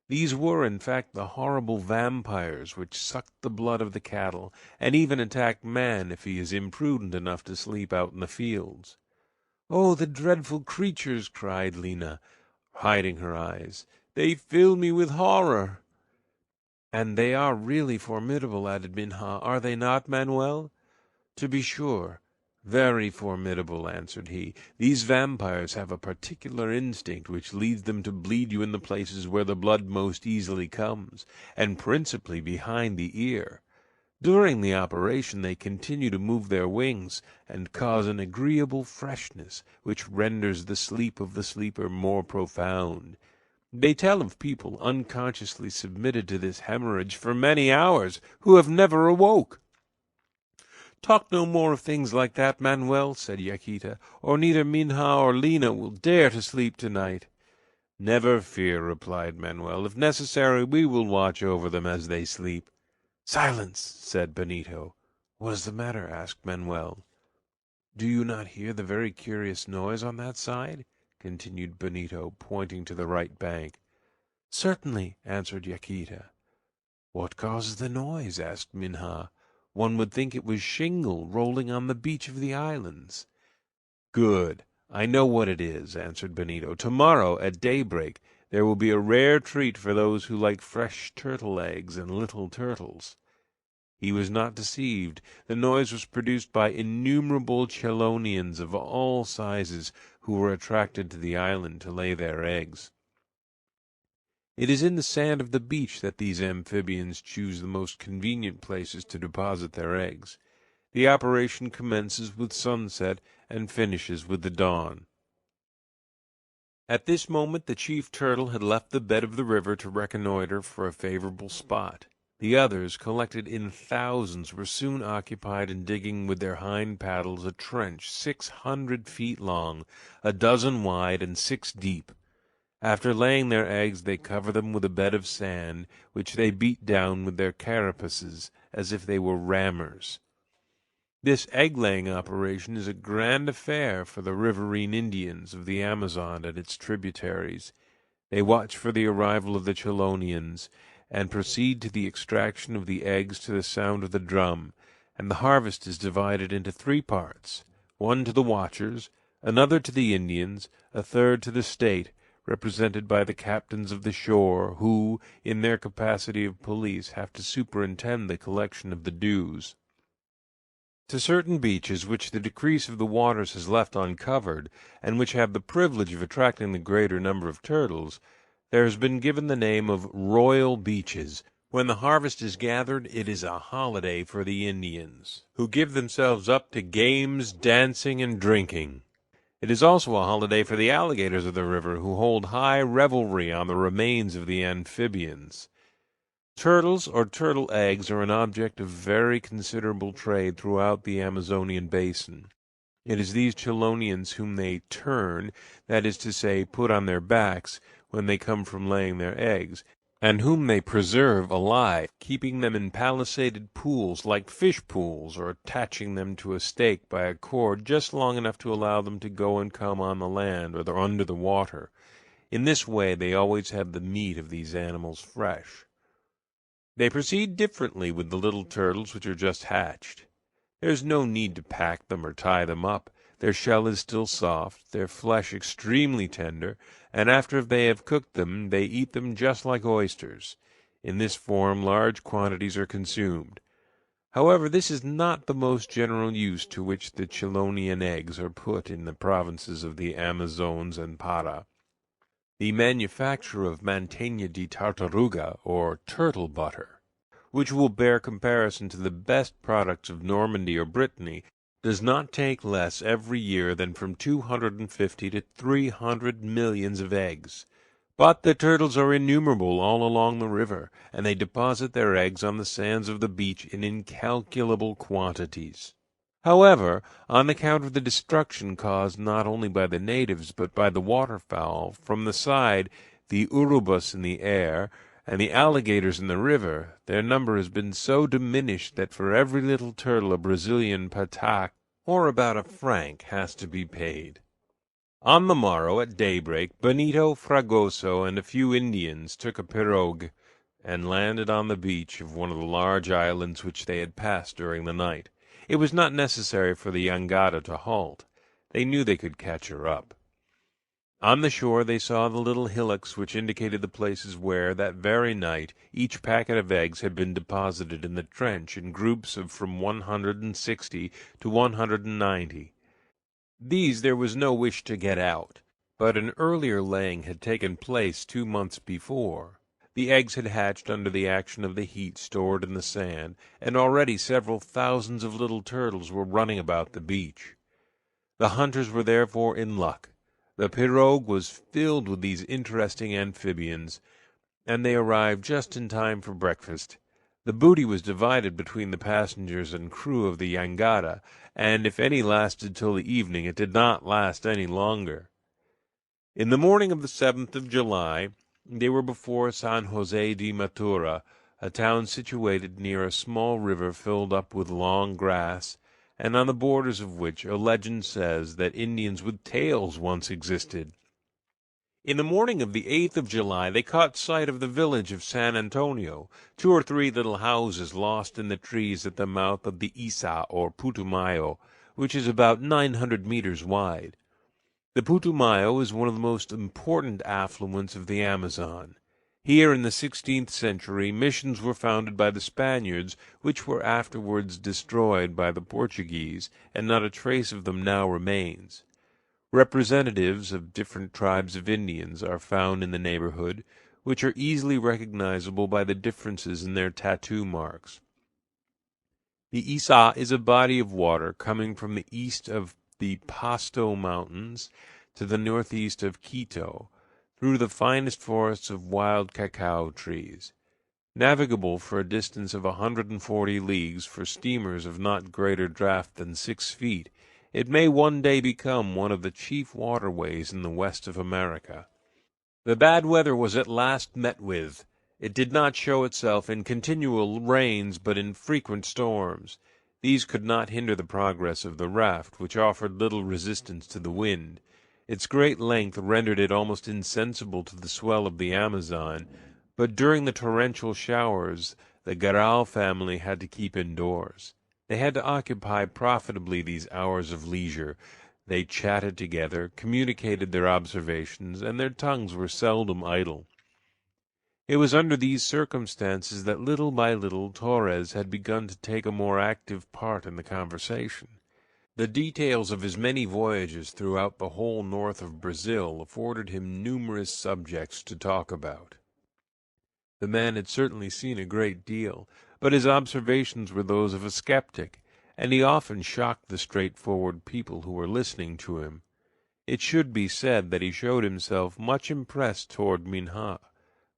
S11: These were, in fact, the horrible vampires which sucked the blood of the cattle, and even attack man if he is imprudent enough to sleep out in the fields. "Oh, the dreadful creatures!" cried Lina, hiding her eyes. "They fill me with horror." "And they are really formidable," added Minha, "are they not, Manuel?" "To be sure, very formidable," answered he. "These vampires have a particular instinct which leads them to bleed you in the places where the blood most easily comes, and principally behind the ear. During the operation they continue to move their wings, and cause an agreeable freshness, which renders the sleep of the sleeper more profound. They tell of people unconsciously submitted to this hemorrhage for many hours, who have never awoke." "Talk no more of things like that, Manuel," said Yaquita, "or neither Minha or Lina will dare to sleep tonight." "Never fear," replied Manuel. "If necessary, we will watch over them as they sleep." "Silence!" said Benito. "What is the matter?" asked Manuel. "Do you not hear the very curious noise on that side?" continued Benito, pointing to the right bank. "Certainly," answered Yaquita. "What causes the noise?" asked Minha. "One would think it was shingle rolling on the beach of the islands." "Good! I know what it is," answered Benito. "Tomorrow, at daybreak, there will be a rare treat for those who like fresh turtle eggs and little turtles." He was not deceived. The noise was produced by innumerable chelonians of all sizes who were attracted to the island to lay their eggs. It is in the sand of the beach that these amphibians choose the most convenient places to deposit their eggs. The operation commences with sunset and finishes with the dawn. At this moment the chief turtle had left the bed of the river to reconnoiter for a favorable spot. The others, collected in thousands, were soon occupied in digging with their hind paddles a trench 600 feet long, a dozen wide, and 6 deep. After laying their eggs they cover them with a bed of sand, which they beat down with their carapaces as if they were rammers. This egg-laying operation is a grand affair for the riverine Indians of the Amazon and its tributaries. They watch for the arrival of the chelonians, and proceed to the extraction of the eggs to the sound of the drum, and the harvest is divided into 3 parts, one to the watchers, another to the Indians, a third to the state, represented by the captains of the shore, who, in their capacity of police, have to superintend the collection of the dues. To certain beaches which the decrease of the waters has left uncovered, and which have the privilege of attracting the greater number of turtles, there has been given the name of royal beaches. When the harvest is gathered, it is a holiday for the Indians, who give themselves up to games, dancing, and drinking. It is also a holiday for the alligators of the river, who hold high revelry on the remains of the amphibians. Turtles or turtle eggs are an object of very considerable trade throughout the Amazonian basin. It is these chelonians whom they turn, that is to say, put on their backs, when they come from laying their eggs, and whom they preserve alive, keeping them in palisaded pools like fish pools, or attaching them to a stake by a cord just long enough to allow them to go and come on the land or under the water. In this way they always have the meat of these animals fresh. They proceed differently with the little turtles which are just hatched. There is no need to pack them or tie them up. Their shell is still soft, their flesh extremely tender, and after they have cooked them, they eat them just like oysters. In this form large quantities are consumed. However, this is not the most general use to which the chelonian eggs are put in the provinces of the Amazones and Para. The manufacture of manteigna di tartaruga, or turtle butter, which will bear comparison to the best products of Normandy or Brittany, does not take less every year than from 250 to 300 millions of eggs. But the turtles are innumerable all along the river, and they deposit their eggs on the sands of the beach in incalculable quantities. However, on account of the destruction caused not only by the natives but by the waterfowl from the side, the urubus in the air, and the alligators in the river, their number has been so diminished that for every little turtle a Brazilian patak, or about a franc, has to be paid. On the morrow, at daybreak, Benito, Fragoso, and a few Indians took a pirogue, and landed on the beach of one of the large islands which they had passed during the night. It was not necessary for the jangada to halt. They knew they could catch her up. On the shore they saw the little hillocks which indicated the places where, that very night, each packet of eggs had been deposited in the trench in groups of from 160 to 190. These there was no wish to get out, but an earlier laying had taken place 2 months before. The eggs had hatched under the action of the heat stored in the sand, and already several thousands of little turtles were running about the beach. The hunters were therefore in luck. The pirogue was filled with these interesting amphibians, and they arrived just in time for breakfast. The booty was divided between the passengers and crew of the jangada, and if any lasted till the evening, it did not last any longer. In the morning of the 7th of July, they were before San José de Matura, a town situated near a small river filled up with long grass, and on the borders of which a legend says that Indians with tails once existed. In the morning of the 8th of July they caught sight of the village of San Antonio, 2 or 3 little houses lost in the trees at the mouth of the Isa or Putumayo, which is about 900 meters wide. The Putumayo is one of the most important affluents of the Amazon. Here in the 16th century missions were founded by the Spaniards, which were afterwards destroyed by the Portuguese, and not a trace of them now remains. Representatives of different tribes of Indians are found in the neighborhood, which are easily recognizable by the differences in their tattoo marks. The Isa is a body of water coming from the east of the Pasto Mountains to the northeast of Quito, through the finest forests of wild cacao trees. Navigable for a distance of 140 leagues for steamers of not greater draught than 6 feet, it may one day become one of the chief waterways in the west of America. The bad weather was at last met with. It did not show itself in continual rains, but in frequent storms. These could not hinder the progress of the raft, which offered little resistance to the wind. Its great length rendered it almost insensible to the swell of the Amazon, but during the torrential showers the Garral family had to keep indoors. They had to occupy profitably these hours of leisure. They chatted together, communicated their observations, and their tongues were seldom idle. It was under these circumstances that little by little Torres had begun to take a more active part in the conversation. The details of his many voyages throughout the whole north of Brazil afforded him numerous subjects to talk about. The man had certainly seen a great deal, but his observations were those of a skeptic, and he often shocked the straightforward people who were listening to him. It should be said that he showed himself much impressed toward Minha,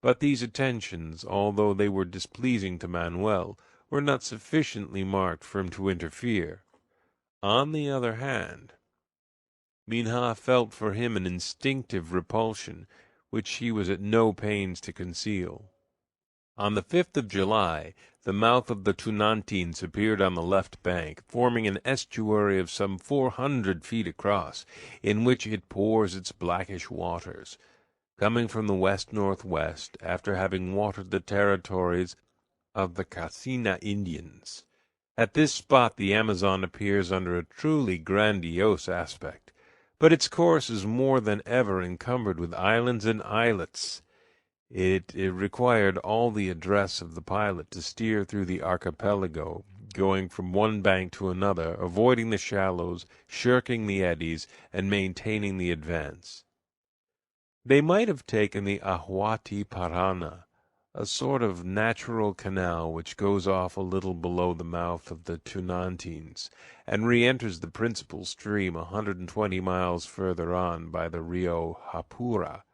S11: but these attentions, although they were displeasing to Manuel, were not sufficiently marked for him to interfere. On the other hand, Minha felt for him an instinctive repulsion, which she was at no pains to conceal. On the 5th of July, the mouth of the Tunantins appeared on the left bank, forming an estuary of some 400 feet across, in which it pours its blackish waters, coming from the west-northwest, after having watered the territories of the Casina Indians. At this spot the Amazon appears under a truly grandiose aspect, but its course is more than ever encumbered with islands and islets. It required all the address of the pilot to steer through the archipelago, going from one bank to another, avoiding the shallows, shirking the eddies, and maintaining the advance. They might have taken the Ahuati Parana, a sort of natural canal which goes off a little below the mouth of the Tunantins, and re-enters the principal stream 120 miles further on by the Rio Japura.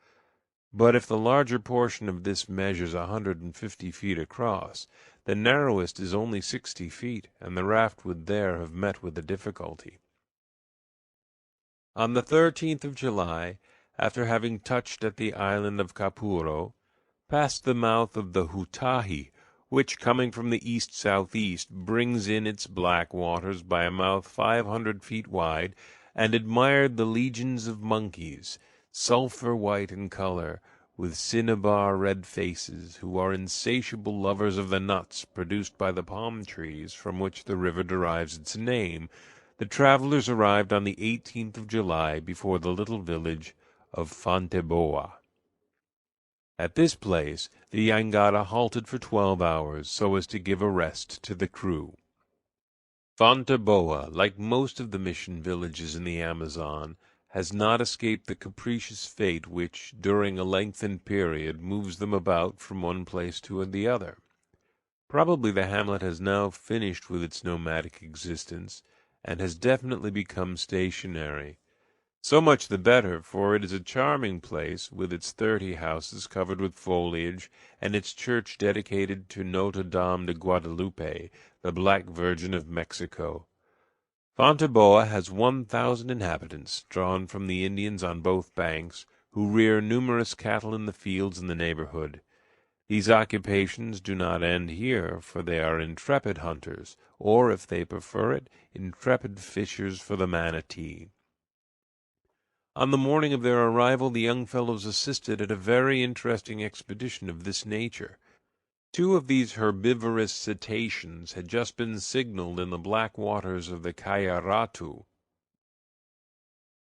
S11: But if the larger portion of this measures 150 feet across, the narrowest is only 60 feet, and the raft would there have met with a difficulty. On the 13th of July, after having touched at the island of Capuro, past the mouth of the Hutahi, which, coming from the east-southeast, brings in its black waters by a mouth 500 feet wide, and admired the legions of monkeys, sulphur-white in color, with cinnabar-red faces, who are insatiable lovers of the nuts produced by the palm trees from which the river derives its name, the travelers arrived on the 18th of July before the little village of Fonteboa. At this place the jangada halted for 12 hours, so as to give a rest to the crew. Fonteboa, like most of the mission villages in the Amazon, has not escaped the capricious fate which, during a lengthened period, moves them about from one place to the other. Probably the hamlet has now finished with its nomadic existence, and has definitely become stationary. So much the better, for it is a charming place, with its 30 houses covered with foliage, and its church dedicated to Notre Dame de Guadalupe, the Black Virgin of Mexico. Fonteboa has 1,000 inhabitants, drawn from the Indians on both banks, who rear numerous cattle in the fields in the neighborhood. These occupations do not end here, for they are intrepid hunters, or, if they prefer it, intrepid fishers for the manatee. On the morning of their arrival the young fellows assisted at a very interesting expedition of this nature. Two of these herbivorous cetaceans had just been signaled in the black waters of the Kayaratu,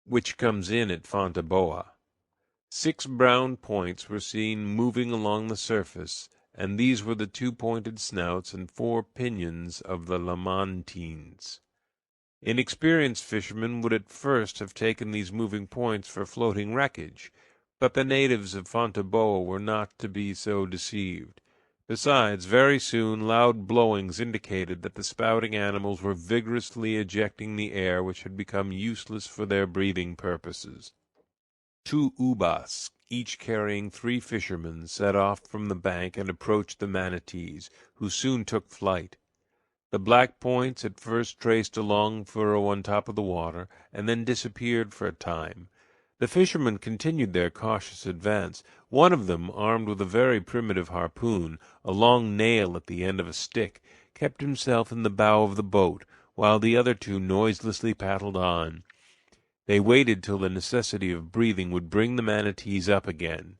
S11: which comes in at Fonteboa. 6 brown points were seen moving along the surface, and these were the 2 pointed snouts and 4 pinions of the lamantines. Inexperienced fishermen would at first have taken these moving points for floating wreckage, but the natives of Fonteboa were not to be so deceived. Besides, very soon loud blowings indicated that the spouting animals were vigorously ejecting the air which had become useless for their breathing purposes. 2 ubas, each carrying 3 fishermen, set off from the bank and approached the manatees, who soon took flight. The black points at first traced a long furrow on top of the water, and then disappeared for a time. The fishermen continued their cautious advance. One of them, armed with a very primitive harpoon, a long nail at the end of a stick, kept himself in the bow of the boat, while the other 2 noiselessly paddled on. They waited till the necessity of breathing would bring the manatees up again.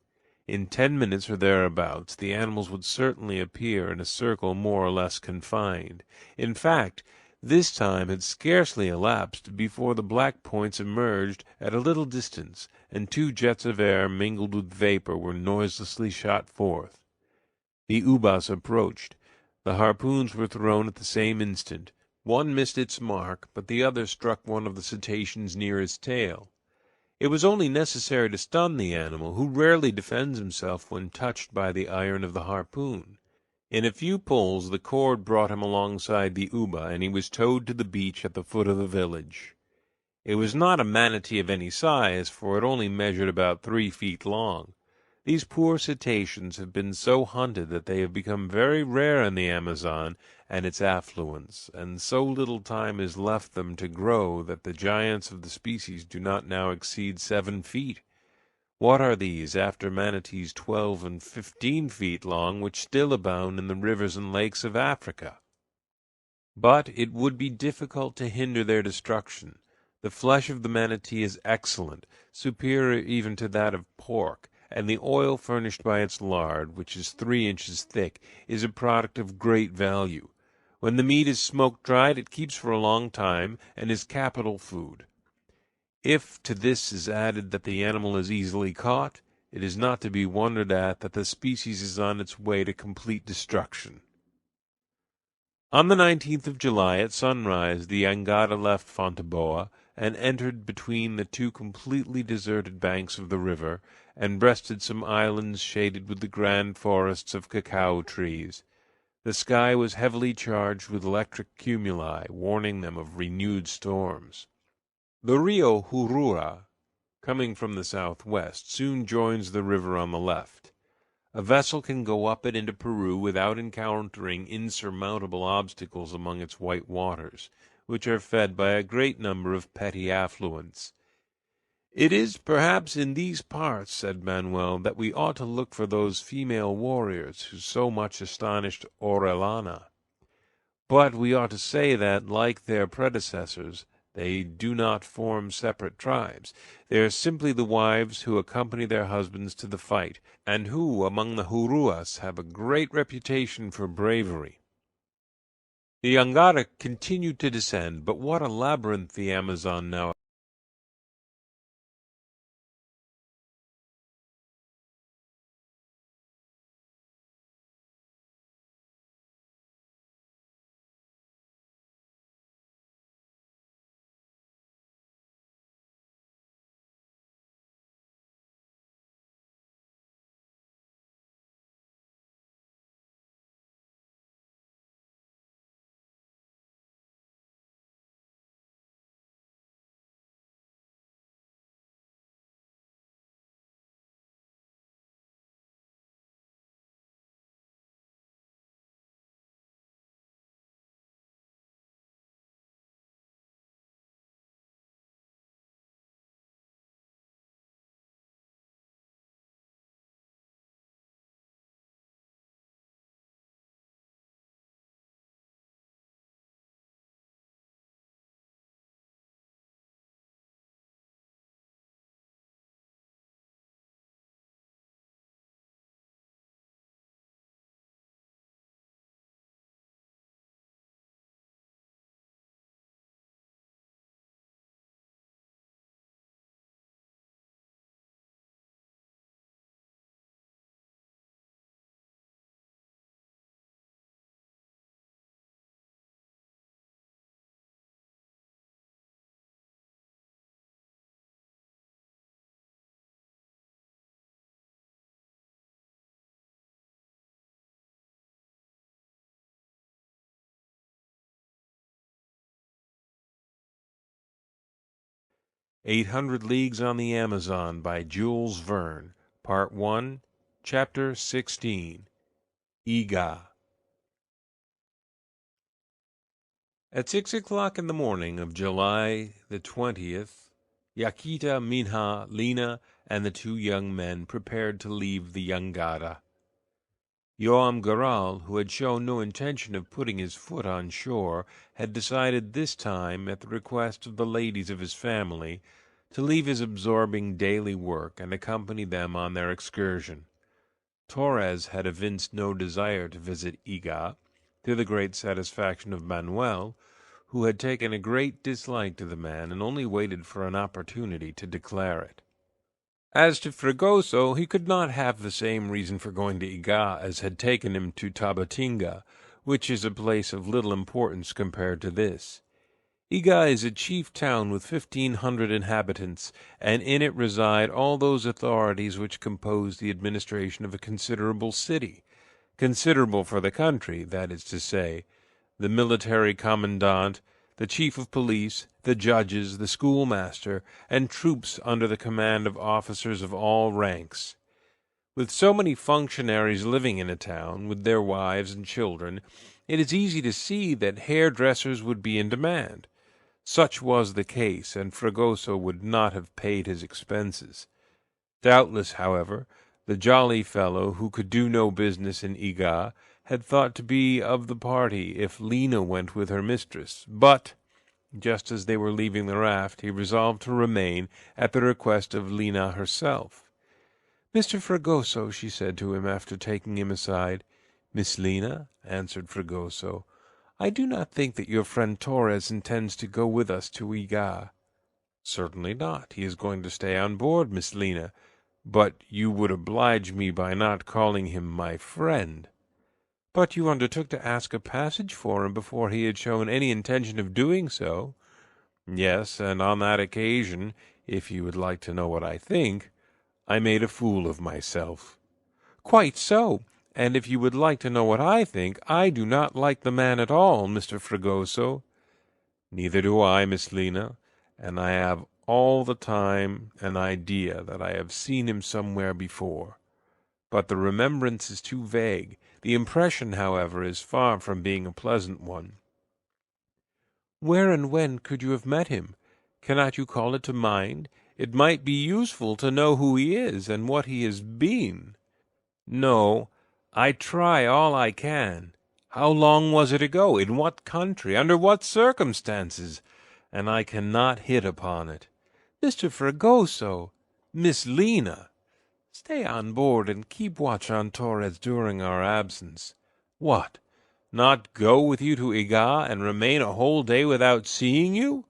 S11: In 10 minutes or thereabouts the animals would certainly appear in a circle more or less confined. In fact, this time had scarcely elapsed before the black points emerged at a little distance, and 2 jets of air mingled with vapor were noiselessly shot forth. The ubas approached. The harpoons were thrown at the same instant. One missed its mark, but the other struck one of the cetaceans near his tail. It was only necessary to stun the animal, who rarely defends himself when touched by the iron of the harpoon. In a few pulls the cord brought him alongside the uba, and he was towed to the beach at the foot of the village. It was not a manatee of any size, for it only measured about 3 feet long. These poor cetaceans have been so hunted that they have become very rare in the Amazon and its affluents, and so little time is left them to grow that the giants of the species do not now exceed 7 feet. What are these after manatees 12 and 15 feet long, which still abound in the rivers and lakes of Africa? But it would be difficult to hinder their destruction. The flesh of the manatee is excellent, superior even to that of pork, and the oil furnished by its lard, which is 3 inches thick, is a product of great value. When the meat is smoke dried, it keeps for a long time, and is capital food. If to this is added that the animal is easily caught, it is not to be wondered at that the species is on its way to complete destruction. On the 19th of July, at sunrise, the jangada left Fonteboa, and entered between the 2 completely deserted banks of the river, and breasted some islands shaded with the grand forests of cacao trees. The sky was heavily charged with electric cumuli, warning them of renewed storms. The Rio Jurua, coming from the southwest, soon joins the river on the left. A vessel can go up it into Peru without encountering insurmountable obstacles among its white waters, which are fed by a great number of petty affluents. "It is perhaps in these parts," said Manuel, "that we ought to look for those female warriors who so much astonished Orellana. But we ought to say that, like their predecessors, they do not form separate tribes. They are simply the wives who accompany their husbands to the fight, and who, among the Juruas, have a great reputation for bravery." The jangada continued to descend, but what a labyrinth the Amazon now 800 Leagues on the Amazon by Jules Verne. Part 1, Chapter 16. Iga. At 6 o'clock in the morning of July the 20th, Yaquita, Minha, Lina, and the two young men prepared to leave the jangada. Joam Garral, who had shown no intention of putting his foot on shore, had decided this time, at the request of the ladies of his family, to leave his absorbing daily work and accompany them on their excursion. Torres had evinced no desire to visit Iga, to the great satisfaction of Manuel, who had taken a great dislike to the man and only waited for an opportunity to declare it. As to Fragoso, he could not have the same reason for going to Iga as had taken him to Tabatinga, which is a place of little importance compared to this. Iga is a chief town with 1,500 inhabitants, and in it reside all those authorities which compose the administration of a considerable city. Considerable for the country, that is to say, the military commandant, the chief of police, the judges, the schoolmaster, and troops under the command of officers of all ranks. With so many functionaries living in a town, with their wives and children, it is easy to see that hairdressers would be in demand. Such was the case, and Fragoso would not have paid his expenses. Doubtless, however, the jolly fellow, who could do no business in Iga, had thought to be of the party if Lina went with her mistress, but, just as they were leaving the raft, he resolved to remain at the request of Lina herself. "Mr. Fragoso," she said to him after taking him aside. "Miss Lina," answered Fragoso, "I do not think that your friend Torres intends to go with us to Iga." "Certainly not. He is going to stay on board, Miss Lina. But you would oblige me by not calling him my friend." "But you undertook to ask a passage for him before he had shown any intention of doing so." "Yes, and on that occasion, if you would like to know what I think, I made a fool of myself." "Quite so. And if you would like to know what I think, I do not like the man at all, Mr. Fragoso." "Neither do I, Miss Lina, and I have all the time an idea that I have seen him somewhere before. But the remembrance is too vague. The impression, however, is far from being a pleasant one." "Where and when could you have met him? Cannot you call it to mind? It might be useful to know who he is, and what he has been." "No, I try all I can. How long was it ago? In what country? Under what circumstances? And I cannot hit upon it." "Mr. Fragoso!" "Miss Lina! Stay on board and keep watch on Torres during our absence." "What? Not go with you to Iga and remain a whole day without seeing you?"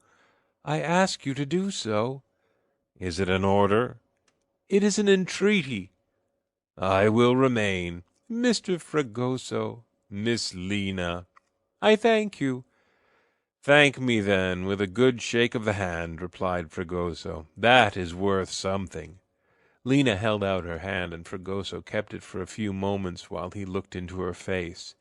S11: "I ask you to do so." "Is it an order?" "It is an entreaty." "I will remain." "Mr. Fragoso." "Miss Lina." "I thank you." "Thank me, then, with a good shake of the hand," replied Fragoso. "That is worth something." Lina held out her hand, and Fragoso kept it for a few moments while he looked into her face.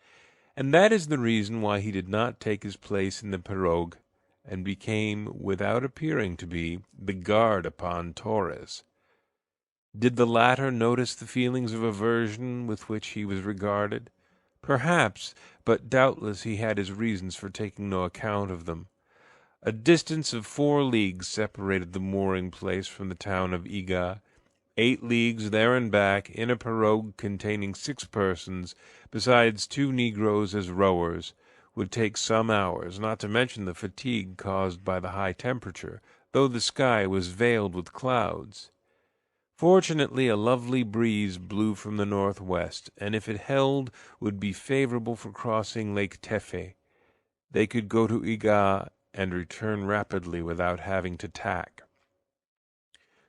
S11: And that is the reason why he did not take his place in the pirogue, and became, without appearing to be, the guard upon Torres. Did the latter notice the feelings of aversion with which he was regarded? Perhaps, but doubtless he had his reasons for taking no account of them. A distance of 4 leagues separated the mooring place from the town of Iga. 8 leagues there and back, in a pirogue containing 6 persons, besides 2 negroes as rowers, would take some hours, not to mention the fatigue caused by the high temperature, though the sky was veiled with clouds. Fortunately, a lovely breeze blew from the northwest, and if it held, would be favorable for crossing Lake Tefe. They could go to Iga and return rapidly without having to tack.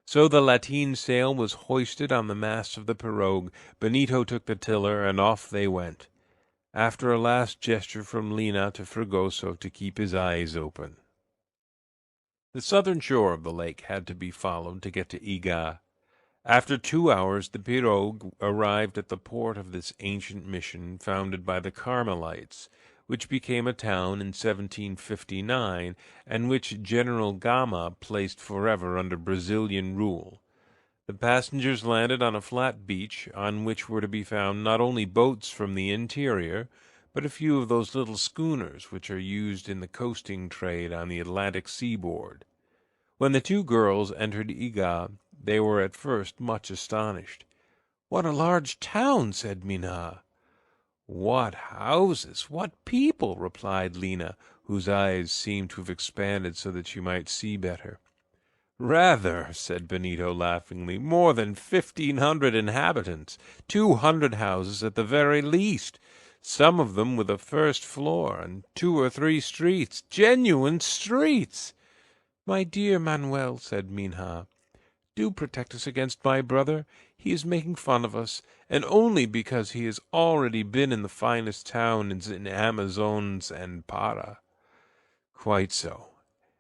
S11: So the lateen sail was hoisted on the mast of the pirogue, Benito took the tiller, and off they went, after a last gesture from Lina to Fragoso to keep his eyes open. The southern shore of the lake had to be followed to get to Iga. After 2 hours the pirogue arrived at the port of this ancient mission founded by the Carmelites, which became a town in 1759, and which General Gama placed forever under Brazilian rule. The passengers landed on a flat beach, on which were to be found not only boats from the interior, but a few of those little schooners which are used in the coasting trade on the Atlantic seaboard. When the two girls entered Iga, they were at first much astonished. "What a large town!" said Minha. "What houses! What people!" replied Lina, whose eyes seemed to have expanded so that she might see better. "Rather," said Benito laughingly, "more than 1,500 inhabitants, 200 houses at the very least, some of them with a first floor, and 2 or 3 streets, genuine streets!" "My dear Manuel," said Minha, "do protect us against my brother. He is making fun of us, and only because he has already been in the finest towns in Amazones and Para." "Quite so.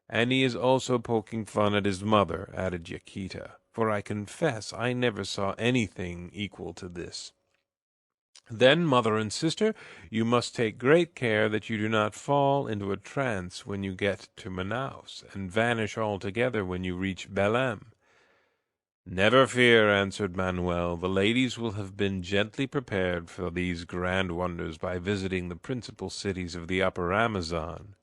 S11: And he is also poking fun at his mother," added Yaquita, "for I confess I never saw anything equal to this. Then, mother and sister, you must take great care that you do not fall into a trance when you get to Manaus, and vanish altogether when you reach Belem." "Never fear," answered Manuel. "The ladies will have been gently prepared for these grand wonders by visiting the principal cities of the upper Amazon."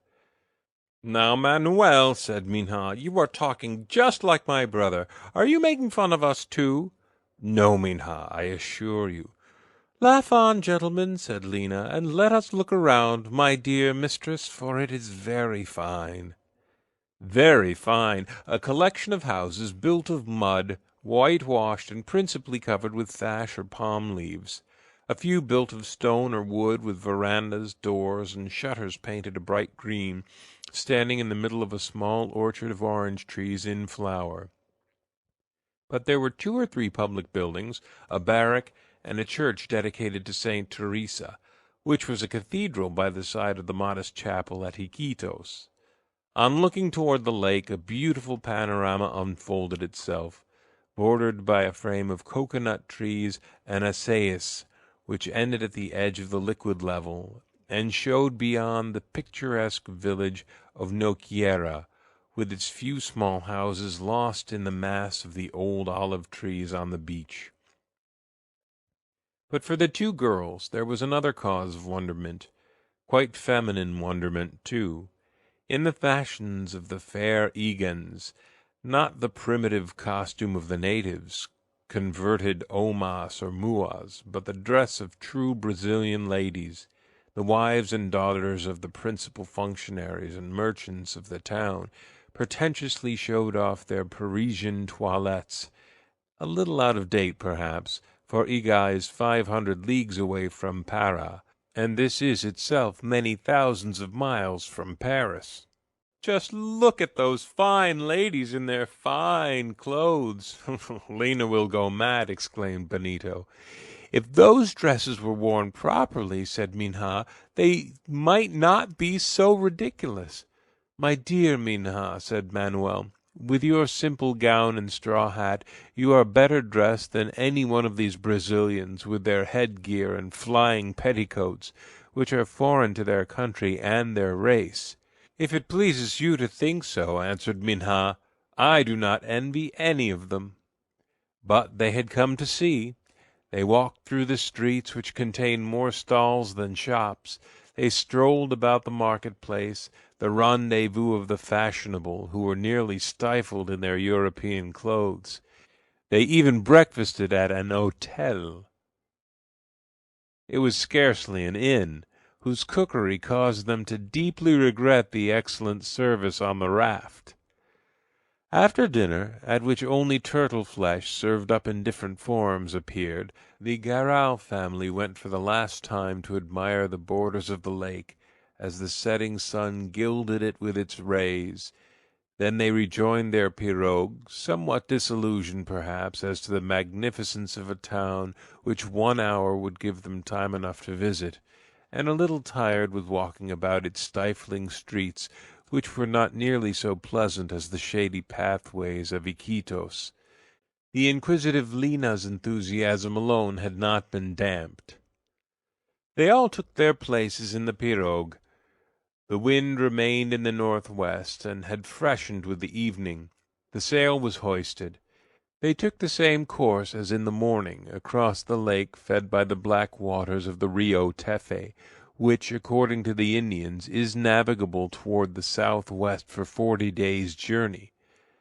S11: "Now, Manuel," said Minha, "you are talking just like my brother. Are you making fun of us too?" "No, Minha, I assure you." "Laugh on, gentlemen," said Lina, "and let us look around, my dear mistress, for it is very fine." "Very fine. A collection of houses built of mud, whitewashed, and principally covered with thatch or palm leaves. A few built of stone or wood, with verandas, doors, and shutters painted a bright green, standing in the middle of a small orchard of orange trees in flower. But there were 2 or 3 public buildings, a barrack, and a church dedicated to Saint Teresa, which was a cathedral by the side of the modest chapel at Iquitos. On looking toward the lake, a beautiful panorama unfolded itself, bordered by a frame of cocoanut trees and acacias, which ended at the edge of the liquid level, and showed beyond the picturesque village of Nogueira, with its few small houses lost in the mass of the old olive trees on the beach. But for the 2 girls there was another cause of wonderment, quite feminine wonderment, too, in the fashions of the fair Egans, not the primitive costume of the natives, converted omas or muas, but the dress of true Brazilian ladies, the wives and daughters of the principal functionaries and merchants of the town, pretentiously showed off their Parisian toilettes, a little out of date perhaps, for Iga is 500 leagues away from Para, and this is itself many thousands of miles from Paris. "Just look at those fine ladies in their fine clothes." "Lena will go mad," exclaimed Benito. "If those dresses were worn properly," said Minha, "they might not be so ridiculous." "My dear Minha," said Manuel, "with your simple gown and straw hat, you are better dressed than any one of these Brazilians with their headgear and flying petticoats, which are foreign to their country and their race." "If it pleases you to think so," answered Minha, "I do not envy any of them." But they had come to see. They walked through the streets, which contained more stalls than shops. They strolled about the market-place, the rendezvous of the fashionable, who were nearly stifled in their European clothes. They even breakfasted at an hôtel. It was scarcely an inn, whose cookery caused them to deeply regret the excellent service on the raft. After dinner, at which only turtle flesh, served up in different forms, appeared, the Garral family went for the last time to admire the borders of the lake, as the setting sun gilded it with its rays. Then they rejoined their pirogue, somewhat disillusioned perhaps as to the magnificence of a town which 1 hour would give them time enough to visit, and a little tired with walking about its stifling streets, which were not nearly so pleasant as the shady pathways of Iquitos. The inquisitive Lina's enthusiasm alone had not been damped. They all took their places in the pirogue. The wind remained in the northwest, and had freshened with the evening. The sail was hoisted. They took the same course as in the morning, across the lake fed by the black waters of the Rio Tefe, which, according to the Indians, is navigable toward the southwest for 40 days' journey.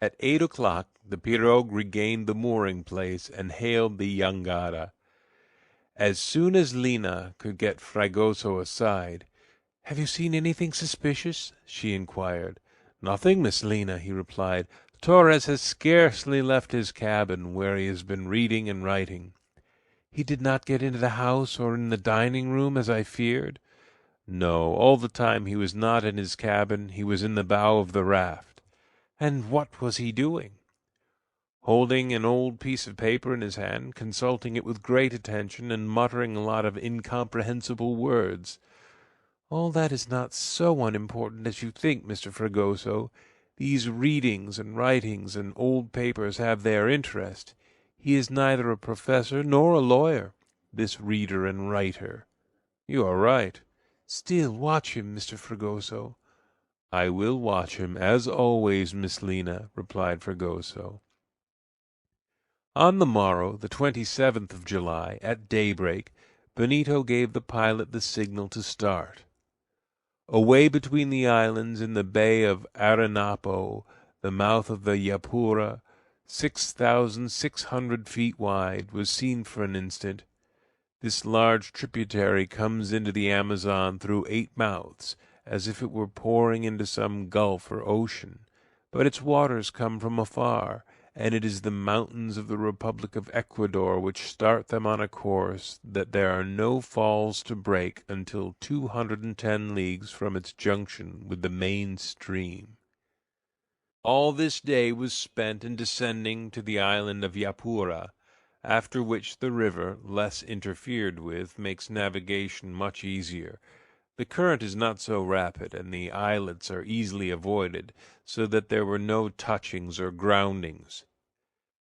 S11: At 8 o'clock the pirogue regained the mooring place and hailed the jangada. As soon as Lina could get Fragoso aside, "Have you seen anything suspicious?" she inquired. "Nothing, Miss Lina," he replied. "Torres has scarcely left his cabin, where he has been reading and writing." "He did not get into the house or in the dining room, as I feared?" "No, all the time he was not in his cabin, he was in the bow of the raft." "And what was he doing?" "Holding an old piece of paper in his hand, consulting it with great attention, and muttering a lot of incomprehensible words." "All that is not so unimportant as you think, Mr. Fragoso. These readings and writings and old papers have their interest. He is neither a professor nor a lawyer, this reader and writer." "You are right." "Still, watch him, Mr. Fragoso." "I will watch him, as always, Miss Lina," replied Fragoso. On the morrow, the 27th of July, at daybreak, Benito gave the pilot the signal to start. Away between the islands in the bay of Arinapo, the mouth of the Japura, 6,600 feet wide, was seen for an instant. This large tributary comes into the Amazon through 8 mouths, as if it were pouring into some gulf or ocean, but its waters come from afar, and it is the mountains of the Republic of Ecuador which start them on a course that there are no falls to break until 210 leagues from its junction with the main stream. All this day was spent in descending to the island of Japura, after which the river, less interfered with, makes navigation much easier. The current is not so rapid, and the islets are easily avoided, so that there were no touchings or groundings.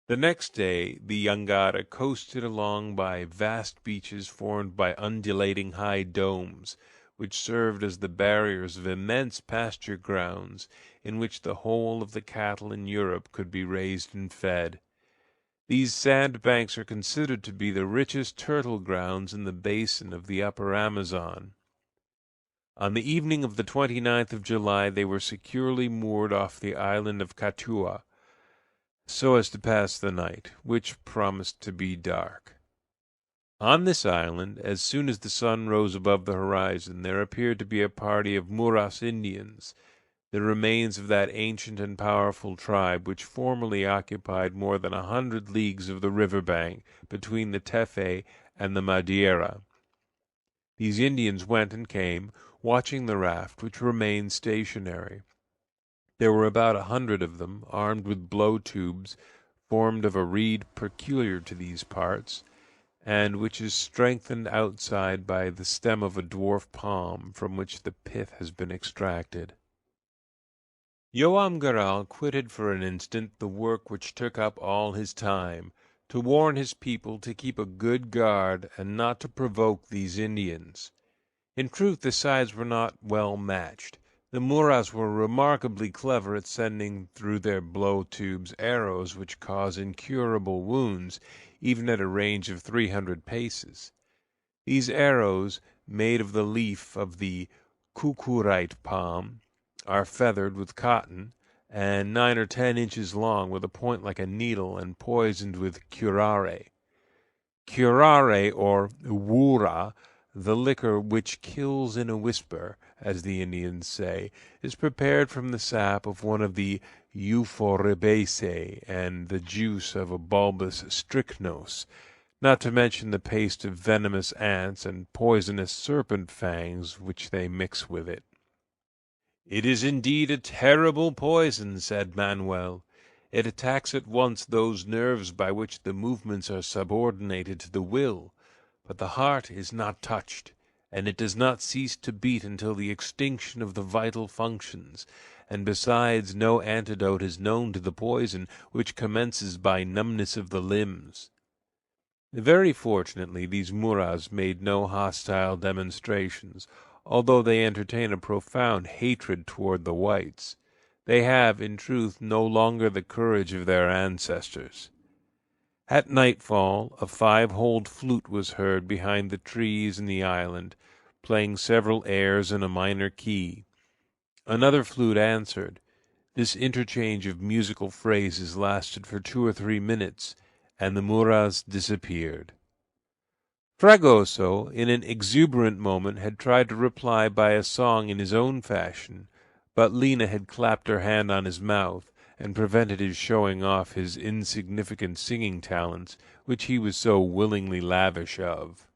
S11: The next day the jangada coasted along by vast beaches formed by undulating high domes, which served as the barriers of immense pasture grounds, in which the whole of the cattle in Europe could be raised and fed. These sand banks are considered to be the richest turtle grounds in the basin of the upper Amazon. On the evening of the 29th of July they were securely moored off the island of Catua, so as to pass the night, which promised to be dark. On this island, as soon as the sun rose above the horizon, there appeared to be a party of Muras Indians, the remains of that ancient and powerful tribe which formerly occupied more than 100 leagues of the river bank between the Tefe and the Madeira. These Indians went and came, watching the raft, which remained stationary. There were about 100 of them, armed with blow tubes, formed of a reed peculiar to these parts, and which is strengthened outside by the stem of a dwarf palm, from which the pith has been extracted. Joam Garral quitted for an instant the work which took up all his time, to warn his people to keep a good guard and not to provoke these Indians. In truth, the sides were not well matched. The Muras were remarkably clever at sending through their blow tubes arrows which cause incurable wounds, even at a range of 300 paces. These arrows, made of the leaf of the cucurite palm, are feathered with cotton, and 9 or 10 inches long, with a point like a needle, and poisoned with curare. Curare, or wura, the liquor which kills in a whisper, as the Indians say, is prepared from the sap of one of the Euphorbiaceae and the juice of a bulbous strychnos, not to mention the paste of venomous ants and poisonous serpent fangs which they mix with it. "It is indeed a terrible poison," said Manuel. "It attacks at once those nerves by which the movements are subordinated to the will, but the heart is not touched, and it does not cease to beat until the extinction of the vital functions, and besides no antidote is known to the poison, which commences by numbness of the limbs." Very fortunately these Muras made no hostile demonstrations, although they entertain a profound hatred toward the whites. They have, in truth, no longer the courage of their ancestors. At nightfall a 5-holed flute was heard behind the trees in the island, playing several airs in a minor key. Another flute answered. This interchange of musical phrases lasted for 2 or 3 minutes, and the Muras disappeared. Fragoso, in an exuberant moment, had tried to reply by a song in his own fashion, but Lena had clapped her hand on his mouth, and prevented his showing off his insignificant singing talents, which he was so willingly lavish of.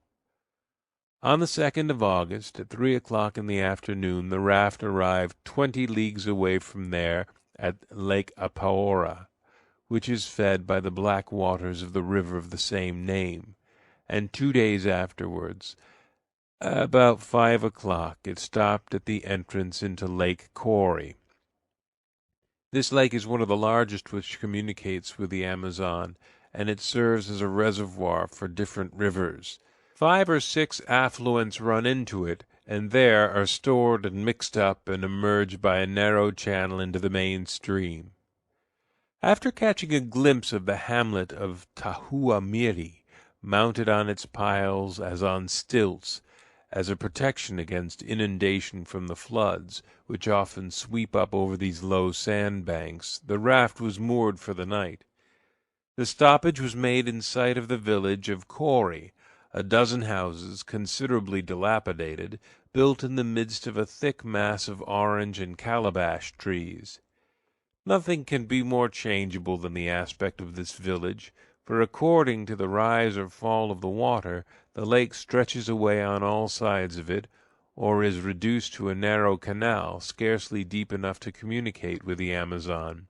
S11: On the 2nd of August, at 3 o'clock in the afternoon, the raft arrived 20 leagues away from there at Lake Apaora, which is fed by the black waters of the river of the same name, and 2 days afterwards, about 5 o'clock, it stopped at the entrance into Lake Cory. This lake is one of the largest which communicates with the Amazon, and it serves as a reservoir for different rivers. 5 or 6 affluents run into it, and there are stored and mixed up and emerge by a narrow channel into the main stream. After catching a glimpse of the hamlet of Tahuamiri, mounted on its piles as on stilts, as a protection against inundation from the floods, which often sweep up over these low sandbanks, the raft was moored for the night. The stoppage was made in sight of the village of Cory, a dozen houses, considerably dilapidated, built in the midst of a thick mass of orange and calabash trees. Nothing can be more changeable than the aspect of this village, for according to the rise or fall of the water, the lake stretches away on all sides of it, or is reduced to a narrow canal, scarcely deep enough to communicate with the Amazon.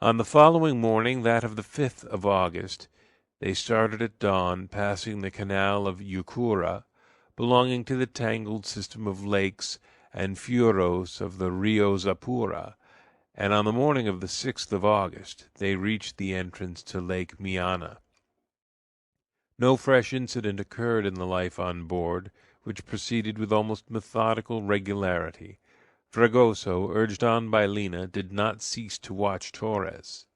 S11: On the following morning, that of the 5th of August, they started at dawn, passing the canal of Yucura, belonging to the tangled system of lakes and fioros of the Rio Zapura, and on the morning of the 6th of August they reached the entrance to Lake Miana. No fresh incident occurred in the life on board, which proceeded with almost methodical regularity. Fragoso, urged on by Lena, did not cease to watch Torres.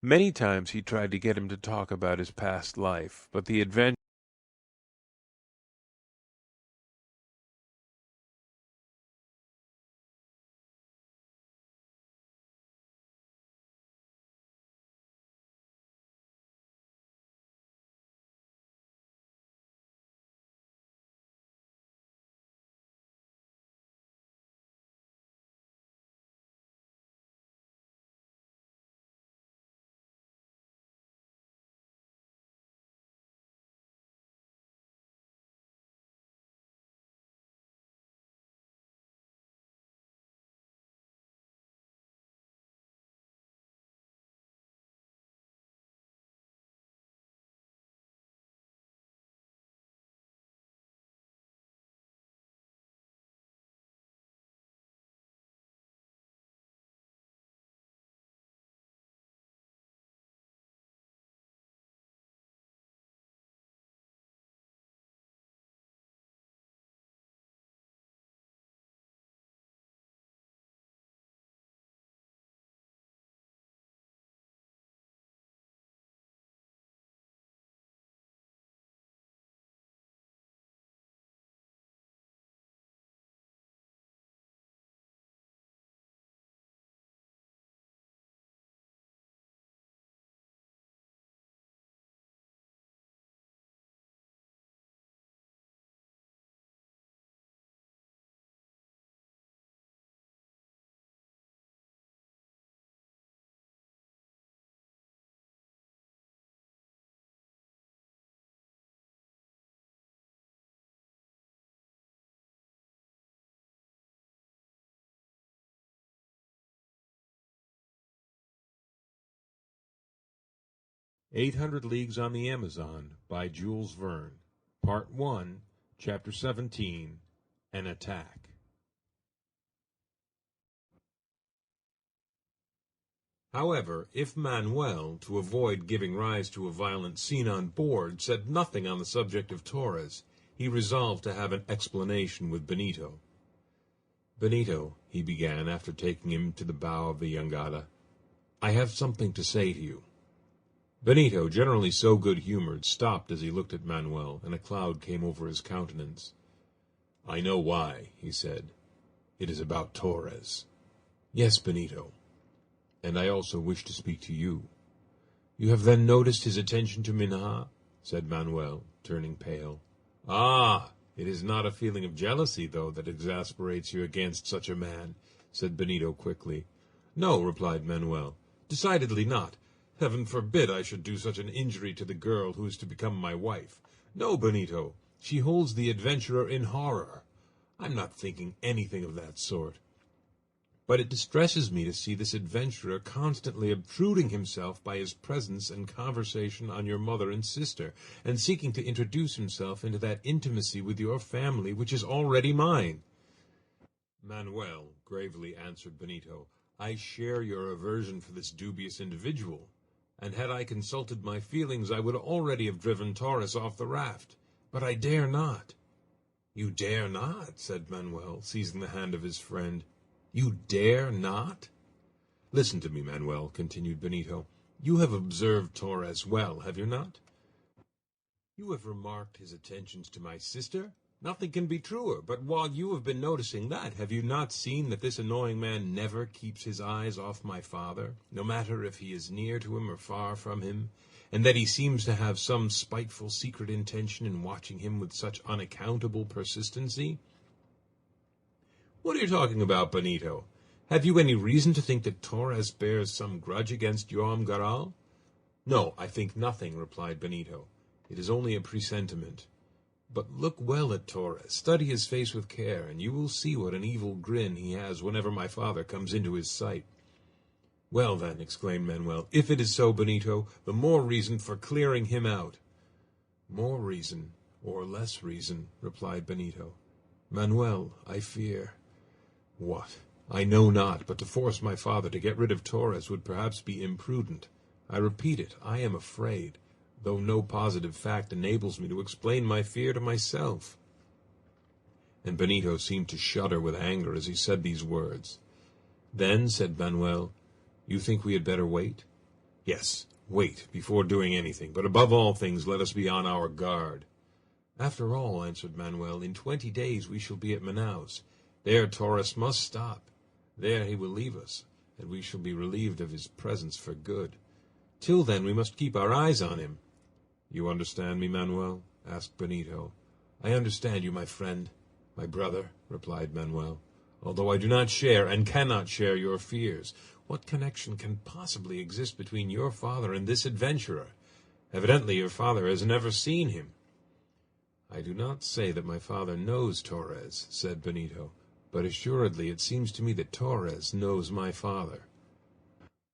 S11: Many times he tried to get him to talk about his past life, but the adventure
S12: "800 Leagues on the Amazon" by Jules Verne. Part-01, Chapter 17, An Attack. However, if Manuel, to avoid giving rise to a violent scene on board, said nothing on the subject of Torres, he resolved to have an explanation with Benito. "Benito," he began, after taking him to the bow of the jangada, "I have something to say to you." Benito, generally so good-humored, stopped as he looked at Manuel, and a cloud came over his countenance. "I know why," he said. "It is about Torres." "Yes, Benito. And I also wish to speak to you." "You have then noticed his attention to Minha?" said Manuel, turning pale. "Ah, it is not a feeling of jealousy, though, that exasperates you against such a man," said Benito quickly. "No," replied Manuel, "decidedly not. Heaven forbid I should do such an injury to the girl who is to become my wife. No, Benito, she holds the adventurer in horror. I'm not thinking anything of that sort. But it distresses me to see this adventurer constantly obtruding himself by his presence and conversation on your mother and sister, and seeking to introduce himself into that intimacy with your family which is already mine." "Manuel," gravely answered Benito, "I share your aversion for this dubious individual, and had I consulted my feelings I would already have driven Torres off the raft. But I dare not." "You dare not?" said Manuel, seizing the hand of his friend. "You dare not?" "Listen to me, Manuel," continued Benito. "You have observed Torres well, have you not? You have remarked his attentions to my sister? Nothing can be truer, but while you have been noticing that, have you not seen that this annoying man never keeps his eyes off my father, no matter if he is near to him or far from him, and that he seems to have some spiteful secret intention in watching him with such unaccountable persistency?" "What are you talking about, Benito? Have you any reason to think that Torres bears some grudge against Joam Garral?" "No, I think nothing," replied Benito. "It is only a presentiment. But look well at Torres, study his face with care, and you will see what an evil grin he has whenever my father comes into his sight." "Well, then," exclaimed Manuel, "if it is so, Benito, the more reason for clearing him out." "More reason, or less reason," replied Benito. "Manuel, I fear—" "What? I know not, but to force my father to get rid of Torres would perhaps be imprudent. I repeat it, I am afraid, though no positive fact enables me to explain my fear to myself." And Benito seemed to shudder with anger as he said these words. "Then," said Manuel, "you think we had better wait?" "Yes, wait, before doing anything, but above all things let us be on our guard." "After all," answered Manuel, "in 20 days we shall be at Manaos. There Torres must stop. There he will leave us, and we shall be relieved of his presence for good. Till then we must keep our eyes on him." "You understand me, Manuel?" asked Benito. "I understand you, my friend, my brother," replied Manuel, "although I do not share and cannot share your fears. What connection can possibly exist between your father and this adventurer? Evidently your father has never seen him." "I do not say that my father knows Torres," said Benito, "but assuredly it seems to me that Torres knows my father."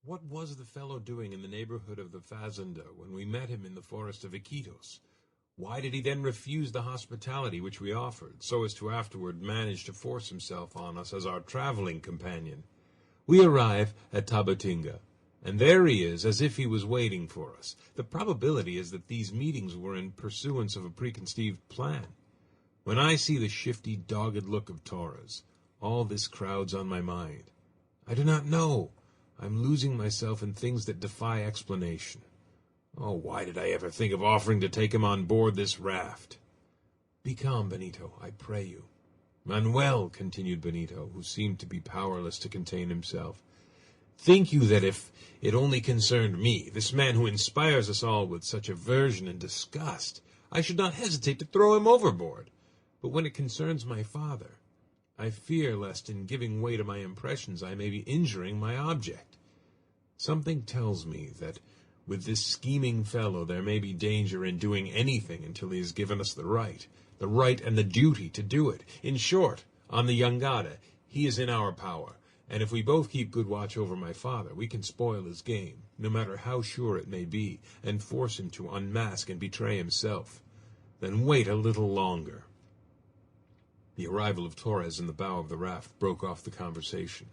S12: "What was the fellow doing in the neighborhood of the fazenda when we met him in the forest of Iquitos? Why did he then refuse the hospitality which we offered, so as to afterward manage to force himself on us as our traveling companion? We arrive at Tabatinga, and there he is, as if he was waiting for us. The probability is that these meetings were in pursuance of a preconceived plan. When I see the shifty, dogged look of Torres, all this crowds on my mind. I do not know. I'm losing myself in things that defy explanation. Oh, why did I ever think of offering to take him on board this raft?" "Be calm, Benito, I pray you." "Manuel," continued Benito, who seemed to be powerless to contain himself, "think you that if it only concerned me, this man who inspires us all with such aversion and disgust, I should not hesitate to throw him overboard? But when it concerns my father, I fear lest in giving way to my impressions I may be injuring my object. Something tells me that with this scheming fellow there may be danger in doing anything until he has given us the right and the duty to do it. In short, on the jangada, he is in our power, and if we both keep good watch over my father, we can spoil his game, no matter how sure it may be, and force him to unmask and betray himself. Then wait a little longer." The arrival of Torres in the bow of the raft broke off the conversation.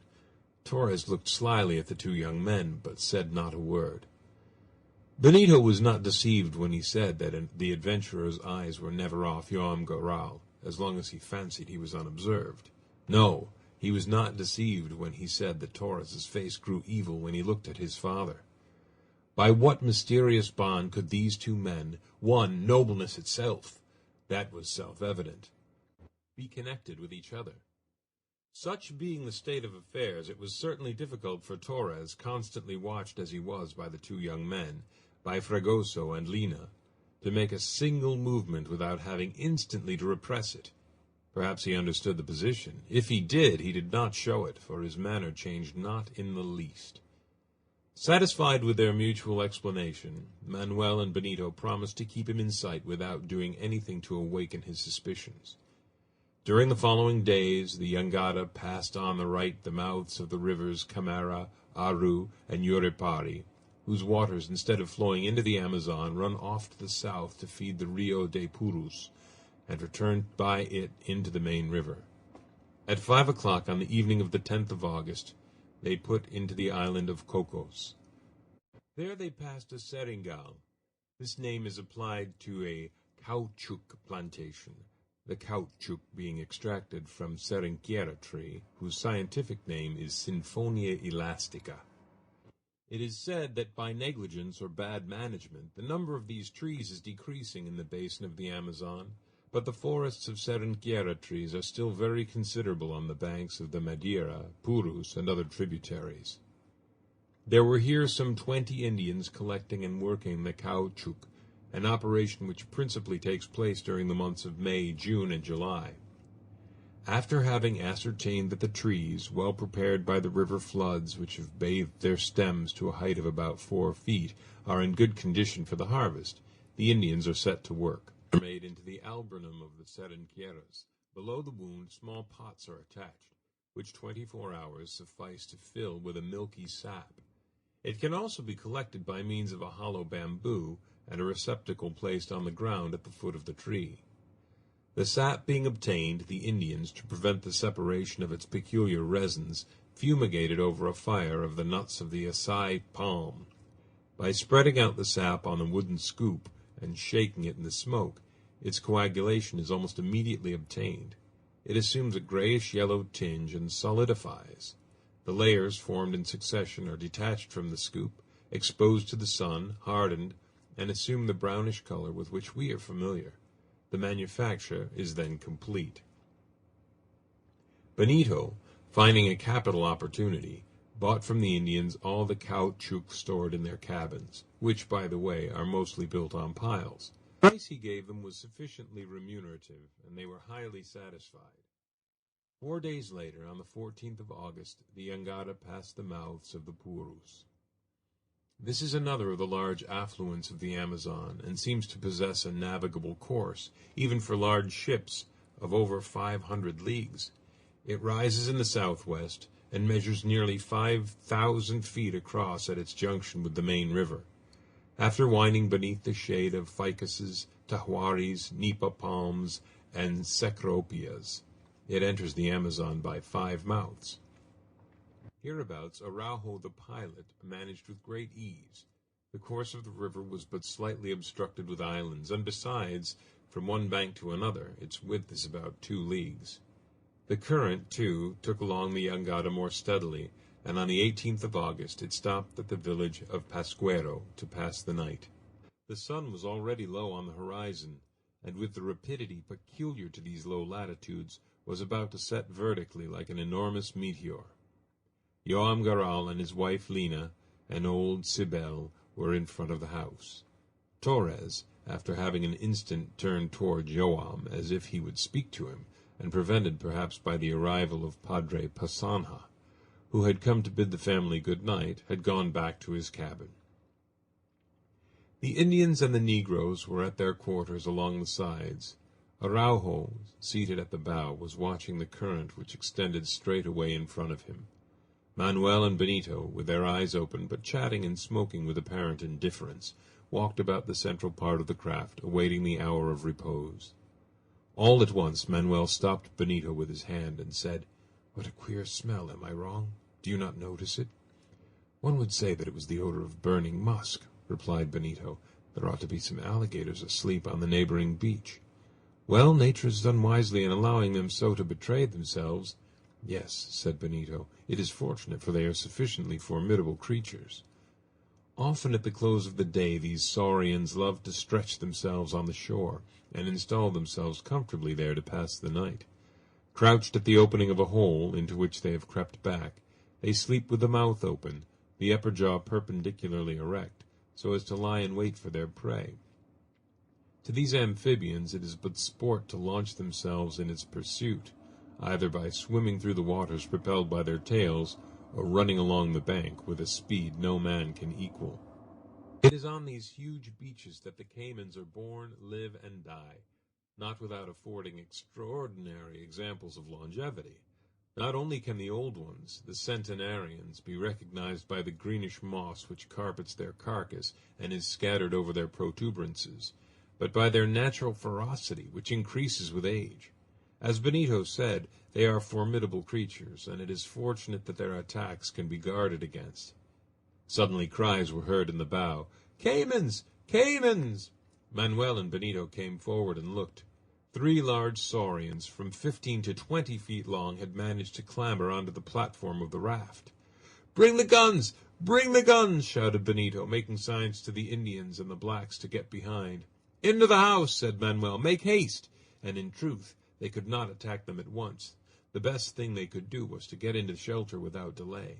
S12: Torres looked slyly at the two young men, but said not a word. Benito was not deceived when he said that the adventurer's eyes were never off Joam Garral, as long as he fancied he was unobserved. No, he was not deceived when he said that Torres's face grew evil when he looked at his father. By what mysterious bond could these two men, one nobleness itself, that was self-evident, be connected with each other? Such being the state of affairs, it was certainly difficult for Torres, constantly watched as he was by the two young men, by Fragoso and Lina, to make a single movement without having instantly to repress it. Perhaps he understood the position. If he did not show it, for his manner changed not in the least. Satisfied with their mutual explanation, Manuel and Benito promised to keep him in sight without doing anything to awaken his suspicions. During the following days, the jangada passed on the right the mouths of the rivers Camara, Aru, and Yuripari, whose waters, instead of flowing into the Amazon, run off to the south to feed the Rio de Purus, and return by it into the main river. At 5 o'clock on the evening of the 10th of August, they put into the island of Cocos. There they passed a seringal. This name is applied to a caoutchouc plantation, the caoutchouc being extracted from Seringueira tree, whose scientific name is Sinfonia elastica. It is said that by negligence or bad management, the number of these trees is decreasing in the basin of the Amazon, but the forests of Seringueira trees are still very considerable on the banks of the Madeira, Purus, and other tributaries. There were here some 20 Indians collecting and working the caoutchouc, an operation which principally takes place during the months of May, June, and July. After having ascertained that the trees, well prepared by the river floods which have bathed their stems to a height of about 4 feet, are in good condition for the harvest, the Indians are set to work. They are made into the alburnum of the seringueiras. Below the wound small pots are attached, which 24 hours suffice to fill with a milky sap. It can also be collected by means of a hollow bamboo and a receptacle placed on the ground at the foot of the tree. The sap being obtained, the Indians, to prevent the separation of its peculiar resins, fumigated over a fire of the nuts of the acai palm. By spreading out the sap on a wooden scoop and shaking it in the smoke, its coagulation is almost immediately obtained. It assumes a grayish-yellow tinge and solidifies. The layers formed in succession are detached from the scoop, exposed to the sun, hardened, and assume the brownish color with which we are familiar. The manufacture is then complete. Benito, finding a capital opportunity, bought from the Indians all the caoutchouc stored in their cabins, which, by the way, are mostly built on piles. The price he gave them was sufficiently remunerative, and they were highly satisfied. 4 days later, on the 14th of August, the jangada passed the mouths of the Purus. This is another of the large affluents of the Amazon, and seems to possess a navigable course, even for large ships, of over 500 leagues. It rises in the southwest, and measures nearly 5,000 feet across at its junction with the main river. After winding beneath the shade of ficuses, tahuaris, nipa palms, and cecropias, it enters the Amazon by 5 mouths. Hereabouts, Araujo the pilot managed with great ease. The course of the river was but slightly obstructed with islands, and besides, from one bank to another, its width is about 2 leagues. The current, too, took along the jangada more steadily, and on the 18th of August it stopped at the village of Pasquero to pass the night. The sun was already low on the horizon, and with the rapidity peculiar to these low latitudes, was about to set vertically like an enormous meteor. Joam Garral and his wife Lina and old Cybele were in front of the house. Torres, after having an instant turned toward Joam as if he would speak to him, and prevented perhaps by the arrival of Padre Passanha, who had come to bid the family good night, had gone back to his cabin. The Indians and the negroes were at their quarters along the sides. Araujo, seated at the bow, was watching the current which extended straight away in front of him. Manuel and Benito, with their eyes open, but chatting and smoking with apparent indifference, walked about the central part of the craft, awaiting the hour of repose. All at once Manuel stopped Benito with his hand, and said, "What a queer smell, am I wrong? Do you not notice it?" "One would say that it was the odor of burning musk," replied Benito. "There ought to be some alligators asleep on the neighboring beach." "Well, nature has done wisely in allowing them so to betray themselves." "Yes," said Benito, "it is fortunate, for they are sufficiently formidable creatures." Often at the close of the day these saurians love to stretch themselves on the shore, and install themselves comfortably there to pass the night. Crouched at the opening of a hole, into which they have crept back, they sleep with the mouth open, the upper jaw perpendicularly erect, so as to lie in wait for their prey. To these amphibians it is but sport to launch themselves in its pursuit, either by swimming through the waters propelled by their tails, or running along the bank with a speed no man can equal. It is on these huge beaches that the caimans are born, live, and die, not without affording extraordinary examples of longevity. Not only can the old ones, the centenarians, be recognized by the greenish moss which carpets their carcass and is scattered over their protuberances, but by their natural ferocity, which increases with age. As Benito said, they are formidable creatures, and it is fortunate that their attacks can be guarded against. Suddenly cries were heard in the bow. "Caimans! Caimans!" Manuel and Benito came forward and looked. 3 large saurians, from 15 to 20 feet long, had managed to clamber onto the platform of the raft. "Bring the guns! Bring the guns!" shouted Benito, making signs to the Indians and the blacks to get behind. "Into the house!" said Manuel. "Make haste!" And in truth, they could not attack them at once. The best thing they could do was to get into shelter without delay.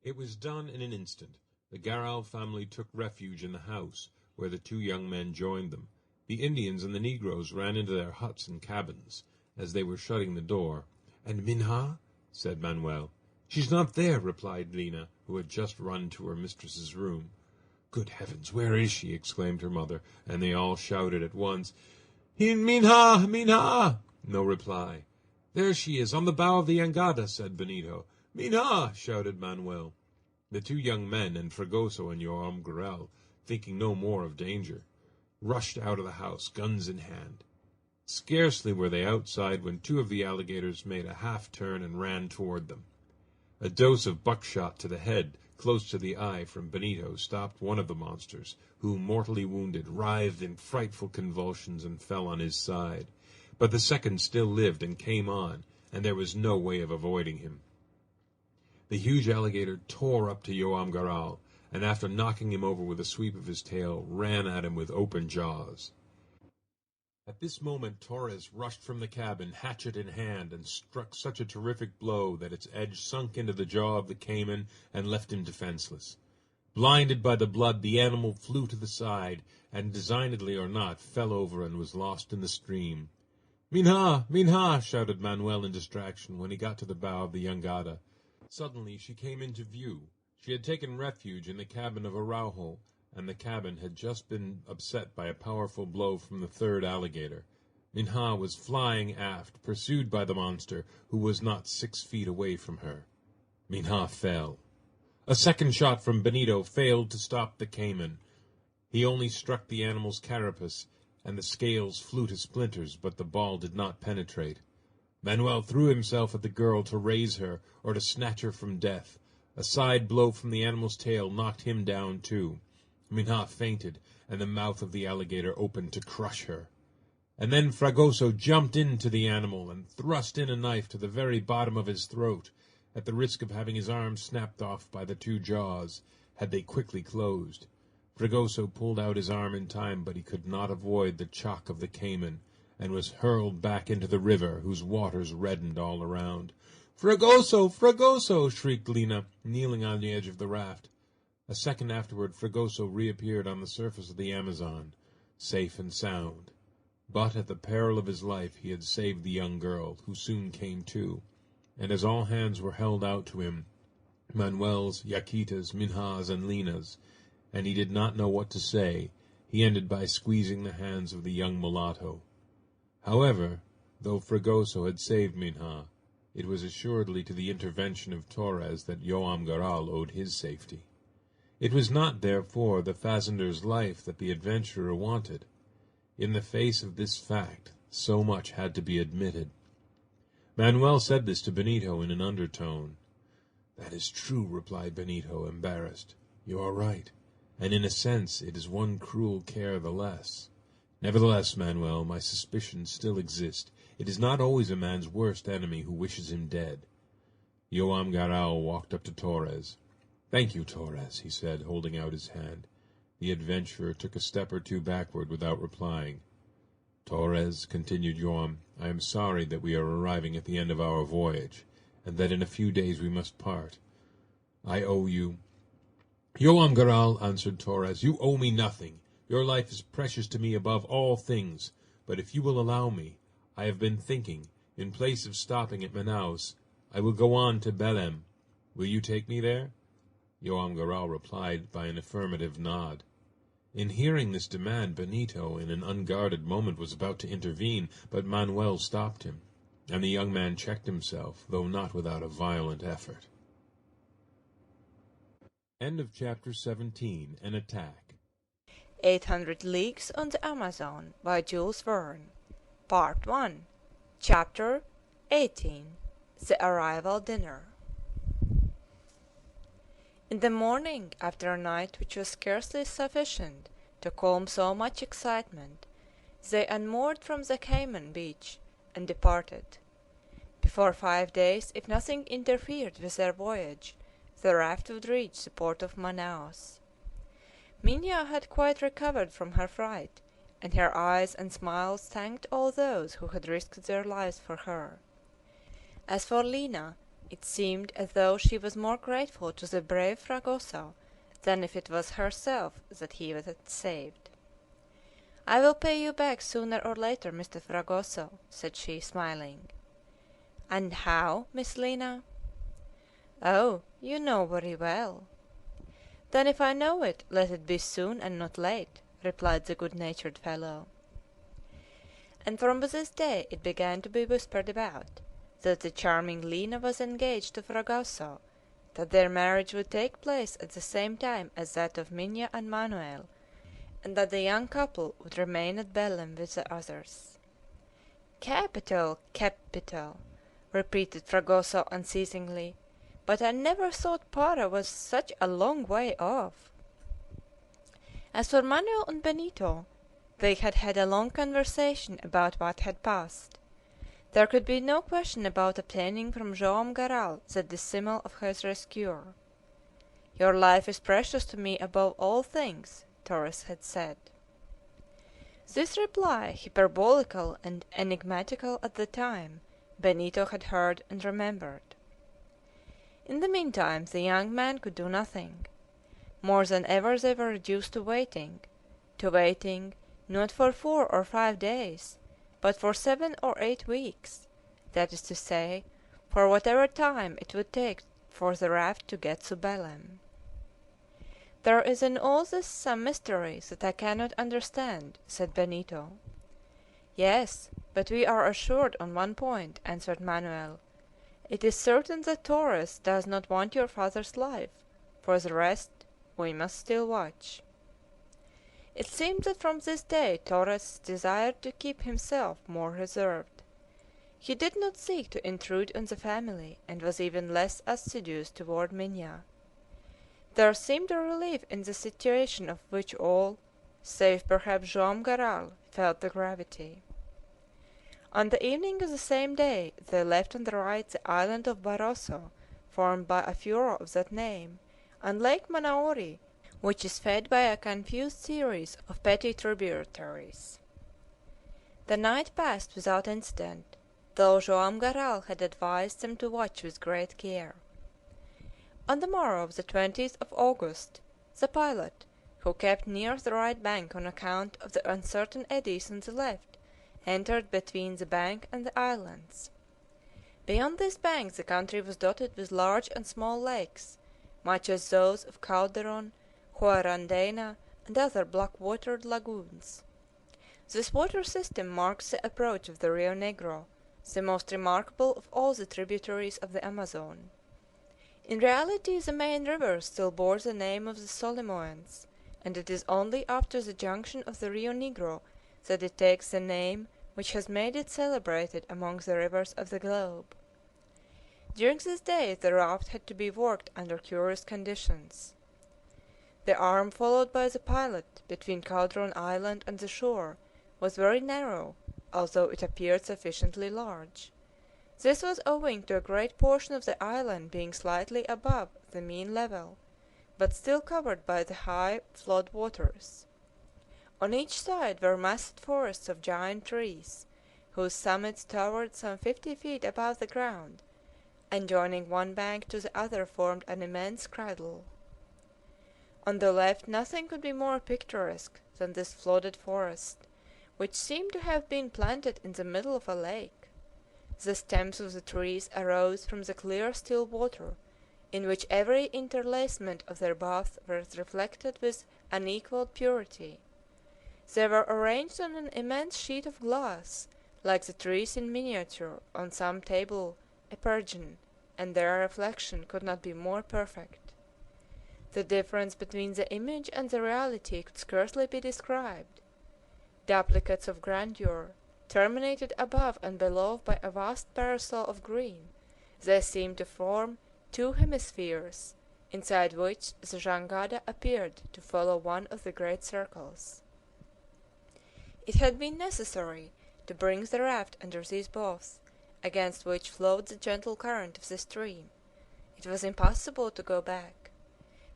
S12: It was done in an instant. The Garral family took refuge in the house, where the 2 young men joined them. The Indians and the negroes ran into their huts and cabins, as they were shutting the door. "And Minha?" said Manuel. "She's not there," replied Lina, who had just run to her mistress's room. "Good heavens, where is she?" exclaimed her mother, and they all shouted at once, "Minha! Minha!" No reply. "There she is, on the bow of the jangada," said Benito. "Minha!" shouted Manuel. The 2 young men, and Fragoso and Joam Garral, thinking no more of danger, rushed out of the house, guns in hand. Scarcely were they outside when 2 of the alligators made a half-turn and ran toward them. A dose of buckshot to the head, close to the eye, from Benito stopped one of the monsters, who, mortally wounded, writhed in frightful convulsions and fell on his side. But the second still lived and came on, and there was no way of avoiding him. The huge alligator tore up to Joam Garral, and after knocking him over with a sweep of his tail, ran at him with open jaws. At this moment Torres rushed from the cabin, hatchet in hand, and struck such a terrific blow that its edge sunk into the jaw of the caiman and left him defenseless. Blinded by the blood, the animal flew to the side, and, designedly or not, fell over and was lost in the stream. "Minha! Minha!" shouted Manuel in distraction when he got to the bow of the jangada. Suddenly she came into view. She had taken refuge in the cabin of Araujo, and the cabin had just been upset by a powerful blow from the 3rd alligator. Minha was flying aft, pursued by the monster, who was not 6 feet away from her. Minha fell. A second shot from Benito failed to stop the caiman. He only struck the animal's carapace, and the scales flew to splinters, but the ball did not penetrate. Manuel threw himself at the girl to raise her, or to snatch her from death. A side blow from the animal's tail knocked him down too. Minha fainted, and the mouth of the alligator opened to crush her. And then Fragoso jumped into the animal and thrust in a knife to the very bottom of his throat, at the risk of having his arm snapped off by the 2 jaws, had they quickly closed. Fragoso pulled out his arm in time, but he could not avoid the shock of the caiman, and was hurled back into the river, whose waters reddened all around. "Fragoso! Fragoso!" shrieked Lina, kneeling on the edge of the raft. A second afterward Fragoso reappeared on the surface of the Amazon, safe and sound. But at the peril of his life he had saved the young girl, who soon came to, and as all hands were held out to him, Manuel's, Yaquita's, Minha's, and Lina's, and he did not know what to say, he ended by squeezing the hands of the young mulatto. However, though Fragoso had saved Minha, it was assuredly to the intervention of Torres that Joam Garral owed his safety. It was not, therefore, the fazender's life that the adventurer wanted. In the face of this fact, so much had to be admitted. Manuel said this to Benito in an undertone. "That is true," replied Benito, embarrassed. "You are right, and in a sense it is one cruel care the less. Nevertheless, Manuel, my suspicions still exist. It is not always a man's worst enemy who wishes him dead." Joam Garral walked up to Torres. "Thank you, Torres," he said, holding out his hand. The adventurer took a step or two backward without replying. "Torres," continued Joam, "I am sorry that we are arriving at the end of our voyage, and that in a few days we must part. I owe you—" "Joam Garral," answered Torres, "you owe me nothing. Your life is precious to me above all things. But if you will allow me, I have been thinking, in place of stopping at Manaos, I will go on to Belem. Will you take me there?" Joam Garral replied by an affirmative nod. In hearing this demand, Benito, in an unguarded moment, was about to intervene, but Manuel stopped him, and the young man checked himself, though not without a violent effort. End of chapter 17. An Attack.
S9: 800 Leagues on the Amazon by Jules Verne. Part 1. Chapter 18. The Arrival Dinner. In the morning, after a night which was scarcely sufficient to calm so much excitement, they unmoored from the Cayman beach and departed. Before 5 days, if nothing interfered with their voyage, the raft would reach the port of Manaos. Minha had quite recovered from her fright, and her eyes and smiles thanked all those who had risked their lives for her. As for Lina, it seemed as though she was more grateful to the brave Fragoso than if it was herself that he had saved. "I will pay you back sooner or later, Mr. Fragoso," said she, smiling. "And how, Miss Lina?" "Oh, you know very well." "Then if I know it, let it be soon and not late," replied the good-natured fellow. And from this day it began to be whispered about that the charming Lina was engaged to Fragoso, that their marriage would take place at the same time as that of Minha and Manuel, and that the young couple would remain at Belem with the others. "Capital, capital!" repeated Fragoso unceasingly, "but I never thought Para was such a long way off." As for Manuel and Benito, they had had a long conversation about what had passed. There could be no question about obtaining from Joam Garral the dismissal of his rescuer. "Your life is precious to me above all things," Torres had said. This reply, hyperbolical and enigmatical at the time, Benito had heard and remembered. In the meantime the young man could do nothing. More than ever they were reduced to waiting, not for 4 or 5 days, but for 7 or 8 weeks, that is to say, for whatever time it would take for the raft to get to Belem. "There is in all this some mystery that I cannot understand," said Benito. "Yes, but we are assured on one point," answered Manoel. "It is certain that Torres does not want your father's life; for the rest, we must still watch." It seemed that from this day Torres desired to keep himself more reserved. He did not seek to intrude on the family, and was even less assiduous toward Minha. There seemed a relief in the situation of which all, save perhaps Joam Garral, felt the gravity. On the evening of the same day they left on the right the island of Baroso, formed by a furrow of that name, and Lake Manaori, which is fed by a confused series of petty tributaries. The night passed without incident, though Joam Garral had advised them to watch with great care. On the morrow, the 20th of August, the pilot, who kept near the right bank on account of the uncertain eddies on the left, entered between the bank and the islands. Beyond this bank the country was dotted with large and small lakes, much as those of Calderon, Huarandeina, and other black-watered lagoons. This water system marks the approach of the Rio Negro, the most remarkable of all the tributaries of the Amazon. In reality the main river still bore the name of the Solimoens, and it is only after the junction of the Rio Negro that it takes the name which has made it celebrated among the rivers of the globe. During this day the raft had to be worked under curious conditions. The arm followed by the pilot between Calderon Island and the shore was very narrow, although it appeared sufficiently large. This was owing to a great portion of the island being slightly above the mean level, but still covered by the high flood waters. On each side were massed forests of giant trees, whose summits towered some 50 feet above the ground, and joining one bank to the other formed an immense cradle. On the left nothing could be more picturesque than this flooded forest, which seemed to have been planted in the middle of a lake. The stems of the trees arose from the clear still water, in which every interlacement of their boughs was reflected with unequalled purity. They were arranged on an immense sheet of glass, like the trees in miniature on some table epergne, and their reflection could not be more perfect. The difference between the image and the reality could scarcely be described. Duplicates of grandeur, terminated above and below by a vast parasol of green, they seemed to form two hemispheres, inside which the jangada appeared to follow one of the great circles. It had been necessary to bring the raft under these boughs, against which flowed the gentle current of the stream. It was impossible to go back.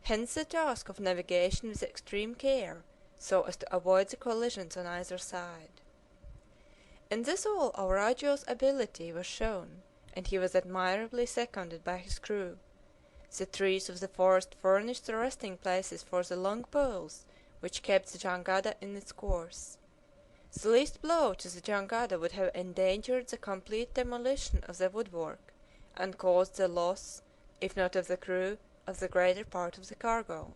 S9: Hence the task of navigation with extreme care, so as to avoid the collisions on either side. In this all Auragio's ability was shown, and he was admirably seconded by his crew. The trees of the forest furnished the resting places for the long poles which kept the jangada in its course. The least blow to the jangada would have endangered the complete demolition of the woodwork, and caused the loss, if not of the crew, of the greater part of the cargo.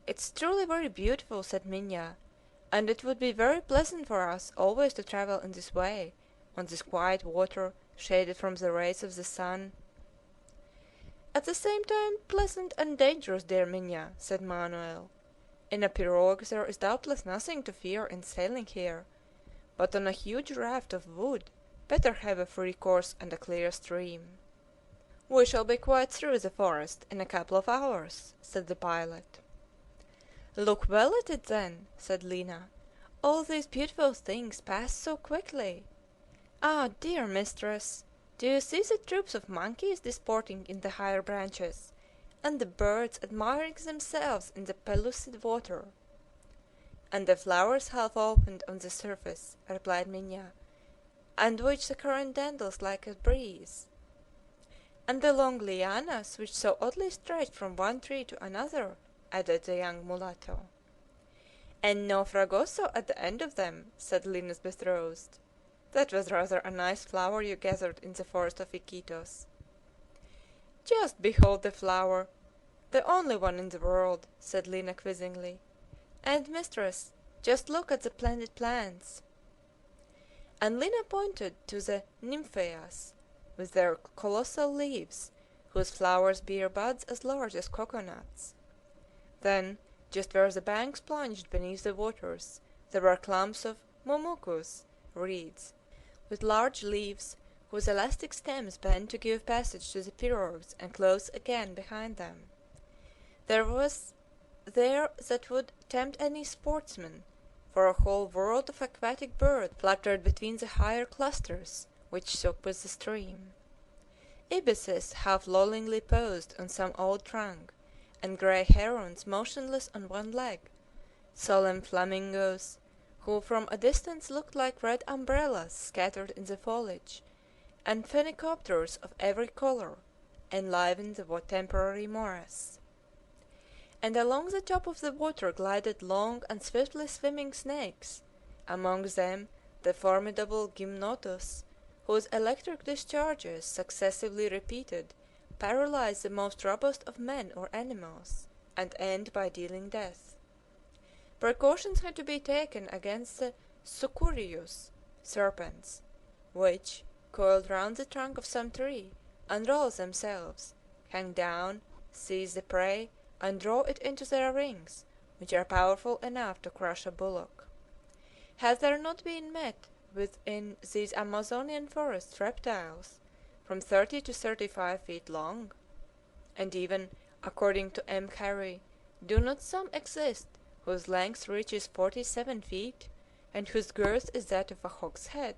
S9: "It's truly very beautiful," said Minha, "and it would be very pleasant for us always to travel in this way, on this quiet water, shaded from the rays of the sun." "At the same time pleasant and dangerous, dear Minha," said Manoel. "In a pirogue there is doubtless nothing to fear in sailing here, but on a huge raft of wood better have a free course and a clear stream." "We shall be quite through the forest in a couple of hours," said the pilot. "Look well at it, then," said Lina. "All these beautiful things pass so quickly. Ah, dear mistress, do you see the troops of monkeys disporting in the higher branches, and the birds admiring themselves in the pellucid water?" "And the flowers half opened on the surface," replied Minha, "and which the current dandles like a breeze." "And the long lianas which so oddly stretch from one tree to another," added the young mulatto. "And no fragoso at the end of them," said Lina's betrothed. "That was rather a nice flower you gathered in the forest of Iquitos." "Just behold the flower, the only one in the world," said Lina quizzingly. "And, mistress, just look at the splendid plants." And Lina pointed to the nymphaeas, with their colossal leaves, whose flowers bear buds as large as coconuts. Then, just where the banks plunged beneath the waters, there were clumps of mumucus reeds, with large leaves, whose elastic stems bent to give passage to the pirogues and close again behind them. There was there that would tempt any sportsman, for a whole world of aquatic birds fluttered between the higher clusters which shook with the stream. Ibises half lollingly posed on some old trunk, and grey herons motionless on one leg, solemn flamingos, who from a distance looked like red umbrellas scattered in the foliage, and phenicopters of every color, enlivened the temporary morass. And along the top of the water glided long and swiftly swimming snakes, among them the formidable gymnotus, whose electric discharges, successively repeated, paralyze the most robust of men or animals, and end by dealing death. Precautions had to be taken against the sucurius serpents, which, coiled round the trunk of some tree, unroll themselves, hang down, seize the prey, and draw it into their rings, which are powerful enough to crush a bullock. Have there not been met with in these Amazonian forests reptiles, from 30 to 35 feet long? And even, according to M. Carey, do not some exist whose length reaches 47 feet, and whose girth is that of a hogshead?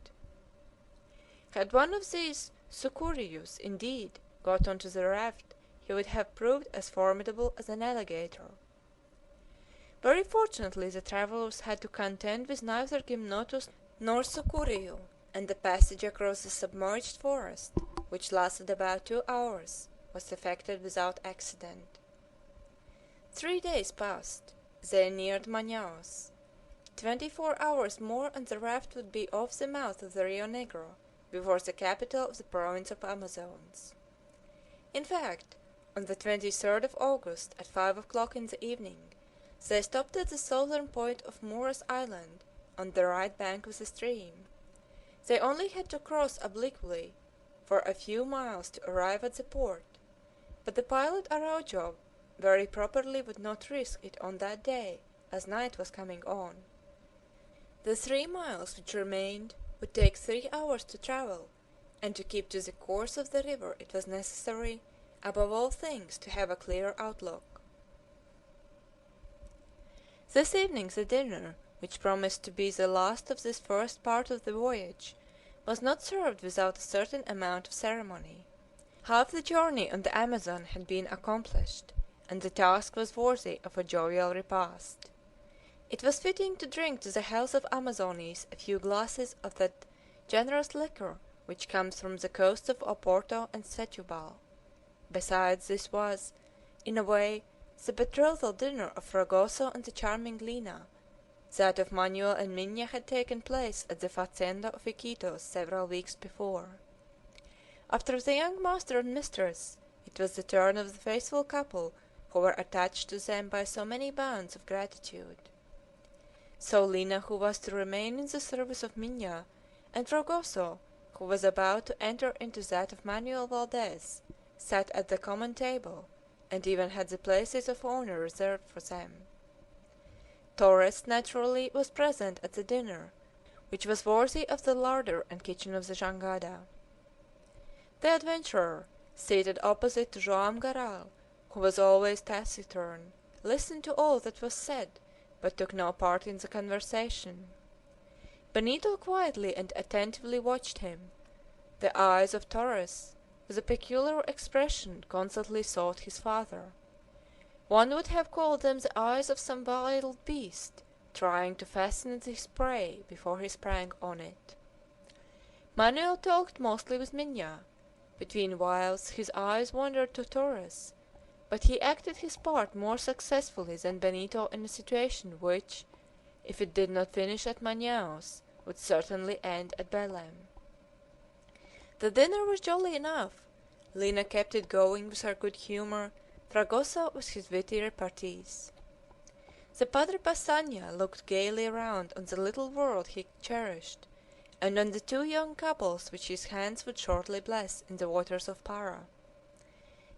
S9: Had one of these sucurius, indeed, got onto the raft, he would have proved as formidable as an alligator. Very fortunately the travellers had to contend with neither gymnotus nor sucurio, and the passage across the submerged forest, which lasted about 2 hours, was effected without accident. 3 days passed. They neared Manaos. 24 hours more and the raft would be off the mouth of the Rio Negro, before the capital of the province of Amazones. In fact, on the 23rd of August, at 5 o'clock in the evening, they stopped at the southern point of Mouras Island, on the right bank of the stream. They only had to cross obliquely for a few miles to arrive at the port, but the pilot Araujo very properly would not risk it on that day, as night was coming on. The 3 miles which remained would take 3 hours to travel, and to keep to the course of the river it was necessary, above all things, to have a clear outlook. This evening the dinner, which promised to be the last of this first part of the voyage, was not served without a certain amount of ceremony. Half the journey on the Amazon had been accomplished, and the task was worthy of a jovial repast. It was fitting to drink to the health of Amazones a few glasses of that generous liquor which comes from the coasts of Oporto and Setúbal. Besides, this was, in a way, the betrothal dinner of Fragoso and the charming Lina. That of Manuel and Minha had taken place at the fazenda of Iquitos several weeks before. After the young master and mistress, it was the turn of the faithful couple who were attached to them by so many bonds of gratitude. So Lina, who was to remain in the service of Minha, and Fragoso, who was about to enter into that of Manuel Valdez, sat at the common table, and even had the places of honor reserved for them. Torres, naturally, was present at the dinner, which was worthy of the larder and kitchen of the jangada. The adventurer, seated opposite to Joam Garral, who was always taciturn, listened to all that was said, but took no part in the conversation. Benito quietly and attentively watched him. The eyes of Torres, with a peculiar expression, constantly sought his father. One would have called them the eyes of some wild beast, trying to fasten his prey before he sprang on it. Manuel talked mostly with Minha. Between whiles his eyes wandered to Torres, but he acted his part more successfully than Benito in a situation which, if it did not finish at Manaos, would certainly end at Belem. The dinner was jolly enough. Lina kept it going with her good humor, Fragoso with his witty repartees. The Padre Passanha looked gaily round on the little world he cherished, and on the 2 young couples which his hands would shortly bless in the waters of Para.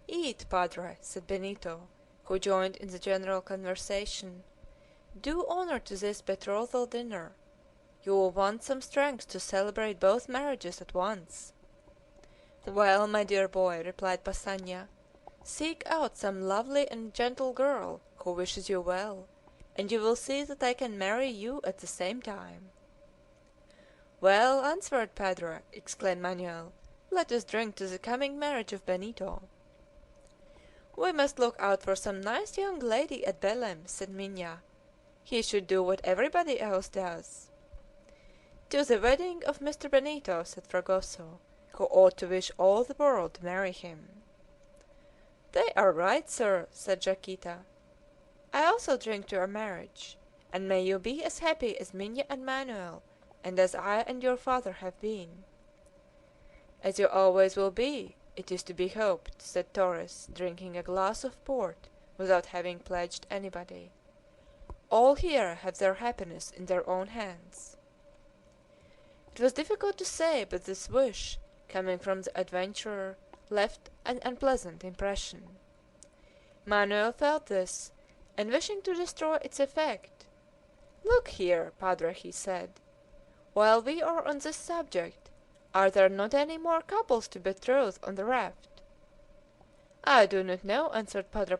S9: "Eat, Padre," said Benito, who joined in the general conversation. "Do honor to this betrothal dinner. You will want some strength to celebrate both marriages at once." "Well, my dear boy," replied Passanha, "seek out some lovely and gentle girl who wishes you well, and you will see that I can marry you at the same time." "Well answered, Padre!" exclaimed Manuel. "Let us drink to the coming marriage of Benito." "We must look out for some nice young lady at Belem," said Minha. "He should do what everybody else does." "To the wedding of Mr. Benito," said Fragoso, "who ought to wish all the world to marry him." "They are right, sir," said Yaquita. "I also drink to your marriage, and may you be as happy as Minha and Manuel, and as I and your father have been." "As you always will be, it is to be hoped," said Torres, drinking a glass of port without having pledged anybody. "All here have their happiness in their own hands." It was difficult to say, but this wish, coming from the adventurer, left an unpleasant impression. Manuel felt this, and wishing to destroy its effect, "Look here, Padre," he said, "while we are on this subject, Are there not any more couples to betroth on the raft?" "I do not know," answered Padre.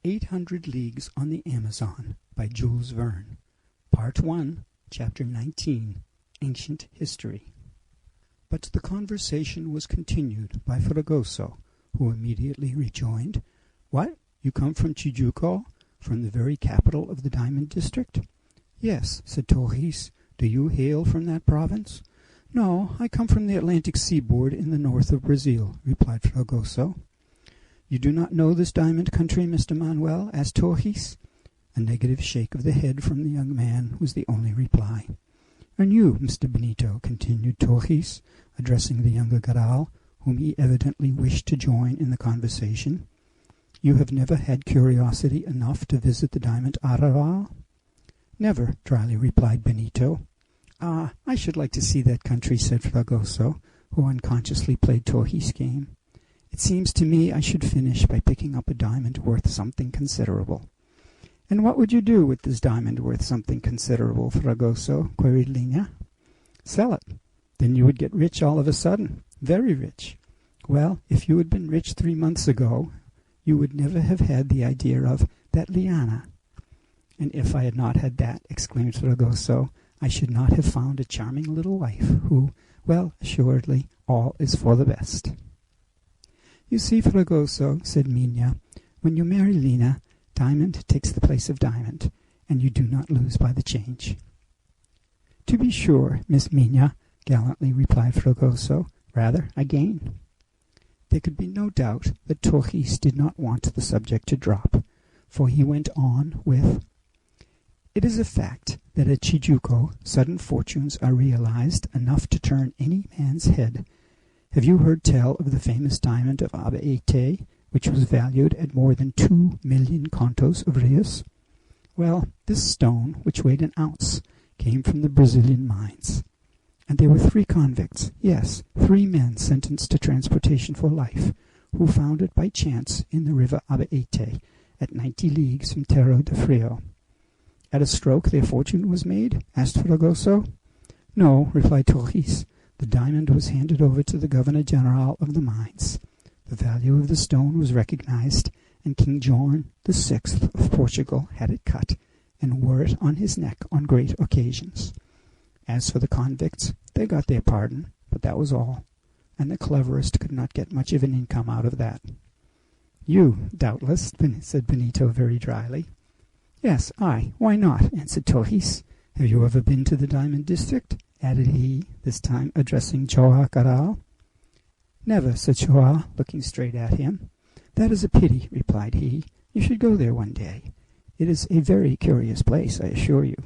S13: "800 Leagues on the Amazon" by Jules Verne. Part-01, Chapter 19, Ancient History. But the conversation was continued by Fragoso, who immediately rejoined, "What, you come from Tijuco, from the very capital of the Diamond District?" "Yes," said Torres. "Do you hail from that province?" "No, I come from the Atlantic seaboard in the north of Brazil," replied Fragoso. "You do not know this diamond country, Mr. Manuel?" asked Torres. A negative shake of the head from the young man was the only reply. "And you, Mr. Benito," continued Torres, addressing the younger Garral, whom he evidently wished to join in the conversation, "you have never had curiosity enough to visit the diamond Arrabal?" "Never," dryly replied Benito. "Ah, I should like to see that country," said Fragoso, who unconsciously played Torres' game. "It seems to me I should finish by picking up a diamond worth something considerable." "And what would you do with this diamond worth something considerable, Fragoso?" queried Lina. "Sell it. Then you would get rich all of a sudden, very rich. Well, if you had been rich 3 months ago, you would never have had the idea of that liana." "And if I had not had that," exclaimed Fragoso, "I should not have found a charming little wife, who, well, assuredly, all is for the best." "You see, Fragoso," said Minha, "when you marry Lina, diamond takes the place of diamond, and you do not lose by the change." "To be sure, Miss Minha," gallantly replied Fragoso, "rather I gain." There could be no doubt that Torres did not want the subject to drop, for he went on with, "It is a fact that at Tijuco sudden fortunes are realized enough to turn any man's head. Have you heard tell of the famous diamond of Abaete, which was valued at more than 2,000,000 contos of reais? Well, this stone, which weighed an ounce, came from the Brazilian mines. And there were 3 convicts, yes, 3 men sentenced to transportation for life, who found it by chance in the river Abaete, at 90 leagues from Terra de Frio." "At a stroke their fortune was made?" asked Fragoso. "No," replied Torres. "The diamond was handed over to the Governor General of the mines. The value of the stone was recognized, and King John VI of Portugal had it cut, and wore it on his neck on great occasions. As for the convicts, they got their pardon, but that was all, and the cleverest could not get much of an income out of that." "You, doubtless," said Benito very dryly. "Yes, I. Why not?" answered Torres. "Have you ever been to the Diamond District?" added he, this time addressing Joam Garral. "Never," said Joam, looking straight at him. "That is a pity," replied he. "You should go there one day. It is a very curious place, I assure you.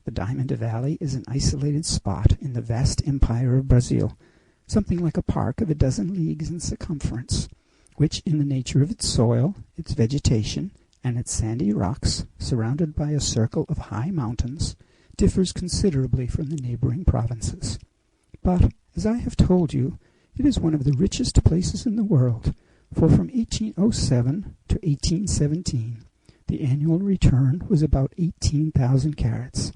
S13: The Diamond Valley is an isolated spot in the vast empire of Brazil, something like a park of a dozen leagues in circumference, which in the nature of its soil, its vegetation, and its sandy rocks, surrounded by a circle of high mountains, differs considerably from the neighboring provinces. But, as I have told you, it is one of the richest places in the world, for from 1807 to 1817 the annual return was about 18,000 carats.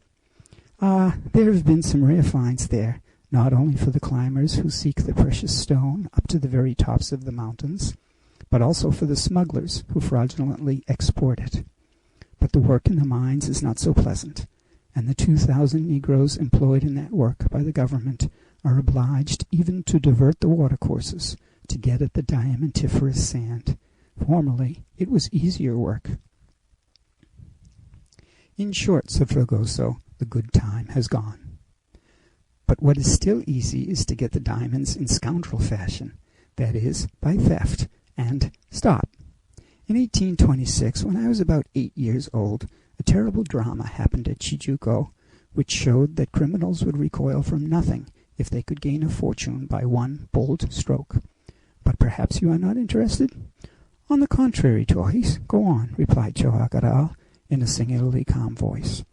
S13: Ah, there have been some rare finds there, not only for the climbers who seek the precious stone up to the very tops of the mountains, but also for the smugglers who fraudulently export it. But the work in the mines is not so pleasant, and the 2,000 Negroes employed in that work by the government are obliged even to divert the watercourses to get at the diamantiferous sand. Formerly it was easier work. In short, said Fragoso, the good time has gone. But what is still easy is to get the diamonds in scoundrel fashion, that is, by theft, and stop. In 1826, when I was about 8 years old, a terrible drama happened at Tijuco, which showed that criminals would recoil from nothing if they could gain a fortune by one bold stroke. But perhaps you are not interested? On the contrary, Torres, go on, replied Joao Garral in a singularly calm voice.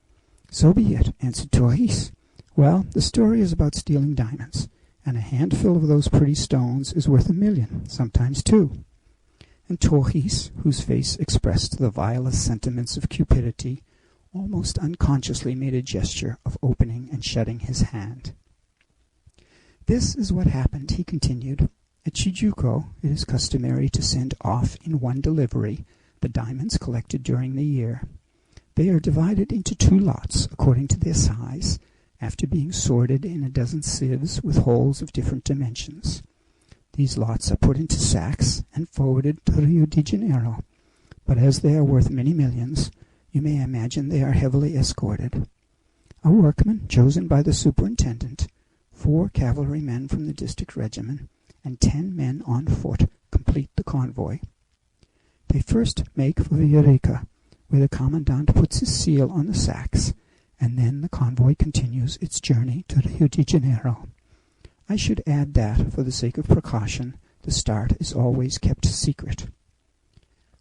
S13: So be it, answered Torres. Well, the story is about stealing diamonds, and a handful of those pretty stones is worth 1,000,000, sometimes 2. And Torres, whose face expressed the vilest sentiments of cupidity, almost unconsciously made a gesture of opening and shutting his hand. This is what happened, he continued. At Tijuco it is customary to send off in one delivery the diamonds collected during the year. They are divided into 2 lots according to their size, after being sorted in a dozen sieves with holes of different dimensions. These lots are put into sacks and forwarded to Rio de Janeiro, but as they are worth many millions, you may imagine they are heavily escorted. A workman chosen by the superintendent, 4 cavalrymen from the district regiment, and 10 men on foot complete the convoy. They first make for Villarica, where the commandant puts his seal on the sacks, and then the convoy continues its journey to Rio de Janeiro. I should add that, for the sake of precaution, the start is always kept secret.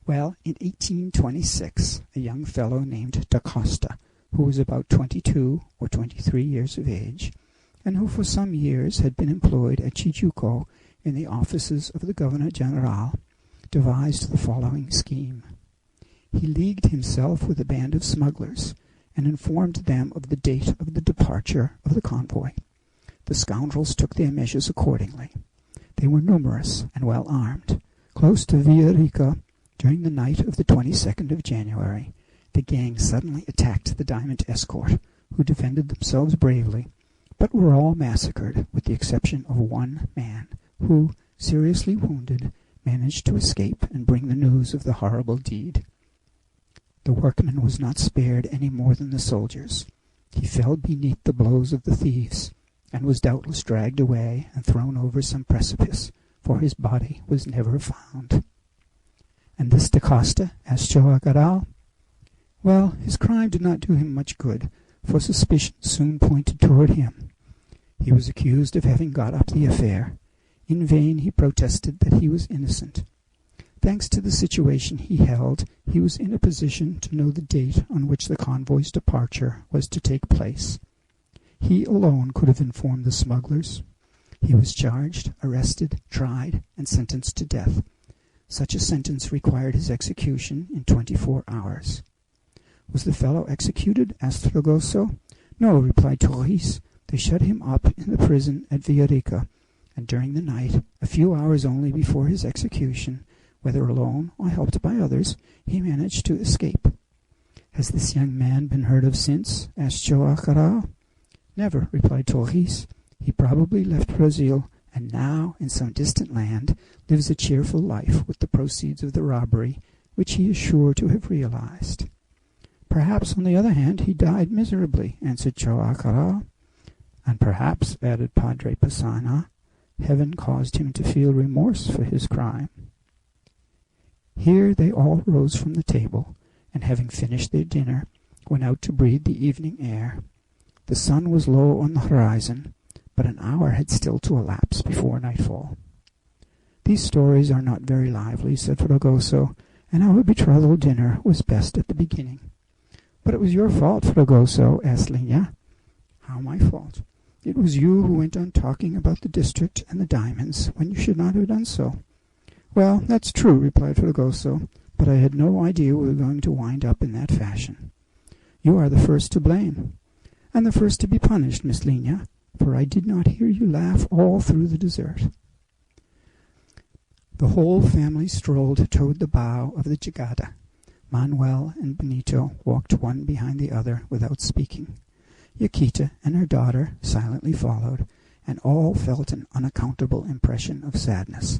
S13: Well, in 1826, a young fellow named Da Costa, who was about 22 or 23 years of age, and who for some years had been employed at Tijuco in the offices of the Governor-General, devised the following scheme. He leagued himself with a band of smugglers, and informed them of the date of the departure of the convoy. The scoundrels took their measures accordingly. They were numerous and well armed. Close to Villarica, during the night of the 22nd of January, the gang suddenly attacked the diamond escort, who defended themselves bravely, but were all massacred with the exception of one man, who, seriously wounded, managed to escape and bring the news of the horrible deed. The workman was not spared any more than the soldiers. He fell beneath the blows of the thieves, and was doubtless dragged away and thrown over some precipice, for his body was never found. And this Da Costa? asked Joao Garral. Well, his crime did not do him much good, for suspicion soon pointed toward him. He was accused of having got up the affair. In vain he protested that he was innocent. Thanks to the situation he held, he was in a position to know the date on which the convoy's departure was to take place. He alone could have informed the smugglers. He was charged, arrested, tried, and sentenced to death. Such a sentence required his execution in 24 hours. Was the fellow executed? asked Fragoso. No, replied Torres. They shut him up in the prison at Villarica, and during the night, a few hours only before his execution, whether alone or helped by others, he managed to escape. Has this young man been heard of since? asked Joao Garral. Never, replied Torres. He probably left Brazil, and now, in some distant land, lives a cheerful life with the proceeds of the robbery, which he is sure to have realized. Perhaps, on the other hand, he died miserably, answered Joao Garral. And perhaps, added Padre Passanha, heaven caused him to feel remorse for his crime. Here they all rose from the table, and having finished their dinner, went out to breathe the evening air. The sun was low on the horizon, but an hour had still to elapse before nightfall. These stories are not very lively, said Fragoso, and our betrothal dinner was best at the beginning. But it was your fault, Fragoso, asked Lina. How my fault. It was you who went on talking about the district and the diamonds when you should not have done so. Well, that's true, replied Fragoso, but I had no idea we were going to wind up in that fashion. You are the first to blame, and the first to be punished, Miss Lina, for I did not hear you laugh all through the dessert. The whole family strolled toward the bow of the jangada. Manuel and Benito walked one behind the other without speaking. Yaquita and her daughter silently followed, and all felt an unaccountable impression of sadness,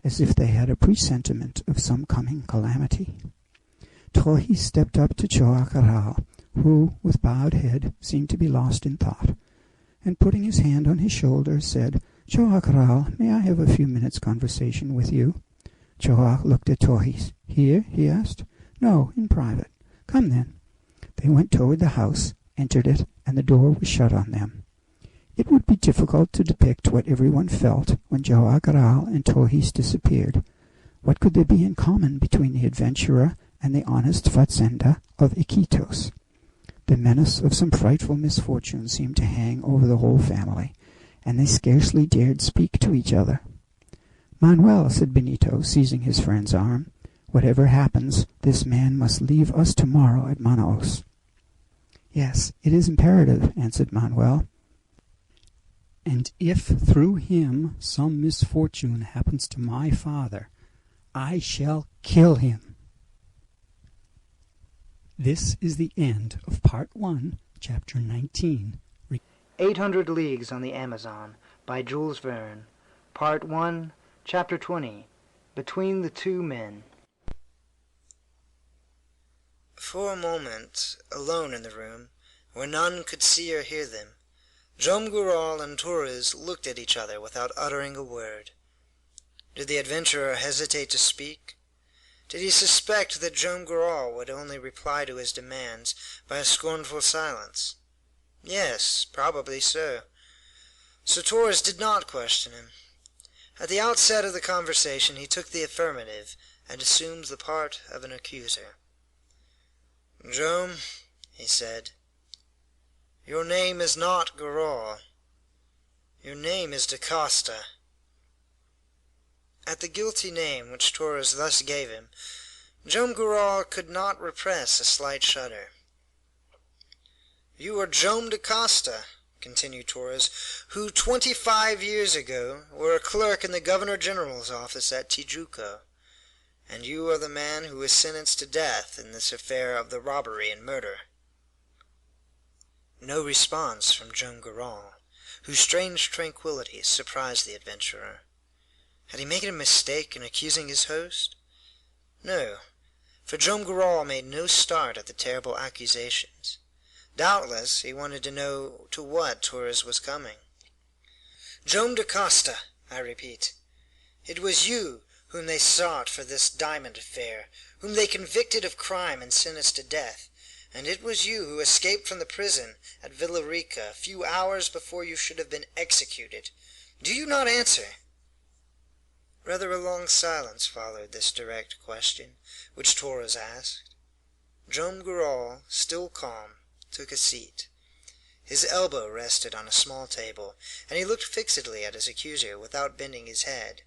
S13: as if they had a presentiment of some coming calamity. Torres stepped up to Joam Garral, who, with bowed head, seemed to be lost in thought, and putting his hand on his shoulder, said, Joam Garral, may I have a few minutes' conversation with you? Joam looked at Torres. Here? He asked. No, in private. Come then. They went toward the house, entered it, and the door was shut on them. It would be difficult to depict what everyone felt when Joam Garral and Torres disappeared. What could there be in common between the adventurer and the honest fazenda of Iquitos? The menace of some frightful misfortune seemed to hang over the whole family, and they scarcely dared speak to each other. Manuel, said Benito, seizing his friend's arm, whatever happens, this man must leave us tomorrow at Manaos. Yes, it is imperative, answered Manuel. And if through him some misfortune happens to my father, I shall kill him. This is the end of Part 1, Chapter 19.
S14: 800 Leagues on the Amazon by Jules Verne. Part 1, Chapter 20. Between the Two Men.
S15: For a moment, alone in the room, where none could see or hear them, Joam Garral and Torres looked at each other without uttering a word. Did the adventurer hesitate to speak? Did he suspect that Joam Garral would only reply to his demands by a scornful silence? Yes, probably so. So Torres did not question him. At the outset of the conversation he took the affirmative and assumed the part of an accuser. Joam, he said, your name is not Garral. Your name is Dacosta. At the guilty name which Torres thus gave him, Joam Garral could not repress a slight shudder. You are Joam Dacosta, continued Torres, who 25 years ago were a clerk in the Governor-General's office at Tijuco, and you are the man who was sentenced to death in this affair of the robbery and murder. No response from Joam Garral, whose strange tranquillity surprised the adventurer. Had he made a mistake in accusing his host? No, for Joam Garral made no start at the terrible accusations. Doubtless he wanted to know to what Torres was coming. Joam Dacosta, I repeat, it was you whom they sought for this diamond affair, whom they convicted of crime and sentenced to death, and it was you who escaped from the prison at Villarica a few hours before you should have been executed. Do you not answer? Rather a long silence followed this direct question, which Torres asked. Joam Garral, still calm, took a seat. His elbow rested on a small table, and he looked fixedly at his accuser without bending his head.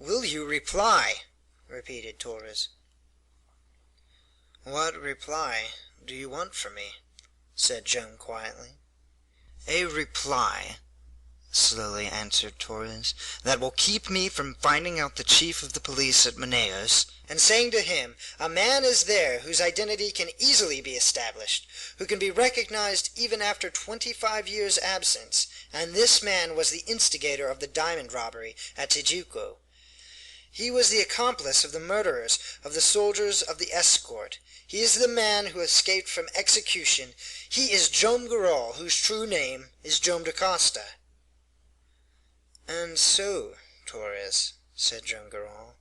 S15: "Will you reply?" repeated Torres. "What reply do you want from me?" said Joam quietly. "A reply," slowly answered Torres, "that will keep me from finding out the chief of the police at Manaos, and saying to him, a man is there whose identity can easily be established, who can be recognized even after 25 years' absence, and this man was the instigator of the diamond robbery at Tijuco. He was the accomplice of the murderers of the soldiers of the escort. He is the man who escaped from execution. He is Joam Garral, whose true name is Joam Dacosta." "And so, Torres," said Joam Garral,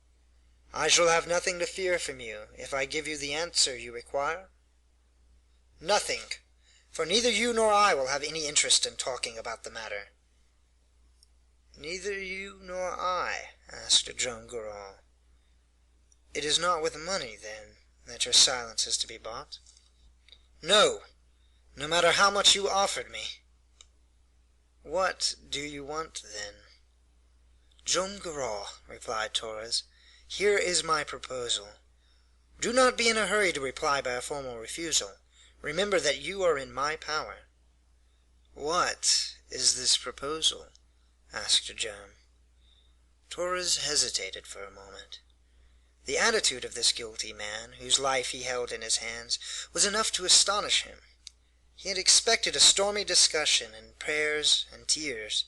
S15: "I shall have nothing to fear from you if I give you the answer you require?" "Nothing, for neither you nor I will have any interest in talking about the matter." "Neither you nor I?" asked Joam Garral. "It is not with money, then, that your silence is to be bought?" "No, no matter how much you offered me. What do you want, then? Joam Garral, replied Torres, here is my proposal. Do not be in a hurry to reply by a formal refusal. Remember that you are in my power. What is this proposal? Asked Joam. Torres hesitated for a moment. The attitude of this guilty man, whose life he held in his hands, was enough to astonish him. He had expected a stormy discussion, and prayers and tears.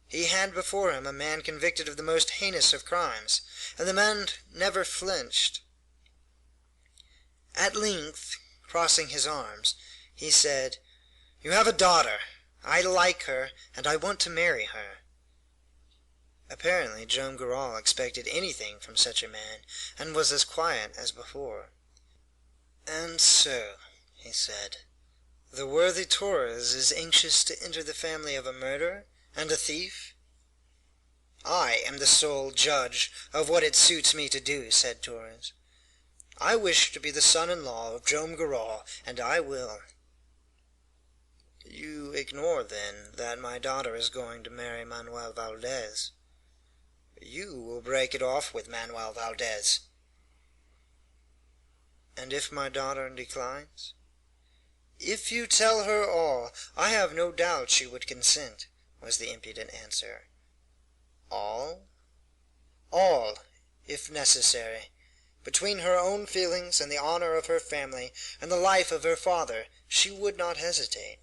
S15: He had before him a man convicted of the most heinous of crimes, and the man never flinched. At length, crossing his arms, he said, "You have a daughter. I like her, and I want to marry her." Apparently Joam Garral expected anything from such a man, and was as quiet as before. "And so," he said, "the worthy Torres is anxious to enter the family of a murderer and a thief?" "I am the sole judge of what it suits me to do," said Torres. "I wish to be the son-in-law of Joam Garral, and I will." "You ignore, then, that my daughter is going to marry Manuel Valdez?" "You will break it off with Manuel Valdez." "And if my daughter declines?" "If you tell her all, I have no doubt she would consent," was the impudent answer. "All?" "All, if necessary. Between her own feelings and the honor of her family and the life of her father, she would not hesitate."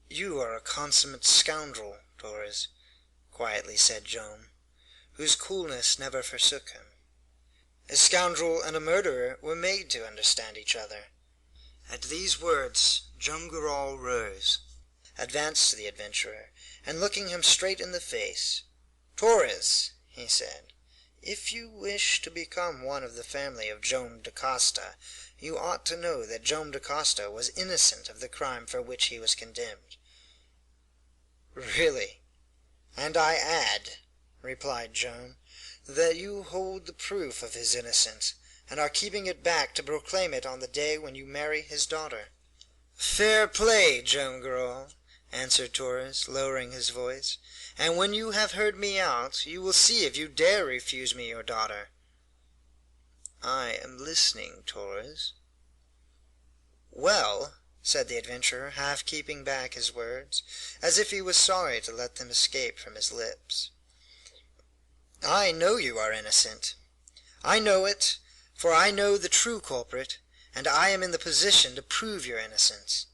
S15: "You are a consummate scoundrel, Torres," quietly said Joam, whose coolness never forsook him. A scoundrel and a murderer were made to understand each other. At these words Joam Garral rose, advanced to the adventurer, and looking him straight in the face, "Torres," he said, "if you wish to become one of the family of Joam Dacosta, you ought to know that Joam Dacosta was innocent of the crime for which he was condemned." "Really? And I add," replied Joam, "that you hold the proof of his innocence, and are keeping it back to proclaim it on the day when you marry his daughter." "Fair play, Joam Garral," answered Torres, lowering his voice, "and when you have heard me out, you will see if you dare refuse me your daughter." "I am listening, Torres." "Well," said the adventurer, half keeping back his words, as if he was sorry to let them escape from his lips, "I know you are innocent. I know it, for I know the true culprit, and I am in the position to prove your innocence."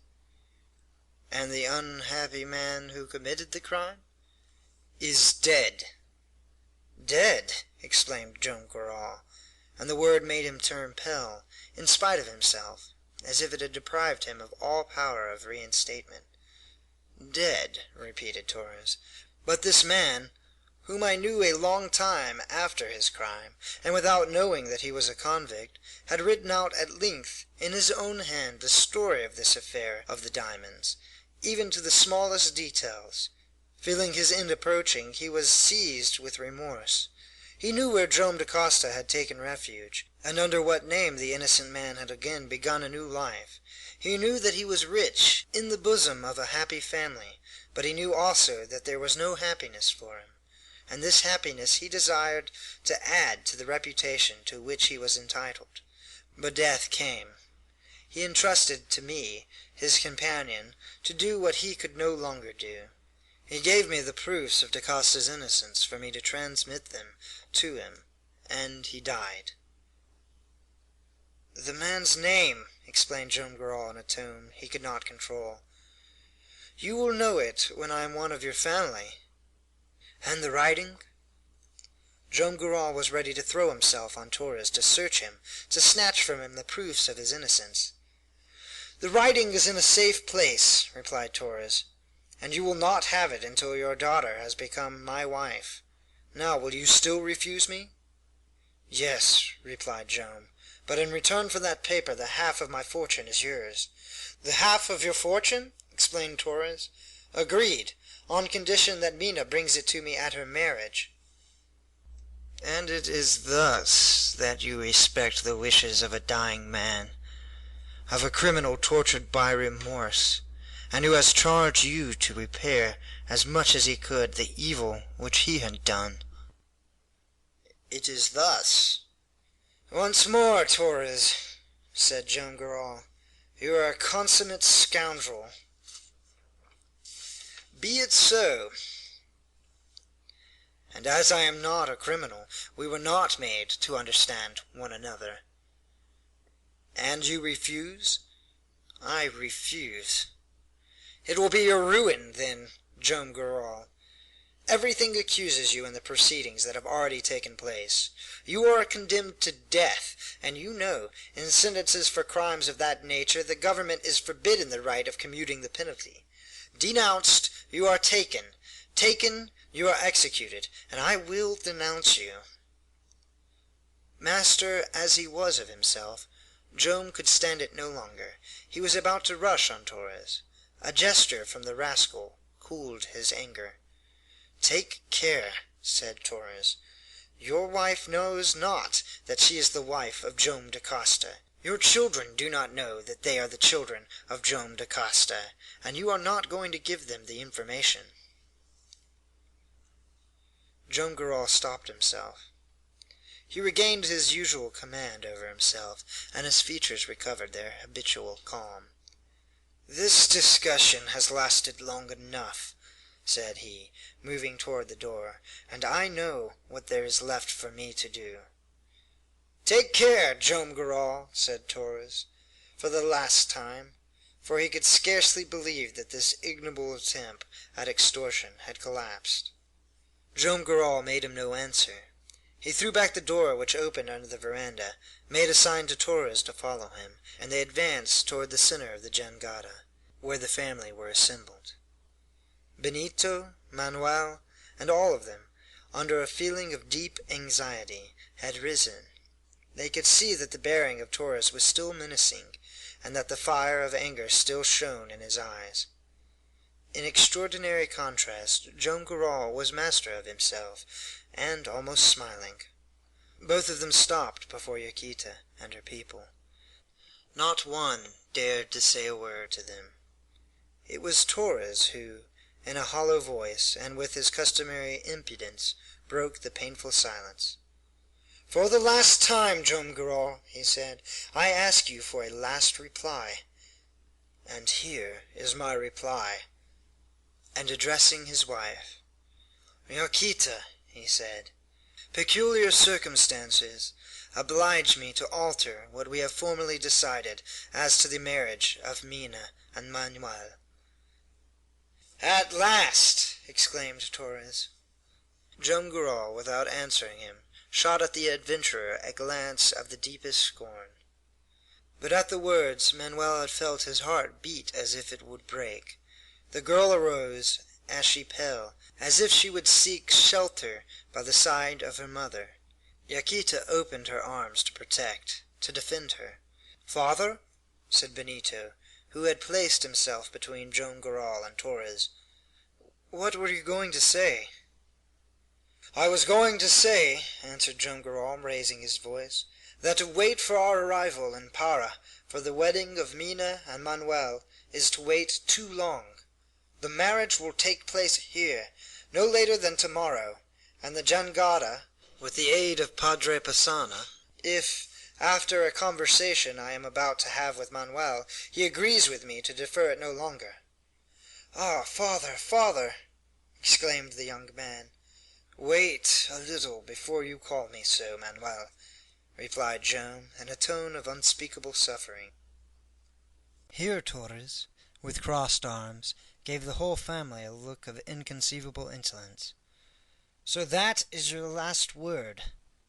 S15: "And the unhappy man who committed the crime?" "Is dead." "Dead!" exclaimed Joam Garral, and the word made him turn pale, in spite of himself, as if it had deprived him of all power of reinstatement. "Dead," repeated Torres. "But this man, whom I knew a long time after his crime, and without knowing that he was a convict, had written out at length in his own hand the story of this affair of the diamonds, even to the smallest details. Feeling his end approaching, he was seized with remorse. He knew where Joam Dacosta had taken refuge, and under what name the innocent man had again begun a new life. He knew that he was rich, in the bosom of a happy family, but he knew also that there was no happiness for him, and this happiness he desired to add to the reputation to which he was entitled. But death came. He entrusted to me, his companion, to do what he could no longer do. He gave me the proofs of Dacosta's innocence for me to transmit them to him, and he died." "The man's name," explained Joam Garral in a tone he could not control. "You will know it when I am one of your family." "And the writing?" Joam Garral was ready to throw himself on Torres, to search him, to snatch from him the proofs of his innocence. "The writing is in a safe place," replied Torres, "and you will not have it until your daughter has become my wife. Now, will you still refuse me?" "Yes," replied Joam, "but in return for that paper the half of my fortune is yours." "The half of your fortune?" exclaimed Torres. "Agreed, on condition that Mina brings it to me at her marriage." "And it is thus that you respect the wishes of a dying man. of a criminal tortured by remorse, and who has charged you to repair as much as he could the evil which he had done. It is thus. Once more, Torres, said Joam Garral, you are a consummate scoundrel. Be it so. And as I am not a criminal, we were not made to understand one another. And you refuse? I refuse. It will be your ruin, then, Joam Garral. Everything accuses you in the proceedings that have already taken place. You are condemned to death, and you know, in sentences for crimes of that nature, the government is forbidden the right of commuting the penalty. Denounced, you are taken. Taken, you are executed, and I will denounce you. Master as he was of himself, Joam could stand it no longer. He was about to rush on Torres. A gesture from the rascal cooled his anger. Take care, said Torres. Your wife knows not that she is the wife of Joam Dacosta. Your children do not know that they are the children of Joam Dacosta, and you are not going to give them the information. Joam Garral stopped himself. He regained his usual command over himself, and his features recovered their habitual calm. This discussion has lasted long enough, said he, moving toward the door, and I know what there is left for me to do. Take care, Joam Garral, said Torres, for the last time, for he could scarcely believe that this ignoble attempt at extortion had collapsed. Joam Garral made him no answer. He threw back the door which opened under the veranda, made a sign to Torres to follow him, and they advanced toward the center of the jangada, where the family were assembled. Benito, Manuel, and all of them, under a feeling of deep anxiety, had risen. They could see that the bearing of Torres was still menacing, and that the fire of anger still shone in his eyes. In extraordinary contrast, Joam Garral was master of himself, and almost smiling. Both of them stopped before Yaquita and her people. Not one dared to say a word to them. It was Torres who, in a hollow voice, and with his customary impudence, broke the painful silence. For the last time, Joam Garral, he said, I ask you for a last reply. And here is my reply. And addressing his wife, Yaquita, he said, peculiar circumstances oblige me to alter what we have formerly decided as to the marriage of Mina and Manuel. At last! Exclaimed Torres. Joam Garral, without answering him, shot at the adventurer a glance of the deepest scorn. But at the words Manuel had felt his heart beat as if it would break. The girl arose, ashy pale, as if she would seek shelter by the side of her mother. Yaquita opened her arms to protect, to defend her. Father, said Benito, who had placed himself between Joam Garral and Torres, what were you going to say? I was going to say, answered Joam Garral, raising his voice, that to wait for our arrival in Para for the wedding of Mina and Manuel is to wait too long. The marriage will take place here, no later than tomorrow, and the jangada, with the aid of Padre Passanha, if, after a conversation I am about to have with Manuel, he agrees with me to defer it no longer. Ah, father, father, exclaimed the young man. Wait a little before you call me so, Manuel, replied Joam, in a tone of unspeakable suffering. Here Torres, with crossed arms, gave the whole family a look of inconceivable insolence. So that is your last word,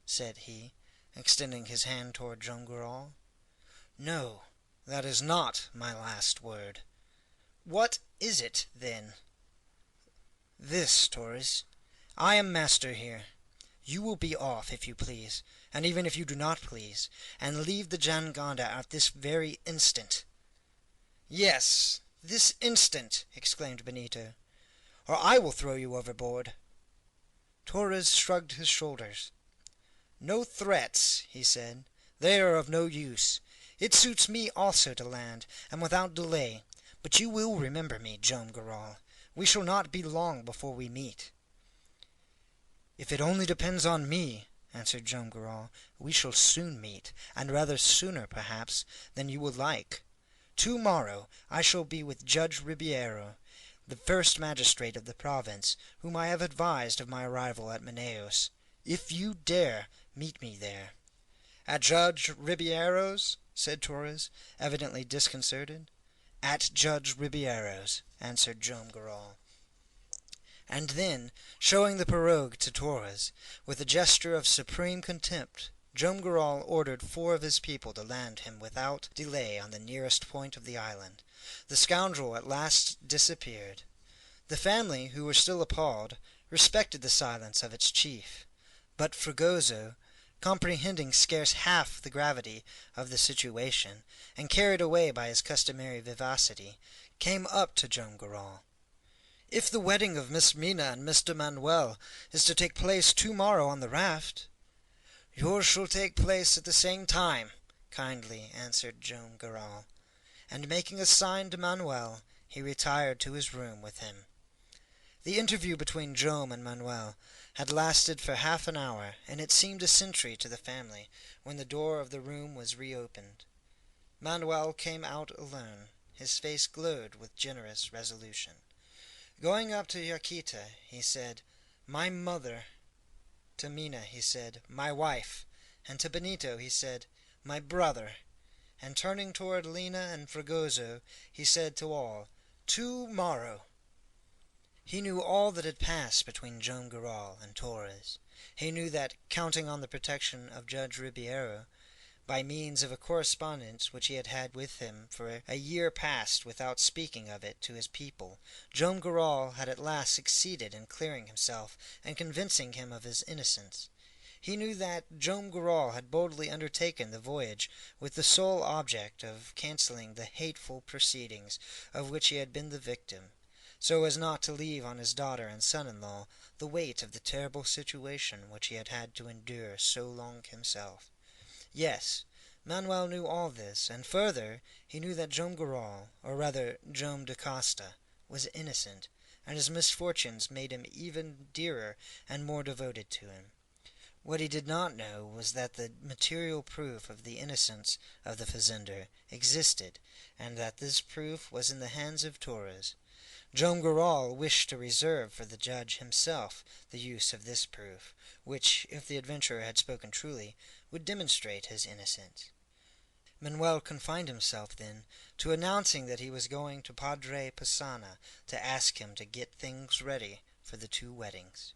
S15: said he, extending his hand toward Joam Garral. No, that is not my last word. What is it, then? This, Torres. I am master here. You will be off, if you please, and even if you do not please, and leave the jangada at this very instant. Yes, this instant, exclaimed Benito, or I will throw you overboard. Torres shrugged his shoulders. No threats, he said. They are of no use. It suits me also to land, and without delay. But you will remember me, Joam Garral. We shall not be long before we meet." "If it only depends on me," answered Joam Garral, "we shall soon meet, and rather sooner, perhaps, than you will like. To-morrow I shall be with Judge Ribeiro, the first magistrate of the province, whom I have advised of my arrival at Manaos. If you dare, meet me there." "At Judge Ribeiro's?" said Torres, evidently disconcerted. "At Judge Ribeiro's," answered Joam Garral. And then, showing the pirogue to Torres, with a gesture of supreme contempt, Joam Garral ordered 4 of his people to land him without delay on the nearest point of the island. The scoundrel at last disappeared. The family, who were still appalled, respected the silence of its chief. But Fragoso, comprehending scarce half the gravity of the situation, and carried away by his customary vivacity, came up to Joam Garral. "If the wedding of Miss Mina and Mr. Manuel is to take place to-morrow on the raft—" "Yours shall take place at the same time," kindly answered Joam Garral, and making a sign to Manuel, he retired to his room with him. The interview between Joam and Manuel had lasted for half an hour, and it seemed a century to the family when the door of the room was reopened. Manuel came out alone. His face glowed with generous resolution. Going up to Yaquita, he said, "My mother." To Mina he said, "My wife." And to Benito he said, "My brother." And turning toward Lina and Fragoso, he said to all, "To-morrow." He knew all that had passed between Joam Garral and Torres. He knew that, counting on the protection of Judge Ribeiro, by means of a correspondence which he had had with him for a year past without speaking of it to his people, Joam Garral had at last succeeded in clearing himself and convincing him of his innocence. He knew that Joam Garral had boldly undertaken the voyage with the sole object of cancelling the hateful proceedings of which he had been the victim, so as not to leave on his daughter and son-in-law the weight of the terrible situation which he had had to endure so long himself. Yes, Manuel knew all this, and further, he knew that Joam Garral, or rather Joam Dacosta, was innocent, and his misfortunes made him even dearer and more devoted to him. What he did not know was that the material proof of the innocence of the fazender existed, and that this proof was in the hands of Torres. Joam Garral wished to reserve for the judge himself the use of this proof, which, if the adventurer had spoken truly, would demonstrate his innocence. Manuel confined himself, then, to announcing that he was going to Padre Passanha to ask him to get things ready for the 2 weddings.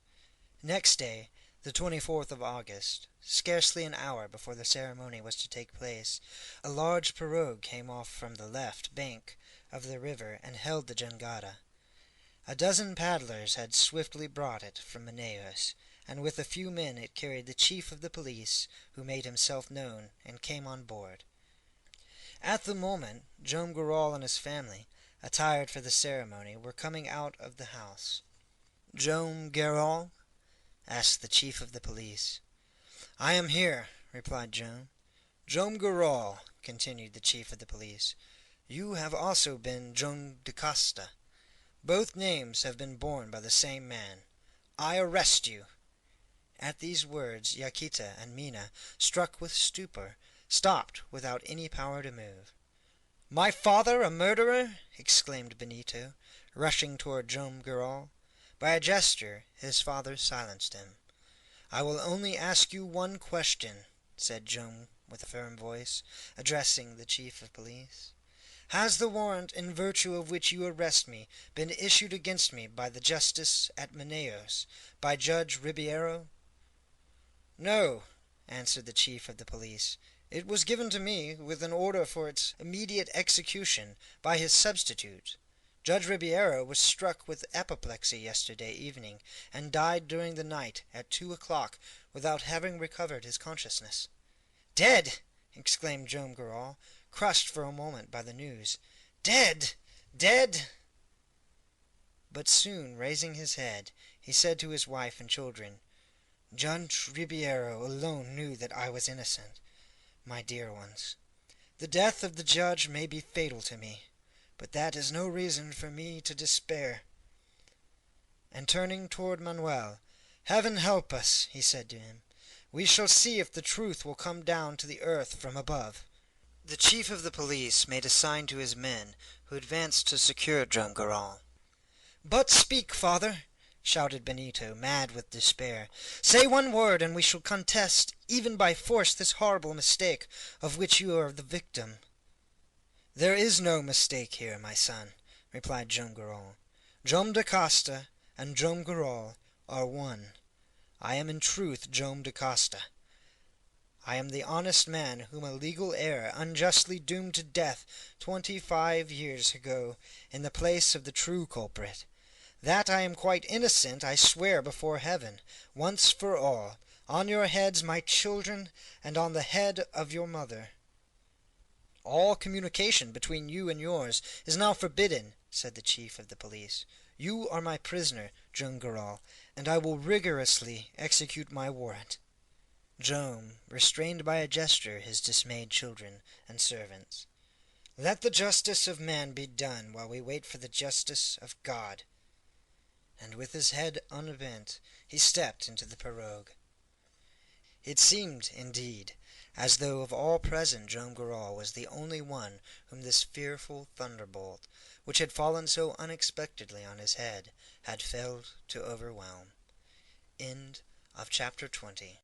S15: Next day, the 24th of August, scarcely an hour before the ceremony was to take place, a large pirogue came off from the left bank of the river and held the jangada. A dozen paddlers had swiftly brought it from Manaos, and with a few men it carried the chief of the police, who made himself known and came on board. At the moment, Joam Garral and his family, attired for the ceremony, were coming out of the house. "Joam Garral?" asked the chief of the police. "I am here," replied Joam. "Joam Garral," continued the chief of the police, "you have also been Joam Dacosta. Both names have been borne by the same man. I arrest you." At these words Yaquita and Mina, struck with stupor, stopped without any power to move. "My father a murderer!" exclaimed Benito, rushing toward Joam Garral. By a gesture his father silenced him. "I will only ask you one question," said Joam with a firm voice, addressing the chief of police. "Has the warrant in virtue of which you arrest me been issued against me by the justice at Manaos, by Judge Ribeiro?" "No," answered the chief of the police. "It was given to me, with an order for its immediate execution, by his substitute. Judge Ribeiro was struck with apoplexy yesterday evening, and died during the night at 2 o'clock without having recovered his consciousness." "Dead!" exclaimed Joam Garral, crushed for a moment by the news. "Dead! Dead!" But soon raising his head, he said to his wife and children, "Judge Ribeiro alone knew that I was innocent, my dear ones. The death of the judge may be fatal to me, but that is no reason for me to despair." And turning toward Manuel, "Heaven help us," he said to him. "We shall see if the truth will come down to the earth from above." The chief of the police made a sign to his men, who advanced to secure Joam Garral. "But speak, father!" shouted Benito, mad with despair. "Say one word, and we shall contest, even by force, this horrible mistake of which you are the victim." "There is no mistake here, my son," replied Joam Garral. "Joam Dacosta and Joam Garral are one. I am in truth Joam Dacosta. I am the honest man whom a legal error unjustly doomed to death 25 years ago in the place of the true culprit. That I am quite innocent I swear before heaven, once for all, on your heads, my children, and on the head of your mother." "All communication between you and yours is now forbidden," said the chief of the police. "You are my prisoner, Joam Garral, and I will rigorously execute my warrant." Joam restrained by a gesture his dismayed children and servants. "Let the justice of man be done while we wait for the justice of God." And with his head unbent, he stepped into the pirogue. It seemed, indeed, as though of all present Joam Garral was the only one whom this fearful thunderbolt, which had fallen so unexpectedly on his head, had failed to overwhelm. End of chapter 20.